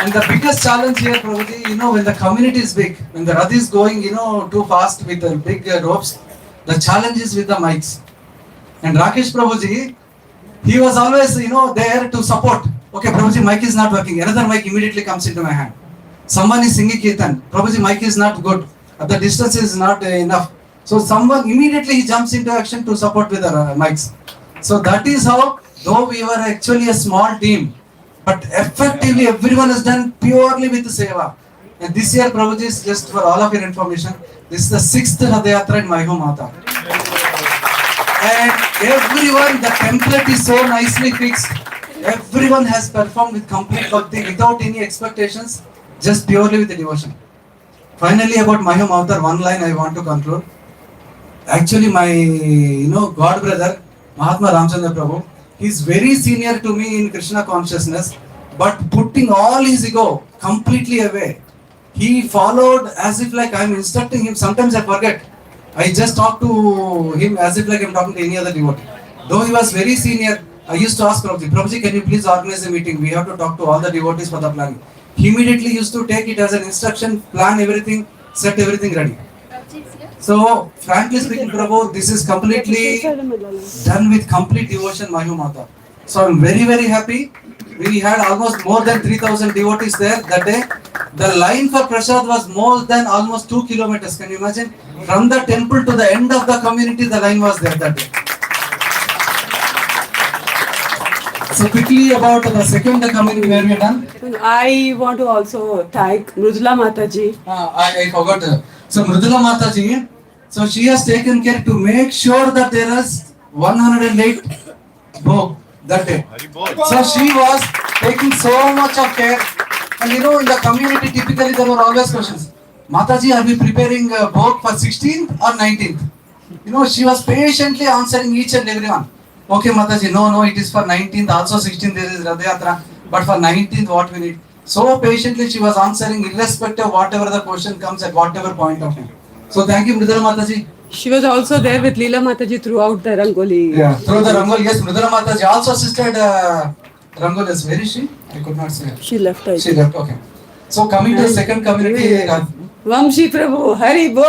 And the biggest challenge here, Prabhuji, when the community is big, when the Rath is going, too fast with the big ropes, the challenge is with the mics. And Rakesh Prabhuji, he was always, there to support. Okay, Prabhuji, mic is not working. Another mic immediately comes into my hand. Someone is singing Kirtan. Prabhuji, mic is not good. The distance is not enough. So someone immediately jumps into action to support with the mics. So that is how, though we were actually a small team, but effectively everyone has done purely with Seva. And this year, Prabhuji, is just for all of your information, this is the 6th Rath Yatra in my home avatar. And everyone, the template is so nicely fixed. Everyone has performed with complete bhakti, without any expectations, just purely with the devotion. Finally, about my home avatar, one line I want to conclude. Actually, my God brother, Mahatma Ramchandra Prabhu, he is very senior to me in Krishna consciousness, but putting all his ego completely away. He followed as if like I am instructing him. Sometimes I forget. I just talk to him as if like I am talking to any other devotee. Though he was very senior, I used to ask Prabhuji, can you please organize a meeting? We have to talk to all the devotees for the planning. He immediately used to take it as an instruction, plan everything, set everything ready. So, frankly speaking, Prabhu, this is completely done with complete devotion, Mayu Mata. So, I'm very, very happy. We had almost more than 3,000 devotees there that day. The line for Prasad was more than almost 2 kilometers. Can you imagine? From the temple to the end of the community, the line was there that day. So quickly about the second community where we are done. I want to also thank Mrudula Mataji. I forgot. So Mrudula Mataji, so she has taken care to make sure that there is 108 bhog that day. So she was taking so much of care. And you know, in the community, typically there were always questions. Mataji, are we preparing bhog for 16th or 19th? You know, she was patiently answering each and every one. Okay, Mataji, no, it is for 19th, also 16th there is Rath Yatra, but for 19th what we need. So patiently she was answering irrespective of whatever the question comes at whatever point of time. So thank you, Mrudula Mataji. She was also there with Leela Mataji throughout the Rangoli. Yeah, through the Rangoli, yes, Mrudula Mataji also assisted Rangolis. Where is she? I could not see her. She left. She left, okay. So coming to the second community. Vamshi Prabhu, Hari Bol.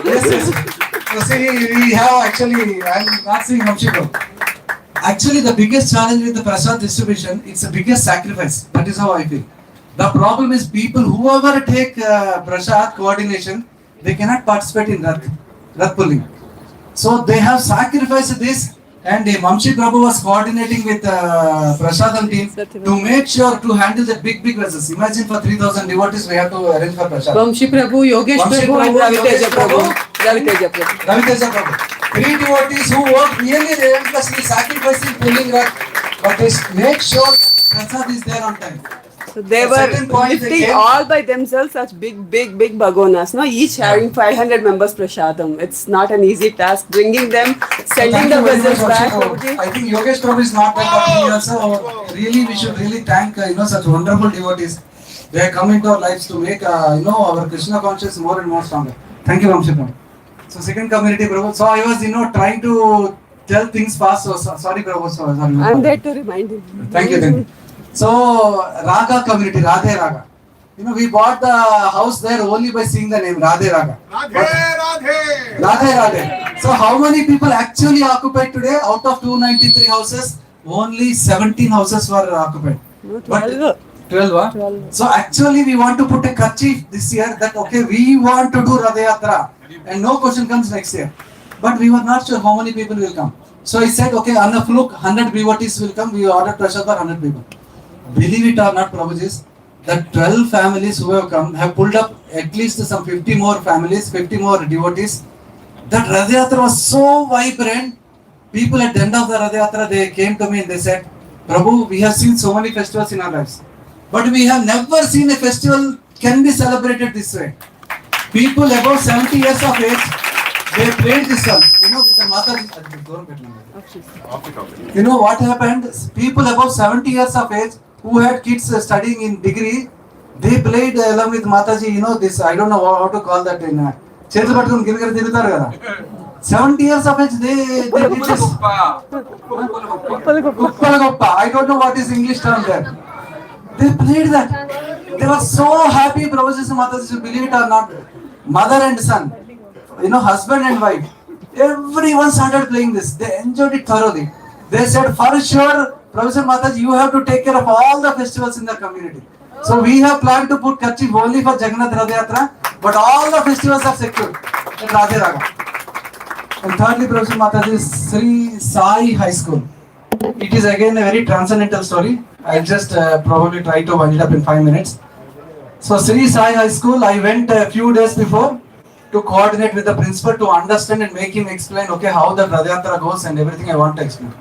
Yes. So see, we have actually, I am not seeing Vamshi Prabhu. Actually, the biggest challenge with the prasad distribution, it's the biggest sacrifice. That is how I feel. The problem is people, whoever take prasad coordination, they cannot participate in Rath pulling. So they have sacrificed this, and Vamshi Prabhu was coordinating with Prasadam team to make sure to handle the big vessels. Imagine for 3,000 devotees, we have to arrange for Prasad. Vamshi Prabhu, Yogesh Prabhu, and Raviteja Prabhu. Raviteja Prabhu. 3 devotees who work really relentlessly, sacrificing pulling Rath, but they make sure that the Prasad is there on time. So they were lifting all by themselves such big bagonas, no? Each having 500 members prasadam. It's not an easy task bringing them, sending the vessels back. I think Yogesh Prabhu is not there, but he also really, we should really thank such wonderful devotees. They have come into our lives to make our Krishna consciousness more and more stronger. Thank you, Vamshi Prabhu. So second community, Prabhu. So I was trying to tell things fast. So sorry, Prabhu. Sorry. I'm there to remind you. Thank you. So Raga community, Radhe Raga. We bought the house there only by seeing the name Radhe Raga. Radhe. So how many people actually occupied today? Out of 293 houses, only 17 houses were occupied. 12. So actually we want to put a kerchief this year that we want to do Rath Yatra and no question comes next year. But we were not sure how many people will come. So I said, on a fluke, 100 devotees will come. We ordered prasad for 100 people. Believe it or not, Prabhujis, the 12 families who have come have pulled up at least some 50 more families, 50 more devotees. That Rath Yatra was so vibrant. People at the end of the Rath Yatra, they came to me and they said, Prabhu, we have seen so many festivals in our lives, but we have never seen a festival can be celebrated this way. People above 70 years of age, they played this one. With the Mata. What happened? People above 70 years of age who had kids studying in degree, they played along with Mataji, this, I don't know how to call that in 70 years of age, they did this. I don't know what is English term there. They played that. They were so happy, Prabhuji and Mataji, believe it or not. Mother and son, husband and wife. Everyone started playing this. They enjoyed it thoroughly. They said, for sure, Prabhuji and Mataji, you have to take care of all the festivals in the community. So we have planned to put kerchief only for Jagannath Rath Yatra, but all the festivals are secured at Radhe Raga. And thirdly, Prabhuji and Mataji, Sri Sai High School. It is again a very transcendental story. I'll just probably try to wind it up in 5 minutes. So Sri Sai High School, I went a few days before to coordinate with the principal to understand and make him explain, how the Rath Yatra goes and everything I want to explain.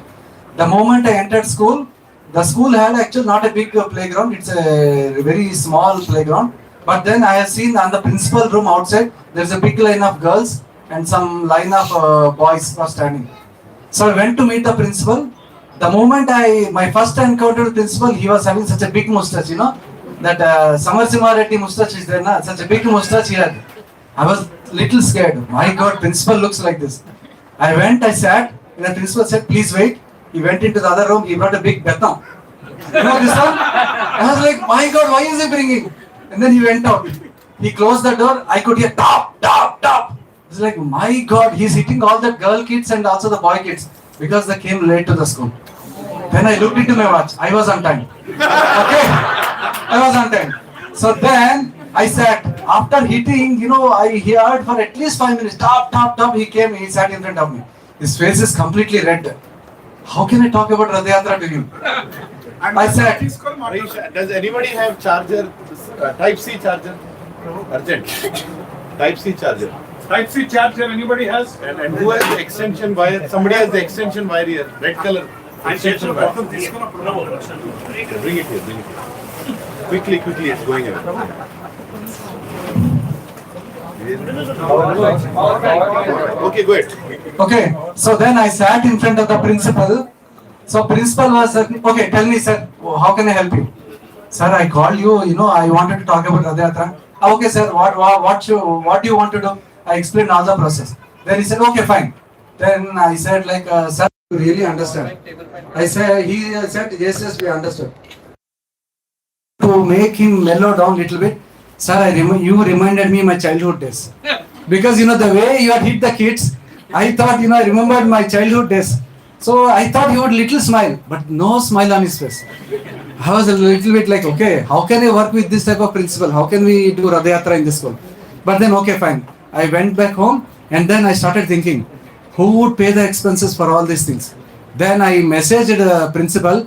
The moment I entered school, the school had actually not a big playground, it's a very small playground. But then I have seen on the principal room outside, there's a big line of girls and some line of boys were standing. So I went to meet the principal. The moment my first encounter with the principal, he was having such a big mustache, that Samarsimha Reddy mustache is there, such a big mustache he had. I was little scared. My God, principal looks like this. I went, I sat, and the principal said, please wait. He went into the other room, he brought a big beton. This one? I was like, my God, why is he bringing? And then he went out. He closed the door, I could hear top. It's like, my God, he's hitting all the girl kids and also the boy kids because they came late to the school. Then I looked into my watch. I was on time. Okay, I was on time. So then I sat. After hitting, he heard for at least 5 minutes. Top. He came. He sat in front of me. His face is completely red. How can I talk about Rath Yatra to him? I said, does anybody have charger? Type C charger? Urgent. Type C charger. Type C charger, anybody has? And who has the extension wire? Somebody has the extension wire here. Red color. Extension wire. Bring it here. Quickly, it's going away. Okay, go ahead. Okay, so then I sat in front of the principal. So principal was, okay, tell me, sir, how can I help you? Sir, I called you, I wanted to talk about Rath Yatra. Okay, sir, what do you want to do? I explained all the process. Then he said, okay, fine. Then I said, sir, you really understand? He said, yes, we understood. To make him mellow down a little bit, sir, you reminded me my childhood days. Because, the way you had hit the kids, I thought, I remembered my childhood days. So I thought he would little smile, but no smile on his face. I was a little bit like, okay, how can I work with this type of principle? How can we do Rath Yatra in this school? But then, okay, fine. I went back home and then I started thinking, who would pay the expenses for all these things? Then I messaged the principal,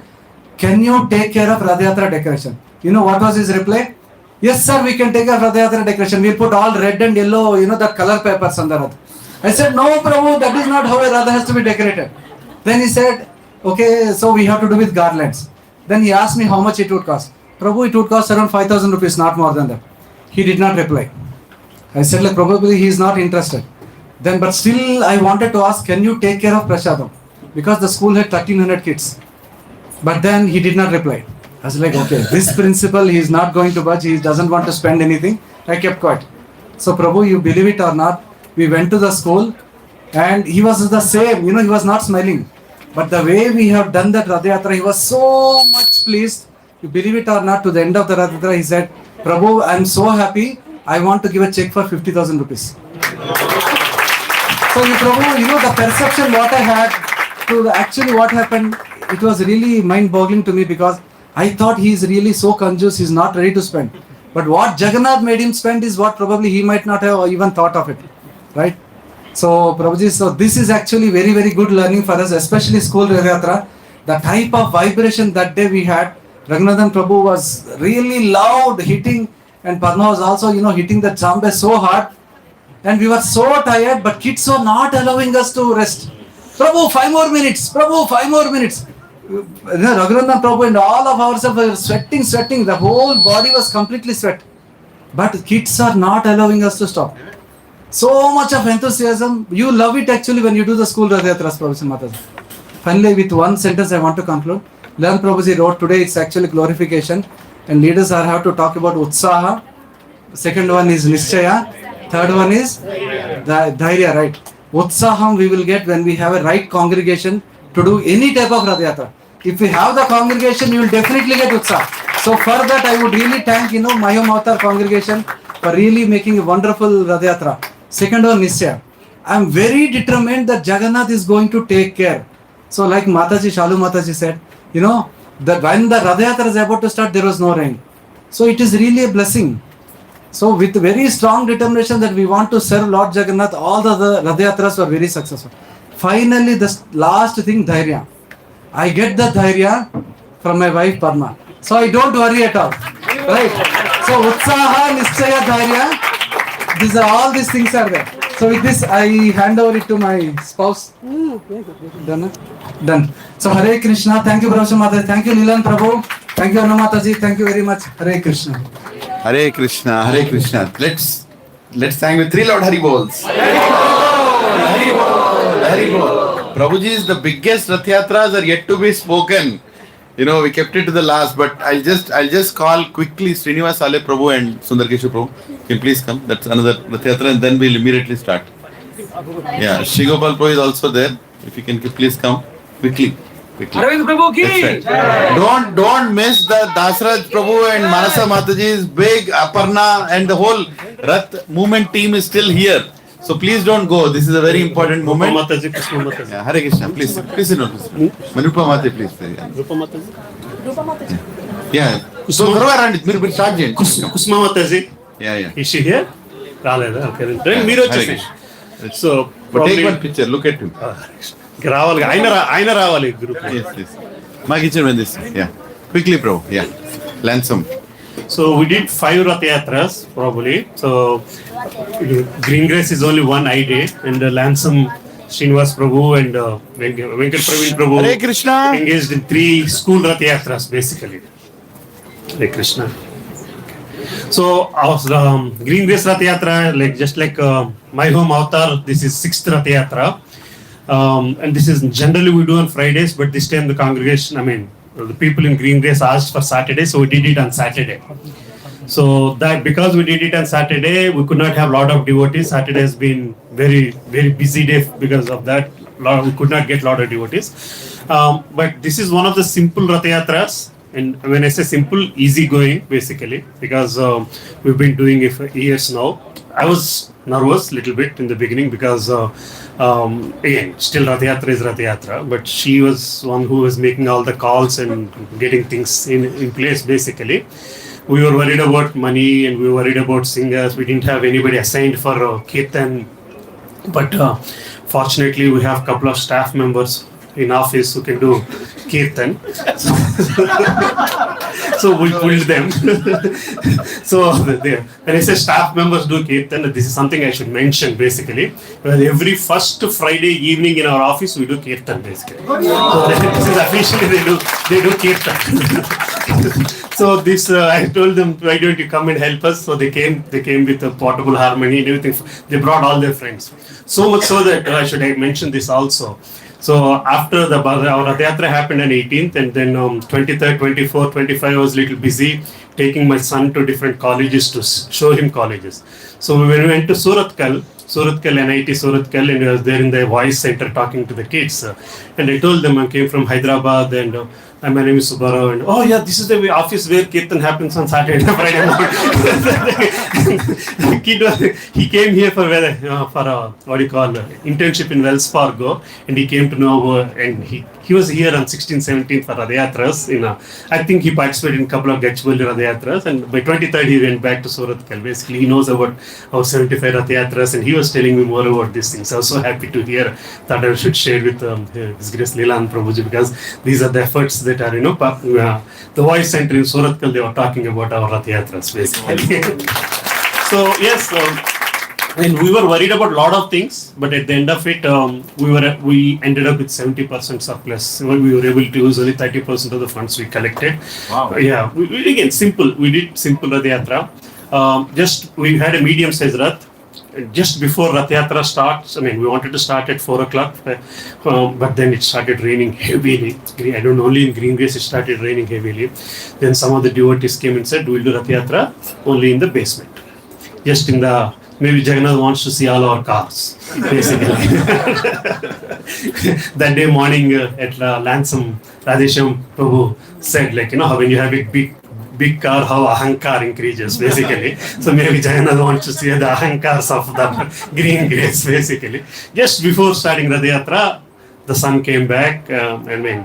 can you take care of Rath Yatra decoration? You know what was his reply? Yes, sir, we can take care of Rath Yatra decoration. We'll put all red and yellow, the color papers on the Rath. I said, no, Prabhu, that is not how a Rath has to be decorated. Then he said, okay, so we have to do with garlands. Then he asked me how much it would cost. Prabhu, it would cost around 5,000 rupees, not more than that. He did not reply. I said, probably he is not interested. Then, but still I wanted to ask, can you take care of Prashadam? Because the school had 1,300 kids. But then he did not reply. I was like, okay, this principal, he is not going to budge. He doesn't want to spend anything. I kept quiet. So Prabhu, you believe it or not, we went to the school and he was the same, he was not smiling. But the way we have done that Rath Yatra, he was so much pleased. You believe it or not, to the end of the Rath Yatra, he said, Prabhu, I am so happy. I want to give a check for 50,000 rupees. So Prabhu, the perception what I had to actually what happened, it was really mind-boggling to me because I thought he is really so conjuice, he is not ready to spend. But what Jagannath made him spend is what probably he might not have even thought of it. Right? So Prabhuji, so this is actually very, very good learning for us, especially school Rath Yatra. The type of vibration that day we had, Raghunathan Prabhu was really loud hitting and Padma was also, hitting the chambe so hard. And we were so tired, but kids were not allowing us to rest. Prabhu, 5 more minutes. Prabhu, 5 more minutes. Raghunathan Prabhu and all of ourselves were sweating. The whole body was completely sweat. But kids are not allowing us to stop. So much of enthusiasm. You love it actually when you do the school Rath Yatras, Prabhuji Mataji. Finally, with one sentence I want to conclude. Learn Prabhuji wrote today, it's actually glorification. And leaders have to talk about Utsaha. Second one is Nishchaya. Third one is Dhairya, right? Utsaham we will get when we have a right congregation to do any type of Rath Yatra. If we have the congregation, you will definitely get Utsaha. So for that, I would really thank, Mahim Avatar congregation for really making a wonderful Rath Yatra. Second one, Nishya. I am very determined that Jagannath is going to take care. So like Mataji, Shalu Mataji said, that when the Rath Yatra is about to start, there was no rain. So it is really a blessing. So with very strong determination that we want to serve Lord Jagannath, all the Rath Yatras were very successful. Finally, the last thing, Dhairya. I get the Dhairya from my wife Padma. So I don't worry at all. Right? So Utsaha, Nishchaya, Dhairya. All these things are there. So with this, I hand over it to my spouse. Done? Done. So Hare Krishna. Thank you, Prabhu Mataji. Thank you, Nilan Prabhu. Thank you, Anu Mataji. Thank you very much. Hare Krishna. Hare Krishna. Hare Krishna. Let's thank with 3 loud Hari Bols. Hari Bol. Hari Bol. Prabhuji's the biggest Rath Yatras are yet to be spoken. We kept it to the last, but I'll just call quickly Srinivas Ale Prabhu and Sundar Keshu Prabhu. Can you please come? That's another Rath Yatra and then we'll immediately start. Yeah, Shigopal Prabhu is also there. If you can please come quickly. Arvind Prabhu ki. Don't miss the Dasraj Prabhu and Manasa Mataji's big Aparna and the whole Rath movement team is still here. So please don't go. This is a very important moment. Mataji, Krishna Mataji. Yeah, Hare Krishna. Please, please sit down. Manupa Mate, please. Rupa Mataji. Yeah. So త్వరగా రండి. మీరు start చేయండి. Kusma Mataji. Yeah. Is she here? రాలేదా? Okay. Then మీరు వచ్చేసి. So take one picture. Look at him. రావాలి. ఆయన రావాలి గ్రూప్. Yes. మాకు ఇచ్చిన this. Yeah. Quickly, bro. Yeah. Lansam. So we did 5 Rath Yatras probably. So Green Grace is only one I did, and Lansam Srinivas Prabhu and Venkat Praveen Prabhu Hare Krishna engaged in 3 school Rath Yatras basically. Hare Krishna. So our Green Grace Rath Yatra, just like my home avatar, this is 6th Rath Yatra, and this is generally we do on Fridays, but this time the congregation, the people in Green Grace asked for Saturday, so we did it on Saturday. So that because we did it on Saturday, we could not have a lot of devotees. Saturday has been very, very busy day because of that. We could not get a lot of devotees. But this is one of the simple Rath Yatras. And when I say simple, easy going basically, because we've been doing it for years now. I was nervous a little bit in the beginning because again, still Rath Yatra is Rath Yatra, but she was one who was making all the calls and getting things in place basically. We were worried about money and we were worried about singers. We didn't have anybody assigned for Kirtan, but fortunately we have a couple of staff members in office who can do Kirtan. So we pulled them. So when I say staff members do Kirtan, this is something I should mention basically. Well, every first Friday evening in our office we do Kirtan basically. So this is officially they do Kirtan. So this I told them, why don't you come and help us? So they came with a portable harmony and everything. They brought all their friends. So much so that I should mention this also. So after our Rath Yatra happened on 18th, and then 23rd, 24th, 25th I was a little busy taking my son to different colleges to show him colleges. So when we went to Surathkal, NIT Surathkal, and I was there in the voice center talking to the kids. And I told them I came from Hyderabad and my name is Subbarao, and oh yeah, this is the office where Kirtan happens on Saturday and Friday morning. He came here for internship in Wells Fargo, and he came to know, and he was here on 16th, 17th for Rath Yatras. I think he participated in a couple of Gachibowli Rath Yatras, and by 23rd he went back to Surathkal. Basically, he knows about our 75 Rath Yatras, and he was telling me more about these things. I was so happy to hear that I should share with His Grace Leelan Prabhuji, because these are the efforts that are, the voice center in Surathkal, they were talking about our Rath Yatras basically. So yes, and we were worried about a lot of things, but at the end of it, we ended up with 70% surplus. We were able to use only 30% of the funds we collected. Wow. Yeah, we did simple Rath Yatra. We had a medium size Rath. Just before Rath Yatra starts, we wanted to start at 4 o'clock, but then it started raining heavily. I don't know, only in Green Grace it started raining heavily. Then some of the devotees came and said, we'll do Rath Yatra only in the basement. Just in the, maybe Jagannath wants to see all our cars, basically. That day morning at Lansam, Radhesham Prabhu said, when you have a big car, how ahankar increases basically. So maybe Jagannath wants to see the ahankars of the Green Grace basically. Just before starting Rath Yatra, the sun came back.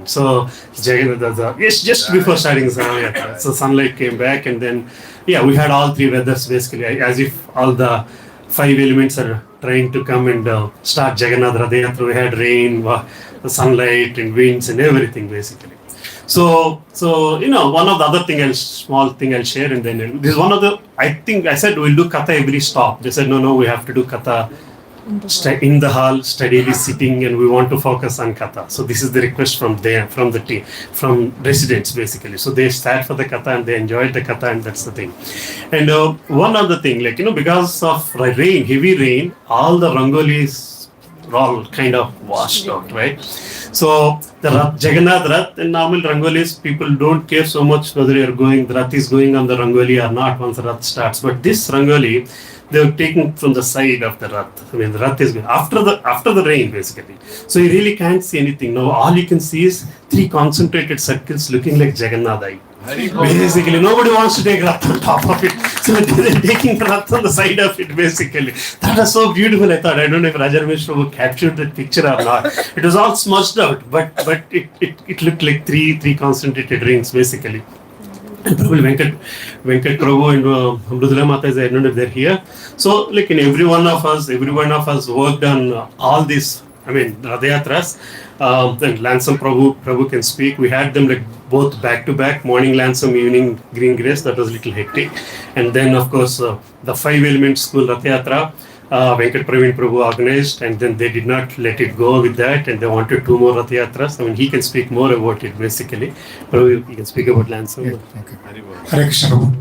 So Jagannath, just before starting Rath Yatra, so sunlight came back, and then we had all 3 weathers basically, as if all the 5 elements are trying to come and start Jagannath Rath Yatra. We had rain, the sunlight, and winds, and everything basically. So one of the other small thing I'll share, and then this is one of the, I think I said we'll do Katha every stop. They said no, we have to do Katha in the hall, steadily sitting, and we want to focus on Katha. So this is the request from the team, from residents basically. So they sat for the Katha and they enjoyed the Katha, and that's the thing. And one other thing, because of rain, heavy rain, all the rangolis are all kind of washed out, right? So the Jagannath Rath and normal rangolis, people don't care so much whether the Rath is going on the rangoli or not once the Rath starts. But this rangoli, they were taken from the side of the Rath. The Rath is going after the rain basically. So you really can't see anything. Now all you can see is 3 concentrated circles looking like Jagannath eye. Basically, nobody wants to take Rath on top of it. So they're taking Rath on the side of it, basically. That was so beautiful, I thought. I don't know if Raja Ramesh Prabhu captured that picture or not. It was all smudged out, but it looked like three concentrated rings, basically. And probably Venkat Prabhu and Amrudula Mata, I don't know if they're here. So, like in every one of us worked on all these, Rath Yatras. And Lansam Prabhu can speak. We had them like both back to back, morning Lansam, evening Green Grace. That was a little hectic. And then, of course, the 5 element school Rath Yatra, Venkat Praveen Prabhu organized, and then they did not let it go with that, and they wanted 2 more Rath Yatras. He can speak more about it, basically. Prabhu, you can speak about Lansam. Yeah, okay. Hare Krishna Prabhu.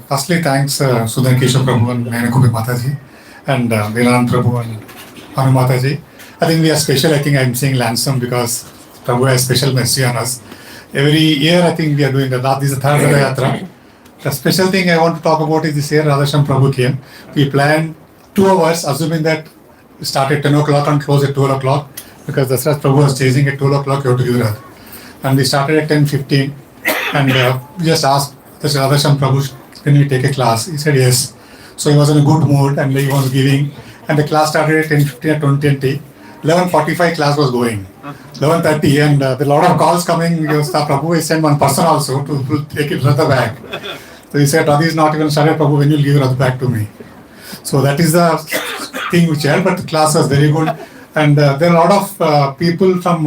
Firstly, thanks Sudan Keshav Prabhu and Nainakubi Mataji and Velan Prabhu and Hanu Mataji. I think we are special. I think I'm saying Lansam because Prabhu has special mercy on us. Every year, I think we are doing the Rath. This is the third Rath Yatra. The special thing I want to talk about is this year Radhasham Prabhu came. We planned 2 hours, assuming that we start at 10 o'clock and close at 12 o'clock because Dasrat Prabhu was chasing at 12 o'clock, you have to give Rath. And we started at 10:15 and we just asked Radhasham Prabhu, can we take a class? He said yes. So he was in a good mood and he was giving. And the class started at 10:15 at 20:20. 11:45 class was going. 11:30 and there were a lot of calls coming. Prabhu, he sent one person also to take it Rath back. So he said, Radhi is not even started, Prabhu, when you will give Rath back to me. So that is the thing which held, but the class was very good. And there are a lot of people from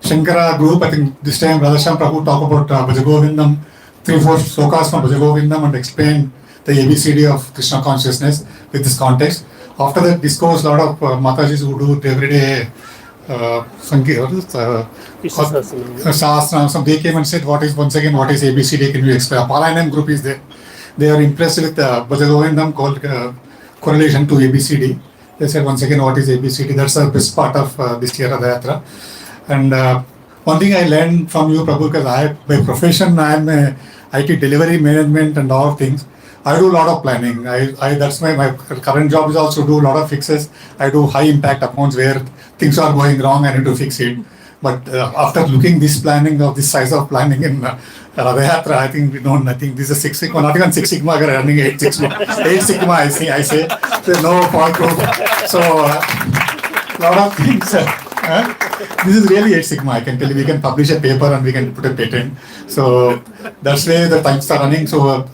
Shankara group. I think this time Radhasham Prabhu talk about Bhajagovindam, 3-4 slokas from Bhajagovindam and explain the ABCD of Krishna consciousness with this context. After that discourse, a lot of Matajis who do everyday Sahasranam, they came and said, what is ABCD, can you explain? Palanam group is there. They are impressed with Bhajagovindam called correlation to ABCD. They said once again, what is ABCD? That's the best part of this year Rath Yatra. And one thing I learned from you, Prabhu, because by profession I am a IT delivery management and all things. I do a lot of planning. That's my current job is also do a lot of fixes. I do high impact accounts where things are going wrong. I need to fix it. But after looking this planning of this size of planning in Rath Yatra, I think we know nothing. This is 6 Sigma, not even 6 Sigma, we are running 8 Sigma. 8 Sigma, I say. There's no fault proof. So, lot of things. This is really 8 Sigma, I can tell you. We can publish a paper and we can put a patent. So, that's where the times are running. So,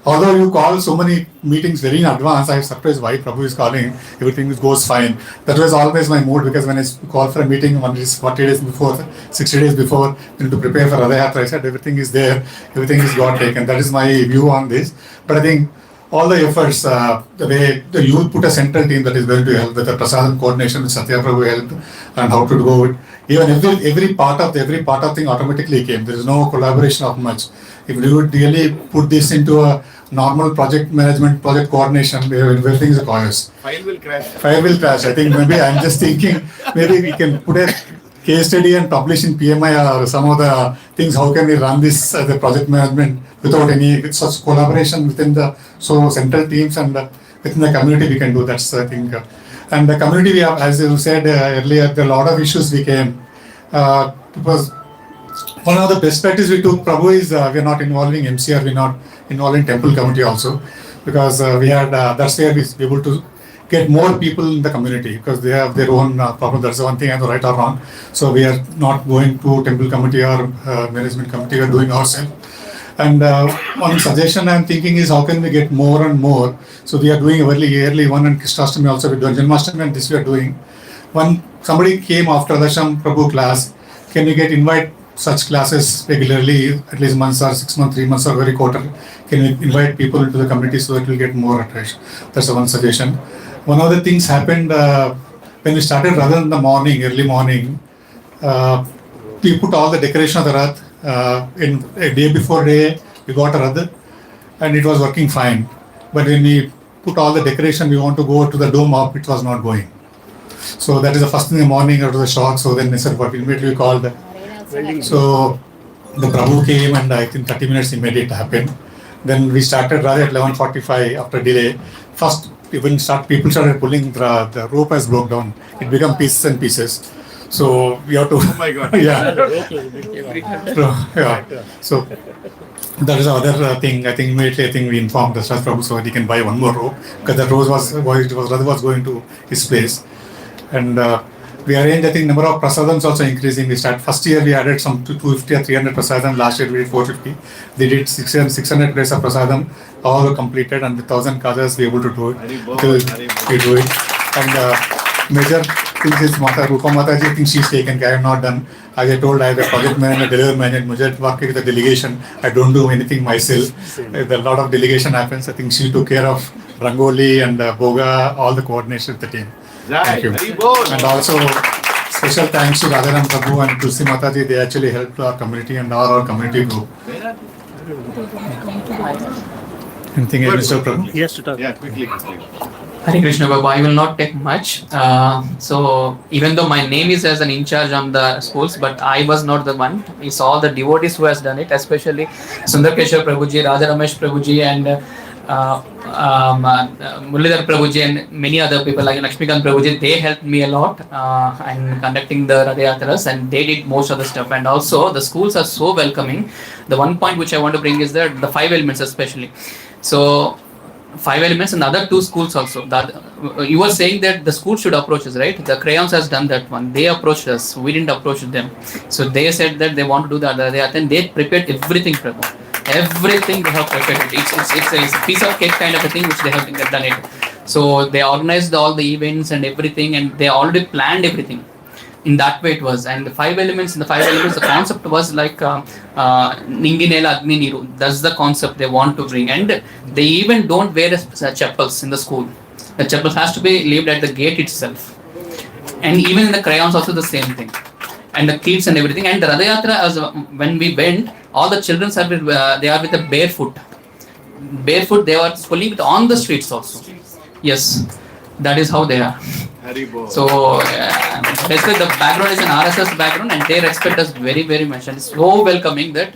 although you call so many meetings very in advance, I am surprised why Prabhu is calling. Everything goes fine. That was always my mood because when I call for a meeting 40 days before, 60 days before, to prepare for Rath Yatra, I said everything is there, everything is got taken. That is my view on this. But I think all the efforts, the way the youth put a central team that is going to help with the Prasadam coordination with Satya Prabhu helped and how to go with even every part of thing automatically came. There is no collaboration of much. If we would really put this into a normal project management, project coordination, everything is a chaos. File will crash. I think maybe I'm just thinking maybe we can put a case study and publish in PMI or some of the things. How can we run this as a project management without any such collaboration within the central teams and within the community we can do. That's I think. And the community we have, as you said earlier, there are a lot of issues we came. Because one of the best practice we took, Prabhu, is we are not involving MCR, we are not involving temple committee also, because we had that's where we were able to get more people in the community because they have their own problem. That's the one thing I know, right or wrong. So we are not going to temple committee or management committee. We are doing ourselves. And one suggestion I am thinking is how can we get more and more. So we are doing yearly one and Krishnashtami also. We are doing Janmashtami and this we are doing. When somebody came after the Sham Prabhu class, can we invite such classes regularly, at least months or 6 months, 3 months or every quarter? Can we invite people into the community so that we'll get more attraction? That's the one suggestion. One of the things happened when we started rather in the morning, early morning, we put all the decoration of the Rath in a day before day, we got a Rath and it was working fine. But when we put all the decoration, we want to go to the dome up, it was not going. So that is the first thing in the morning, it was a shock. So then they said, what immediately we called. So the Prabhu came and I think 30 minutes immediately it happened. Then we started rather at 11:45 after delay. First, people started pulling the rope has broke down. It became pieces and pieces. So we have to. Oh my God. Yeah. So that is another thing. I think immediately we informed the Dasharatha Prabhu so that he can buy one more rope, because that rose was going to his place. And we arranged, I think, number of prasadams also increasing. We start first year we added some 250 or 300 prasadam. Last year we did 450. They did 600 plates of prasadam. All were completed, and with 1,000 kajas we able to do it. We do it. And major things is Rupa Mataji, I think she's taken care. I have not done. As I told, I have a project manager, delivery manager, major working with the delegation. I don't do anything myself. A lot of delegation happens. I think she took care of Rangoli and Boga, all the coordination with the team. Thank you. And also, special thanks to Radharam Prabhu and Tulsi Mataji. They actually helped our community and our community group. Anything else, Mr. Prabhu? Yes, to talk. Yeah, quickly. Hare Krishna Babu, I will not take much. So even though my name is as an in charge on the schools, but I was not the one. It's all the devotees who has done it, especially Sundar Keshwar Prabhuji, Raja Ramesh Prabhuji, and Muralidhar Prabhuji, and many other people like Lakshmikant Prabhuji. They helped me a lot in conducting the Rath Yatras, and they did most of the stuff. And also the schools are so welcoming. The one point which I want to bring is that the 5 elements especially. So 5 elements and the other 2 schools also. That you were saying that the school should approach us, right? The crayons has done that one. They approached us. We didn't approach them. So they said that they want to do that. And they prepared everything, Prabhu. Everything they have prepared. It's a piece of cake kind of a thing which they have done it. So they organized all the events and everything, and they already planned everything. In that way it was. And the 5 elements, the concept was like Ninginela Agni Niru. That's the concept they want to bring. And they even don't wear chappals in the school. The chappals has to be left at the gate itself. And even in the crayons also the same thing. And the kids and everything. And the Rath Yatra, when we went, all the children they are with the barefoot. Barefoot, they were schooling on the streets also. Yes, that is how they are. So basically the background is an RSS background, and they respect us very, very much, and so welcoming that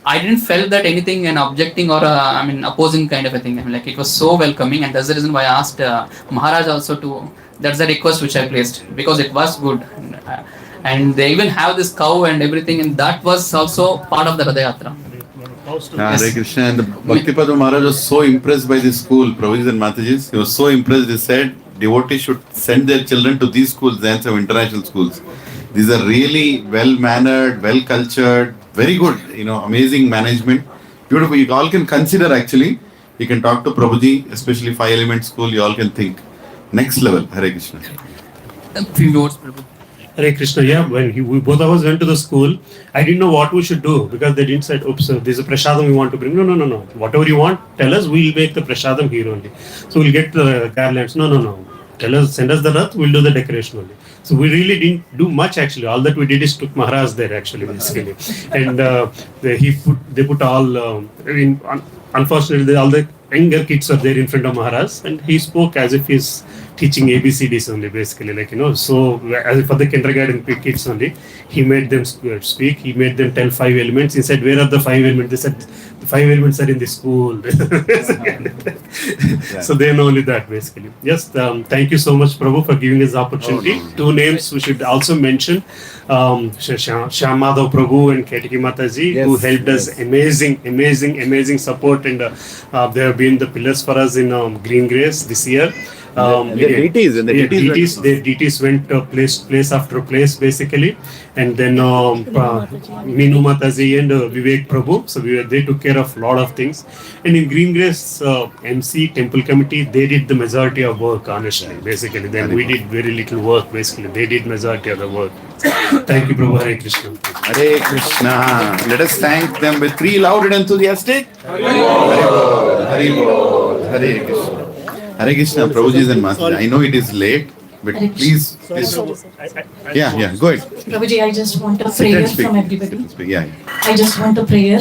I didn't felt that anything an objecting or opposing kind of a thing. Like it was so welcoming, and that's the reason why I asked Maharaj also to. That's the request which I placed, because it was good, and they even have this cow and everything, and that was also part of the Rath Yatra. Hare Krishna. And the Bhaktipada Maharaj was so impressed by this school, Prabhuji and Matajis. He was so impressed. He said devotees should send their children to these schools than some international schools. These are really well-mannered, well-cultured, very good, amazing management. Beautiful. You all can consider actually. You can talk to Prabhuji, especially 5 element school. You all can think. Next level. Hare Krishna. A few notes, Prabhu. Hare Krishna, yeah, when we both of us went to the school, I didn't know what we should do, because they didn't say, oops, there's a prasadam we want to bring. No. Whatever you want, tell us, we'll make the prasadam here only. So we'll get the garlands. No. Tell us, send us the Rath, we'll do the decoration only. So we really didn't do much actually. All that we did is took Maharaj there actually, basically. And they put all, unfortunately, all the younger kids are there in front of Maharaj, and he spoke as if he's teaching ABCDs only, basically, so as if for the kindergarten kids only, he made them speak, he made them tell 5 elements. He said, where are the 5 elements? They said, the 5 elements are in the school. So they know only that, basically. Yes, thank you so much, Prabhu, for giving us the opportunity. 2 names we should also mention, Shyam Madhav Prabhu and Ketiki Mataji, who helped us amazing support, and they have been the pillars for us in Green Grace this year. The DTs went place after place, basically, and then Meenu Mataji and Vivek Prabhu, so they took care of a lot of things. And in Green Grace MC Temple Committee, they did the majority of work, honestly, basically. Then we did very little work, basically. They did majority of the work. Thank you, Prabhu. Hare Krishna. Hare Krishna. Let us thank them with 3 loud and enthusiastic. Hare Krishna. Hare Krishna, Prabhuji and Master. I know it is late, but please. Yeah, go ahead. Prabhuji, I just want a prayer from everybody. Yeah. I just want a prayer.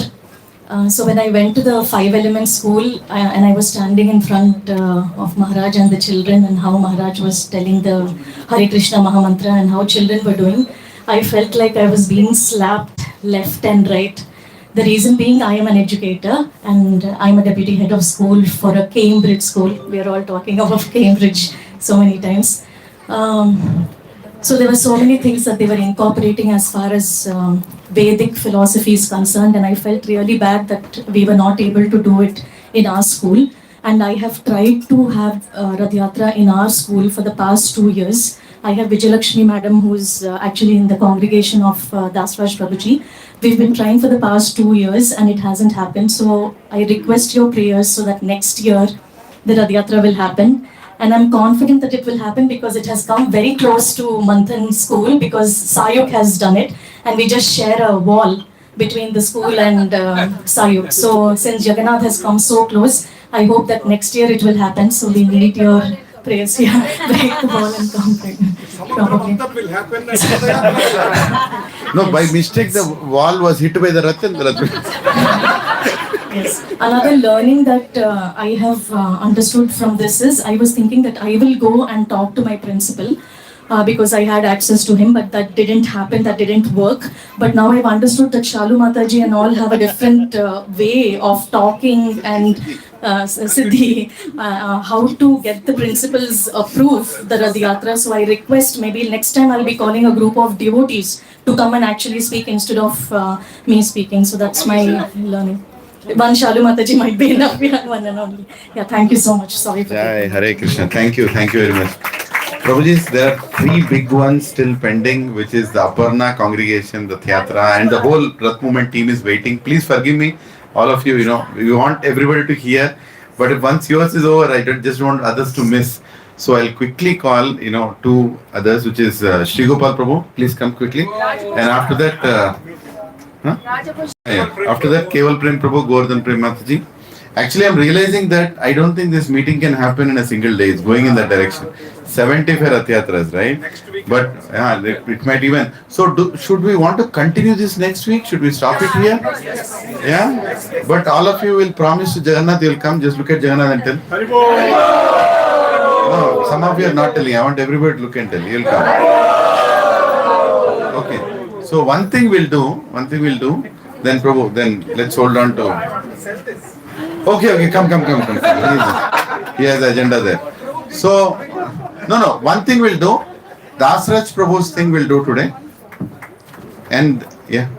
So when I went to the 5 element school, and I was standing in front of Maharaj and the children, and how Maharaj was telling the Hare Krishna Mahamantra and how children were doing, I felt like I was being slapped left and right. The reason being, I am an educator and I'm a deputy head of school for a Cambridge school. We are all talking of Cambridge so many times. So there were so many things that they were incorporating as far as Vedic philosophy is concerned, and I felt really bad that we were not able to do it in our school. And I have tried to have Rath Yatra in our school for the past 2 years. I have Vijayalakshmi madam, who is actually in the congregation of Dasraj Prabhuji. We've been trying for the past 2 years and it hasn't happened. So I request your prayers so that next year the Rath Yatra will happen. And I'm confident that it will happen because it has come very close to Manthan school, because Sayuk has done it. And we just share a wall between the school and Sayuk. So since Jagannath has come so close, I hope that next year it will happen. So we need your prayers here. Break the wall and come. Probably. Will happen. No, by mistake the wall was hit by the Rath and the Rath. Yes. Another learning that I have understood from this is, I was thinking that I will go and talk to my principal because I had access to him, but that didn't happen, that didn't work. But now I've understood that Shalu Mataji and all have a different way of talking, and Siddhi, how to get the principals approve the Rath Yatra. So I request maybe next time I'll be calling a group of devotees to come and actually speak instead of me speaking. So that's my learning. One Shalu Mataji might be enough, one and only. Yeah, thank you so much. Sorry for Jai Hare Krishna. Thank you very much. Prabhuji, there are 3 big ones still pending, which is the Aparna congregation, the Yatra, and the whole Rath movement team is waiting. Please forgive me, all of you. We want everybody to hear, but if once yours is over, I just want others to miss. So I'll quickly call 2 others, which is Sri Gopal Prabhu. Please come quickly, and after that. After that, Keval Prem Prabhu, Govardhan Prem Mataji. Actually, I'm realizing that I don't think this meeting can happen in a single day. It's going in that direction. 75 Rath Yatras, right? But it might even. So, should we want to continue this next week? Should we stop it here? Yeah? But all of you will promise to Jagannath, you will come. Just look at Jagannath and tell. No, some of you are not telling. I want everybody to look and tell. You will come. Okay. So one thing we'll do, then Prabhu, then let's hold on to. Okay, come. He has agenda there. So, no, one thing we'll do, Dasraj Prabhu's thing we'll do today. And, yeah.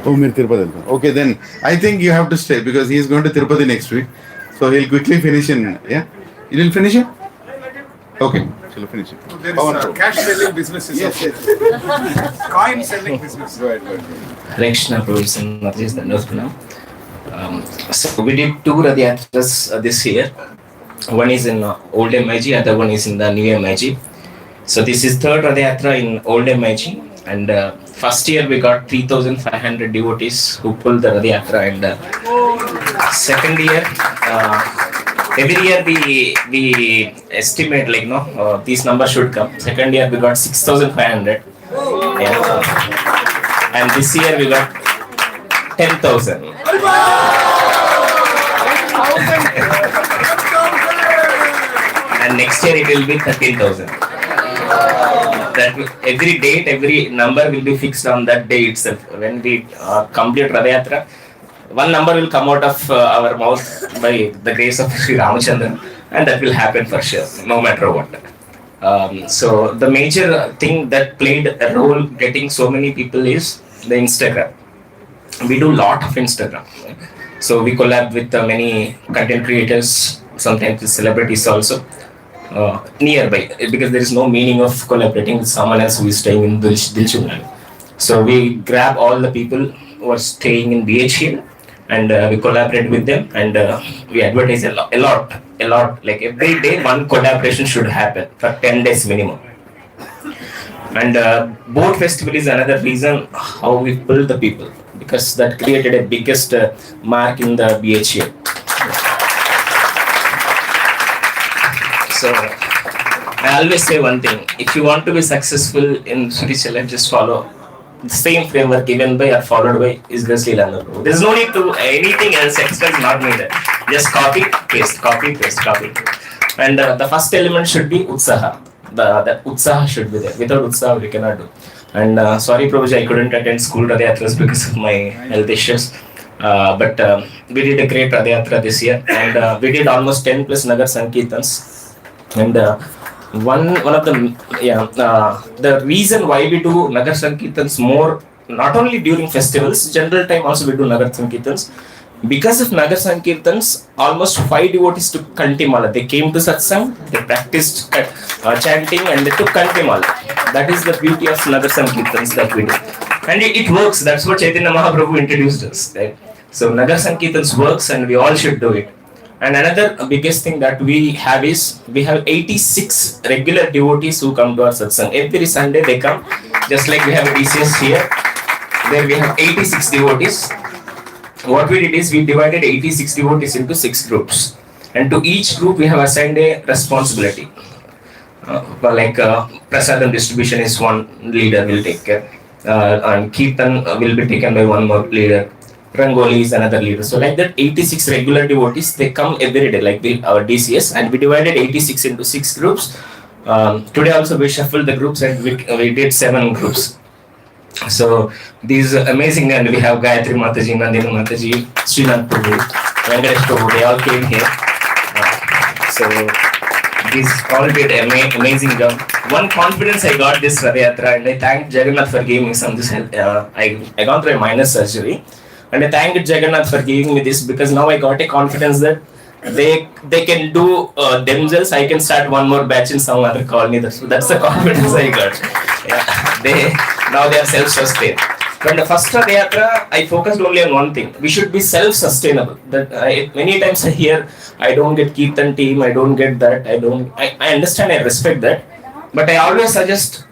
Oh, Mir Tirupati. Okay, then I think you have to stay because he is going to Tirupati next week. So he'll quickly finish in, yeah? You will finish it? Okay. Finish it. There is cash selling businesses. Yes. Coin selling business. Go ahead. Hare Krishna, Prabhuji and Mataji, Dandavat. So we did 2 Rath Yatras this year. One is in Old MIG, other one is in the New MIG. So this is 3rd Rath Yatra in Old MIG, and first year we got 3,500 devotees who pulled the Rath Yatra, and second year. Every year we estimate these numbers should come. Second year we got 6,500. Yeah. And this year we got 10,000. And next year it will be 13,000. That every date, every number will be fixed on that day itself. When we complete Rath Yatra, one number will come out of our mouth by the grace of Sri Ramachandran, and that will happen for sure, no matter what. So the major thing that played a role getting so many people is the Instagram. We do lot of Instagram. So we collab with many content creators, sometimes with celebrities also, nearby, because there is no meaning of collaborating with someone else who is staying in Dilchunal. So we grab all the people who are staying in BH and we collaborate with them, and we advertise a lot. Like every day, one collaboration should happen for 10 days minimum. And boat festival is another reason how we pull the people, because that created a biggest mark in the BHA. So I always say one thing: if you want to be successful in spiritual life, just follow the same framework given by or followed by ISKCON Leela. There is no need to anything else. Extra is not needed. Just copy, paste. And the first element should be utsaha. That utsaha should be there. Without utsaha, we cannot do. And sorry, Prabhuji, I couldn't attend school Rath Yatras because of my health issues. But we did a great Rath Yatra this year, and we did almost 10 plus Nagar Sankirtans. And one of the reason why we do Nagar Sankirtans more, not only during festivals, general time also we do Nagar Sankirtans. Because of Nagar Sankirtans, almost 5 devotees took Kantimala. They came to Satsang, they practiced chanting, and they took Kantimala. That is the beauty of Nagar Sankirtans that we do. And it works. That's what Chaitanya Mahaprabhu introduced us. Right? So Nagar Sankirtans works, and we all should do it. And another biggest thing that we have is, we have 86 regular devotees who come to our Satsang. Every Sunday they come, just like we have a DCS here. There we have 86 devotees. What we did is, we divided 86 devotees into 6 groups, and to each group we have assigned a responsibility. Prasadam distribution is one leader will take care, and Kirtan will be taken by one more leader. Rangoli is another leader. So like that, 86 regular devotees, they come every day, like our DCS, and we divided 86 into 6 groups. Today also we shuffled the groups, and we did 7 groups. So these are amazing, and we have Gayatri Mataji, Nandini Mataji, Srinath Prabhu, Venkatesh Prabhu, they all came here. So these all did amazing job. One confidence I got this Rath Yatra, and I thank Jagannath for giving me some this help. I gone through a minor surgery, and I thank Jagannath for giving me this, because now I got a confidence that they can do themselves. I can start one more batch in some other colony. That's the confidence I got. Now they are self-sustained. When the first Rath Yatra, I focused only on one thing: we should be self-sustainable. Many times I hear, I don't get Kirtan team, I don't get that, I understand, I respect that, but I always suggest,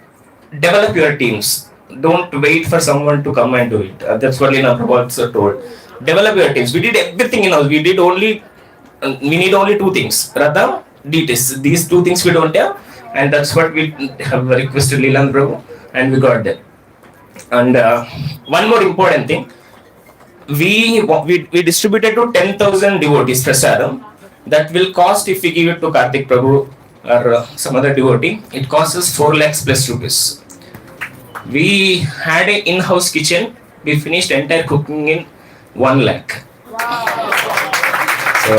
develop your teams. Don't wait for someone to come and do it. That's what Lina Prabhupada told. Develop your teams. We did everything in house. We need only 2 things: Radha, DTs. These 2 things we don't have, and that's what we have requested Leland Prabhu, and we got them. And one more important thing, we distributed to 10,000 devotees prasadam. That will cost, if we give it to Karthik Prabhu or some other devotee, it costs us 4 lakhs plus rupees. We had an in-house kitchen. We finished entire cooking in 1 lakh. So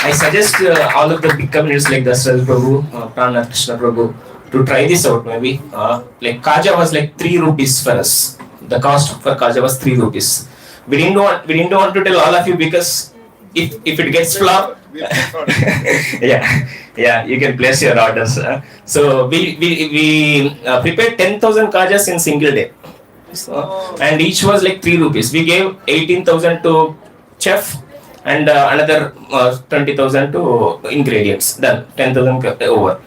I suggest all of the big communities like Dasraj Prabhu, Prana Krishna Prabhu, to try this out. Maybe like Kaja was like 3 rupees for us. The cost for Kaja was 3 rupees. We didn't want to tell all of you, because if it gets flop, yeah, you can place your orders. So we prepared 10,000 kajas in single day, and each was like 3 rupees. We gave 18,000 to chef, and another 20,000 to ingredients. Done, 10,000 over.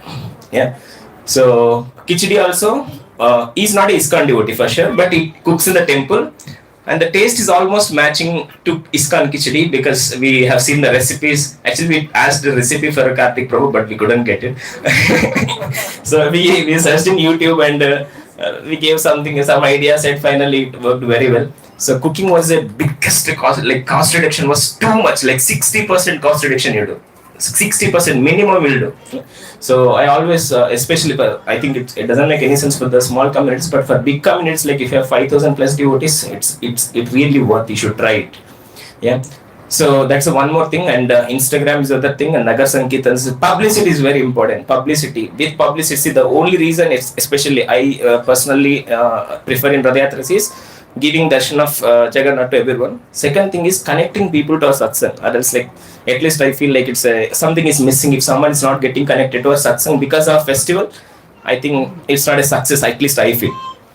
Yeah. So Khichdi also, he's not a ISKCON devotee for sure, but he cooks in the temple. And the taste is almost matching to ISKCON Khichdi, because we have seen the recipes. Actually, we asked the recipe for Karthik Prabhu, but we couldn't get it. So we searched in YouTube, and we gave some ideas, and finally it worked very well. So cooking was the biggest cost reduction was too much, like 60% cost reduction you do. 60% minimum will do. So I always, especially for, I think it doesn't make any sense for the small communities, but for big communities, like if you have 5,000 plus devotees, it's really worth. You should try it. Yeah. So that's one more thing, and Instagram is other thing, and Nagar Sankirtans. Publicity is very important. Publicity. With publicity, the only reason, especially I personally prefer in Rath Yatras, is giving darshan of Jagannath to everyone. Second thing is connecting people to our satsang. Others, like, at least I feel like it's something is missing. If someone is not getting connected to our satsang because of festival, I think it's not a success. At least I feel.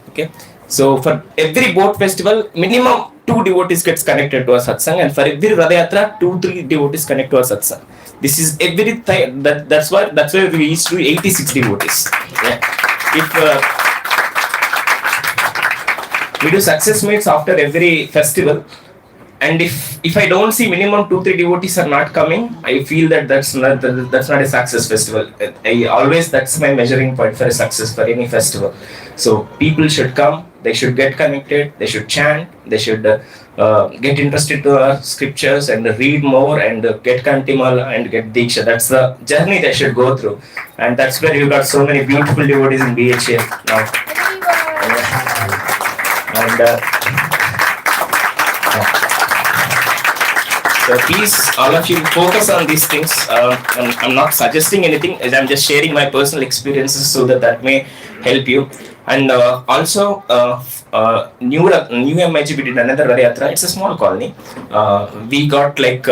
Okay. So for every boat festival, minimum 2 devotees gets connected to our satsang, and for every Rath Yatra, 2-3 devotees connect to our satsang. This is every time. That's why we used to do 86 devotees. Yeah. If we do success meets after every festival, and if I don't see minimum 2-3 devotees are not coming, I feel that that's not a success festival. That's my measuring point for a success for any festival. So people should come, they should get connected, they should chant, they should get interested to scriptures and read more and get Kantimala and get Diksha. That's the journey they should go through, and that's where you got so many beautiful devotees in BHA now. And So please, all of you, focus on these things. I'm not suggesting anything. I'm just sharing my personal experiences so that may help you. And also, new MIG, we did another Yatra. It's a small colony. We got like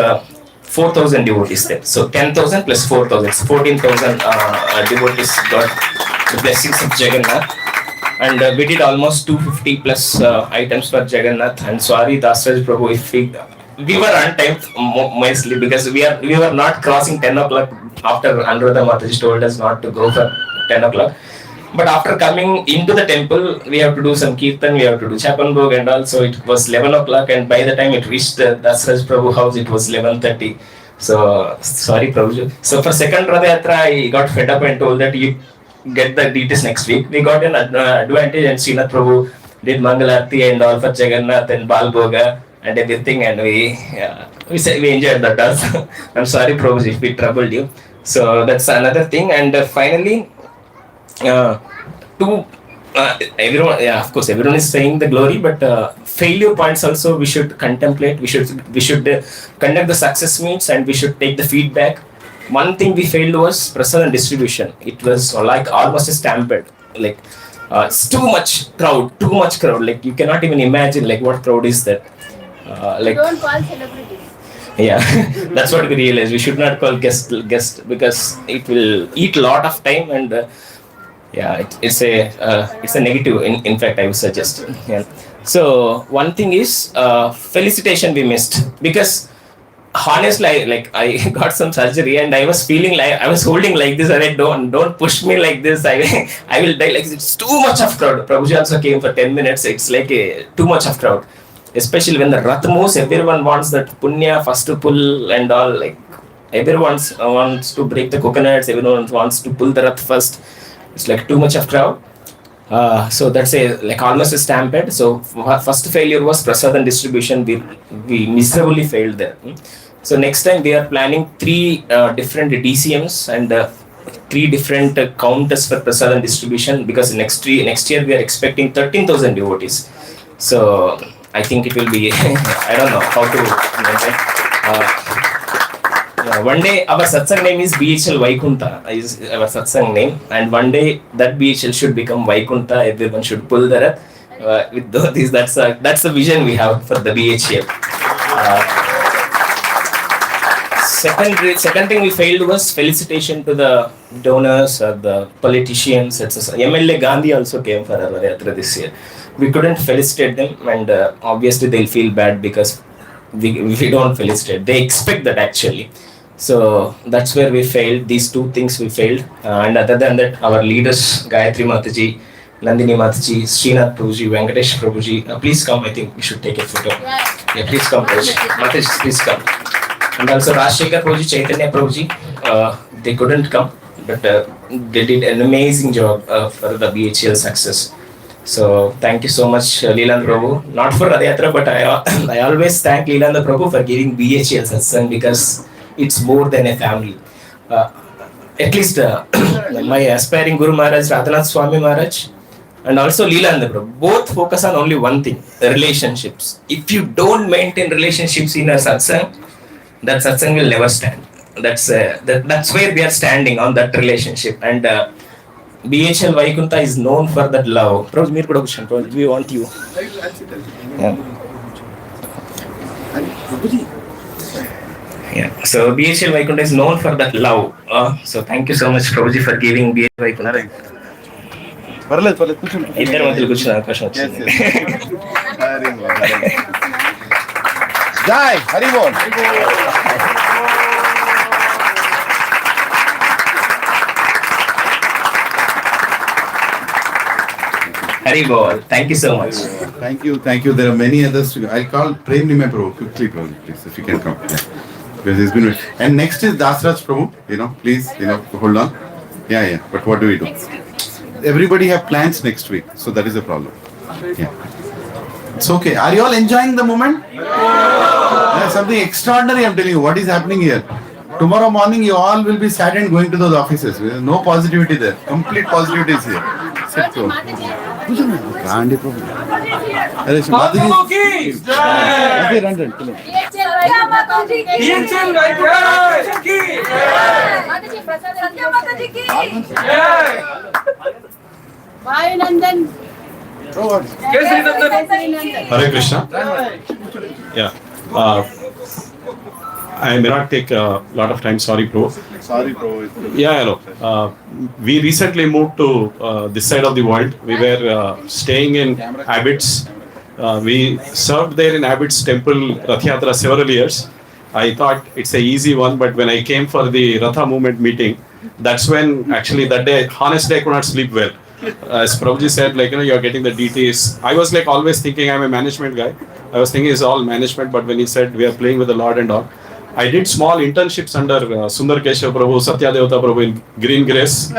4,000 devotees there. So 10,000 plus 4,000. 14,000 devotees got the blessings of Jagannath. And we did almost 250 plus items for Jagannath. And sorry, Dasraj Prabhu, if we were on time mostly because we were not crossing 10 o'clock after Anuradha Mataji told us not to go for 10 o'clock. But after coming into the temple, we have to do some kirtan, we have to do Chapan Bhog and all. So it was 11 o'clock, and by the time it reached the Dasraj Prabhu house, it was 11:30. So sorry, Prabhuji. So for second Rath Yatra, I got fed up and told that you get the details next week. We got an advantage, and Srinath Prabhu did Mangalarti and all for Jagannath and Bal Bhoga and everything, and we enjoyed that also. I'm sorry, Prabhuji, if we troubled you. So that's another thing. And finally, everyone, of course, everyone is saying the glory, but failure points also we should contemplate. We should conduct the success meets, and we should take the feedback. One thing we failed was prasadam distribution. It was like almost a stampede. Like it's too much crowd. Like you cannot even imagine like what crowd is that. Like Don't call celebrities. yeah, that's what we realized. We should not call guest because it will eat a lot of time, and it's a negative. In fact, I would suggest. Yeah. So one thing is felicitation we missed because honestly, like I got some surgery and I was feeling like I was holding like this. And don't push me like this. I will die. Like it's too much of crowd. Prabhuji also came for 10 minutes. It's like too much of crowd. Especially when the Rath moves, everyone wants that punya first to pull and all. Like everyone wants to break the coconuts. Everyone wants to pull the Rath first. It's like too much of crowd. So that's like almost a stampede. So first failure was prasadam distribution. We miserably failed there. So next time we are planning 3 different DCMs and 3 different counters for prasadam distribution because next year we are expecting 13,000 devotees. So I think it will be, I don't know how to maintain. One day our Satsang name is BHL Vaikunta, is our Satsang name, and one day that BHL should become Vaikunta. Everyone should pull the Rath with these. That's the vision we have for the BHL. Second thing we failed was felicitation to the donors or the politicians, etc. MLA Gandhi also came for our Yatra this year. We couldn't felicitate them, and obviously they'll feel bad because we don't felicitate. They expect that actually. So that's where we failed. These 2 things we failed. And other than that, our leaders, Gayatri Mataji, Nandini Mataji, Srinath Prabhuji, Venkatesh Prabhuji, please come. I think we should take a photo. Yeah, please come, Prabhuji. Mataji, please come. And also Rajshekhar Prabhuji, Chaitanya Prabhuji, they couldn't come, but they did an amazing job for the BHL success. So thank you so much, Leeland Prabhu. Not for Rath Yatra, but I always thank Leeland Prabhu for giving BHL Satsang because it's more than a family. At least my aspiring Guru Maharaj, Radhanath Swami Maharaj, and also Leeland Prabhu, both focus on only one thing: relationships. If you don't maintain relationships in a Satsang, that Satsang will never stand. That's where we are standing on that relationship. And BHL Vaikunta is known for that love. We want you. Yeah. Yeah. So BHL Vaikunta is known for that love. So thank you so much, Prabhuji, for giving BHL Vaikunta. ఇద్దరు మధ్యలో కూర్చున్న అవకాశం వచ్చింది. జై హరి బోల్. Hari Bol. Thank you so much. Thank you. There are many others. I'll call Prem Nimai Prabhu quickly, Prabhu, please, if you can come. Yeah. Because he's been. And next is Dasraj Prabhu. Please, hold on. Yeah. But what do we do? Everybody have plans next week, so that is the problem. Yeah. It's okay. Are you all enjoying the moment? Yeah, something extraordinary. I'm telling you. What is happening here? Tomorrow morning, you all will be saddened going to those offices. No positivity there. Complete positivity is here. Sit down. Grande problem. Satya माता जी की सत्या माता जी की भाई नंदन Hare Krishna. Yeah. I may not take a lot of time. Sorry, bro. Sorry, bro. Yeah, hello. We recently moved to this side of the world. We were staying in Abbott's. We served there in Abbott's temple Rath Yatra several years. I thought it's a easy one, but when I came for the Ratha movement meeting, that's when actually that day, honestly, I could not sleep well. As Prabhuji said, like, you're getting the details. I was like always thinking I'm a management guy. I was thinking it's all management, but when he said we are playing with the Lord and all, I did small internships under Sundar Keshav Prabhu, Satya Devata Prabhu in Green Grace.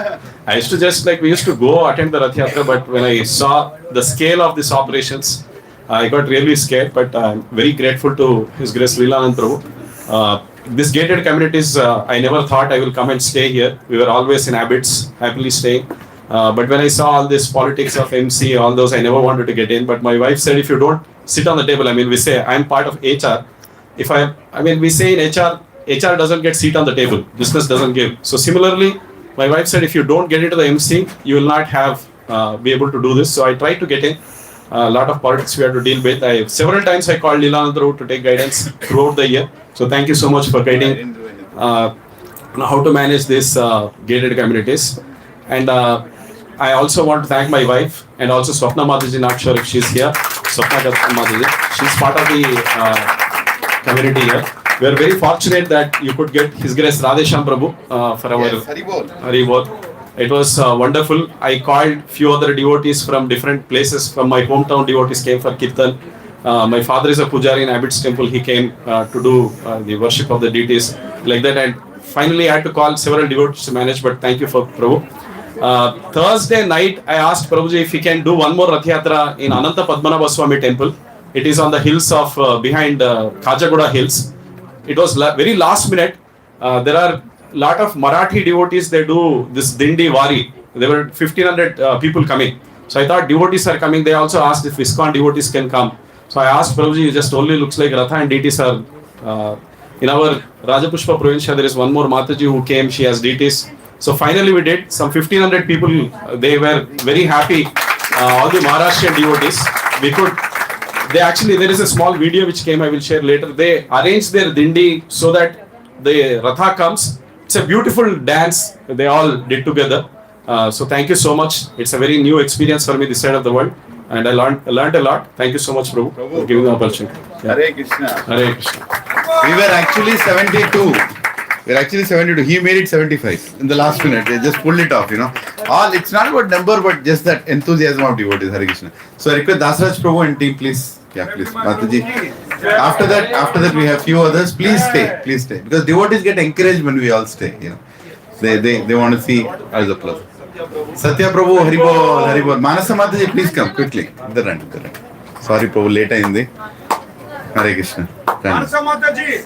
I used to just like, we used to go attend the Rath Yatra, but when I saw the scale of these operations, I got really scared, but I'm very grateful to His Grace Leelanand Prabhu. This gated communities, I never thought I will come and stay here. We were always in Abbott's, happily staying. But when I saw all this politics of MC, all those, I never wanted to get in. But my wife said, if you don't sit on the table, I mean, we say I'm part of HR. If we say in HR doesn't get seat on the table. Business doesn't give. So similarly, my wife said, if you don't get into the MC, you will not be able to do this. So I tried to get in. A lot of politics we had to deal with. Several times I called Leelanand to take guidance throughout the year. So thank you so much for guiding how to manage these gated communities. And I also want to thank my wife and also Swapna Mataji, not sure if she's here. Swapna Mataji, she's part of the community here. We are very fortunate that you could get His Grace Radhesham Prabhu for our Haribol. It was wonderful. I called few other devotees from different places. From my hometown, devotees came for Kirtan. My father is a pujari in Abbott's temple. He came to do the worship of the deities like that. And finally, I had to call several devotees to manage, but thank you for Prabhu. Thursday night, I asked Prabhuji if he can do one more Rath Yatra in Ananta Padmanabha Swami temple. It is on the hills of behind Kajagoda hills. It was very last minute. There are lot of Marathi devotees, they do this Dindi Wari. There were 1500 people coming. So I thought devotees are coming. They also asked if ISKCON devotees can come. So I asked Prabhuji, it just only looks like Ratha and deities are in our Rajapushpa provincia. There is one more Mataji who came. She has deities. So finally we did. Some 1500 people, they were very happy. All the Maharashtrian devotees. There is a small video which came, I will share later. They arranged their Dindi so that the Ratha comes. It's a beautiful dance they all did together. So thank you so much. It's a very new experience for me this side of the world. And I learned a lot. Thank you so much, Prabhu, for giving the opportunity. Yeah. Hare Krishna. Hare Krishna. We were actually 72. He made it 75 in the last minute. They just pulled it off, It's not about number, but just that enthusiasm of devotees. Hare Krishna. So I request Dasraj Prabhu and team, please. Yeah, please. Mataji. After that, we have few others. Please stay. Because devotees get encouraged when we all stay. They want to see us a plus. Satya Prabhu, Haribol, Haribol. Manasa Mataji, please come quickly. Sorry, Prabhu, late in the Hare Krishna. Manasa Mataji.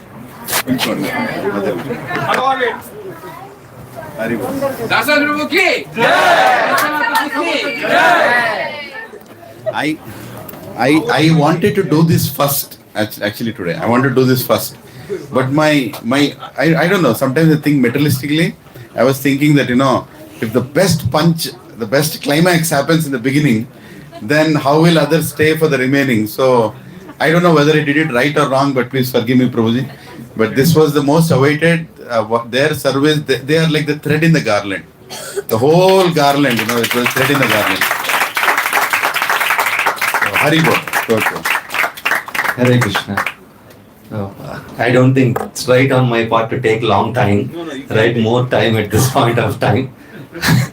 I wanted to do this first. Actually, today I want to do this first, but I don't know. Sometimes I think materialistically. I was thinking that if the best punch, the best climax happens in the beginning, then how will others stay for the remaining? So I don't know whether I did it right or wrong, but please forgive me, Prabhuji. But this was the most awaited. Their service, they are like the thread in the garland. The whole garland, it was thread in the garland. So, Haribol. Hare Krishna. I don't think it's right on my part to take long time, more time at this point of time.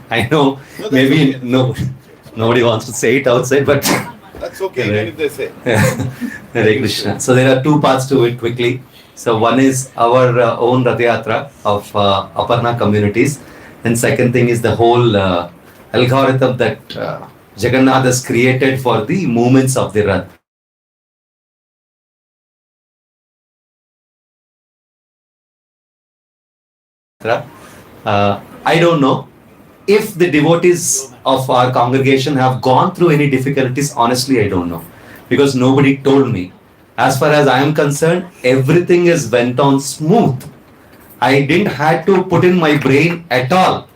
I know maybe nobody wants to say it outside, but that's okay, even if they say. Hare Krishna. So there are two parts to it quickly. So one is our own Rath Yatra of Aparna communities, and second thing is the whole algorithm that Jagannath has created for the movements of the Rath. I don't know if the devotees of our congregation have gone through any difficulties. Honestly, I don't know, because nobody told me. As far as I am concerned, everything is went on smooth. I didn't had to put in my brain at all,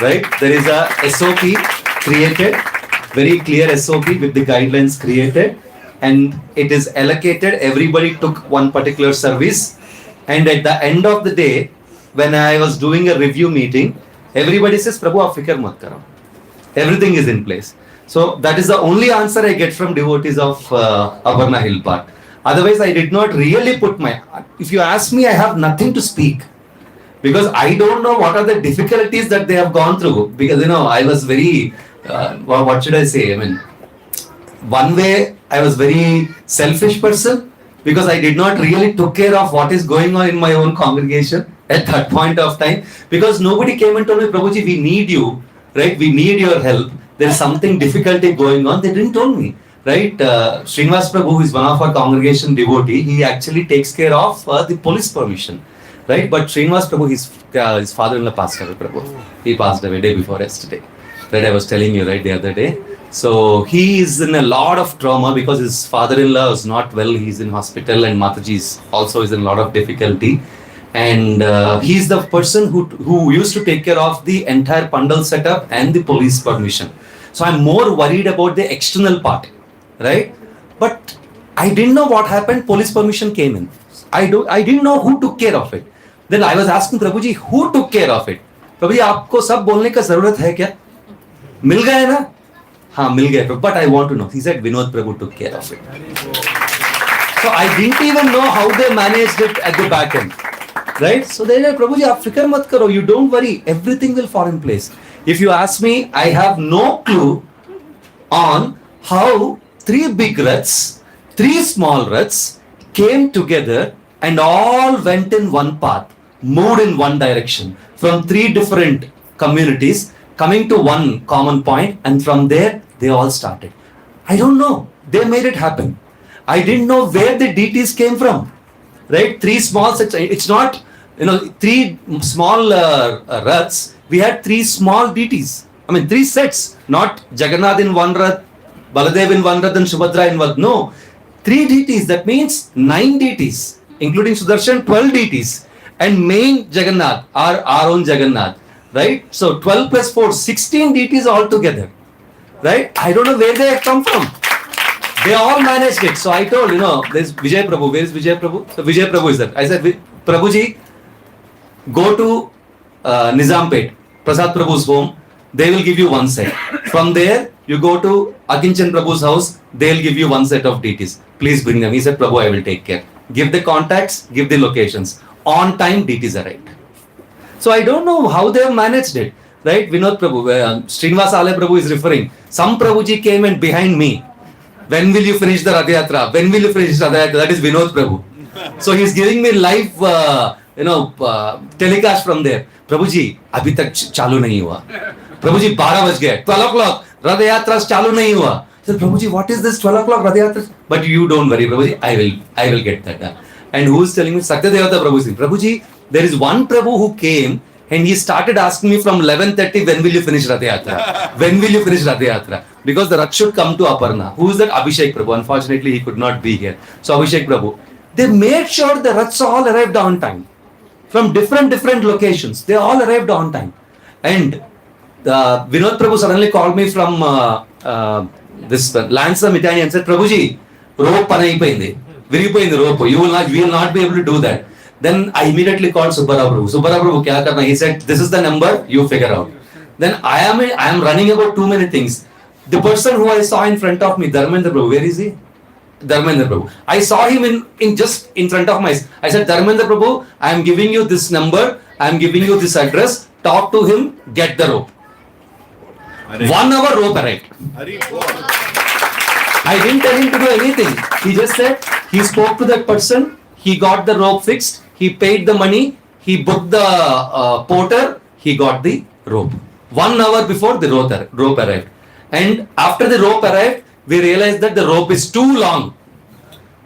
right? There is a SOP created, very clear SOP with the guidelines created, and it is allocated. Everybody took one particular service, and at the end of the day, when I was doing a review meeting, everybody says, Prabhu, aap fikr mat karo. Everything is in place. So that is the only answer I get from devotees of Abarna Hill Park. Otherwise, I did not really put my... If you ask me, I have nothing to speak. Because I don't know what are the difficulties that they have gone through. Because, I was very... what should I say? I mean, one way, I was very selfish person. Because I did not really took care of what is going on in my own congregation at that point of time. Because nobody came and told me, Prabhuji, we need you. Right? We need your help. There is something difficulty going on. They didn't tell me. Right? Srinivas Prabhu, who is one of our congregation devotee, he actually takes care of the police permission. Right? But Srinivas Prabhu, his father-in-law passed away, Prabhu. He passed away day before yesterday. Right? I was telling you, right, the other day. So he is in a lot of trauma because his father-in-law is not well. He's in hospital, and Mataji also is in a lot of difficulty. And he's the person who used to take care of the entire Pandal setup and the police permission. So I'm more worried about the external part, right? But I didn't know what happened. Police permission came in. I didn't know who took care of it. Then I was asking Prabhuji, who took care of it? Prabhuji, आपको सब बोलने का जरूरत है क्या? मिल गए ना? हाँ, मिल गए. But I want to know. He said Vinod Prabhu took care of it. So I didn't even know how they managed it at the back end. Right? So they said, Prabhuji, aap fikr mat karo. You don't worry. Everything will fall in place. If you ask me, I have no clue on how 3 big Raths, 3 small Raths came together and all went in one path, moved in one direction from 3 different communities, coming to one common point, and from there they all started. I don't know. They made it happen. I didn't know where the deities came from. Right? 3 small sets. It's not, 3 small Raths. We had 3 small deities. 3 sets. Not Jagannath in one Rath, Baladev in one Rath, and Subhadra in one. No. 3 deities. That means 9 deities, including Sudarshan, 12 deities. And main Jagannath, our own Jagannath. Right? So 12 plus 4, 16 deities altogether. Right? I don't know where they have come from. They all managed it. So I told, there's Vijay Prabhu. Where is Vijay Prabhu? So Vijay Prabhu is there. I said, Prabhuji, go to Nizampet, Prasad Prabhu's home. They will give you 1 set. From there, you go to Akinchan Prabhu's house. They'll give you 1 set of deities. Please bring them. He said, Prabhu, I will take care. Give the contacts, give the locations. On time, deities arrived. So I don't know how they have managed it. Right? Vinod Prabhu, Srinivas Ale Prabhu is referring. Some Prabhuji came and behind me. When will you finish the Rath Yatra? When will you finish the Rath Yatra? That is Vinod Prabhu. So he's giving me live, telecast from there. Prabhuji, abhi tak chalu nahi hua. Prabhuji, 12 baj gaye. 12 o'clock, Rath Yatra chalu nahi hua. So Prabhuji, what is this 12 o'clock Rath Yatra? But you don't worry, Prabhuji, I will get that done. And who is telling me? Satyadevata Prabhu is saying, Prabhuji, there is one Prabhu who came and he started asking me from 11:30, when will you finish Rath Yatra? When will you finish Rath Yatra? Because the Rath should come to Aparna. Who is that? Abhishek Prabhu. Unfortunately, he could not be here. So Abhishek Prabhu. They made sure the Raths all arrived on time. From different locations. They all arrived on time. And Vinod Prabhu suddenly called me from this Lancer Mitani and said, Prabhuji, rope panaipoyindi. Viripoyindi rope. We will not be able to do that. Then I immediately called Subbara Prabhu. Subbara Prabhu, kya karna? He said, this is the number, you figure out. Then I am running about too many things. The person who I saw in front of me, Dharmendra Prabhu, where is he? Dharmendra Prabhu. I saw him in just in front of my eyes. I said, Dharmendra Prabhu, I am giving you this number, I am giving you this address, talk to him, get the rope. 1 hour rope arrived. I didn't tell him to do anything. He just said, he spoke to that person, he got the rope fixed, he paid the money, he booked the porter, he got the rope. 1 hour before the rope arrived. And after the rope arrived, we realized that the rope is too long.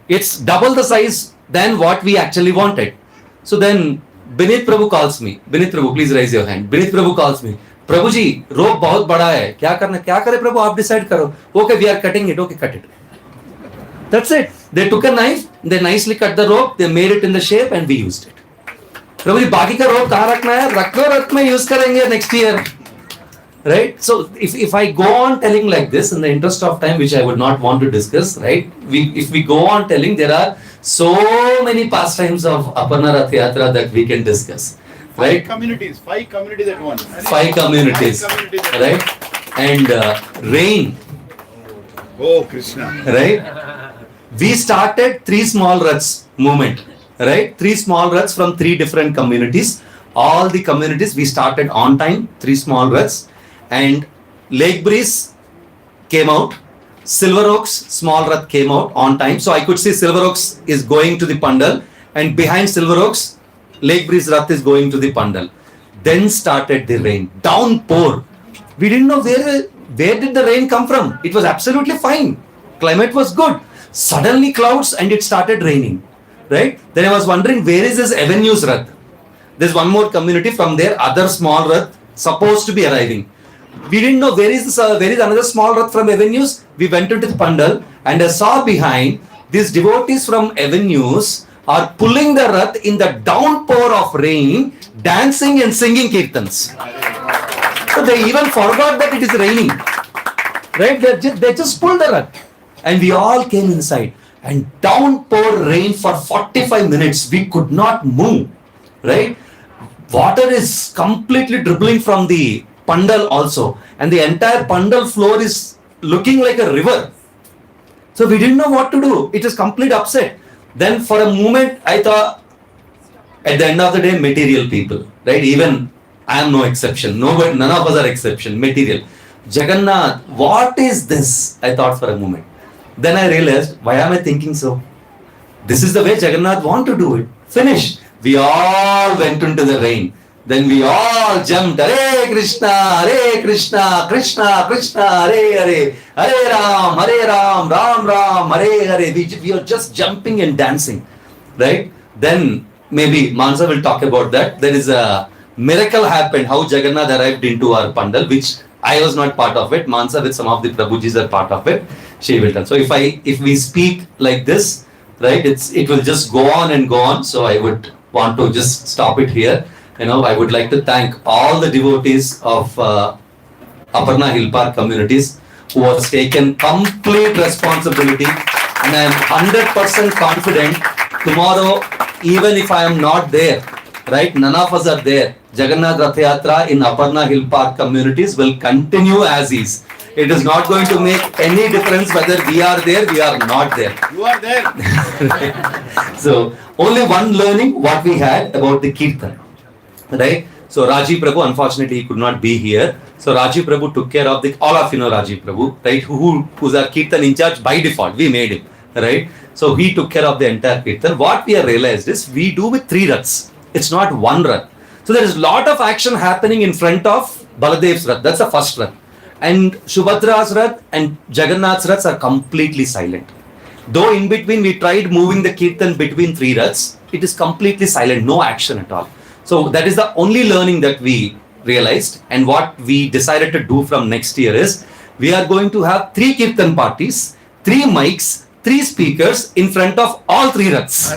It's double the size than what we actually wanted. So then Binit Prabhu calls me. Binit Prabhu, please raise your hand. Binit Prabhu calls me. Prabhuji, rope बहुत बड़ा है. क्या करना? क्या करे प्रभु? आप decide करो. Okay, we are cutting it. Okay, cut it. That's it. They took a knife, they nicely cut the rope, they made it in the shape and we used it. प्रभु जी बाकी का rope कहाँ रखना है? रख लो, रथ में use करेंगे next year. Right? So if I go on telling like this in the interest of time, which I would not want to discuss, right? If we go on telling, there are so many pastimes of Aparna Rath Yatra that we can discuss. Right? Five communities at once. Five communities. Right? And rain. Oh, Krishna. Right? We started 3 small Raths movement. Right? 3 small Raths from 3 different communities. All the communities we started on time, 3 small Raths. And Lake Breeze came out. Silver Oaks small Rath came out on time. So I could see Silver Oaks is going to the Pandal. And behind Silver Oaks, Lake Breeze Rath is going to the Pandal. Then started the rain. Downpour. We didn't know where did the rain come from. It was absolutely fine. Climate was good. Suddenly clouds and it started raining. Right? Then I was wondering, where is this Avenues Rath? There's one more community from there, other small Rath supposed to be arriving. We didn't know where is another small Rath from Avenues. We went into the Pandal and I saw behind these devotees from Avenues are pulling the Rath in the downpour of rain, dancing and singing kirtans. So they even forgot that it is raining. Right? They just pulled the Rath. And we all came inside. And downpour rain for 45 minutes. We could not move. Right? Water is completely dribbling from the Pandal also. And the entire Pandal floor is looking like a river. So we didn't know what to do. It was complete upset. Then for a moment, I thought, at the end of the day, material people. Right? Even I am no exception. None of us are exception. Material. Jagannath, what is this? I thought for a moment. Then I realized, why am I thinking so? This is the way Jagannath want to do it. Finish. We all went into the rain. Then we all jumped. Hare Krishna, Krishna Krishna, Hare Hare, Hare Ram, Ram Ram, Hare Hare. We are just jumping and dancing. Right? Then maybe Mansa will talk about that. There is a miracle happened, how Jagannath arrived into our Pandal, which I was not part of it. Mansa with some of the Prabhujis are part of it. She will tell. So if we speak like this, right, it will just go on and go on. So I would want to just stop it here. I would like to thank all the devotees of Aparna Hill Park communities who has taken complete responsibility, and I am 100% confident tomorrow, even if I am not there, right, none of us are there, Jagannath Rath Yatra in Aparna Hill Park communities will continue as is. It is not going to make any difference whether we are there, we are not there. You are there. So only one learning what we had about the Kirtan. Right? So Rajiv Prabhu, unfortunately he could not be here. So Rajiv Prabhu took care of all of you know Rajiv Prabhu, right? Who's our Kirtan in charge by default. We made him, right? So he took care of the entire Kirtan. What we have realized is we do with 3 Raths. It's not 1 Rath. So there is a lot of action happening in front of Baladev's Rath. That's the first Rath. And Subhadra's Rath and Jagannath's Raths are completely silent. Though in between we tried moving the Kirtan between 3 Raths, it is completely silent, no action at all. So that is the only learning that we realized, and what we decided to do from next year is we are going to have 3 Kirtan parties, 3 mics, 3 speakers in front of all 3 Raths.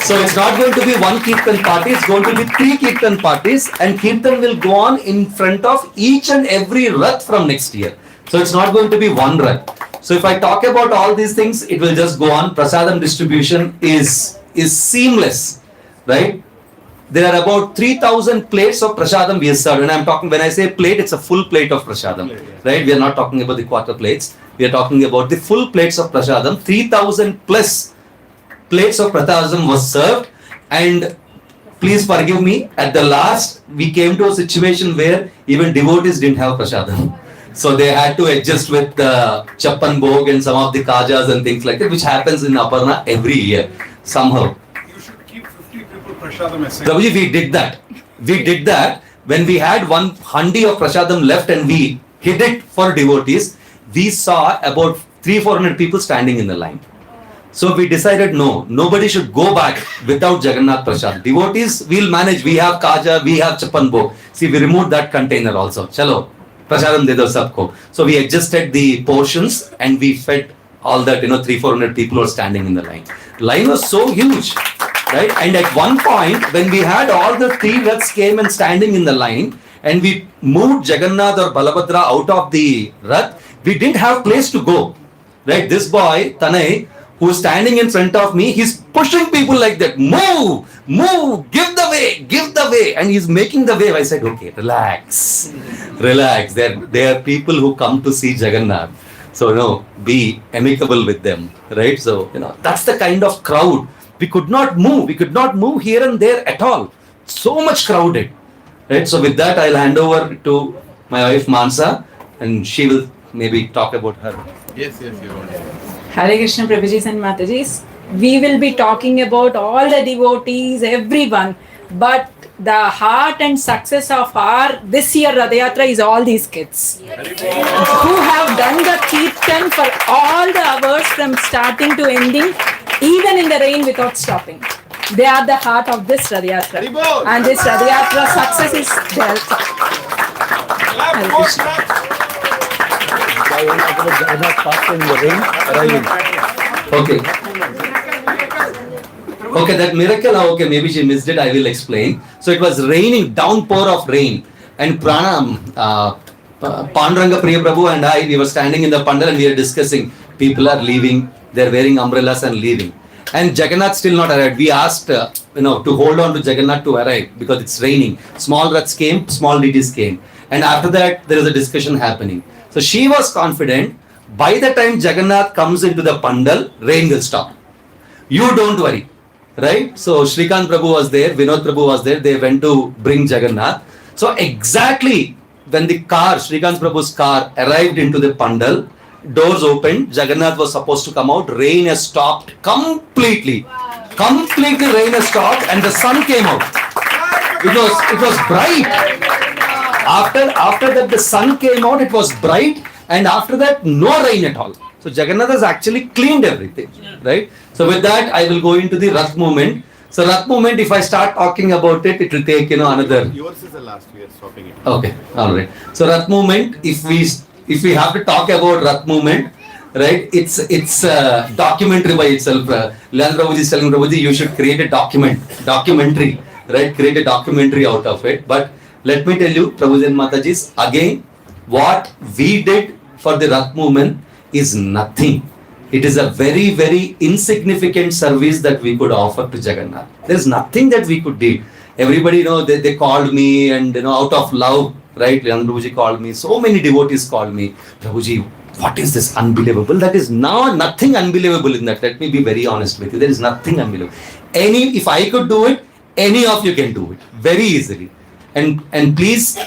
So it's not going to be 1 Kirtan party, it's going to be 3 Kirtan parties, and Kirtan will go on in front of each and every Rath from next year. So it's not going to be 1 Rath. So if I talk about all these things, it will just go on. Prasadam distribution is seamless, right? There are about 3,000 plates of prasadam we have served. And I'm talking, when I say plate, it's a full plate of prasadam, right? We are not talking about the quarter plates. We are talking about the full plates of prasadam. 3,000 plus plates of prasadam was served. And please forgive me, at the last, we came to a situation where even devotees didn't have prasadam. So they had to adjust with Chappan Bhog and some of the kajas and things like that, which happens in Aparna every year, somehow. Prabhuji, we did that. We did that when we had 1 handi of prasadam left and we hid it for devotees. We saw about 300-400 people standing in the line. So we decided no, nobody should go back without Jagannath Prasad. Devotees, we'll manage. We have kaja, we have Chappan Bhog. See, we removed that container also. Chalo, prasadam de do sabko. So we adjusted the portions and we fed all that, 300-400 people were standing in the line. Line was so huge, right? And at one point, when we had all the 3 Raths came and standing in the line, and we moved Jagannath or Balabhadra out of the Rath, we didn't have place to go, right? This boy, Tanay, who's standing in front of me, he's pushing people like that. Move, give the way. And he's making the way. I said, okay, relax. There are people who come to see Jagannath. So, be amicable with them, right? So, that's the kind of crowd. We could not move. We could not move here and there at all. So much crowded, right? So, with that, I'll hand over to my wife, Mansa, and she will maybe talk about her. Yes, you want to. Hare Krishna Prabhujis and Matajis. We will be talking about all the devotees, everyone. But the heart and success of our this year Rath Yatra is all these kids who have done the kirtan for all the hours from starting to ending, even in the rain without stopping. They are the heart of this Rath Yatra. And this Rath Yatra success is their Hare Krishna. Okay, that miracle, okay, maybe she missed it, I will explain. So it was raining, downpour of rain. And Panduranga Priya Prabhu and I, we were standing in the pandal and we were discussing. People are leaving, they're wearing umbrellas and leaving. And Jagannath still not arrived. We asked, to hold on to Jagannath to arrive because it's raining. Small Raths came, small deities came. And after that, there is a discussion happening. So she was confident, by the time Jagannath comes into the pandal, rain will stop. You don't worry, right? So Srikant Prabhu was there, Vinod Prabhu was there, they went to bring Jagannath. So exactly when the car, Srikant Prabhu's car arrived into the pandal, doors opened, Jagannath was supposed to come out, rain has stopped completely. Completely rain has stopped and the sun came out. It was bright. After that the sun came out, it was bright, and after that no rain at all. So Jagannath has actually cleaned everything, right? So with that I will go into the Rath movement. So Rath movement, if I start talking about it, it will take another. Yours is the last we are stopping it. Okay, all right. So Rath movement, if we have to talk about Rath movement, right? It's a documentary by itself. Leon Prabhuji is telling Prabhuji, you should create a documentary, right? Create a documentary out of it. But let me tell you, Prabhuji and Matajis, again, what we did for the Rath movement is nothing. It is a very, very insignificant service that we could offer to Jagannath. There is nothing that we could do. Everybody, they called me and, out of love, right? Leon Prabhuji called me. So many devotees called me. Prabhuji, what is this unbelievable? That is now nothing unbelievable in that. Let me be very honest with you. There is nothing unbelievable. If I could do it, any of you can do it very easily. And please,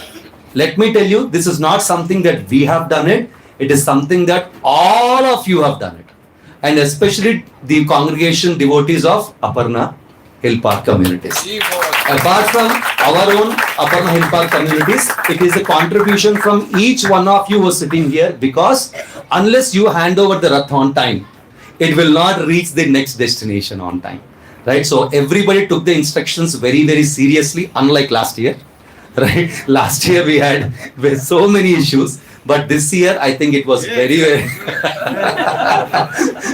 let me tell you, this is not something that we have done it. It is something that all of you have done it. And especially the congregation devotees of Aparna Hill Park communities. Apart from our own Aparna Hill Park communities, it is a contribution from each one of you who are sitting here, because unless you hand over the Rath on time, it will not reach the next destination on time. Right? So everybody took the instructions very, very seriously, unlike last year. Right? Last year we had so many issues, but this year I think it was very, very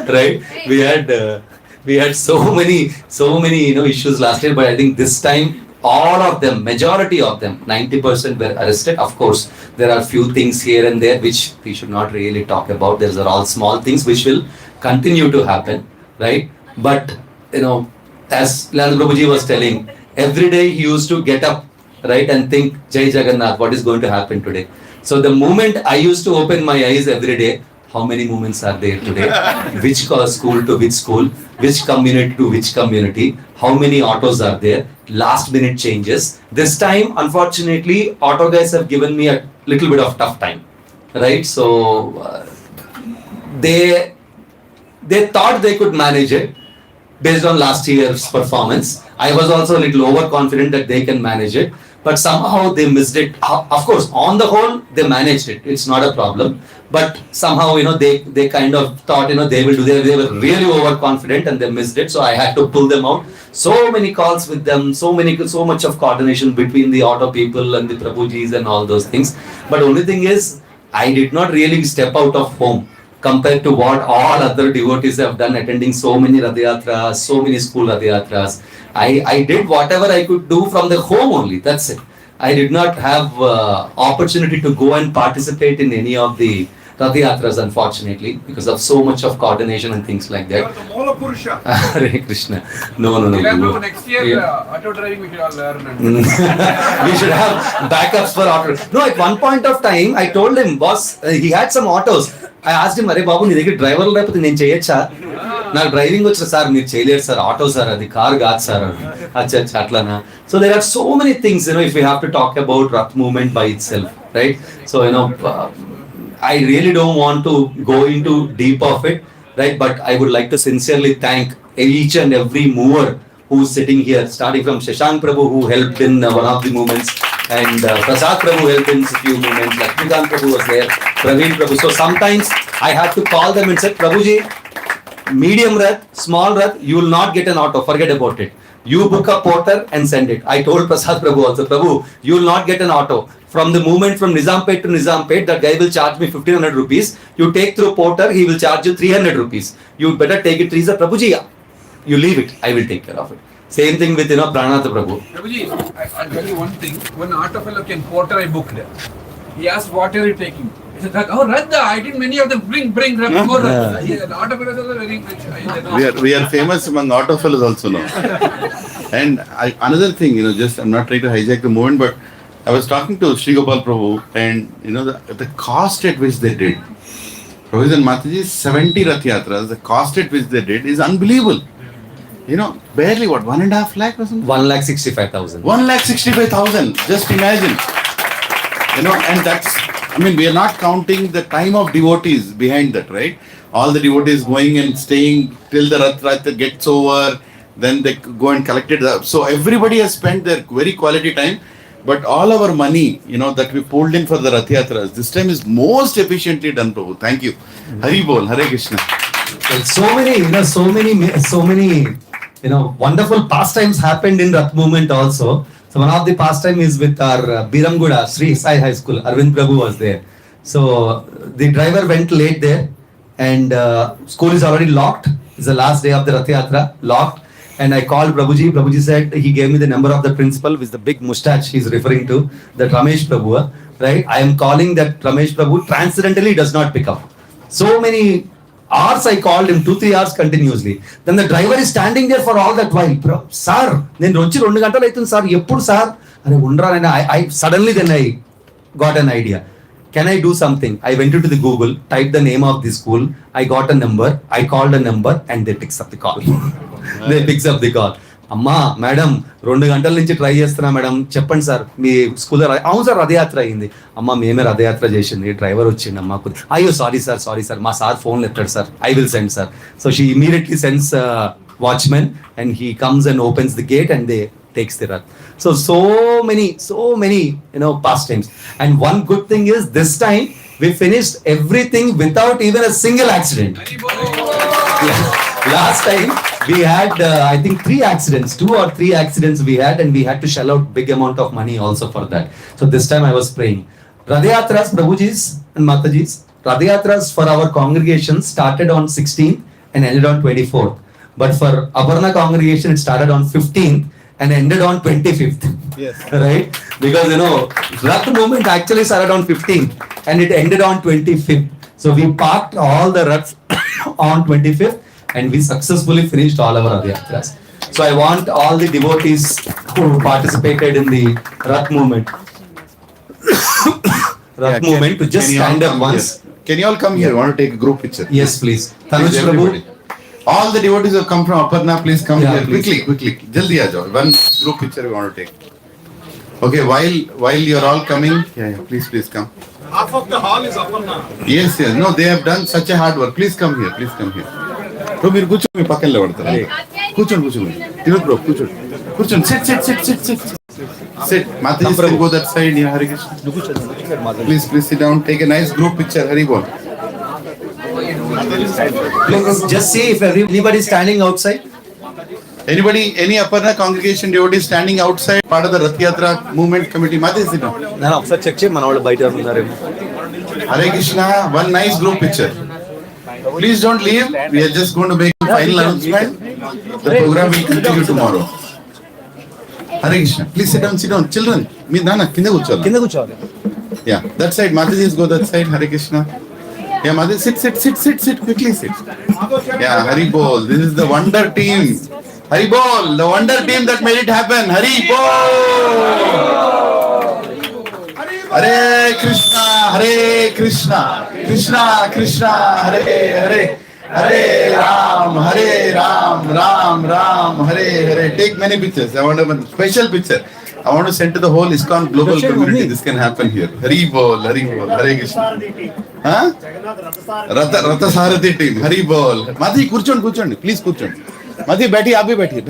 right. We had so many issues last year, but I think this time all of them, majority of them, 90% were arrested. Of course, there are few things here and there which we should not really talk about. These are all small things which will continue to happen, right? But as Leon Prabhuji was telling, every day he used to get up, right, and think, Jai Jagannath, what is going to happen today? So the moment I used to open my eyes every day, how many movements are there today? Which school to which school? Which community to which community? How many autos are there? Last minute changes. This time, unfortunately, auto guys have given me a little bit of tough time, right? So they thought they could manage it based on last year's performance. I was also a little overconfident that they can manage it, but somehow they missed it. Of course, on the whole, they managed it. It's not a problem. But somehow, they kind of thought, they will do. They were really overconfident and they missed it. So I had to pull them out. So many calls with them, so much of coordination between the auto people and the Prabhujis and all those things. But only thing is, I did not really step out of home. compared to what all other devotees have done, attending so many Rath Yatras, so many school Rath Yatras. I did whatever I could do from the home only, that's it. I did not have opportunity to go and participate in any of the Rath Yatras, unfortunately, because of so much of coordination and things like that. Mola Purusha. Hare Krishna. No. Next year, auto driving we should all learn. We should have backups for auto. No, at one point of time, I told him, boss, he had some autos. I asked him, Are Babu, నీ దగ్గర driver లేకపోతే నేను చేయొచ్చా? నాకు driving వచ్చు sir, మీరు చేయలేరు sir, auto sir, అది కార్ కాదు సార్. అచ్చా అట్లానా. So there are so many things, if we have to talk about Rath movement by itself, right? So I really don't want to go into deep of it, right? But I would like to sincerely thank each and every mover who's sitting here, starting from Shashank Prabhu, who helped in one of the movements, and Prasad Prabhu helped in a few movements, Lakshmikant Prabhu was there, Praveen Prabhu. So sometimes I have to call them and say, Prabhuji, medium Rath, small Rath, you will not get an auto, forget about it. You book a porter and send it. I told Prasad Prabhu also, Prabhu, you will not get an auto. From the movement from Nizampet to Nizampet, that guy will charge me 1500 rupees. You take through porter, he will charge you 300 rupees. You better take it. He said, Prabhuji, you leave it. I will take care of it. Same thing with, Pranatha Prabhu. Prabhuji, I'll tell you one thing. One auto fellow came, porter I booked. He asked, what are you taking? He said, oh, Radha, I did many of them. Bring, more Radha. The auto fellows are very rich. We are famous among auto fellows also now. And another thing, just I'm not trying to hijack the moment, but I was talking to Sri Gopal Prabhu, and the cost at which they did, Prabhuji and Mataji, 70 Rath Yatras, the cost at which they did is unbelievable. Barely what, 1.5 lakh or something? 1,65,000. 1,65,000, just imagine. And that's, we are not counting the time of devotees behind that, right? All the devotees going and staying till the Rath gets over, then they go and collect it. So everybody has spent their very quality time. But all our money, that we pulled in for the Rath Yatras, this time is most efficiently done, Prabhu. Thank you. Hari Bol, Hare Krishna. So many, wonderful pastimes happened in Rath movement also. So one of the pastime is with our Biramguda, Sri Sai High School. Arvind Prabhu was there. So the driver went late there, and school is already locked. It's the last day of the Rath Yatra, locked. And I called Prabhuji. Prabhuji said, he gave me the number of the principal with the big mustache he's referring to, that Ramesh Prabhu, right? I am calling that Ramesh Prabhu, transcendentally does not pick up. So many hours I called him, 2-3 hours continuously. Then the driver is standing there for all that while. Sir, then sir. I suddenly then I got an idea. Can I do something? I went into the Google, typed the name of the school, I got a number, I called a number, and they picks up the call. They picks up the call. అమ్మా madam 2 గంటల నుంచి try చేస్తున్నా madam, చెప్పండి sir మీ స్కూల్లో. అవును sir రథయాత్ర అయింది. అమ్మ మేమే రథయాత్ర చేసింది, డ్రైవర్ వచ్చిండు అమ్మా. అయ్యో సారీ సార్ మా సార్ ఫోన్ ఎత్తాడు sir, I will send sir. So she immediately sends watchman and he comes and opens the gate and they takes the Rath. So many pastimes. And one good thing is, this time we finished everything without even a single accident. Last time we had I think 2 or 3 accidents we had, and we had to shell out big amount of money also for that. So this time I was praying. Radhayatras, Prabhujis and Matajis, Radhayatras for our congregation started on 16th and ended on 24th. But for Aparna congregation it started on 15th and ended on 25th. Yes. Right? Because Rath movement actually started on 15th and it ended on 25th. So we parked all the Raths on 25th and we successfully finished all our Radhayatras. So I want all the devotees who participated in the Rath movement to just stand up once. Can you all come here? I want to take a group picture. Yes, please. Tanuj Prabhu. All the devotees have come from Aparna, please come here. Quickly. Jaldi aa jao. One group picture we want to take. Okay, while you are all coming, please come. Half of the hall is Aparna. Yes. No, they have done such a hard work. Please come here. Bro, మీరు కూర్చో, మీ పక్కన లేవడతారా? కూర్చోండి. తిరుగు bro, కూర్చోండి. Sit. Mataji, still go that side. Yeah, Hare Krishna. Please sit down. Take a nice group picture. Hari Bol. Please just see if anybody is standing outside. Any Aparna congregation devotees standing outside, part of the Rath Yatra movement committee? Mataji, sit down. ఒకసారి check చేయి, మన వాళ్ళు బయట ఉన్నారేమో. Hare Krishna. One nice group picture. Please don't leave. We are just going to make a final announcement. The program will continue tomorrow. Hare Krishna. Please sit down, sit down. Children, me Nana, kinda kuchhali. Yeah, that side. Mataji, go that side. Hare Krishna. Yeah, Mataji, sit. Quickly sit. Yeah, Hari Bol. This is the wonder team. Hari Bol, the wonder team that made it happen. Hari Bol. Hare Krishna, Krishna Krishna, Hare Hare, Hare Ram, Ram Ram, Hare Hare. Take many pictures. I want a special picture. I want to send to the whole ISKCON global community. This can happen here. Hari Bol, Hare Krishna. Huh? Ratha Sarathi team. Hari Bol. Madhi, kurchon. Please kurchon. Madhi, बैठिए आप भी बैठिए.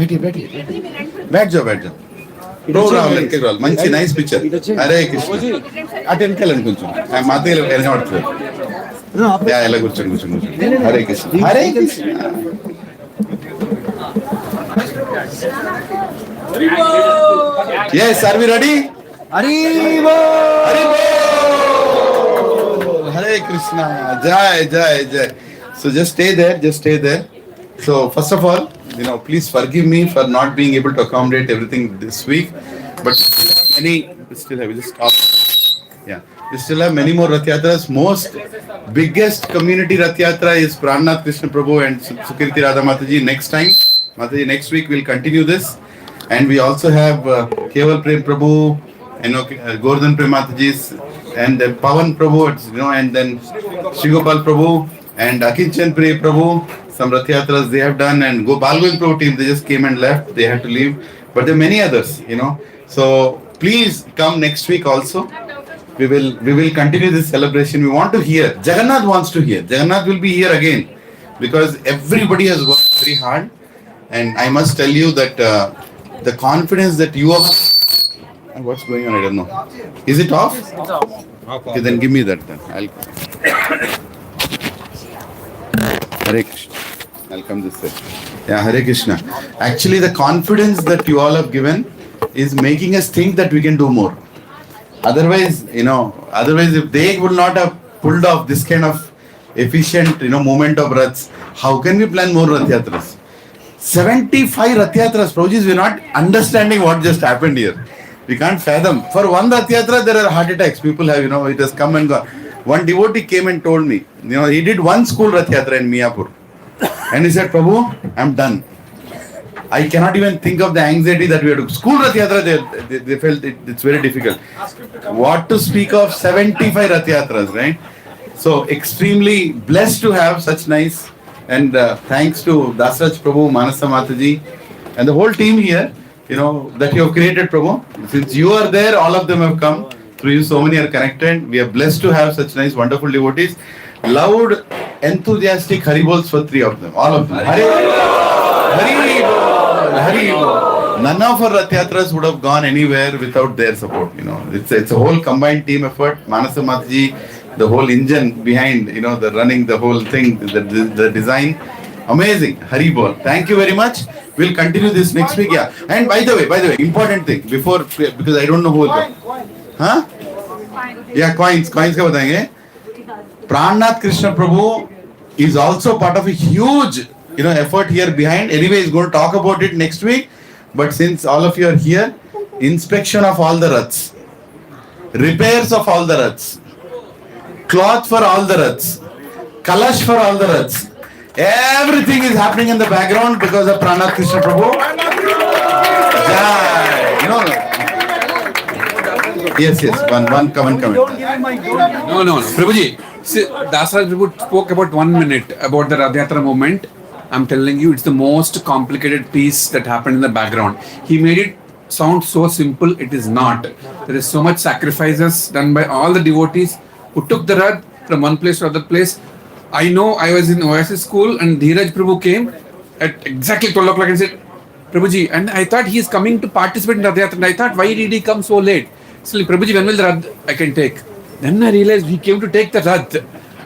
बैठ जाओ. Program మంచి nice picture. Hare Krishna. Attention కొంచెం. మాతే ఎనగబడుతుంది. Yeah ఇలా కూర్చోండి. Hare Krishna. Hare Krishna. Yes, are we ready? Hare Hare Krishna. Jai. So just stay there. So first of all, please forgive me for not being able to accommodate everything this week. But we still have many more Rath Yatras. Most biggest community Rath Yatra is Pranath Krishna Prabhu and Sukirti Radha Mataji. Next week we'll continue this. And we also have Keval Prem Prabhu, Gordhan Prem Mataji's, and Pavan Prabhu, and then Shri Gopal Prabhu and Akinchan Priya Prabhu. Some Rath Yatras they have done, and Balwin Pro team, they just came and left. They had to leave. But there are many others, So please come next week also. We will continue this celebration. We want to hear. Jagannath wants to hear. Jagannath will be here again because everybody has worked very hard. And I must tell you that the confidence that you have. What's going on? I don't know. Is it off? It's off. Okay, then give me that then. Hare Krishna. I'll come this way. Yeah, Hare Krishna. Actually, the confidence that you all have given is making us think that we can do more. Otherwise, if they would not have pulled off this kind of efficient, movement of Raths, how can we plan more Rath Yatras? 75 Rath Yatras, Prabhuji, we're not understanding what just happened here. We can't fathom. For one Rath Yatra, there are heart attacks. People have, it has come and gone. One devotee came and told me, he did one school Rath Yatra in Miyapur. And he said, Prabhu, I'm done. I cannot even think of the anxiety that we had to. School Rath Yatra, they felt it's very difficult. What to speak of 75 Rath Yatras, right? So, extremely blessed to have such nice, and thanks to Dasraj Prabhu, Manasa Mataji, and the whole team here, that you have created, Prabhu. Since you are there, all of them have come. Through you, so many are connected. We are blessed to have such nice, wonderful devotees. Loud, enthusiastic Haribols for three of them, all of them. Haribol. None of our Rath Yatras would have gone anywhere without their support. It's a whole combined team effort. Manasa Mataji, the whole engine behind, the running the whole thing, the design. Amazing. Haribol. Thank you very much. We'll continue this next week. Yeah. And by the way, important thing because I don't know who will come. Huh? Yeah, coins ka batayenge. Pranath Krishna Prabhu is also part of a huge, effort here behind. Anyway, he's going to talk about it next week. But since all of you are here, inspection of all the Raths, repairs of all the Raths, cloth for all the Raths, kalash for all the Raths, everything is happening in the background because of Pranath Krishna Prabhu. Yes, one comment. No, Prabhuji. See, Dasraj Prabhu spoke about 1 minute about the Rath Yatra movement. I'm telling you, it's the most complicated piece that happened in the background. He made it sound so simple. It is not. There is so much sacrifices done by all the devotees who took the Rath from one place to other place. I know I was in Oasis school and Dheeraj Prabhu came at exactly 12 o'clock and said, Prabhuji, and I thought he is coming to participate in Rath Yatra. And I thought, why did he come so late? So, Prabhuji, when will the Rath I can take? Then I realized he came to take the Rath.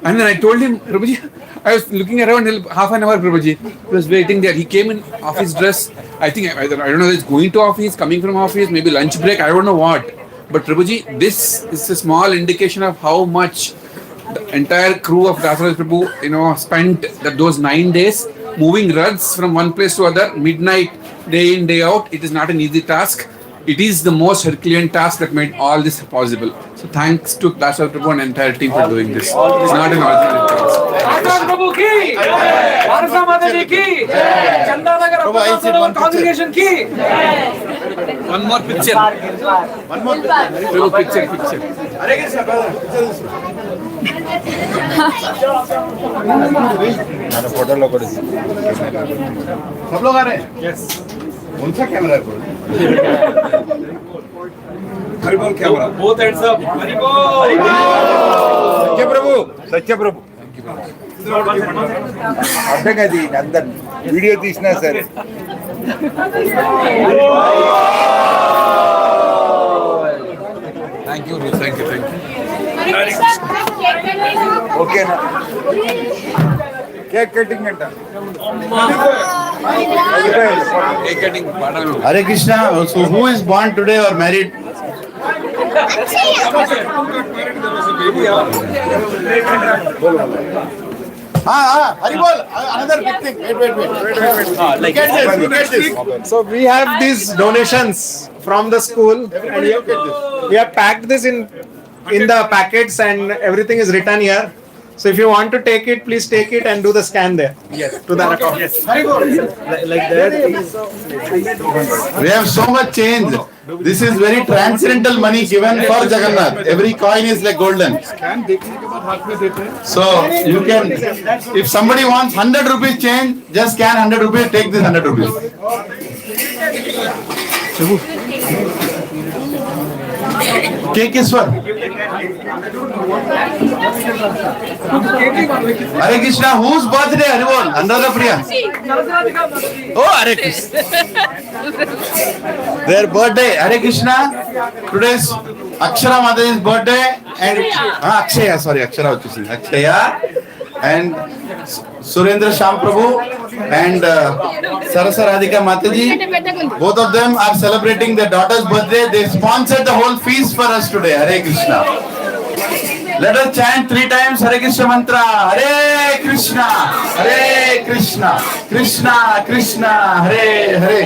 And then I told him, Prabhuji, I was looking around half an hour, Prabhuji. He was waiting there. He came in office dress. I think, I don't know, he's going to office, coming from office, maybe lunch break, I don't know what. But Prabhuji, this is a small indication of how much the entire crew of Yatras Prabhu, spent those 9 days moving Raths from one place to other, midnight, day in, day out. It is not an easy task. It is the most Herculean task that made all this possible. So thanks to Yatras Prabhu and entire team for doing this. It's not an ordinary task. Prabhu ki, Manasa Mataji ki, Chandanagar congregation ki. One more picture. One more picture. Hare Krishna, brother. Photo लो करो सब लोग आ रहे हैं yes कौन सा camera है Haribol camera both hands up Haribol सच्चा प्रभु అర్థం కాదు అందరు వీడియో తీసినా సరే Thank you. ఓకేనా కేక్ కటింగ్ అంట Cake cutting. Hare Krishna. So who is born today or married? Haribol, another big thing. Wait. Look at this. So we have these donations from the school, and we have packed this in the packets, and everything is written here. So if you want to take it, please take it and do the scan there. Yes. To that account. Yes. Like that. We have so much change. This is very transcendental money given for Jagannath. Every coin is like golden. So you can, if somebody wants 100 rupees change, just scan 100 rupees, take this 100 rupees. Cake is for Hare Krishna. Whose birthday? Haribol. Anuradha Priya. Oh, Hare Krishna. Their birthday. Hare Krishna. Today's Akshara Mataji's birthday and Akshaya. Sorry, Akshara Akshaya and Surendra Sham Prabhu and Sarasa Radhika Mataji. Both of them are celebrating their daughter's birthday. They sponsored the whole feast for us today. Hare Krishna. Let us chant 3 times Hare Krishna mantra. Hare Krishna, Hare Krishna, Krishna Krishna, Hare Hare,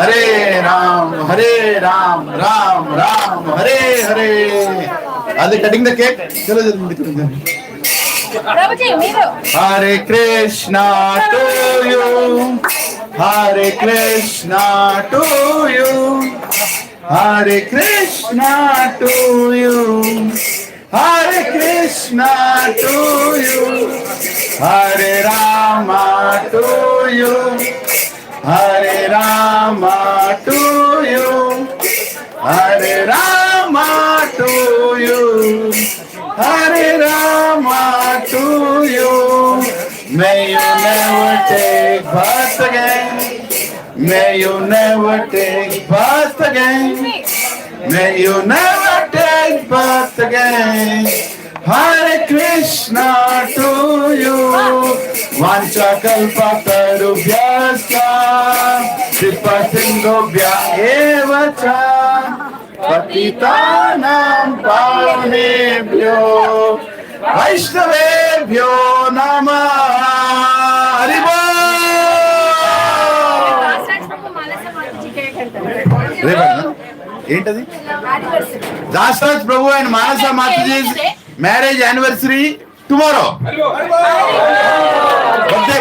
Hare Ram, Ram Ram, Hare Hare. Are they cutting the cake? Hare Krishna to you, Hare Krishna to you, Hare Krishna to you, Hare Krishna to you, Hare Rama to you, Hare Rama to you, Hare Rama to you, Hare Rama to you. May you never take birth again. May you never take birth again. May you never take birth again. Hare Krishna to you. Vancha kalpa tarubhyascha kripa sindhubhya eva cha patitanam pavanebhyo Vaishnavebhyo namah. Haribol. ఏంటది Dasaraj Prabhu and Manasa మాతాజీ's marriage anniversary tomorrow.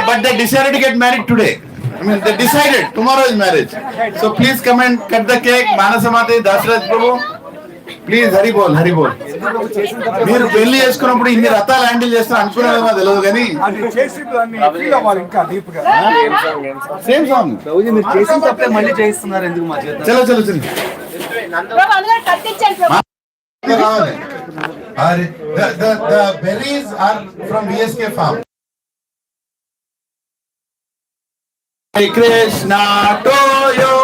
But they decided to get married today. I mean, they decided tomorrow is marriage. So please come and cut the cake. Manasa Mataji, Dasraj Prabhu, please Haribol. మీరు పెళ్లి చేసుకున్నప్పుడు ఇన్ని రథాలు handle చేస్తారు అనుకునేమో తెలియదు కానీ same song మీరు చేసిన తప్పే మళ్ళీ చేస్తున్నారు ఎందుకు మా చేత చలో the berries are from ISK farm. Hare Krishna to you,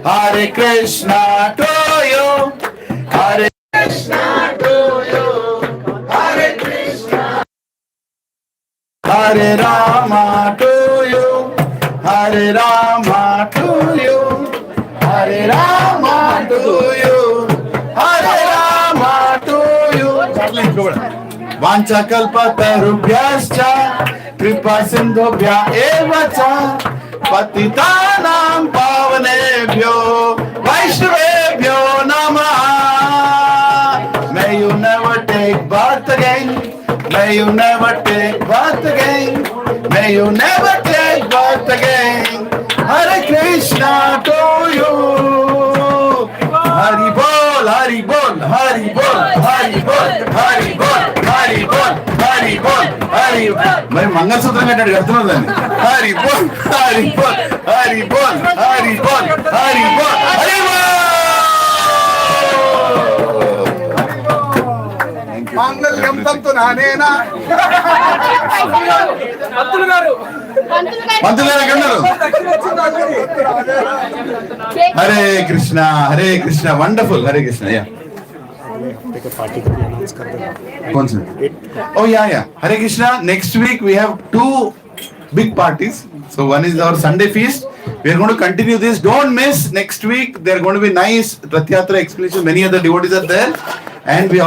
Hare Krishna to you, Hare Krishna to you, Hare Krishna, Hare Rama to you, Hare Rama to you, Hare Rama to you, Hare Rama to you. वाञ्छाकल्पतरुभ्यश्च कृपा सिन्धुभ्य एव च पतितानां पावनेभ्यो वैष्णवेभ्यो नमः. May you never take birth again. May you never take birth again. May you never take birth again. Hare Krishna to you. Hari bol, Hari bol, Hari bol, Hari bol, Hari bol, Hari bol, Hari bol, Hari bol. मैं मंगलसूत्र में करता हूँ दानी. Hari bol, Hari bol, Hari bol, Hari bol, Hari bol, Hari bol. మాంగళ్యం తంతు నానేనా పంతులు గారు Hare Krishna, Hare Krishna, wonderful, Hare Krishna, yeah. Oh yeah. Hare Krishna. Next week we have 2 big parties. So one is our Sunday feast. We are going to continue this. Don't miss next week. There are going to be nice Rath Yatra explanation. Many other devotees are there, and we.